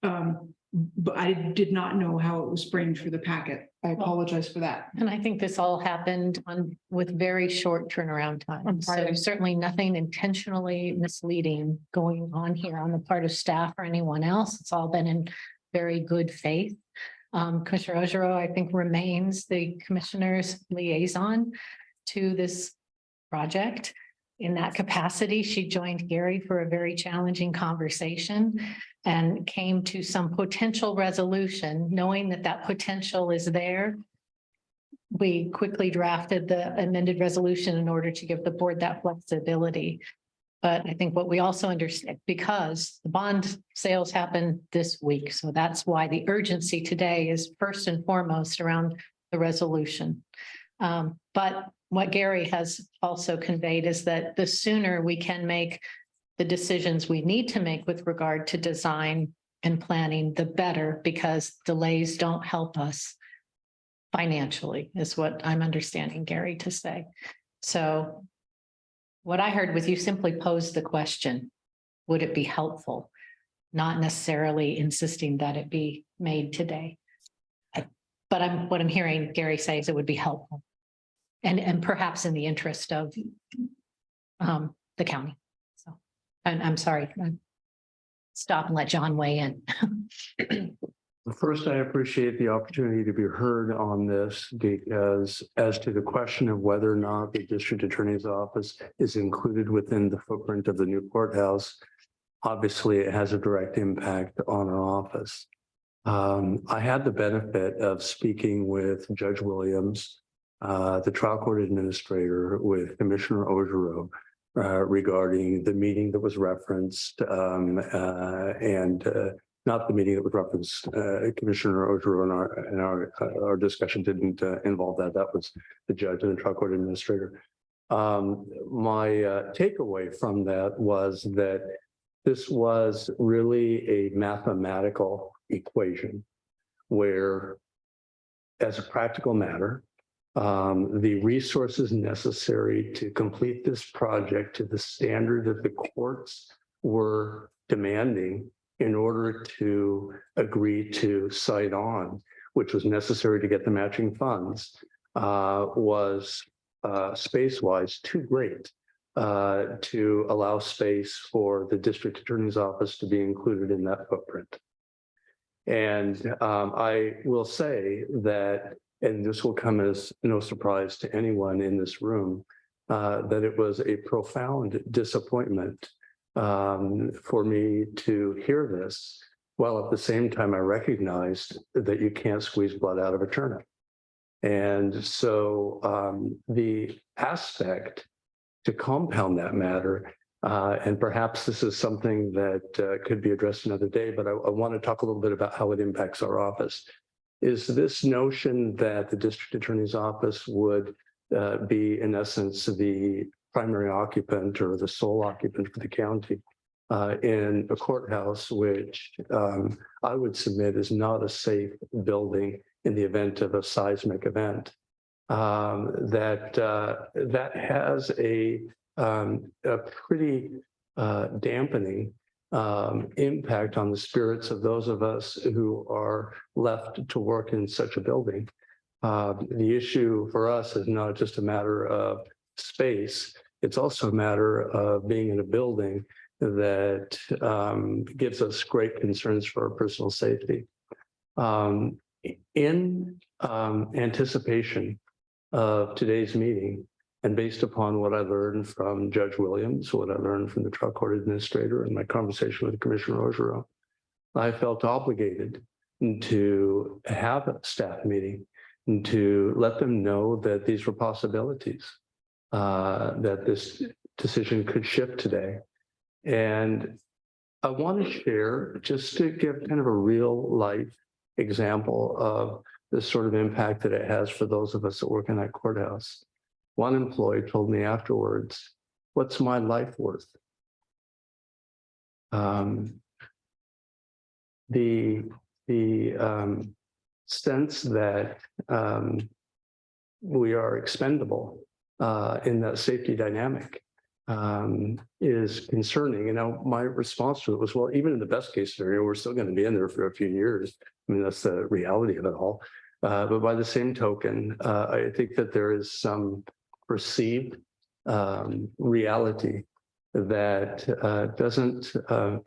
But I did not know how it was framed for the packet. I apologize for that. And I think this all happened with very short turnaround time. So Friday. certainly nothing intentionally misleading going on here on the part of staff or anyone else. It's all been in very good faith. Commissioner Ojero, I think, remains the commissioner's liaison to this project. In that capacity, she joined Gary for a very challenging conversation and came to some potential resolution, knowing that that potential is there. We quickly drafted the amended resolution in order to give the board that flexibility. But I think what we also understand, because the bond sales happen this week, so that's why the urgency today is first and foremost around the resolution. But what Gary has also conveyed is that the sooner we can make the decisions we need to make with regard to design and planning, the better, because delays don't help us financially, is what I'm understanding Gary to say. So what I heard was you simply posed the question, would it be helpful? Not necessarily insisting that it be made today. But what I'm hearing Gary say is it would be helpful. And perhaps in the interest of the county. So I'm sorry. Stop and let John weigh in. First, I appreciate the opportunity to be heard on this, because as to the question of whether or not the district attorney's office is included within the footprint of the new courthouse, obviously it has a direct impact on our office. I had the benefit of speaking with Judge Williams, the trial court administrator, with Commissioner Ojero regarding the meeting that was referenced and not the meeting that was referenced. Commissioner Ojero and our discussion didn't involve that. That was the judge and the trial court administrator. My takeaway from that was that this was really a mathematical equation where, as a practical matter, the resources necessary to complete this project to the standard that the courts were demanding in order to agree to cite on, which was necessary to get the matching funds, was space-wise too great to allow space for the district attorney's office to be included in that footprint. And I will say that, and this will come as no surprise to anyone in this room, that it was a profound disappointment for me to hear this, while at the same time I recognized that you can't squeeze blood out of a turnip. And so the aspect to compound that matter, and perhaps this is something that could be addressed another day, but I want to talk a little bit about how it impacts our office, is this notion that the district attorney's office would be, in essence, the primary occupant or the sole occupant for the county in a courthouse, which I would submit is not a safe building in the event of a seismic event. That has a pretty dampening impact on the spirits of those of us who are left to work in such a building. The issue for us is not just a matter of space, it's also a matter of being in a building that gives us great concerns for our personal safety. In anticipation of today's meeting, and based upon what I learned from Judge Williams, what I learned from the trial court administrator, and my conversation with Commissioner Ojero, I felt obligated to have a staff meeting and to let them know that these were possibilities, that this decision could shift today. And I want to share, just to give kind of a real life example of the sort of impact that it has for those of us that work in that courthouse. One employee told me afterwards, "What's my life worth?" The sense that we are expendable in that safety dynamic is concerning. My response to it was, well, even in the best case scenario, we're still going to be in there for a few years. I mean, that's the reality of it all. But by the same token, I think that there is some perceived reality that doesn't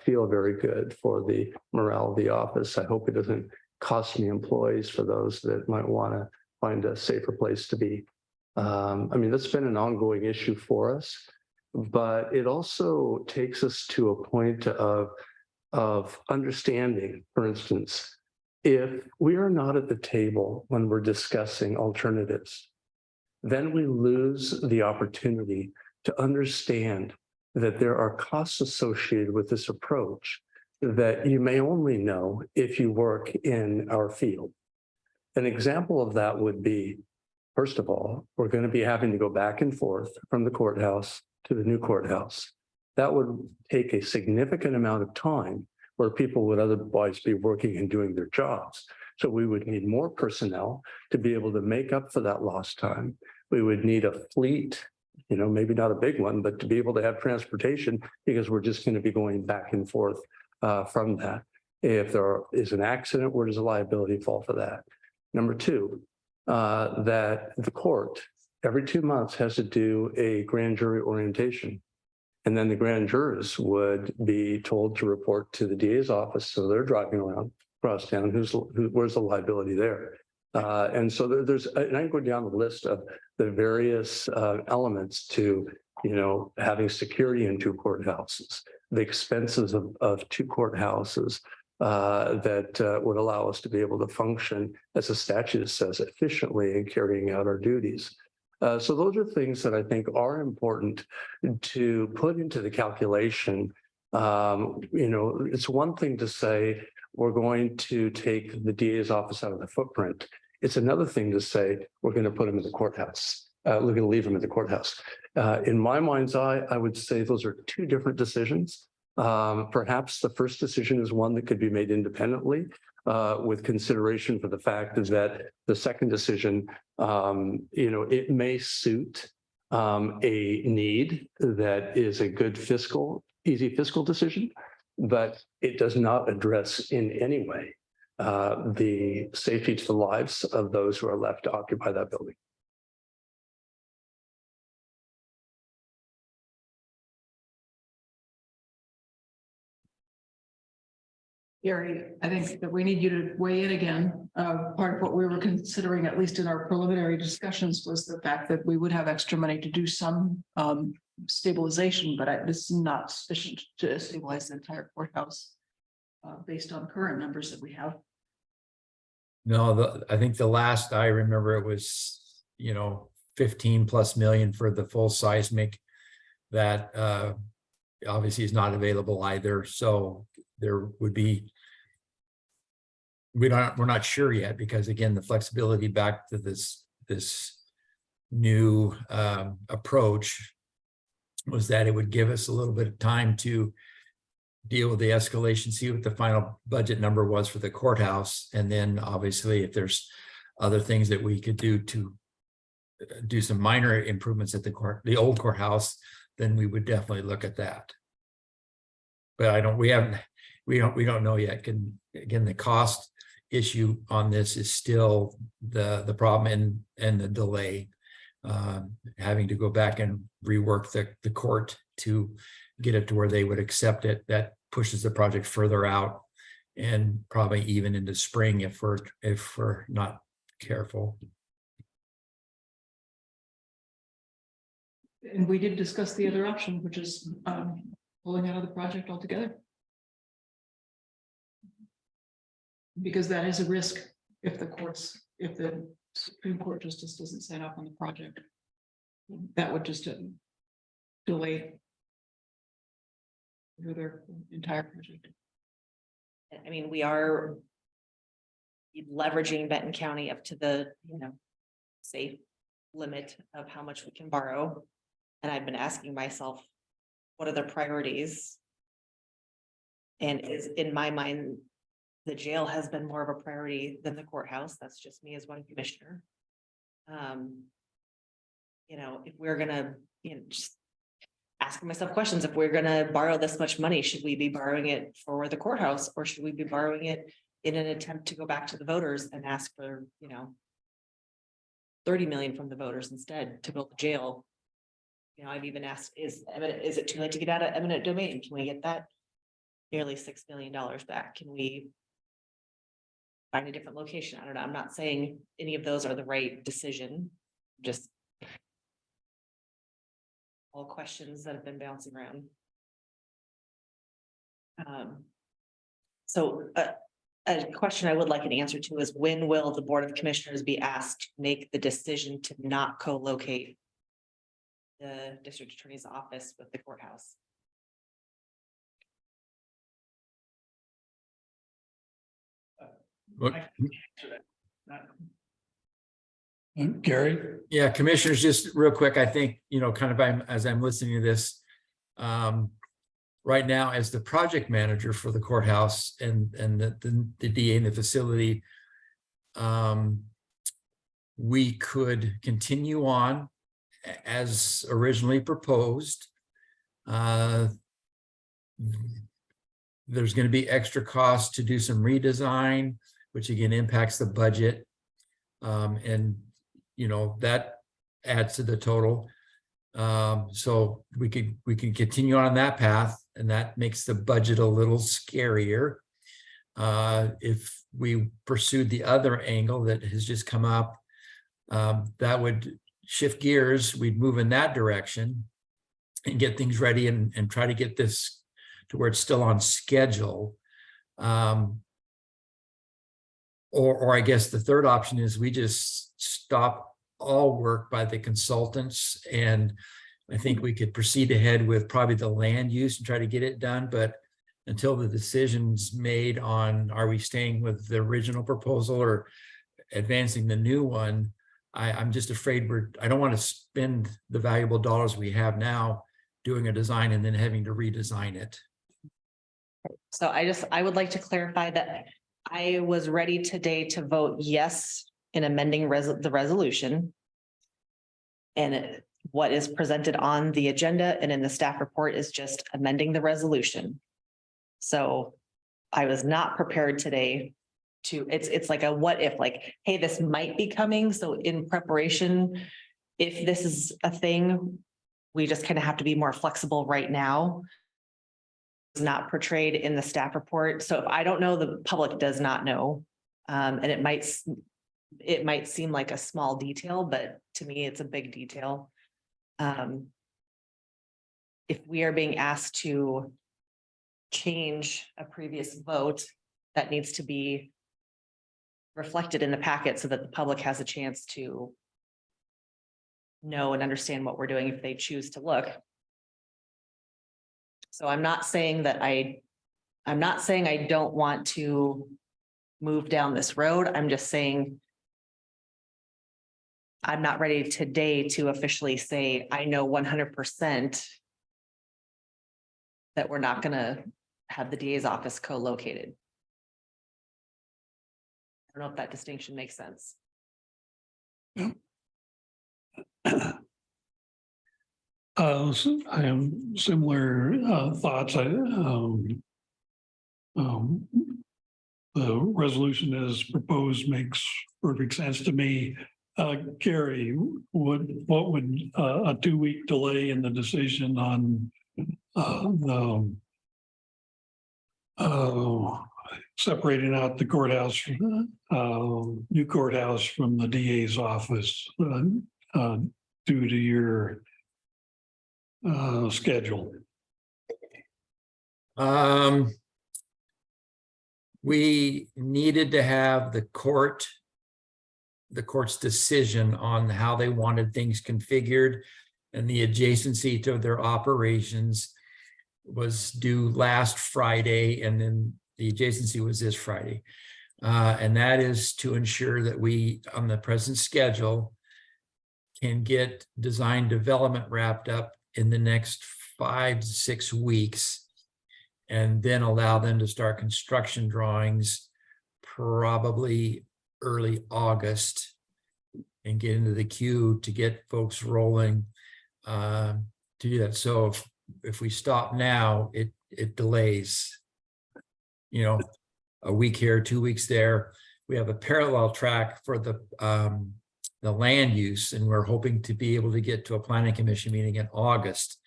feel very good for the morale of the office. I hope it doesn't cost me employees for those that might want to find a safer place to be. I mean, that's been an ongoing issue for us, but it also takes us to a point of understanding, for instance, if we are not at the table when we're discussing alternatives, then we lose the opportunity to understand that there are costs associated with this approach that you may only know if you work in our field. An example of that would be, first of all, we're going to be having to go back and forth from the courthouse to the new courthouse. That would take a significant amount of time where people would otherwise be working and doing their jobs. So we would need more personnel to be able to make up for that lost time. We would need a fleet, maybe not a big one, but to be able to have transportation, because we're just going to be going back and forth from that. If there is an accident, where does the liability fall for that? Number two, that the court every 2 months has to do a grand jury orientation. And then the grand jurors would be told to report to the DA's office. So they're driving around across town. Where's the liability there? And so and I go down the list of the various elements to, having security in 2 courthouses, the expenses of 2 courthouses that would allow us to be able to function, as the statute says, efficiently in carrying out our duties. So those are things that I think are important to put into the calculation. It's one thing to say we're going to take the DA's office out of the footprint. It's another thing to say we're going to put them in the courthouse. We're going to leave them in the courthouse. In my mind's eye, I would say those are 2 different decisions. Perhaps the first decision is one that could be made independently, with consideration for the fact is that the second decision, it may suit a need that is a good easy fiscal decision, but it does not address in any way the safety to the lives of those who are left to occupy that building. Gary, I think that we need you to weigh in again. Part of what we were considering, at least in our preliminary discussions, was the fact that we would have extra money to do some stabilization, but this is not sufficient to stabilize the entire courthouse based on current numbers that we have. No, I think the last I remember it was, 15+ million for the full seismic that obviously is not available either. So there would be, we're not sure yet, because again, the flexibility back to this new approach was that it would give us a little bit of time to deal with the escalation, see what the final budget number was for the courthouse. And then obviously if there's other things that we could do to do some minor improvements at the old courthouse, then we would definitely look at that. But we don't know yet. Again, the cost issue on this is still the problem and the delay. Having to go back and rework the court to get it to where they would accept it, that pushes the project further out, and probably even into spring if we're not careful. And we did discuss the other option, which is pulling out of the project altogether. Because that is a risk if the Supreme Court justice doesn't sign off on the project. That would just delay their entire project. I mean, we are, leveraging Benton County up to the, safe limit of how much we can borrow. And I've been asking myself, what are the priorities? And is, in my mind, the jail has been more of a priority than the courthouse. That's just me as one commissioner. If we're gonna, just asking myself questions, if we're gonna borrow this much money, should we be borrowing it for the courthouse, or should we be borrowing it in an attempt to go back to the voters and ask for, 30 million from the voters instead to build the jail? I've even asked, is it too late to get out of eminent domain? Can we get that nearly $6 million back? Can we find a different location? I don't know. I'm not saying any of those are the right decision, just all questions that have been bouncing around. So a question I would like an answer to is, when will the Board of Commissioners be asked to make the decision to not co-locate the district attorney's office with the courthouse? Gary? Yeah, commissioners, just real quick, I think, as I'm listening to this, right now, as the project manager for the courthouse and the DA in the facility, we could continue on as originally proposed. There's going to be extra costs to do some redesign, which again impacts the budget. And that adds to the total. So we can continue on that path, and that makes the budget a little scarier. If we pursued the other angle that has just come up, that would shift gears. We'd move in that direction and get things ready and try to get this to where it's still on schedule. Or I guess the third option is we just stop all work by the consultants, and I think we could proceed ahead with probably the land use and try to get it done. But until the decision's made on, are we staying with the original proposal or advancing the new one, I'm just afraid I don't want to spend the valuable dollars we have now doing a design and then having to redesign it. So I would like to clarify that I was ready today to vote yes in amending the resolution. And what is presented on the agenda and in the staff report is just amending the resolution. So I was not prepared today to, it's like a what if, like, hey, this might be coming. So in preparation, if this is a thing, we just kind of have to be more flexible right now. It's not portrayed in the staff report. So if I don't know, the public does not know. And it might seem like a small detail, but to me, it's a big detail. If we are being asked to change a previous vote, that needs to be reflected in the packet so that the public has a chance to know and understand what we're doing if they choose to look. So I'm not saying that I don't want to move down this road. I'm just saying I'm not ready today to officially say I know 100% that we're not going to have the DA's office co-located. I don't know if that distinction makes sense. I have similar thoughts. The resolution as proposed makes perfect sense to me. Gary, what would a 2-week delay in the decision on the separating out the courthouse, new courthouse from the DA's office due to your schedule? We needed to have the court's decision on how they wanted things configured, and the adjacency to their operations was due last Friday, and then the adjacency was this Friday. And that is to ensure that we, on the present schedule, can get design development wrapped up in the next 5 to 6 weeks. And then allow them to start construction drawings probably early August. And get into the queue to get folks rolling to do that. So if we stop now, it delays, you know, a week here, 2 weeks there. We have a parallel track for the land use, and we're hoping to be able to get to a planning commission meeting in August.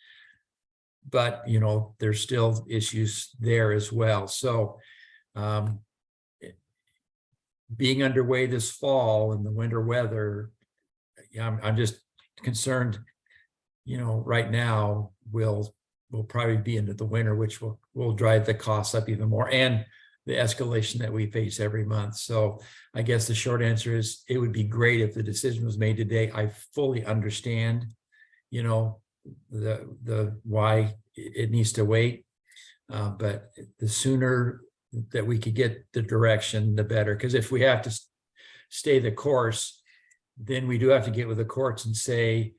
But, you know, there's still issues there as well. So being underway this fall in the winter weather, yeah, I'm just concerned, you know, right now we'll probably be into the winter, which will drive the costs up even more, and the escalation that we face every month. So I guess the short answer is it would be great if the decision was made today. I fully understand, you know, the why it needs to wait. But the sooner that we could get the direction, the better. Because if we have to stay the course, then we do have to get with the courts and say,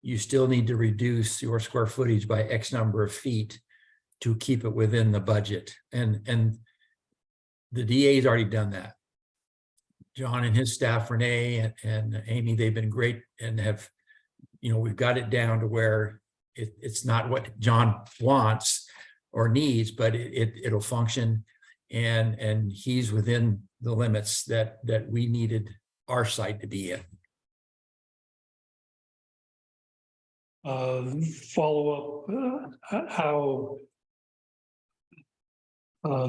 you still need to reduce your square footage by X number of feet to keep it within the budget. And the DA's already done that. John and his staff, Renee and Amy, they've been great and have, you know, we've got it down to where it's not what John wants or needs, but it'll function. And he's within the limits that we needed our site to be in. Follow up, how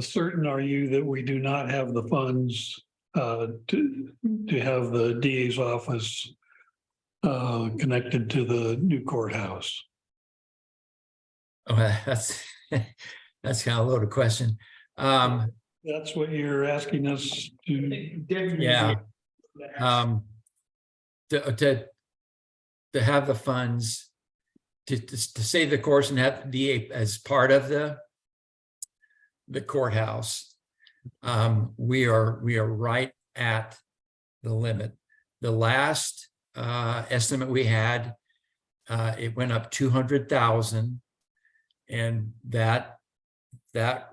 certain are you that we do not have the funds to have the DA's office connected to the new courthouse? Oh, that's kind of a loaded question. That's what you're asking us to. Yeah. To have the funds to stay the course and have the DA as part of the courthouse. We are right at the limit. The last estimate we had, it went up 200,000, and that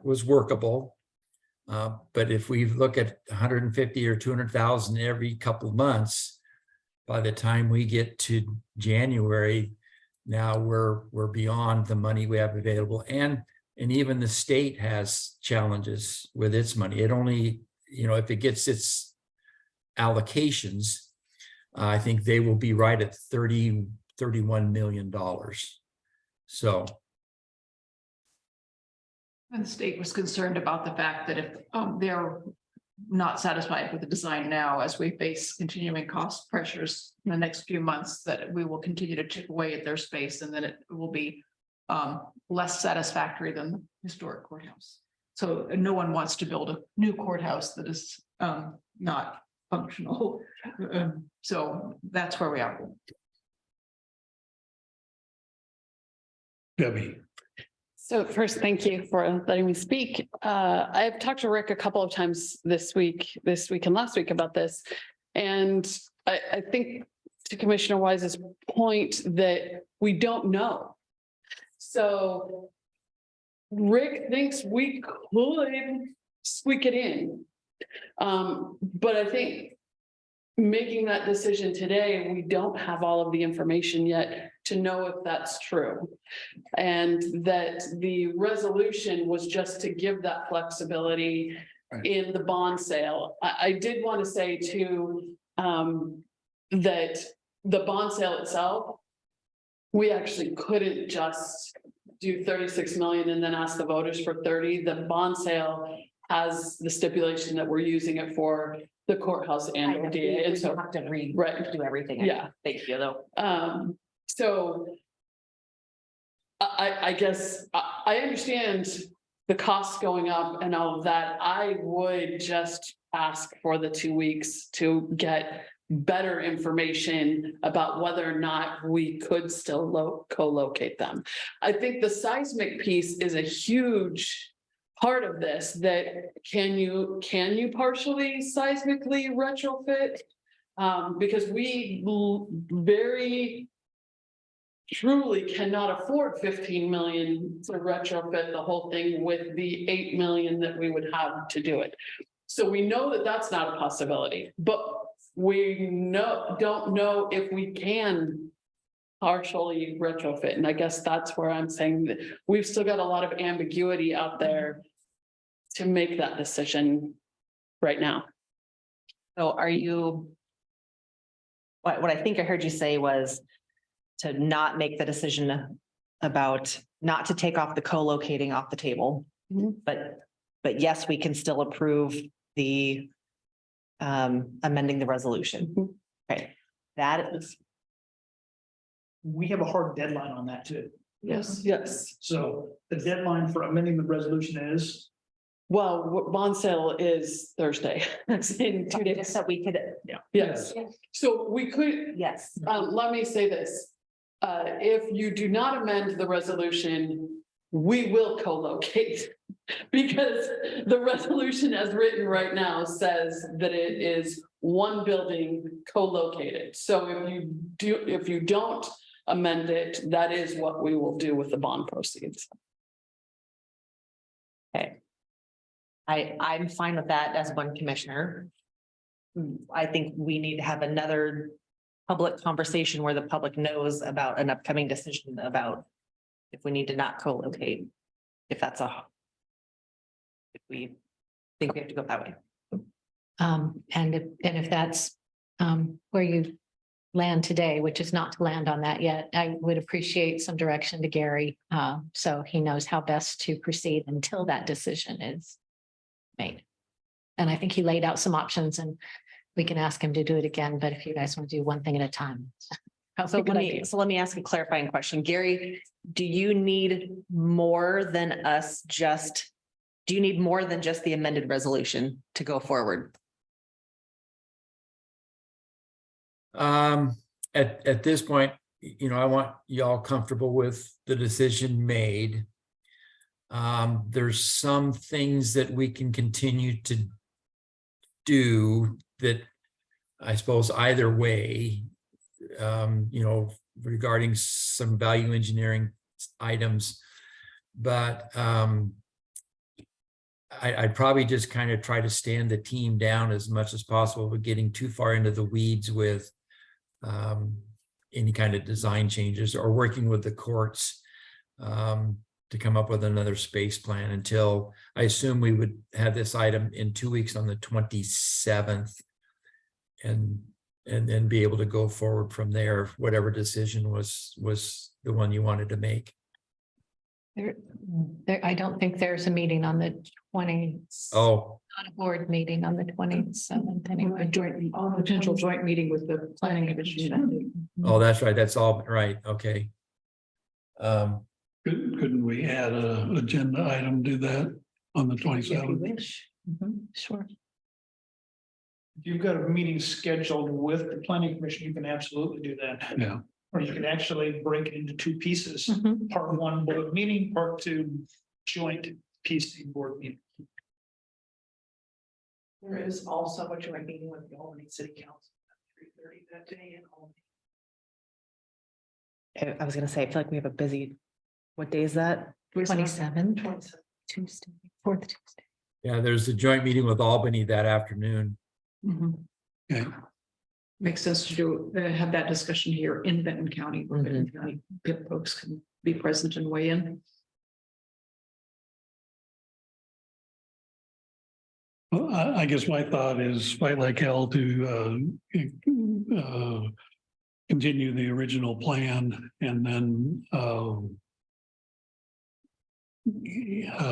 was workable. But if we look at 150 or 200,000 every couple of months, by the time we get to January, now we're beyond the money we have available. And even the state has challenges with its money. It only, you know, if it gets its allocations, I think they will be right at $31 million. So. And the state was concerned about the fact that if they're not satisfied with the design now, as we face continuing cost pressures in the next few months, that we will continue to chip away at their space, and then it will be less satisfactory than the historic courthouse. So no one wants to build a new courthouse that is not functional. So that's where we are. Debbie. So first, thank you for letting me speak. I've talked to Rick a couple of times this week and last week about this. And I think to Commissioner Wise's point that we don't know. So Rick thinks we could squeak it in. But I think making that decision today, we don't have all of the information yet to know if that's true. And that the resolution was just to give that flexibility in the bond sale. I did want to say too, that the bond sale itself, we actually couldn't just do 36 million and then ask the voters for 30. The bond sale has the stipulation that we're using it for the courthouse and or DA. And so have to read, right, do everything. Yeah. Thank you though. So I guess I understand the costs going up and all of that. I would just ask for the 2 weeks to get better information about whether or not we could still co-locate them. I think the seismic piece is a huge part of this, that can you partially seismically retrofit? Because we very truly cannot afford 15 million to retrofit the whole thing with the 8 million that we would have to do it. So we know that that's not a possibility, but we don't know if we can partially retrofit. And I guess that's where I'm saying that we've still got a lot of ambiguity out there to make that decision right now. So are you? What I think I heard you say was to not make the decision about, not to take off the co-locating off the table. But yes, we can still approve the amending the resolution. Okay, that is, We have a hard deadline on that too. Yes. So the deadline for amending the resolution is, Well, bond sale is Thursday. That's in 2 days. just that we could, Yes. So we could, yes. let me say this. If you do not amend the resolution, we will co-locate. Because the resolution as written right now says that it is one building co-located. So if you don't amend it, that is what we will do with the bond proceeds. Okay. I'm fine with that as one commissioner. I think we need to have another public conversation where the public knows about an upcoming decision about if we need to not co-locate, if that's if we think we have to go that way. And if that's where you land today, which is not to land on that yet, I would appreciate some direction to Gary, so he knows how best to proceed until that decision is made. And I think he laid out some options, and we can ask him to do it again, but if you guys want to do one thing at a time. So let me ask a clarifying question. Gary, do you need more than do you need more than just the amended resolution to go forward? At this point, I want y'all comfortable with the decision made. There's some things that we can continue to do that I suppose either way, regarding some value engineering items, but I'd probably just kind of try to stand the team down as much as possible, but getting too far into the weeds with any kind of design changes or working with the courts to come up with another space plan until I assume we would have this item in 2 weeks on the 27th and then be able to go forward from there, whatever decision was the one you wanted to make. I don't think there's a meeting on the 20th. Oh, Not a board meeting on the 27th anyway. A potential joint meeting with the planning commission. oh, that's right. That's all right. Okay. Couldn't we add a agenda item to that on the 27th? wish. Sure. if you've got a meeting scheduled with the planning commission, you can absolutely do that. Yeah. Or you can actually break it into two pieces, Mhm. part one board meeting, part two joint PC board meeting. There is also a joint meeting with the Albany City Council at 3:30 that day in Albany. I was gonna say, I feel like we have a busy, what day is that? 27th, Tuesday, 4th Tuesday. Yeah, there's a joint meeting with Albany that afternoon. Okay. Makes sense to do, have that discussion here in Benton County, where Benton County folks can be present and weigh in. Well, I guess my thought is fight like hell to continue the original plan and then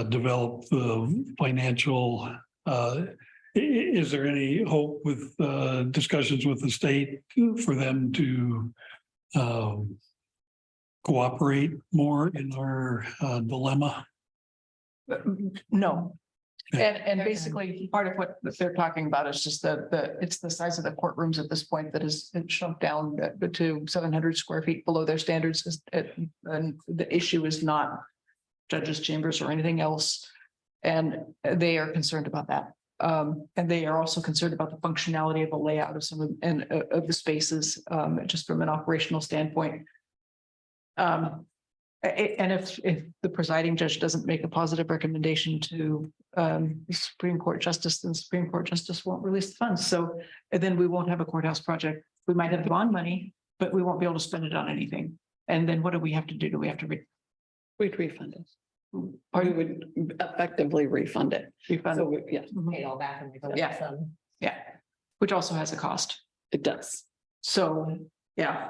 develop the financial. Is there any hope with discussions with the state for them to cooperate more in our dilemma? No. And basically, part of what they're talking about is just it's the size of the courtrooms at this point that is shrunk down to 700 square feet below their standards. And the issue is not judges' chambers or anything else. And they are concerned about that. And they are also concerned about the functionality of the layout of some of, and of the spaces, just from an operational standpoint. And if the presiding judge doesn't make a positive recommendation to the Supreme Court justice, then the Supreme Court justice won't release the funds. So then we won't have a courthouse project. We might have the bond money, but we won't be able to spend it on anything. And then what do we have to do? Do we have to We'd refund it. Or you would effectively refund it. refund? So, yeah, Pay it all back and we go. Yeah. Yeah, which also has a cost. it does. So, yeah.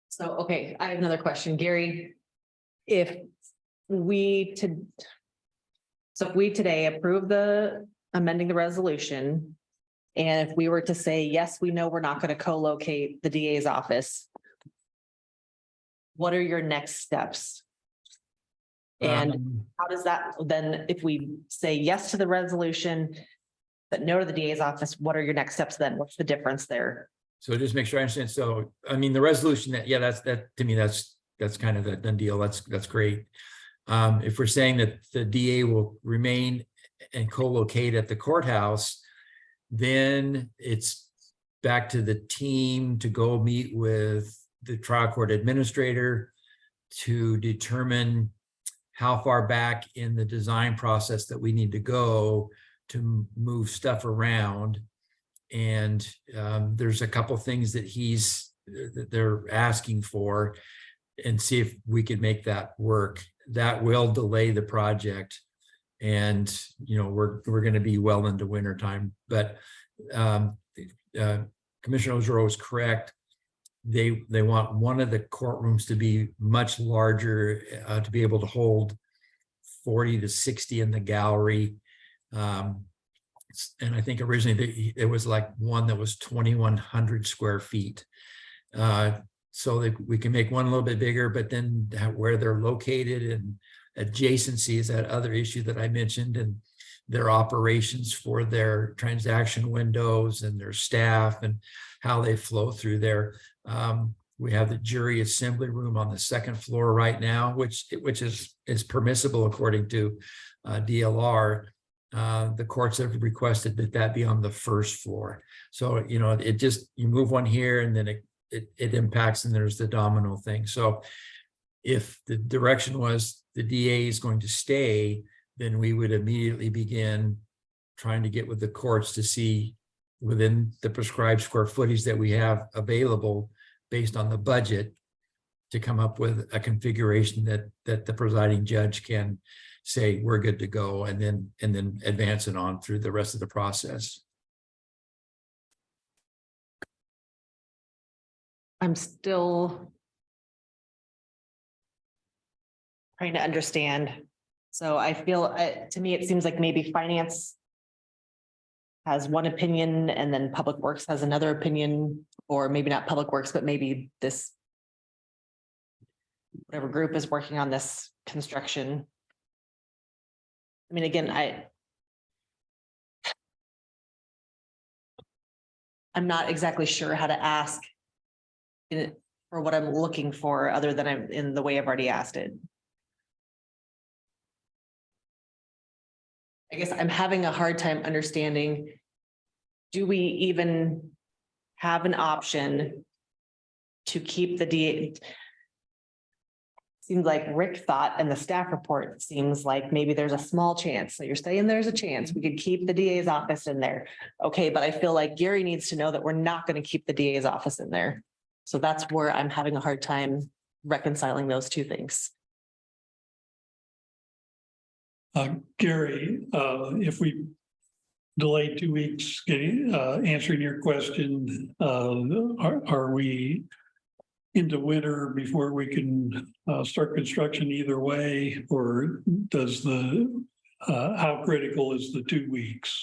So, okay, I have another question, Gary. If we so if we today approve the amending the resolution. And if we were to say, yes, we know we're not going to co-locate the DA's office. What are your next steps? And how does that, then if we say yes to the resolution, but no to the DA's office, what are your next steps then? What's the difference there? So just make sure I understand. So, I mean, the resolution that, yeah, that to me, that's kind of a done deal. That's great. If we're saying that the DA will remain and co-locate at the courthouse, then it's back to the team to go meet with the trial court administrator to determine how far back in the design process that we need to go to move stuff around. And there's a couple things that they're asking for, and see if we can make that work. That will delay the project. And, you know, we're going to be well into winter time, but Commissioner Ozero is correct. They want one of the courtrooms to be much larger, to be able to hold 40 to 60 in the gallery. And I think originally it was like one that was 2,100 square feet. So that we can make one a little bit bigger, but then where they're located and adjacency is that other issue that I mentioned, and their operations for their transaction windows and their staff and how they flow through there. We have the jury assembly room on the second floor right now, which is permissible according to DLR. The courts have requested that be on the first floor. So, you know, you move one here and then it impacts, and there's the domino thing. So if the direction was the DA is going to stay, then we would immediately begin trying to get with the courts to see within the prescribed square footage that we have available based on the budget to come up with a configuration that the presiding judge can say, we're good to go, and then advance it on through the rest of the process. I'm still trying to understand. So I feel, to me, it seems like maybe finance has one opinion and then Public Works has another opinion, or maybe not Public Works, but maybe this whatever group is working on this construction. I mean, again, I'm not exactly sure how to ask for what I'm looking for, other than I'm in the way I've already asked it. I guess I'm having a hard time understanding, do we even have an option to keep the DA? Seems like Rick thought, and the staff report seems like maybe there's a small chance. So you're saying there's a chance we could keep the DA's office in there. Okay, but I feel like Gary needs to know that we're not going to keep the DA's office in there. So that's where I'm having a hard time reconciling those two things. Gary, if we delay 2 weeks getting answering your question, are we into winter before we can start construction either way, or does how critical is the 2 weeks?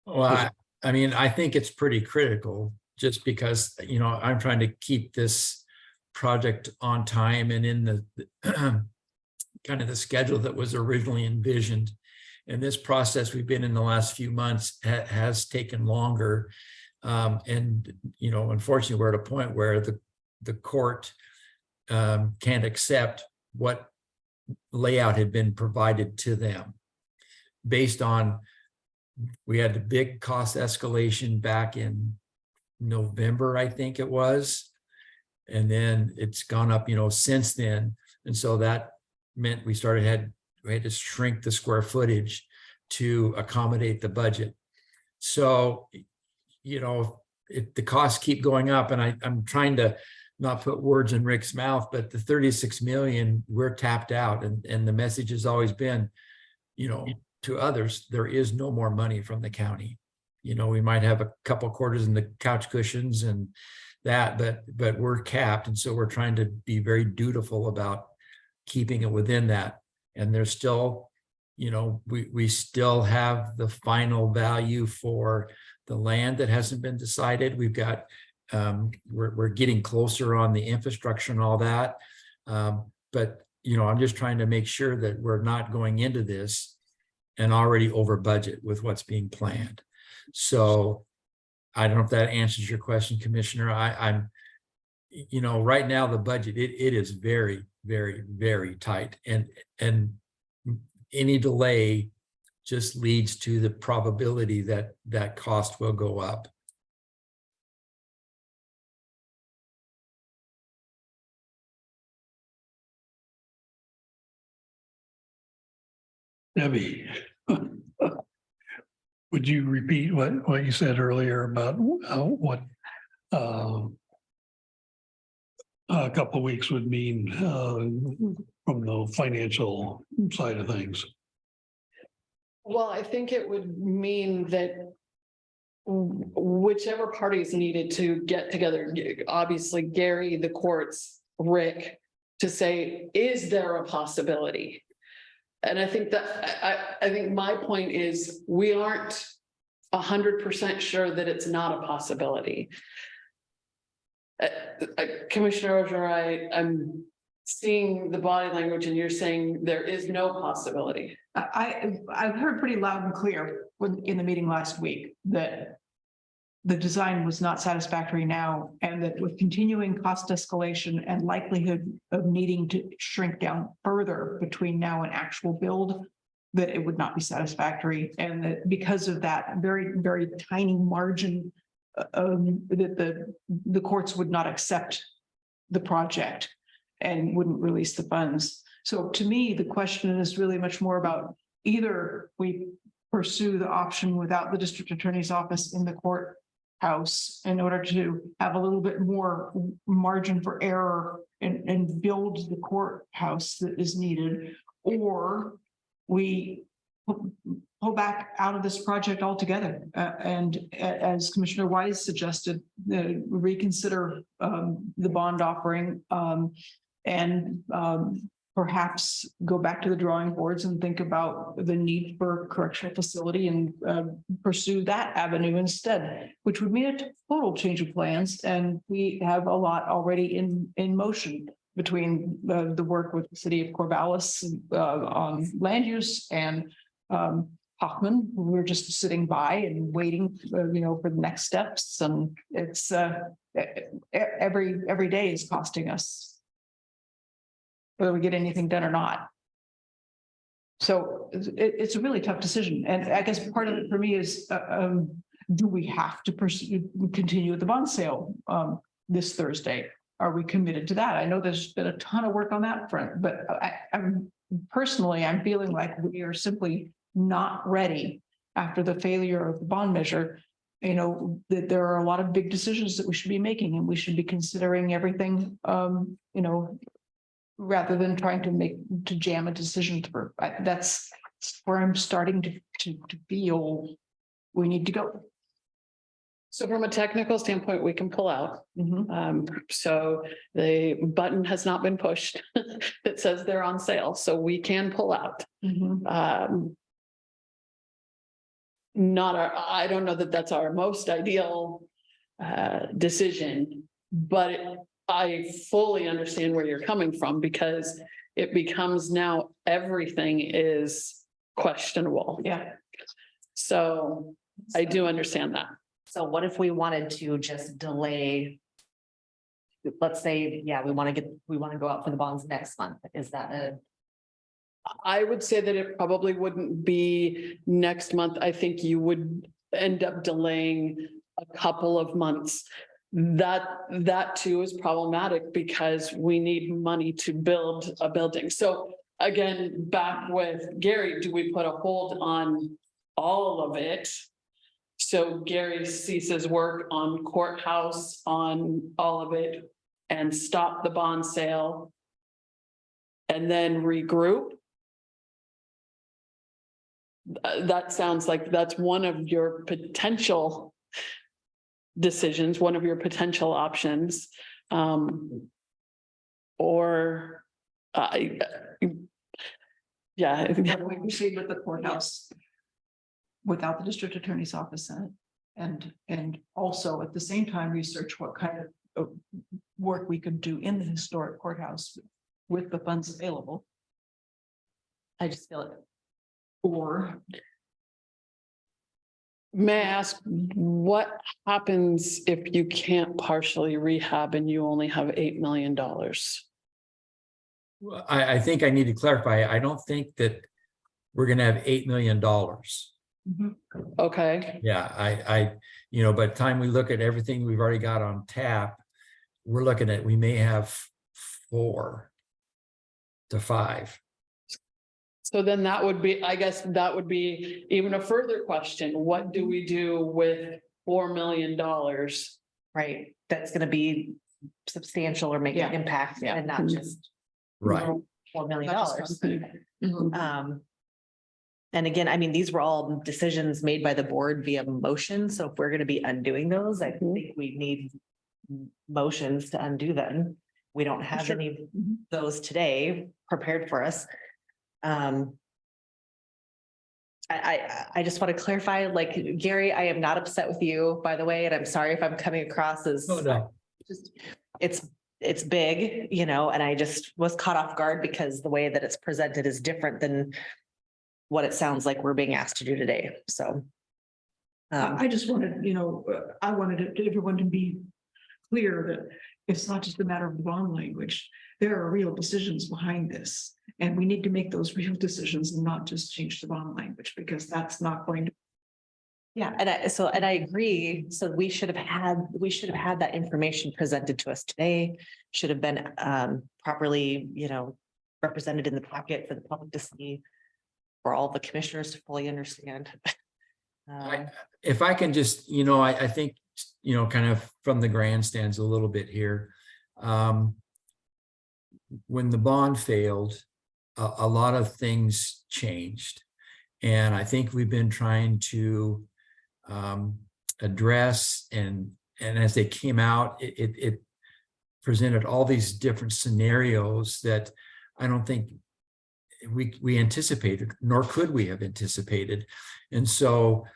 Well, I mean, I think it's pretty critical, just because, you know, I'm trying to keep this project on time and in the kind of the schedule that was originally envisioned. And this process we've been in the last few months has taken longer. And, you know, unfortunately, we're at a point where the court can't accept what layout had been provided to them. Based on, we had the big cost escalation back in November, I think it was. And then it's gone up, since then. And so that meant we had to shrink the square footage to accommodate the budget. So, if the costs keep going up, and I'm trying to not put words in Rick's mouth, but the 36 million, we're tapped out. And the message has always been, to others, there is no more money from the county. We might have a couple quarters in the couch cushions and that, but we're capped. And so we're trying to be very dutiful about keeping it within that. And there's still, we still have the final value for the land that hasn't been decided. We've got, we're getting closer on the infrastructure and all that. But, I'm just trying to make sure that we're not going into this and already over budget with what's being planned. So I don't know if that answers your question, Commissioner. I'm, right now the budget, it is very, very, very tight, and any delay just leads to the probability that that cost will go up. Debbie, would you repeat what you said earlier about what a couple of weeks would mean from the financial side of things? Well, I think it would mean that whichever parties needed to get together, obviously Gary, the courts, Rick, to say, is there a possibility? And I think that I think my point is we aren't 100% sure that it's not a possibility. Commissioner Ogeron, I'm seeing the body language and you're saying there is no possibility. I've heard pretty loud and clear in the meeting last week that the design was not satisfactory now, and that with continuing cost escalation and likelihood of needing to shrink down further between now and actual build, that it would not be satisfactory. And that because of that very, very tiny margin, that the courts would not accept the project and wouldn't release the funds. So to me, the question is really much more about either we pursue the option without the district attorney's office in the courthouse in order to have a little bit more margin for error and build the courthouse that is needed, or we pull back out of this project altogether. And as Commissioner Wise suggested, reconsider the bond offering and perhaps go back to the drawing boards and think about the need for correctional facility and pursue that avenue instead, which would mean a total change of plans. And we have a lot already in motion between the work with the city of Corvallis on land use and Hoffman. We're just sitting by and waiting, for the next steps. And it's every day is costing us, whether we get anything done or not. So it's a really tough decision. And I guess part of it for me is, do we have to continue with the bond sale this Thursday? Are we committed to that? I know there's been a ton of work on that front, but I'm feeling like we are simply not ready after the failure of the bond measure. That there are a lot of big decisions that we should be making, and we should be considering everything, rather than trying to jam a decision through. That's where I'm starting to feel we need to go. So from a technical standpoint, we can pull out. So the button has not been pushed that says they're on sale, so we can pull out. I don't know that that's our most ideal decision, but I fully understand where you're coming from, because it becomes now everything is questionable. Yeah. So I do understand that. So what if we wanted to just delay let's say, yeah, we want to go out for the bonds next month. Is that a? I would say that it probably wouldn't be next month. I think you would end up delaying a couple of months. That too is problematic because we need money to build a building. So again, back with Gary, do we put a hold on all of it? So Gary ceases work on courthouse, on all of it, and stop the bond sale and then regroup? That sounds like that's one of your potential decisions, one of your potential options. Or yeah. We proceed with the courthouse without the district attorney's office in it. And also at the same time, research what kind of work we could do in the historic courthouse with the funds available. I just feel it. Or May I ask, what happens if you can't partially rehab and you only have $8 million? I think I need to clarify. I don't think that we're gonna have $8 million. Okay. Yeah, by the time we look at everything we've already got on tap, we're looking at, we may have 4 to 5. So then that would be, I guess that would be even a further question. What do we do with $4 million? Right, that's gonna be substantial or make an Yeah. impact Yeah. and not just Right. $4 million. Mhm. And again, I mean, these were all decisions made by the board via motion, so if we're gonna be undoing those, I think we need motions to undo them. We don't have Sure. any of those today prepared for us. I just want to clarify, like, Gary, I am not upset with you, by the way, and I'm sorry if I'm coming across as No. just, it's big, and I just was caught off guard because the way that it's presented is different than what it sounds like we're being asked to do today, so. I just wanted, I wanted everyone to be clear that it's not just a matter of the bond language. There are real decisions behind this, and we need to make those real decisions and not just change the bond language, because that's not going to. Yeah, and I agree. So we should have had that information presented to us today, should have been properly, represented in the packet for the public to see, for all the commissioners to fully understand. If I can just, I think, kind of from the grandstands a little bit here. When the bond failed, a lot of things changed. And I think we've been trying to address and as they came out, it presented all these different scenarios that I don't think we anticipated, nor could we have anticipated. And so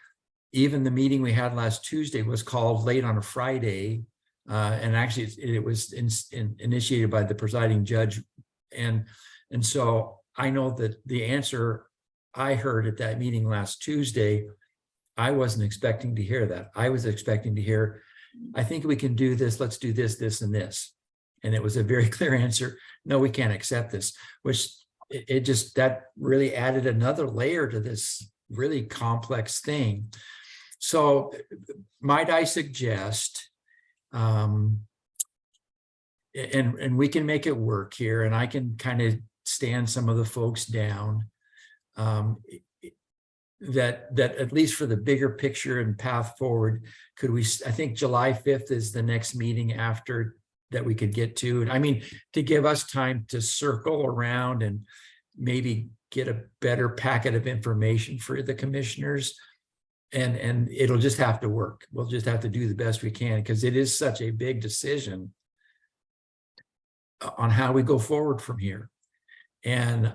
even the meeting we had last Tuesday was called late on a Friday. And actually it was initiated by the presiding judge. And so I know that the answer I heard at that meeting last Tuesday, I wasn't expecting to hear that. I was expecting to hear, I think we can do this. Let's do this, this, and this. And it was a very clear answer. No, we can't accept this, which it just, that really added another layer to this really complex thing. So might I suggest, and we can make it work here, and I can kind of stand some of the folks down, that at least for the bigger picture and path forward, could we, I think July 5th is the next meeting after that we could get to. And I mean, to give us time to circle around and maybe get a better packet of information for the commissioners. And it'll just have to work. We'll just have to do the best we can, because it is such a big decision on how we go forward from here. And,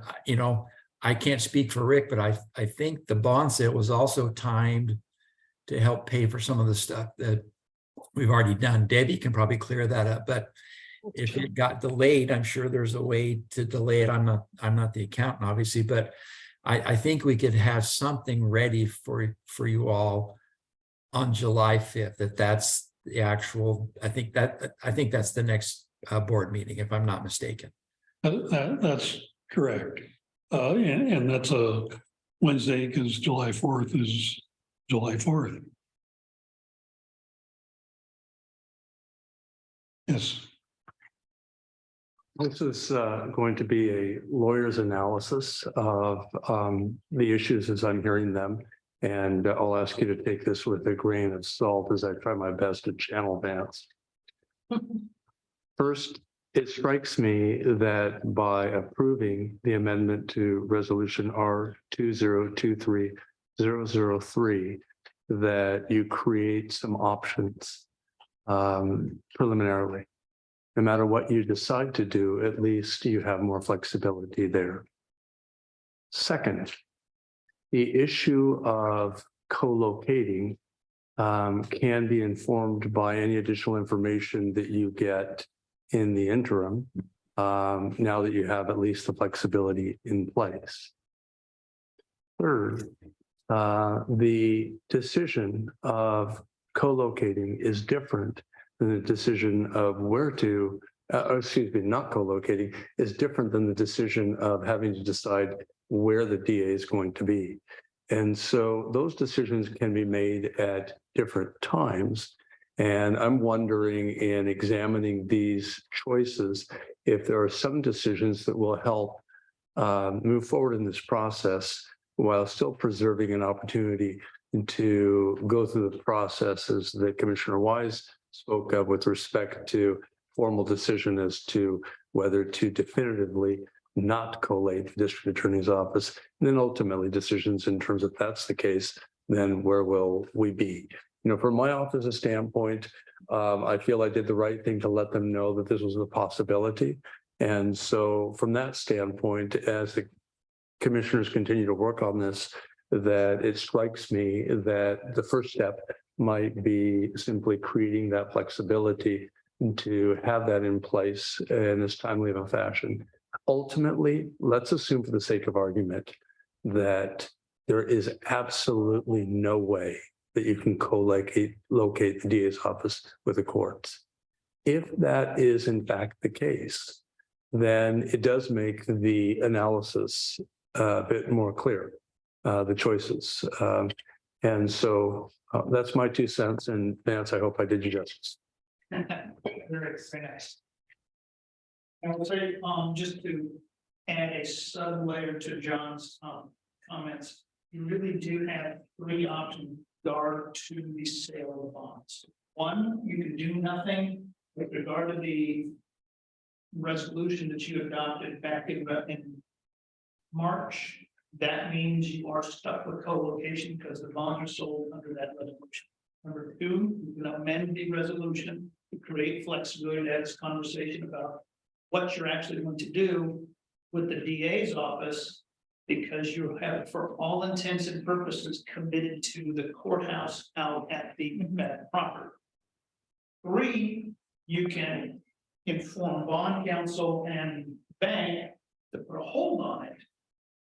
I can't speak for Rick, but I think the bond sale was also timed to help pay for some of the stuff that we've already done. Debbie can probably clear that up, but if it got delayed, I'm sure there's a way to delay it. I'm not the accountant, obviously, but I think we could have something ready for you all on July 5th, that's the actual, I think that's the next board meeting, if I'm not mistaken. That's correct. And that's a Wednesday because July 4th is July 4th. Yes. This is going to be a lawyer's analysis of the issues as I'm hearing them. And I'll ask you to take this with a grain of salt as I try my best to channel Vance. First, it strikes me that by approving the amendment to resolution R 2023003, that you create some options preliminarily. No matter what you decide to do, at least you have more flexibility there. Second, the issue of co-locating can be informed by any additional information that you get in the interim, now that you have at least the flexibility in place. Third, the decision of co-locating is different than the decision of where to, not co-locating is different than the decision of having to decide where the DA is going to be. And so those decisions can be made at different times. And I'm wondering, in examining these choices, if there are some decisions that will help move forward in this process while still preserving an opportunity to go through the processes that Commissioner Wise spoke of with respect to formal decision as to whether to definitively not collate the district attorney's office, and then ultimately decisions in terms of if that's the case, then where will we be? You know, from my office's standpoint, I feel I did the right thing to let them know that this was a possibility. And so from that standpoint, as the commissioners continue to work on this, that it strikes me that the first step might be simply creating that flexibility to have that in place in as timely of a fashion. Ultimately, let's assume for the sake of argument that there is absolutely no way that you can co-locate the DA's office with the courts. If that is in fact the case, then it does make the analysis a bit more clear, the choices. And so that's my 2 cents. And Vance, I hope I did you justice. Very nice. I will say, just to add a sub layer to John's comments, you really do have 3 options with regard to the sale of bonds. One, you can do nothing with regard to the resolution that you adopted back in March. That means you are stuck with co-location because the bonds are sold under that resolution. Number 2, you can amend the resolution to create flexibility to have this conversation about what you're actually going to do with the DA's office, because you have, for all intents and purposes, committed to the courthouse out at the property. 3, you can inform bond counsel and bank to put a hold on it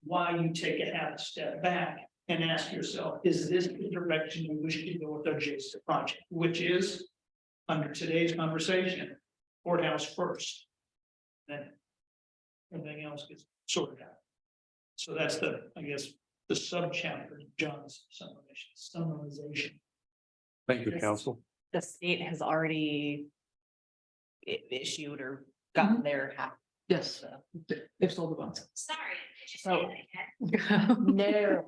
while you take a half step back and ask yourself, is this the direction you wish to go with our adjacent project, which is, under today's conversation, courthouse first. Then everything else gets sorted out. So that's the, I guess, the subchapter of John's summarization. Thank you, counsel. The state has already issued or gotten their half. Yes, they've sold the bonds. Sorry. So, no.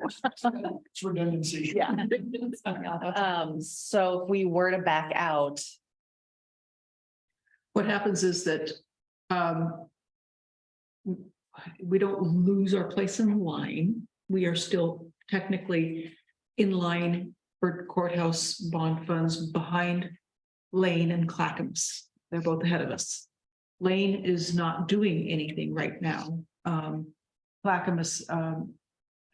It's redundancy. Yeah. So if we were to back out, What happens is that we don't lose our place in line. We are still technically in line for courthouse bond funds behind Lane and Clackamas. They're both ahead of us. Lane is not doing anything right now. Clackamas,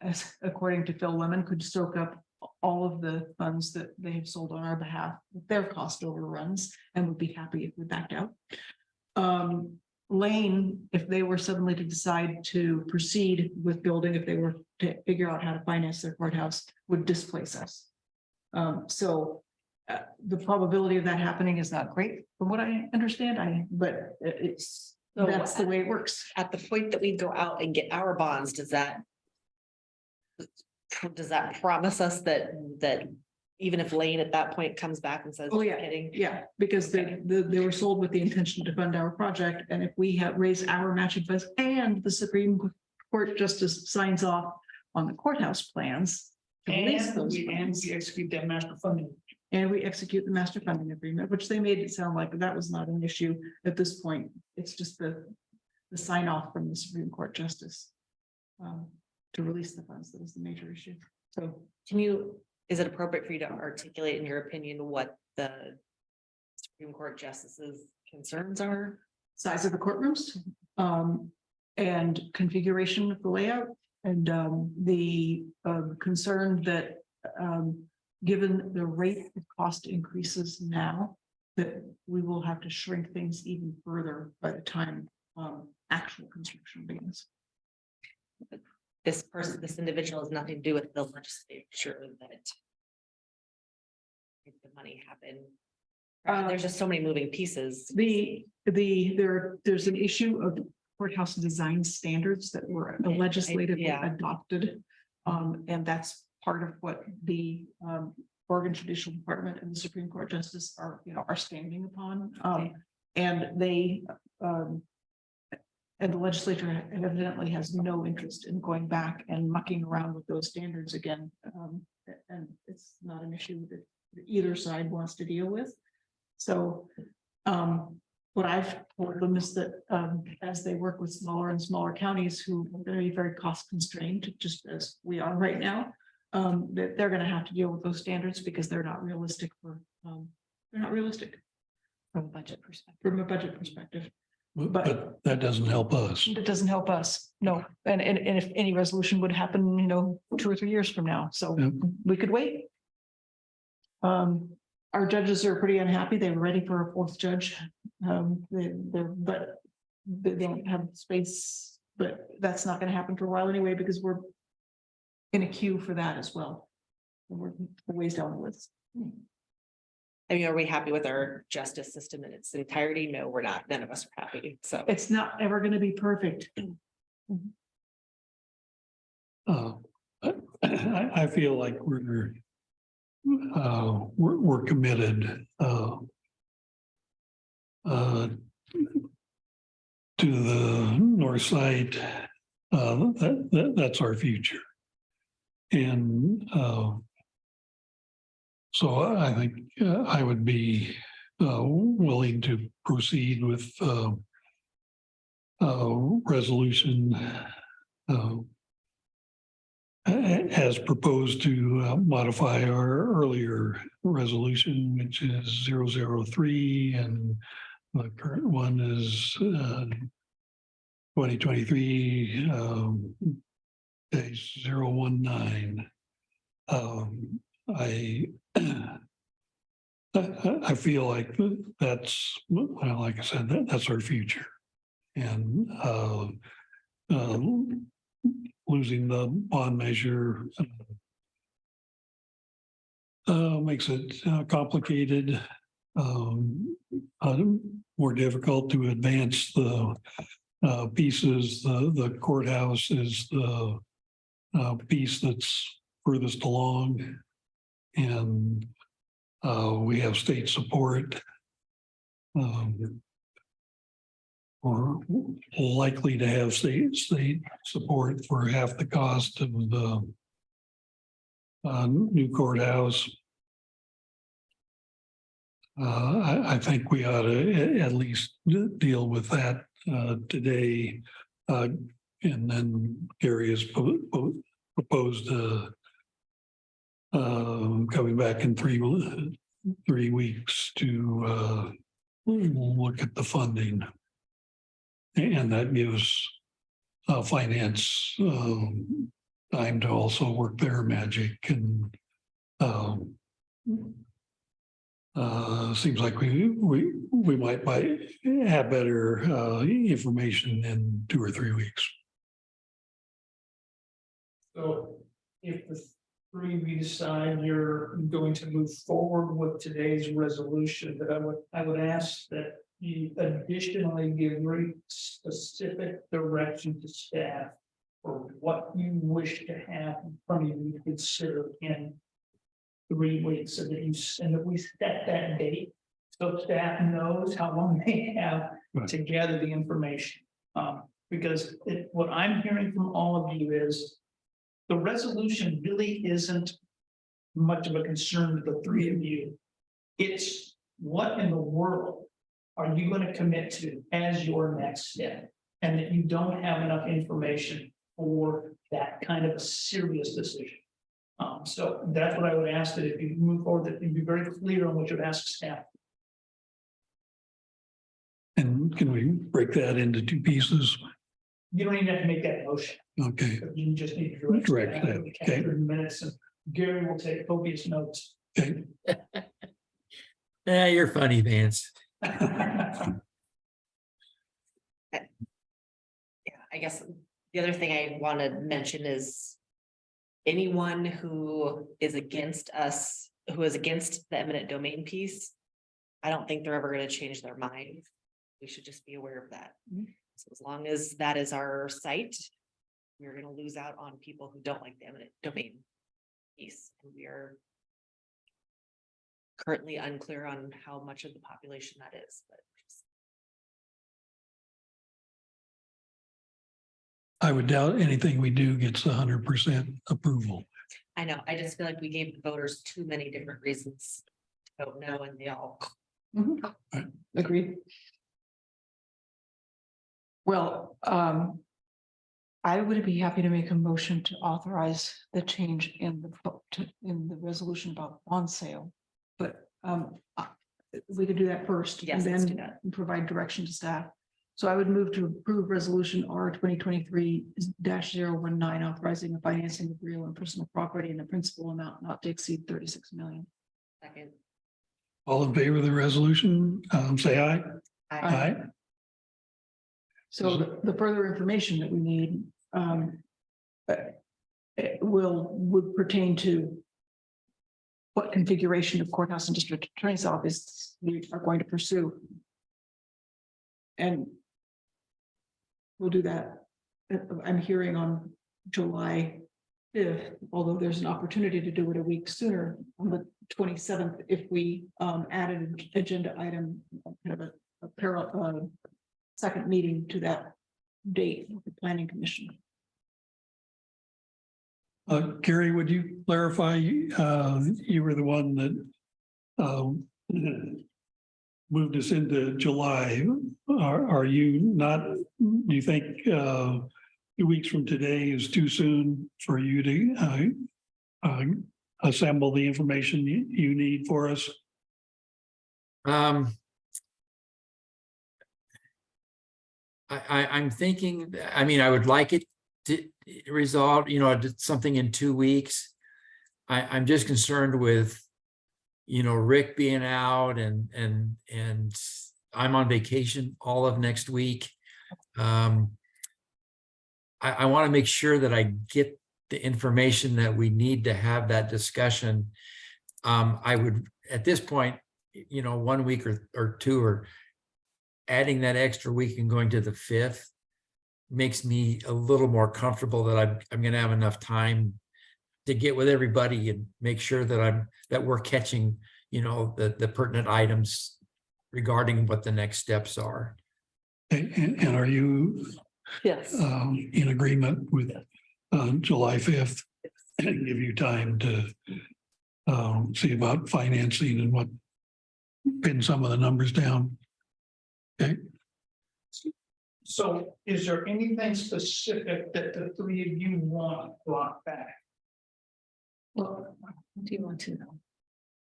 as according to Phil Lemon, could soak up all of the funds that they have sold on our behalf with their cost overruns, and would be happy if we backed out. Lane, if they were suddenly to decide to proceed with building, if they were to figure out how to finance their courthouse, would displace us. So the probability of that happening is not great, from what I understand, but it's, that's the way it works. At the point that we go out and get our bonds, does that promise us that even if Lane at that point comes back and says, Oh, yeah. kidding? Yeah, because they were sold with the intention to fund our project, and if we have raised our matching funds and the Supreme Court justice signs off on the courthouse plans. to release And those we funds, execute that master funding. and we execute the master funding agreement, which they made it sound like that was not an issue at this point. It's just the sign off from the Supreme Court justice. To release the funds, that was the major issue. So Is it appropriate for you to articulate in your opinion what the Supreme Court justice's concerns are? size of the courtrooms, and configuration of the layout, and the concern that given the rate of cost increases now, that we will have to shrink things even further by the time actual construction begins. This individual has nothing to do with the legislature that make the money happen. There's just so many moving pieces. There's an issue of courthouse design standards that were legislatively adopted. And that's part of what the Oregon Judicial Department and the Supreme Court Justice are standing upon. And the legislature evidently has no interest in going back and mucking around with those standards again. And it's not an issue that either side wants to deal with. So what I've told them is that as they work with smaller and smaller counties who are very, very cost constrained, just as we are right now, that they're going to have to deal with those standards because they're not realistic from a budget perspective. But that doesn't help us. It doesn't help us, no. And if any resolution would happen, 2 or 3 years from now, so we could wait. Our judges are pretty unhappy. They were ready for a 4th judge. But they don't have space, but that's not going to happen for a while anyway, because we're in a queue for that as well. We're ways down the list. I mean, are we happy with our justice system in its entirety? No, we're not. None of us are happy. So it's not ever going to be perfect. I feel like we're committed to the north side. That's our future. And so I think I would be willing to proceed with resolution as proposed to modify our earlier resolution, which is 003, and the current one is 2023 -019. I feel like that's, well, like I said, that's our future. And losing the bond measure makes it complicated, more difficult to advance the pieces. The courthouse is the piece that's furthest along, and we have state support. We're likely to have state support for half the cost of the new courthouse. I think we ought to at least deal with that today. And then Gary has proposed coming back in 3 weeks to look at the funding. And that gives finance time to also work their magic, and seems like we might have better information in 2 or 3 weeks. So if the three of you decide you're going to move forward with today's resolution, that I would ask that you additionally give very specific direction to staff for what you wish to have in front of you to consider in 3 weeks, so that we set that date. So staff knows how long they have to gather the information. Because what I'm hearing from all of you is the resolution really isn't much of a concern to the three of you. It's what in the world are you going to commit to as your next step? And that you don't have enough information for that kind of a serious decision. So that's what I would ask, that if you move forward, that you be very clear on what you'd ask staff. And can we break that into 2 pieces? You don't even have to make that motion. Okay, You just need to direct Direct staff that, to okay. capture the minutes, and Gary will take copious notes. okay. Yeah, you're funny, Vance. Yeah, I guess the other thing I want to mention is anyone who is against us, who is against the eminent domain piece, I don't think they're ever going to change their mind. We should just be aware of that. So as long as that is our site, we're going to lose out on people who don't like the eminent domain piece. And we are currently unclear on how much of the population that is, but I would doubt anything we do gets 100% approval. I know, I just feel like we gave the voters too many different reasons to vote no, and they all. Agreed. Well, I would be happy to make a motion to authorize the change in the resolution about bond sale. But we could do that first. Yes, and let's do then that. provide direction to staff. So I would move to approve resolution R 2023-019, authorizing the financing of real and personal property in a principal amount not to exceed 36 million. Second. All in favor of the resolution, say aye. Aye. So the further information that we need would pertain to what configuration of courthouse and district attorney's office we are going to pursue. And we'll do that. I'm hearing on July 5th, although there's an opportunity to do it a week sooner, on the 27th, if we added an agenda item, kind of a parallel second meeting to that date with the planning commission. Gary, would you clarify, you were the one that moved us into July. Are you not, do you think 2 weeks from today is too soon for you to assemble the information you need for us? I'm thinking, I mean, I would like it to resolve, something in 2 weeks. I'm just concerned with, Rick being out and I'm on vacation all of next week. I want to make sure that I get the information that we need to have that discussion. I would, at this point, 1 week or 2, or adding that extra week and going to the 5th makes me a little more comfortable that I'm going to have enough time to get with everybody and make sure that we're catching, the pertinent items regarding what the next steps are. And are you Yes. in agreement with July 5th? And give you time to see about financing and what, pin some of the numbers down. Okay. So is there anything specific that the three of you want brought back? Well, what do you want to know?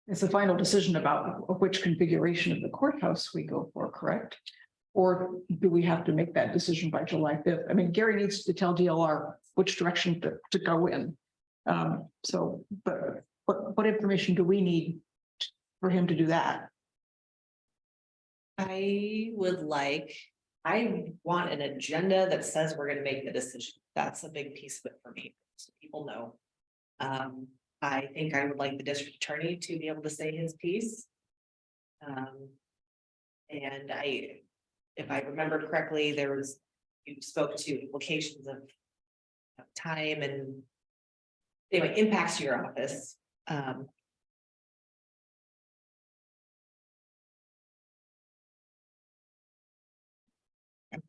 It's the final decision about which configuration of the courthouse we go for, correct? Or do we have to make that decision by July 5th? I mean, Gary needs to tell DLR which direction to go in. So, but what information do we need for him to do that? I want an agenda that says we're going to make the decision. That's a big piece of it for me, so people know. I think I would like the district attorney to be able to say his piece. And if I remember correctly, you spoke to implications of time and anyway, impacts to your office. I'm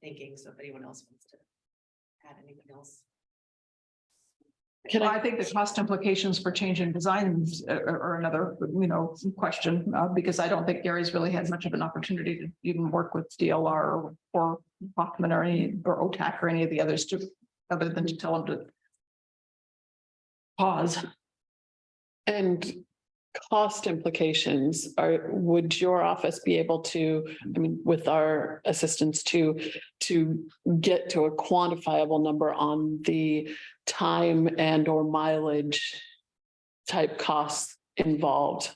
thinking, so if anyone else wants to add anything else. I think the cost implications for changing designs are another, question, because I don't think Gary's really had much of an opportunity to even work with DLR or Bachman or OTAC or any of the others other than to tell them to pause. And cost implications would your office be able to, with our assistance to get to a quantifiable number on the time and or mileage type costs involved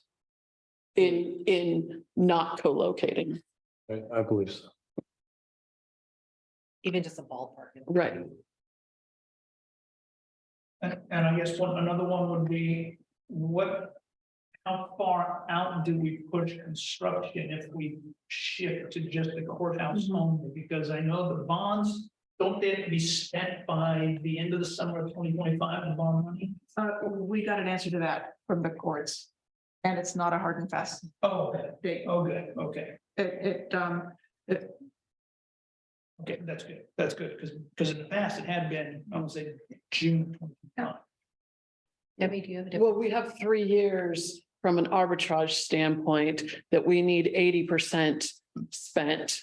in not co-locating? I believe so. Even just a ballpark. Right. And I guess another one would be, how far out do we push construction if we shift to just the courthouse only? Because I know the bonds, don't they have to be spent by the end of the summer of 2025, the bond money? We got an answer to that from the courts. And it's not a hard and fast. Oh, okay. date. Oh, good, okay. Okay, that's good, because in the past it had been, I would say, June 29. Debbie, do you have? Well, we have 3 years from an arbitrage standpoint that we need 80% spent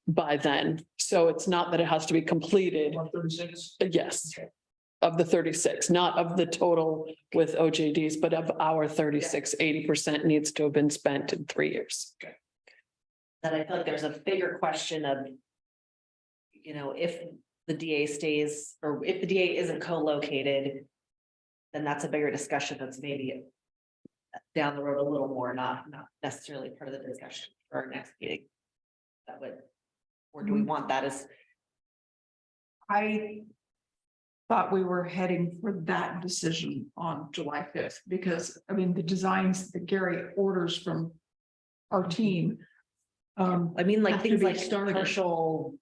by then. So it's not that it has to be completed. 136? Yes, of the 36, not of the total with OJDs, but of our 36, 80% needs to have been spent in 3 years. Then I feel like there's a bigger question of, if the DA stays, or if the DA isn't co-located, then that's a bigger discussion that's maybe down the road a little more, not necessarily part of the discussion for our next meeting. That would, or do we want that as? I thought we were heading for that decision on July 5th, because the designs that Gary orders from our team. Like have to things be like started. commercial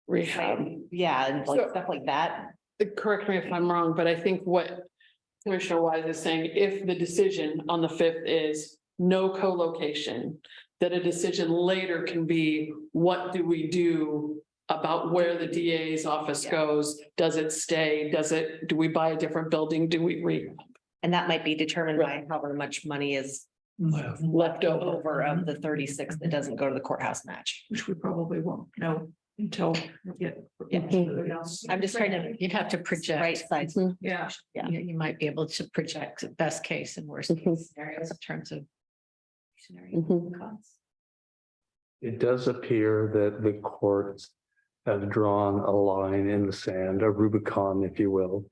Rehab. yeah, and like stuff like that. Correct me if I'm wrong, but I think what Commissioner Wise is saying, if the decision on the 5th is no co-location, that a decision later can be, what do we do about where the DA's office goes? Does it stay? Do we buy a different building? Do we And that might be determined by however much money is left over? Of the 36 that doesn't go to the courthouse match. Which we probably won't know until we get. I'm just trying to. You'd have to project. Right sides. Yeah. Yeah. You might be able to project best case and worst case scenarios in terms of. Costs. It does appear that the courts have drawn a line in the sand, a Rubicon, if you will.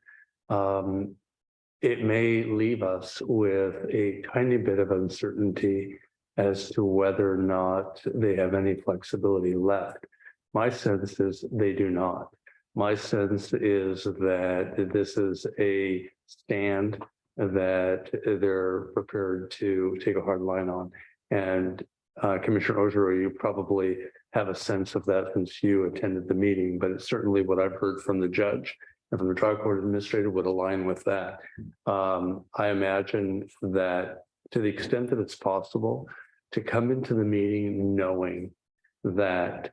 It may leave us with a tiny bit of uncertainty as to whether or not they have any flexibility left. My sense is they do not. My sense is that this is a stand that they're prepared to take a hard line on. And Commissioner Ogerow, you probably have a sense of that since you attended the meeting, but it's certainly what I've heard from the judge and from the trial court administrator would align with that. I imagine that to the extent that it's possible to come into the meeting knowing that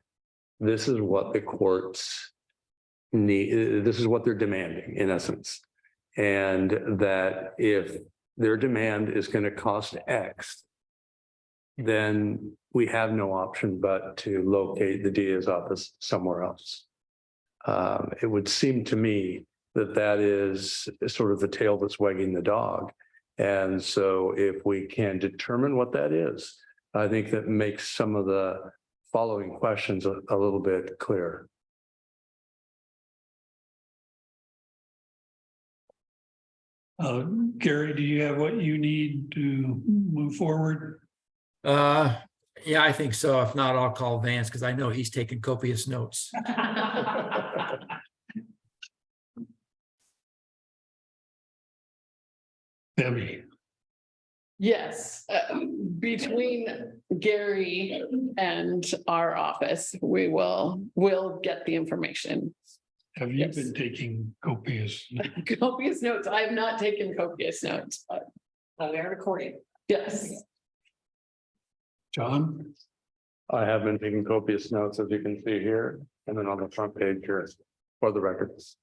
this is what the courts need, this is what they're demanding in essence. And that if their demand is going to cost X, then we have no option but to locate the DA's office somewhere else. It would seem to me that that is sort of the tail that's wagging the dog. And so if we can determine what that is, I think that makes some of the following questions a little bit clearer. Gary, do you have what you need to move forward? Yeah, I think so. If not, I'll call Vance because I know he's taking copious notes. Debbie. Yes, between Gary and our office, we'll get the information. Have you Yes. been taking copious? Copious notes. I have not taken copious notes, but We are recording. yes. John? I have been taking copious notes, as you can see here, and then on the front page here for the records.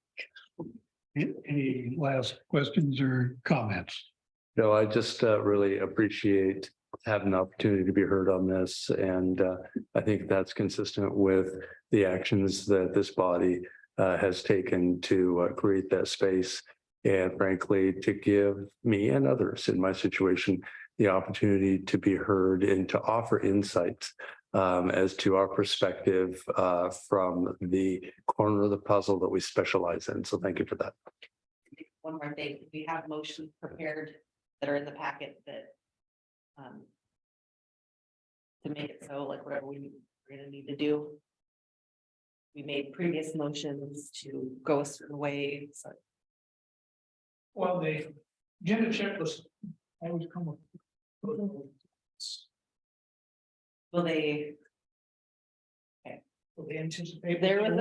Any last questions or comments? No, I just really appreciate having the opportunity to be heard on this, and I think that's consistent with the actions that this body has taken to create that space, and frankly, to give me and others in my situation the opportunity to be heard and to offer insights as to our perspective from the corner of the puzzle that we specialize in. So thank you for that. One more thing, we have motions prepared that are in the packet that. To make it so like whatever we're gonna need to do. We made previous motions to go a certain way, so. Well, the agenda checklist, I always come with. Will they? Will they anticipate? There was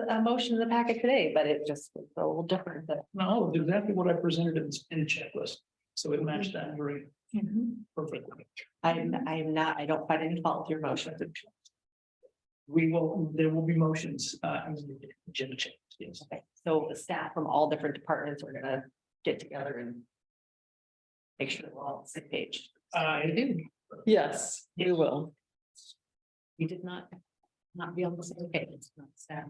a motion in the packet today, but it just was a little different, but. No, exactly what I presented in the checklist, so it matched that very perfectly. I'm not, I don't find any fault with your motion. There will be motions in the agenda check. Yes. Okay, so the staff from all different departments are gonna get together and. Make sure we're all on the same page. I do. Yes, we will. We did not be on the same page, it's not staff.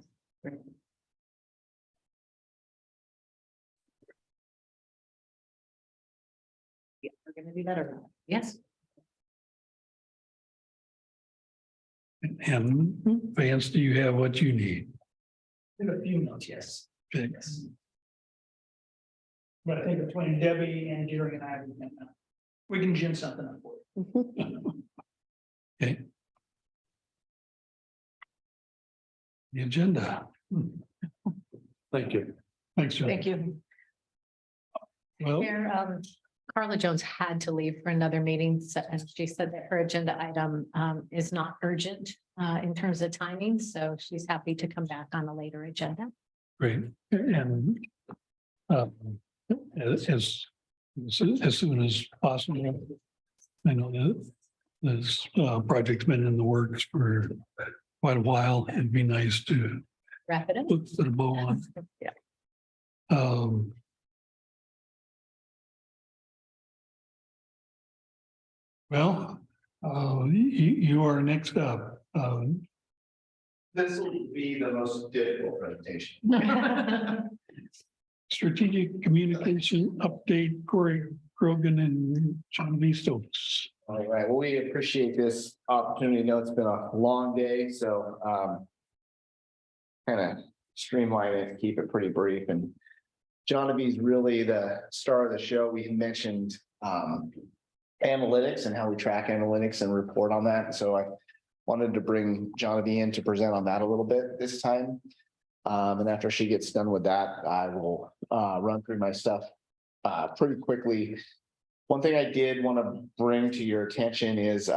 Yeah, we're gonna do better. Yes. And Vance, do you have what you need? A few notes, yes. Okay. But I think between Debbie and Jerry and I, we can gin something up for you. Okay. The agenda. Thank you. Thanks, John. Thank you. Well, Mayor, Carla Jones had to leave for another meeting, so and she said that her agenda item is not urgent in terms of timing, so she's happy to come back on a later agenda. great. And as soon as possible. I know that this project's been in the works for quite a while. It'd be nice to Wrap it up. put a bow on. Yeah. Well, you are next up. This will be the most difficult presentation. Strategic communication update, Corey Grogan and John V. Stokes. All right, well, we appreciate this opportunity. I know it's been a long day, so kind of streamline it, keep it pretty brief. And Genevieve really the star of the show. We mentioned analytics and how we track analytics and report on that. So I wanted to bring Genevieve in to present on that a little bit this time. And after she gets done with that, I will run through my stuff pretty quickly. One thing I did want to bring to your attention is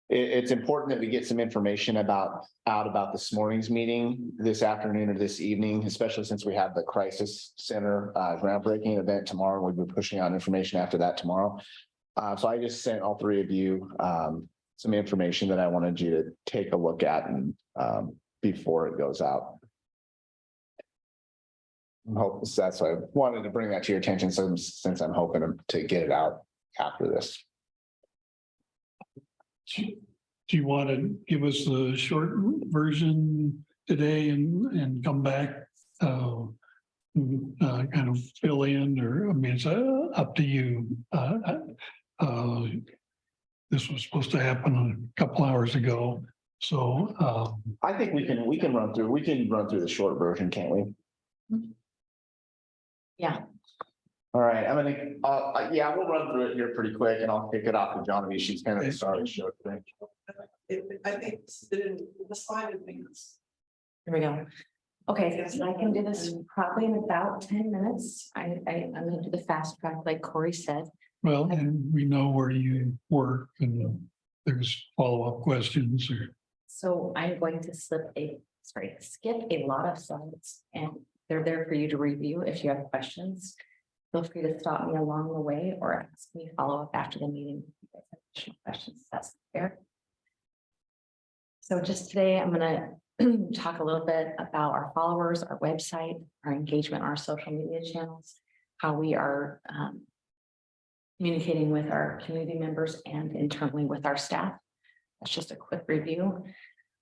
it's important that we get some information out about this morning's meeting this afternoon or this evening, especially since we have the Crisis Center groundbreaking event tomorrow. We'll be pushing out information after that tomorrow. So I just sent all three of you some information that I wanted you to take a look at and before it goes out. I hope that's why I wanted to bring that to your attention since I'm hoping to get it out after this. Do you want to give us the short version today and come back? Kind of fill in, or I mean, it's up to you. This was supposed to happen a couple hours ago, so I think we can run through the short version, can't we? Yeah. All right, I'm gonna, yeah, we'll run through it here pretty quick and I'll kick it off to Genevieve. She's kind of the star of the show today. I think the slide advance. Here we go. Okay, so I can do this probably in about 10 minutes. I'm gonna do the fast track like Corey said. Well, and we know where you work and there's follow-up questions or. So I'm going to skip a lot of slides and they're there for you to review if you have questions. Feel free to stop me along the way or ask me follow-up after the meeting. If you guys have additional questions, that's fair. So just today, I'm gonna talk a little bit about our followers, our website, our engagement, our social media channels, how we are communicating with our community members and internally with our staff. That's just a quick review.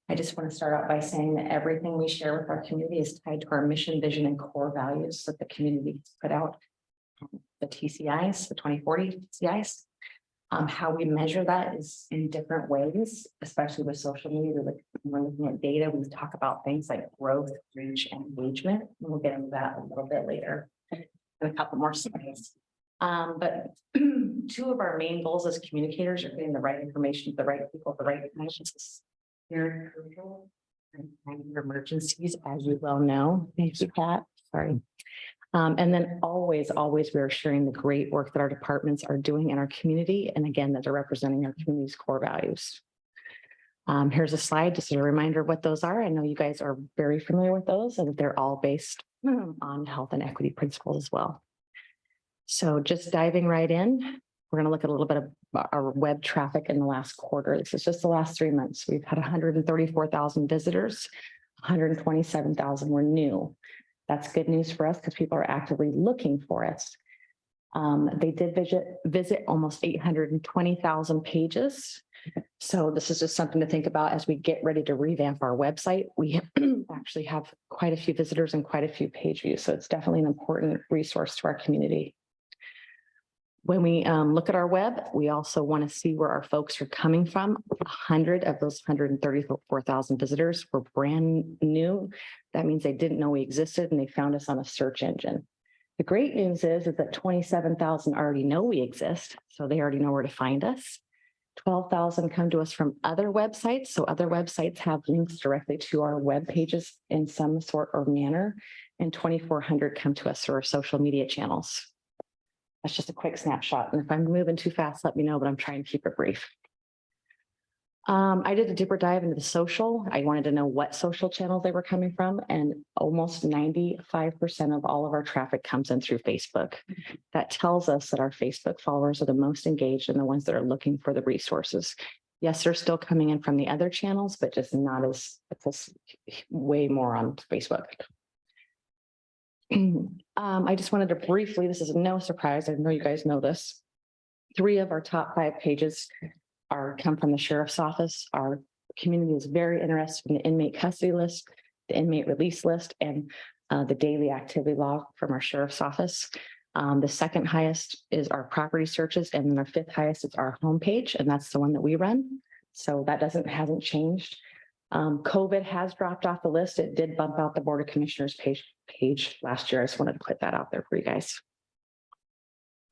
I just want to start out by saying that everything we share with our community is tied to our mission, vision, and core values that the community has put out. The TCIs, the 2040 TCIs. How we measure that is in different ways, especially with social media. Like when we're looking at data, we talk about things like growth, reach, and engagement. And we'll get into that a little bit later in a couple more slides. But two of our main goals as communicators are getting the right information to the right people, the right messages. Very crucial in emergencies, as you well know. Thank you, Pat. Sorry. And then always we are sharing the great work that our departments are doing in our community. And again, that are representing our community's core values. Here's a slide, just a reminder of what those are. I know you guys are very familiar with those and they're all based on health and equity principles as well. So just diving right in, we're going to look at a little bit of our web traffic in the last quarter. This is just the last 3 months. We've had 134,000 visitors, 127,000 were new. That's good news for us because people are actively looking for us. They did visit almost 820,000 pages. So this is just something to think about as we get ready to revamp our website. We actually have quite a few visitors and quite a few page views. So it's definitely an important resource to our community. When we look at our web, we also want to see where our folks are coming from. 100 of those 134,000 visitors were brand new. That means they didn't know we existed and they found us on a search engine. The great news is that 27,000 already know we exist, so they already know where to find us. 12,000 come to us from other websites. So other websites have links directly to our web pages in some sort or manner. And 2,400 come to us through our social media channels. That's just a quick snapshot. And if I'm moving too fast, let me know, but I'm trying to keep it brief. I did a deeper dive into the social. I wanted to know what social channels they were coming from, and almost 95% of all of our traffic comes in through Facebook. That tells us that our Facebook followers are the most engaged and the ones that are looking for the resources. Yes, they're still coming in from the other channels, but just not as, it's way more on Facebook. I just wanted to briefly, this is no surprise, I know you guys know this. 3 of our top 5 pages come from the sheriff's office. Our community is very interested in the inmate custody list, the inmate release list, and the daily activity log from our sheriff's office. The second highest is our property searches, and then our 5th highest is our homepage, and that's the one that we run. So that hasn't changed. COVID has dropped off the list. It did bump out the Board of Commissioners page last year. I just wanted to put that out there for you guys.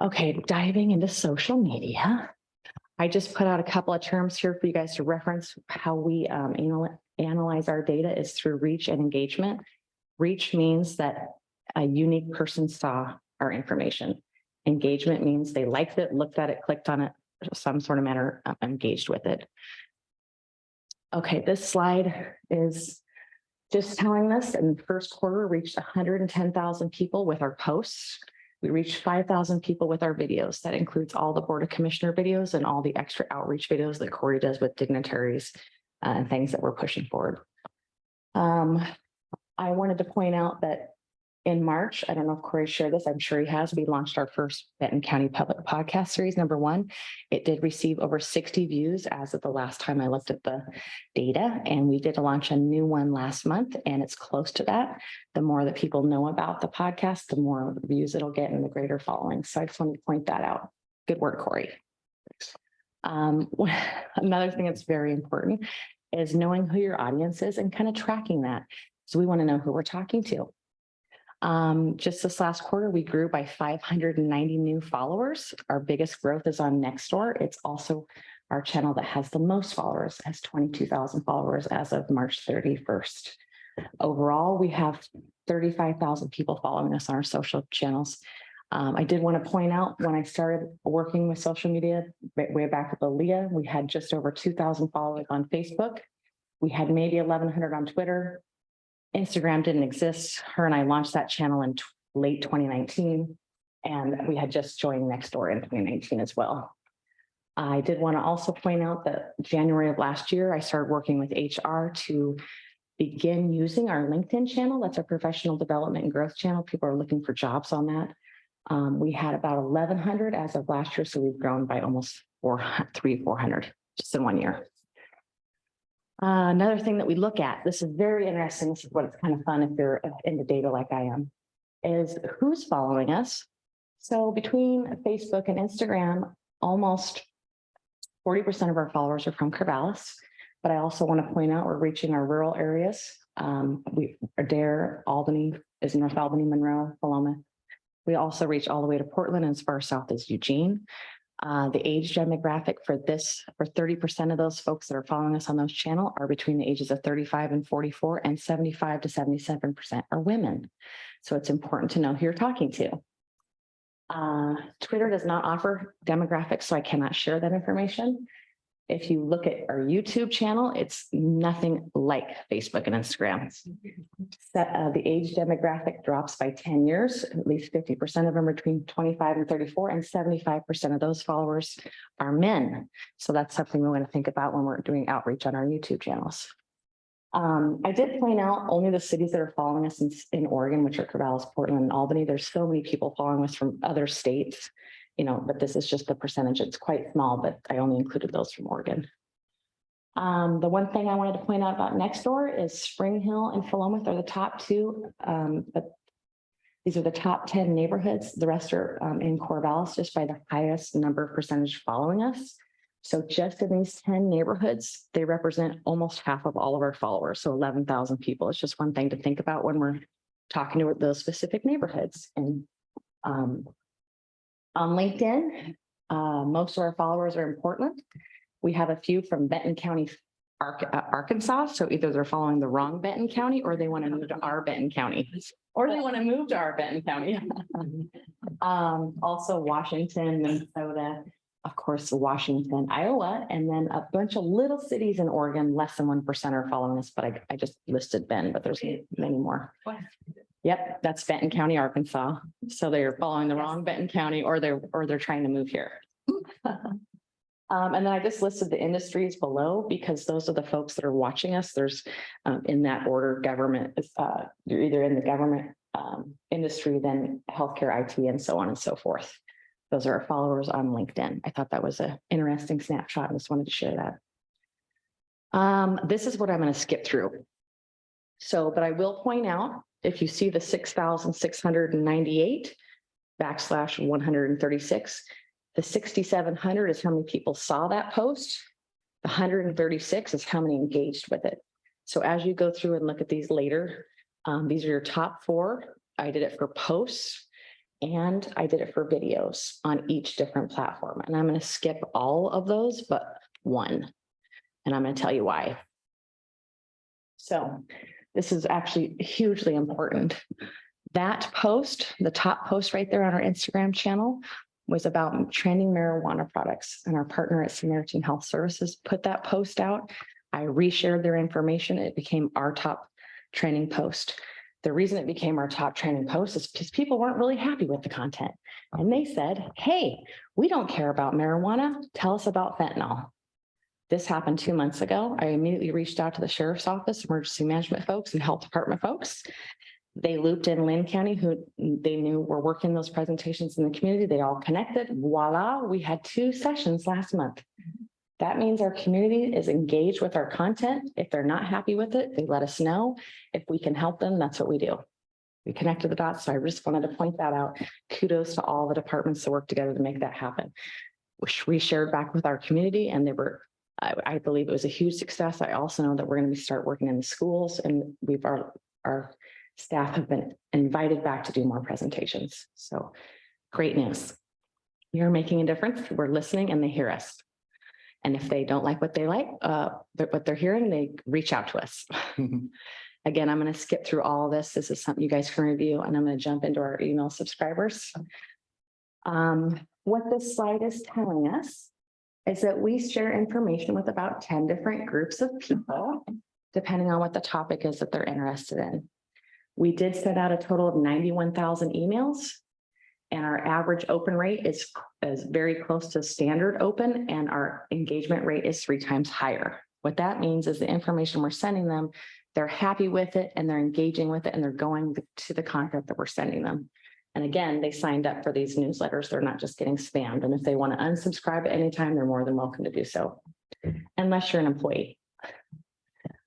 Okay, diving into social media. I just put out a couple of terms here for you guys to reference. How we analyze our data is through reach and engagement. Reach means that a unique person saw our information. Engagement means they liked it, looked at it, clicked on it, some sort of manner, engaged with it. Okay, this slide is just telling this in the first quarter reached 110,000 people with our posts. We reached 5,000 people with our videos. That includes all the Board of Commissioner videos and all the extra outreach videos that Corey does with dignitaries and things that we're pushing forward. I wanted to point out that in March, I don't know if Corey shared this, I'm sure he has, we launched our first Benton County Public Podcast Series, #1. It did receive over 60 views as of the last time I looked at the data, and we did launch a new one last month, and it's close to that. The more that people know about the podcast, the more views it'll get and the greater following. So I just wanted to point that out. Good work, Corey. Another thing that's very important is knowing who your audience is and kind of tracking that. So we want to know who we're talking to. Just this last quarter, we grew by 590 new followers. Our biggest growth is on Nextdoor. It's also our channel that has the most followers, has 22,000 followers as of March 31st. Overall, we have 35,000 people following us on our social channels. I did want to point out when I started working with social media way back with Aaliyah, we had just over 2,000 followers on Facebook. We had maybe 1,100 on Twitter. Instagram didn't exist. Her and I launched that channel in late 2019, and we had just joined Nextdoor in 2019 as well. I did want to also point out that January of last year, I started working with HR to begin using our LinkedIn channel. That's our professional development and growth channel. People are looking for jobs on that. We had about 1,100 as of last year, so we've grown by almost 400 just in 1 year. Another thing that we look at, this is very interesting, this is what it's kind of fun if you're into data like I am, is who's following us. So between Facebook and Instagram, almost 40% of our followers are from Corvallis, but I also want to point out we're reaching our rural areas. Adair, Albany is North Albany, Monroe, Philomath. We also reach all the way to Portland, and as far south as Eugene. The age demographic for 30% of those folks that are following us on those channels are between the ages of 35 and 44, and 75 to 77% are women. So it's important to know who you're talking to. Twitter does not offer demographics, so I cannot share that information. If you look at our YouTube channel, it's nothing like Facebook and Instagram. The age demographic drops by 10 years. At least 50% of them are between 25 and 34, and 75% of those followers are men. So that's something we want to think about when we're doing outreach on our YouTube channels. I did point out only the cities that are following us in Oregon, which are Corvallis, Portland, and Albany. There's so many people following us from other states, but this is just the percentage. It's quite small, but I only included those from Oregon. The one thing I wanted to point out about Nextdoor is Spring Hill and Philomath are the top two, but these are the top 10 neighborhoods. The rest are in Corvallis, just by the highest number of percentage following us. So just in these 10 neighborhoods, they represent almost half of all of our followers. So 11,000 people. It's just one thing to think about when we're talking to those specific neighborhoods. And on LinkedIn, most of our followers are in Portland. We have a few from Benton County, Arkansas. So either they're following the wrong Benton County, or they want to move to our Benton County, or they want to move to our Benton County. Also Washington, Minnesota, of course, Washington, Iowa, and then a bunch of little cities in Oregon. Less than 1% are following us, but I just listed Bend, but there's many more. Yep, that's Benton County, Arkansas. So they're following the wrong Benton County, or they're trying to move here. And then I just listed the industries below because those are the folks that are watching us. There's in that order, government, you're either in the government industry, then healthcare, IT, and so on and so forth. Those are our followers on LinkedIn. I thought that was an interesting snapshot. I just wanted to share that. This is what I'm going to skip through. So, but I will point out, if you see the 6,698 / 136, the 6,700 is how many people saw that post. The 136 is how many engaged with it. So as you go through and look at these later, these are your top 4. I did it for posts, and I did it for videos on each different platform. And I'm going to skip all of those, but one, and I'm going to tell you why. So this is actually hugely important. That post, the top post right there on our Instagram channel, was about trending marijuana products. And our partner at Samaritan Health Services put that post out. I reshared their information. It became our top trending post. The reason it became our top trending post is because people weren't really happy with the content. And they said, hey, we don't care about marijuana. Tell us about fentanyl. This happened 2 months ago. I immediately reached out to the sheriff's office, emergency management folks, and health department folks. They looped in Lynn County, who they knew were working those presentations in the community. They all connected. Voila, we had 2 sessions last month. That means our community is engaged with our content. If they're not happy with it, they let us know. If we can help them, that's what we do. We connected the dots. So I just wanted to point that out. Kudos to all the departments that work together to make that happen. We shared back with our community, and they were, I believe it was a huge success. I also know that we're going to start working in the schools, and our staff have been invited back to do more presentations. So great news. You're making a difference. We're listening, and they hear us. And if they don't like what they like, what they're hearing, they reach out to us. Again, I'm going to skip through all of this. This is something you guys can review, and I'm going to jump into our email subscribers. What this slide is telling us is that we share information with about 10 different groups of people, depending on what the topic is that they're interested in. We did send out a total of 91,000 emails, and our average open rate is very close to standard open, and our engagement rate is 3 times higher. What that means is the information we're sending them, they're happy with it and they're engaging with it and they're going to the content that we're sending them. And again, they signed up for these newsletters. They're not just getting spammed. And if they want to unsubscribe at any time, they're more than welcome to do so, unless you're an employee.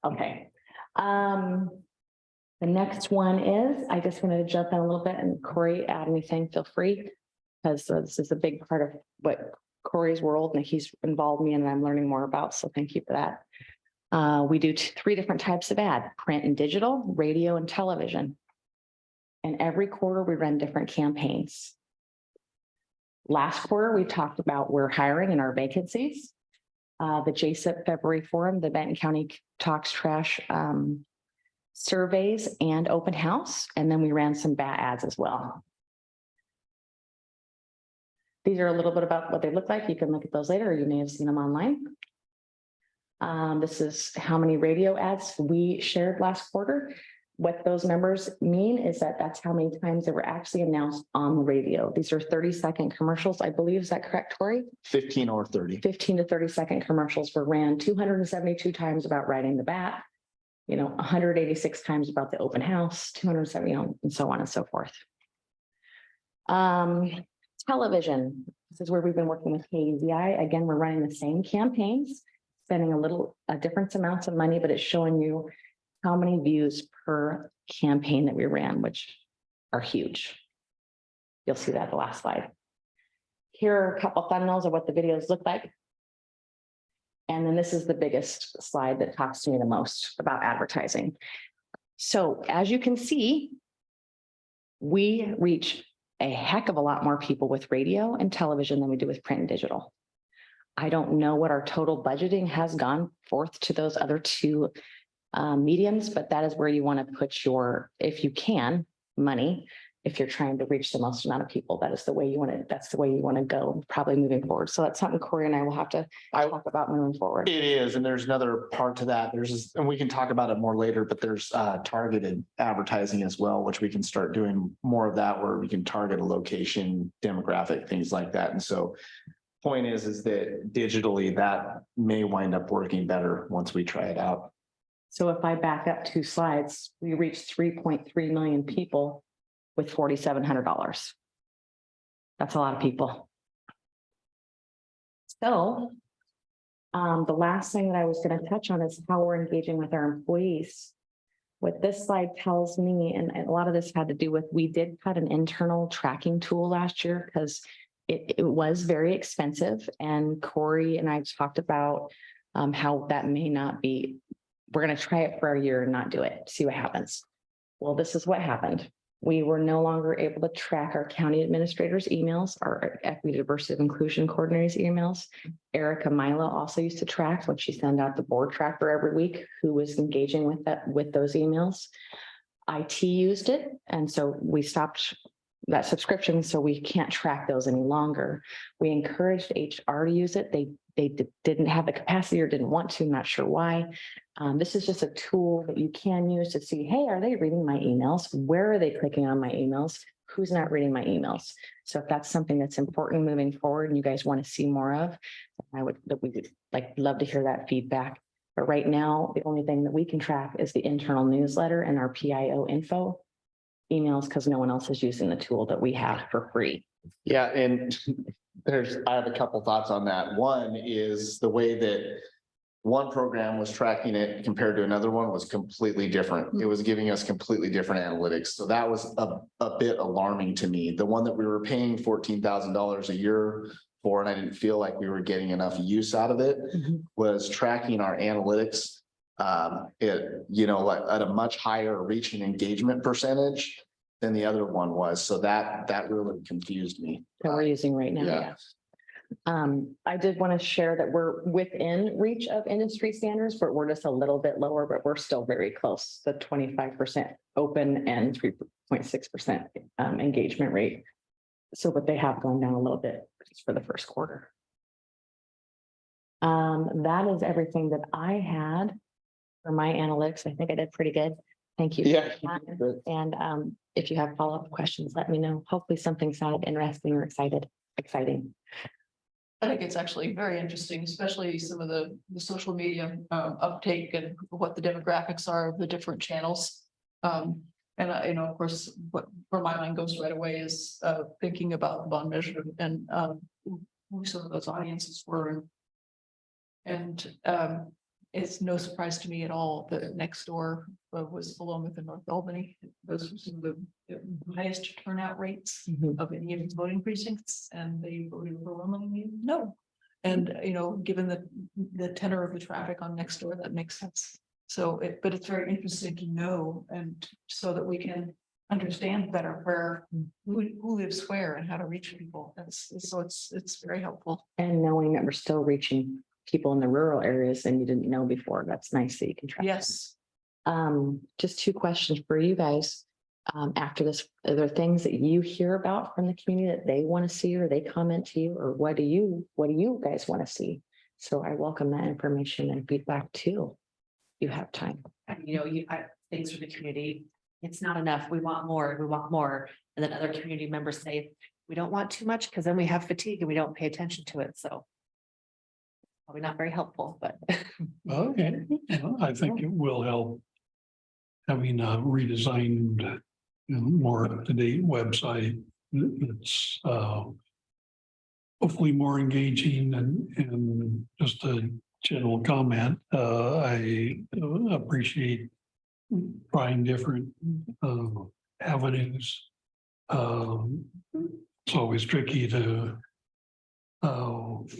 Okay. The next one is, I just wanted to jump in a little bit, and Corey, add anything, feel free, because this is a big part of what Corey's world and he's involved me in and I'm learning more about. So thank you for that. We do 3 different types of ad: print and digital, radio and television. And every quarter we run different campaigns. Last quarter, we talked about we're hiring and our vacancies. The JSIP February Forum, the Benton County Talks Trash surveys and open house. And then we ran some bat ads as well. These are a little bit about what they look like. You can look at those later, or you may have seen them online. This is how many radio ads we shared last quarter. What those numbers mean is that that's how many times they were actually announced on the radio. These are 30-second commercials, I believe. Is that correct, Tori? 15 or 30. 15 to 30-second commercials were ran 272 times about riding the bat, 186 times about the open house, 270, and so on and so forth. Television. This is where we've been working with KUZI. Again, we're running the same campaigns, spending a different amounts of money, but it's showing you how many views per campaign that we ran, which are huge. You'll see that the last slide. Here are a couple thumbnails of what the videos look like. And then this is the biggest slide that talks to me the most about advertising. So as you can see, we reach a heck of a lot more people with radio and television than we do with print and digital. I don't know what our total budgeting has gone forth to those other 2 mediums, but that is where you want to put your, if you can, money. If you're trying to reach the most amount of people, that's the way you want to go, probably moving forward. So that's something Corey and I will have to talk about moving forward. It is, and there's another part to that. And we can talk about it more later, but there's targeted advertising as well, which we can start doing more of that, where we can target a location, demographic, things like that. And so point is that digitally that may wind up working better once we try it out. So if I back up 2 slides, we reached 3.3 million people with $4,700. That's a lot of people. So the last thing that I was going to touch on is how we're engaging with our employees. What this slide tells me, and a lot of this had to do with, we did cut an internal tracking tool last year because it was very expensive. And Corey and I talked about how that may not be, we're going to try it for a year and not do it, see what happens. Well, this is what happened. We were no longer able to track our county administrators' emails, our equity, diversity, and inclusion coordinators' emails. Erica Mila also used to track when she sent out the board tracker every week, who was engaging with those emails. IT used it, and so we stopped that subscription, so we can't track those any longer. We encouraged HR to use it. They didn't have the capacity or didn't want to, not sure why. This is just a tool that you can use to see, hey, are they reading my emails? Where are they clicking on my emails? Who's not reading my emails? So if that's something that's important moving forward and you guys want to see more of, we would love to hear that feedback. But right now, the only thing that we can track is the internal newsletter and our PIO info emails, because no one else is using the tool that we have for free. Yeah, and I have a couple thoughts on that. One is the way that one program was tracking it compared to another one was completely different. It was giving us completely different analytics. So that was a bit alarming to me. The one that we were paying $14,000 a year for, and I didn't feel like we were getting enough use out of it, was tracking our analytics at a much higher reach and engagement percentage than the other one was. So that really confused me. That we're using right now. Yeah. I did want to share that we're within reach of industry standards, but we're just a little bit lower, but we're still very close. The 25% open and 3.6% engagement rate. So, but they have gone down a little bit just for the first quarter. That is everything that I had for my analytics. I think I did pretty good. Thank you. Yeah. And if you have follow-up questions, let me know. Hopefully something sounded interesting or exciting. I think it's actually very interesting, especially some of the social media uptake and what the demographics are of the different channels. And of course, what where my mind goes right away is thinking about the bond measure and who some of those audiences were. And it's no surprise to me at all that next door was Philomath in North Albany. Those were some of the highest turnout rates of any of its voting precincts, and they voted overwhelmingly no. And given the tenor of the traffic on next door, that makes sense. So but it's very interesting to know, and so that we can understand better where who lives where and how to reach people. It's very helpful. And knowing that we're still reaching people in the rural areas and you didn't know before, that's nice that you can track. Yes. Just two questions for you guys. After this, are there things that you hear about from the community that they want to see, or they comment to you, or what do you guys want to see? So I welcome that information and feedback too. You have time. Things for the community. It's not enough. We want more. We want more. And then other community members say, we don't want too much because then we have fatigue and we don't pay attention to it. So probably not very helpful, but. Okay, well, I think it will help having a redesigned, more up-to-date website. It's hopefully more engaging and just a general comment. I appreciate trying different avenues. It's always tricky to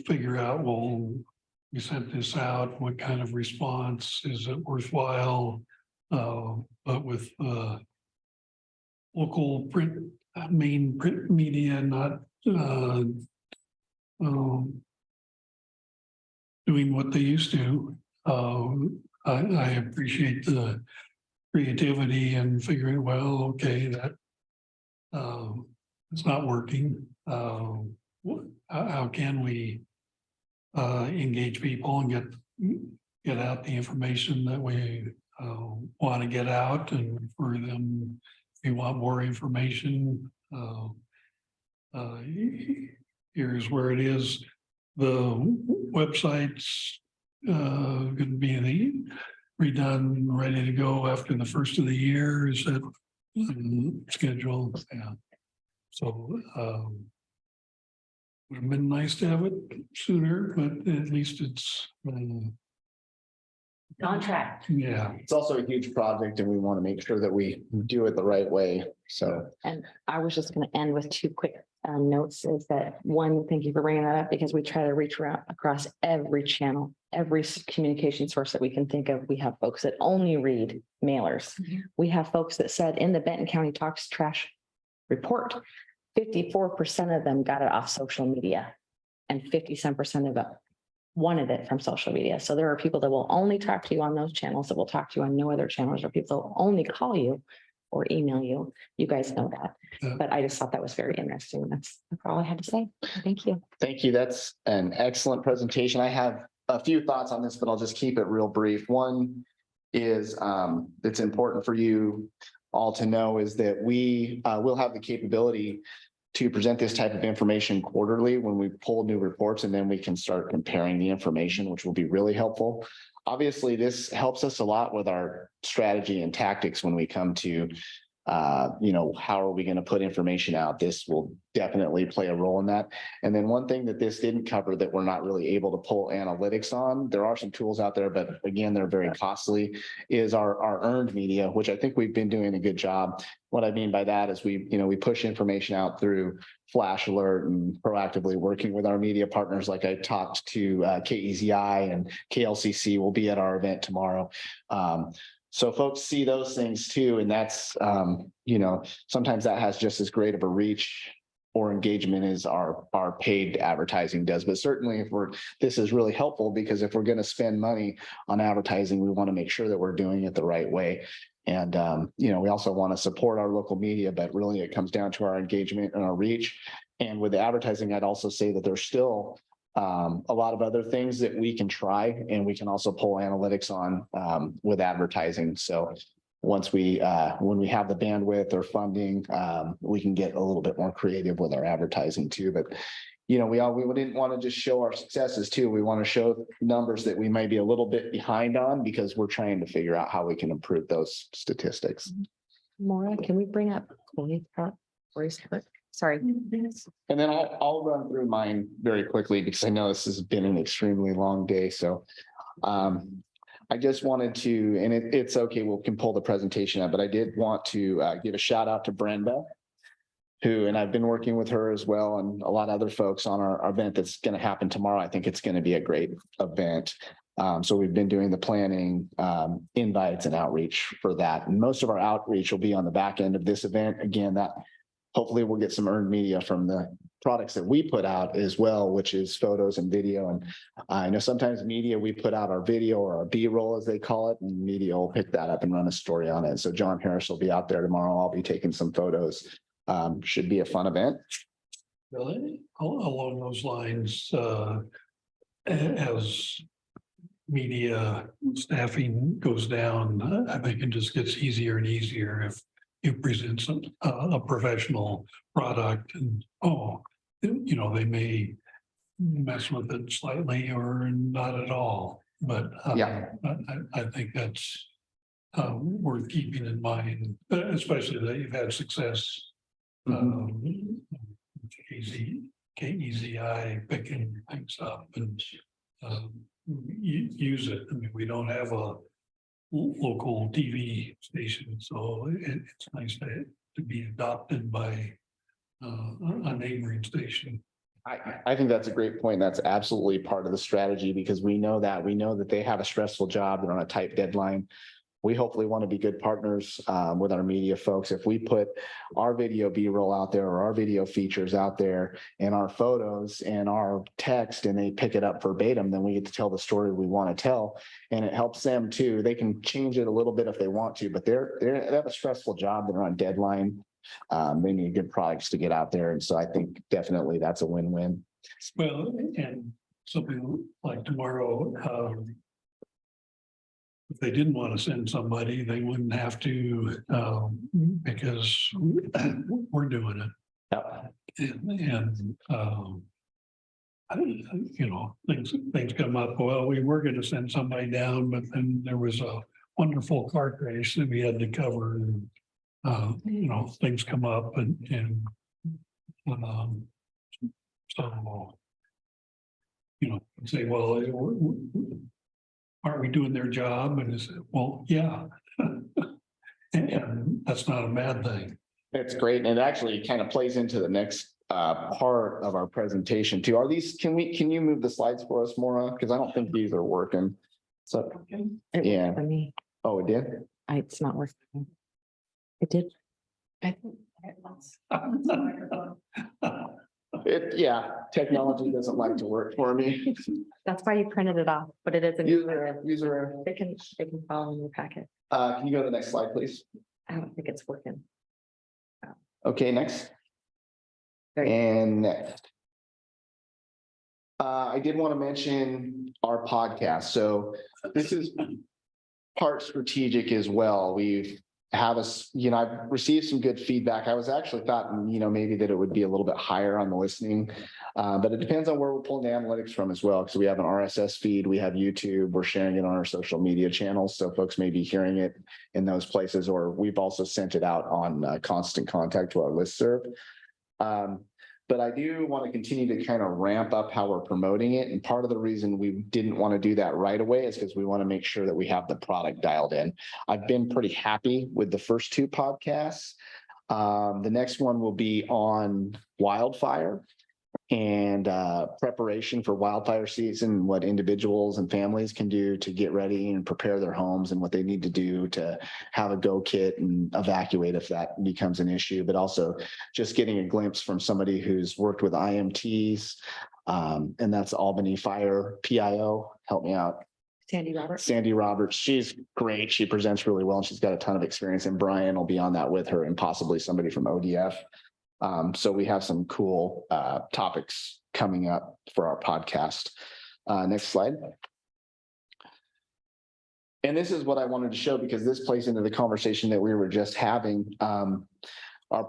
figure out, well, we sent this out, what kind of response, is it worthwhile? But with local print, main print media, not doing what they used to. I appreciate the creativity and figuring, well, okay, that it's not working. How can we engage people and get out the information that we want to get out, and for them, if you want more information, here's where it is. The website's going to be redone, ready to go after the first of the year. Is that scheduled? Yeah. So would have been nice to have it sooner, but at least it's on track. Yeah. It's also a huge project and we want to make sure that we do it the right way. So. And I was just going to end with two quick notes, is that one, thank you for bringing that up, because we try to reach out across every channel, every communication source that we can think of. We have folks that only read mailers. We have folks that said in the Benton County Talks Trash report, 54% of them got it off social media and 57% of it wanted it from social media. So there are people that will only talk to you on those channels, that will talk to you on no other channels, or people that will only call you or email you. You guys know that. But I just thought that was very interesting. That's all I had to say. Thank you. Thank you. That's an excellent presentation. I have a few thoughts on this, but I'll just keep it real brief. One is it's important for you all to know is that we will have the capability to present this type of information quarterly when we pull new reports, and then we can start comparing the information, which will be really helpful. Obviously, this helps us a lot with our strategy and tactics when we come to, how are we going to put information out? This will definitely play a role in that. And then one thing that this didn't cover that we're not really able to pull analytics on, there are some tools out there, but again, they're very costly, is our earned media, which I think we've been doing a good job. What I mean by that is we push information out through Flash Alert and proactively working with our media partners. Like I talked to KEZI and KLCC will be at our event tomorrow. So folks see those things too. And that's, sometimes that has just as great of a reach or engagement as our paid advertising does. But certainly if this is really helpful because if we're going to spend money on advertising, we want to make sure that we're doing it the right way. And, we also want to support our local media, but really it comes down to our engagement and our reach. And with the advertising, I'd also say that there's still a lot of other things that we can try, and we can also pull analytics on with advertising. So once when we have the bandwidth or funding, we can get a little bit more creative with our advertising too. But we didn't want to just show our successes too. We want to show numbers that we may be a little bit behind on because we're trying to figure out how we can improve those statistics. Maura, can we bring up Corey's part? Sorry. And then I'll run through mine very quickly because I know this has been an extremely long day. So I just wanted to, and it's okay, we can pull the presentation up, but I did want to give a shout out to Brenda, and I've been working with her as well, and a lot of other folks on our event that's going to happen tomorrow. I think it's going to be a great event. So we've been doing the planning, invites and outreach for that. And most of our outreach will be on the back end of this event. Again, that hopefully we'll get some earned media from the products that we put out as well, which is photos and video. And I know sometimes media, we put out our video or our B-roll as they call it, and media will pick that up and run a story on it. So John Harris will be out there tomorrow. I'll be taking some photos. Should be a fun event. Really? Along those lines, as media staffing goes down, I think it just gets easier and easier if you present a professional product and, they may mess with it slightly or not at all. But I think that's worth keeping in mind, especially that you've had success. KEZI picking things up and use it. I mean, we don't have a local TV station, so it's nice to be adopted by a neighboring station. I think that's a great point. That's absolutely part of the strategy because we know that they have a stressful job. They're on a tight deadline. We hopefully want to be good partners with our media folks. If we put our video B-roll out there or our video features out there and our photos and our text and they pick it up verbatim, then we get to tell the story we want to tell. And it helps them too. They can change it a little bit if they want to, but they have a stressful job. They're on deadline. They need good products to get out there. And so I think definitely that's a win-win. Well, and something like tomorrow, if they didn't want to send somebody, they wouldn't have to, because we're doing it. And things come up. Well, we were going to send somebody down, but then there was a wonderful car crash that we had to cover. And, things come up and say, well, aren't we doing their job? And it's, well, yeah. And that's not a bad thing. That's great. And it actually kind of plays into the next part of our presentation too. Are these, can you move the slides for us, Maura? Because I don't think these are working. So, yeah. For me, Oh, it did? it's not working. It did. I think Technology doesn't like to work for me. That's why you printed it off, but it isn't. User. They can follow in your packet. Can you go to the next slide, please? I don't think it's working. Okay, next. And next. I did want to mention our podcast. So this is part strategic as well. I've received some good feedback. I was actually thought, maybe that it would be a little bit higher on the listening, but it depends on where we're pulling the analytics from as well. Because we have an RSS feed, we have YouTube, we're sharing it on our social media channels. So folks may be hearing it in those places, or we've also sent it out on Constant Contact to our listserv. But I do want to continue to kind of ramp up how we're promoting it. And part of the reason we didn't want to do that right away is because we want to make sure that we have the product dialed in. I've been pretty happy with the first two podcasts. The next one will be on wildfire. and preparation for wildfire season, what individuals and families can do to get ready and prepare their homes and what they need to do to have a go kit and evacuate if that becomes an issue, but also just getting a glimpse from somebody who's worked with IMTs. And that's Albany Fire PIO. Help me out. Sandy Roberts. Sandy Roberts. She's great. She presents really well and she's got a ton of experience, and Brian will be on that with her and possibly somebody from ODF. So we have some cool topics coming up for our podcast. Next slide. And this is what I wanted to show because this plays into the conversation that we were just having. Our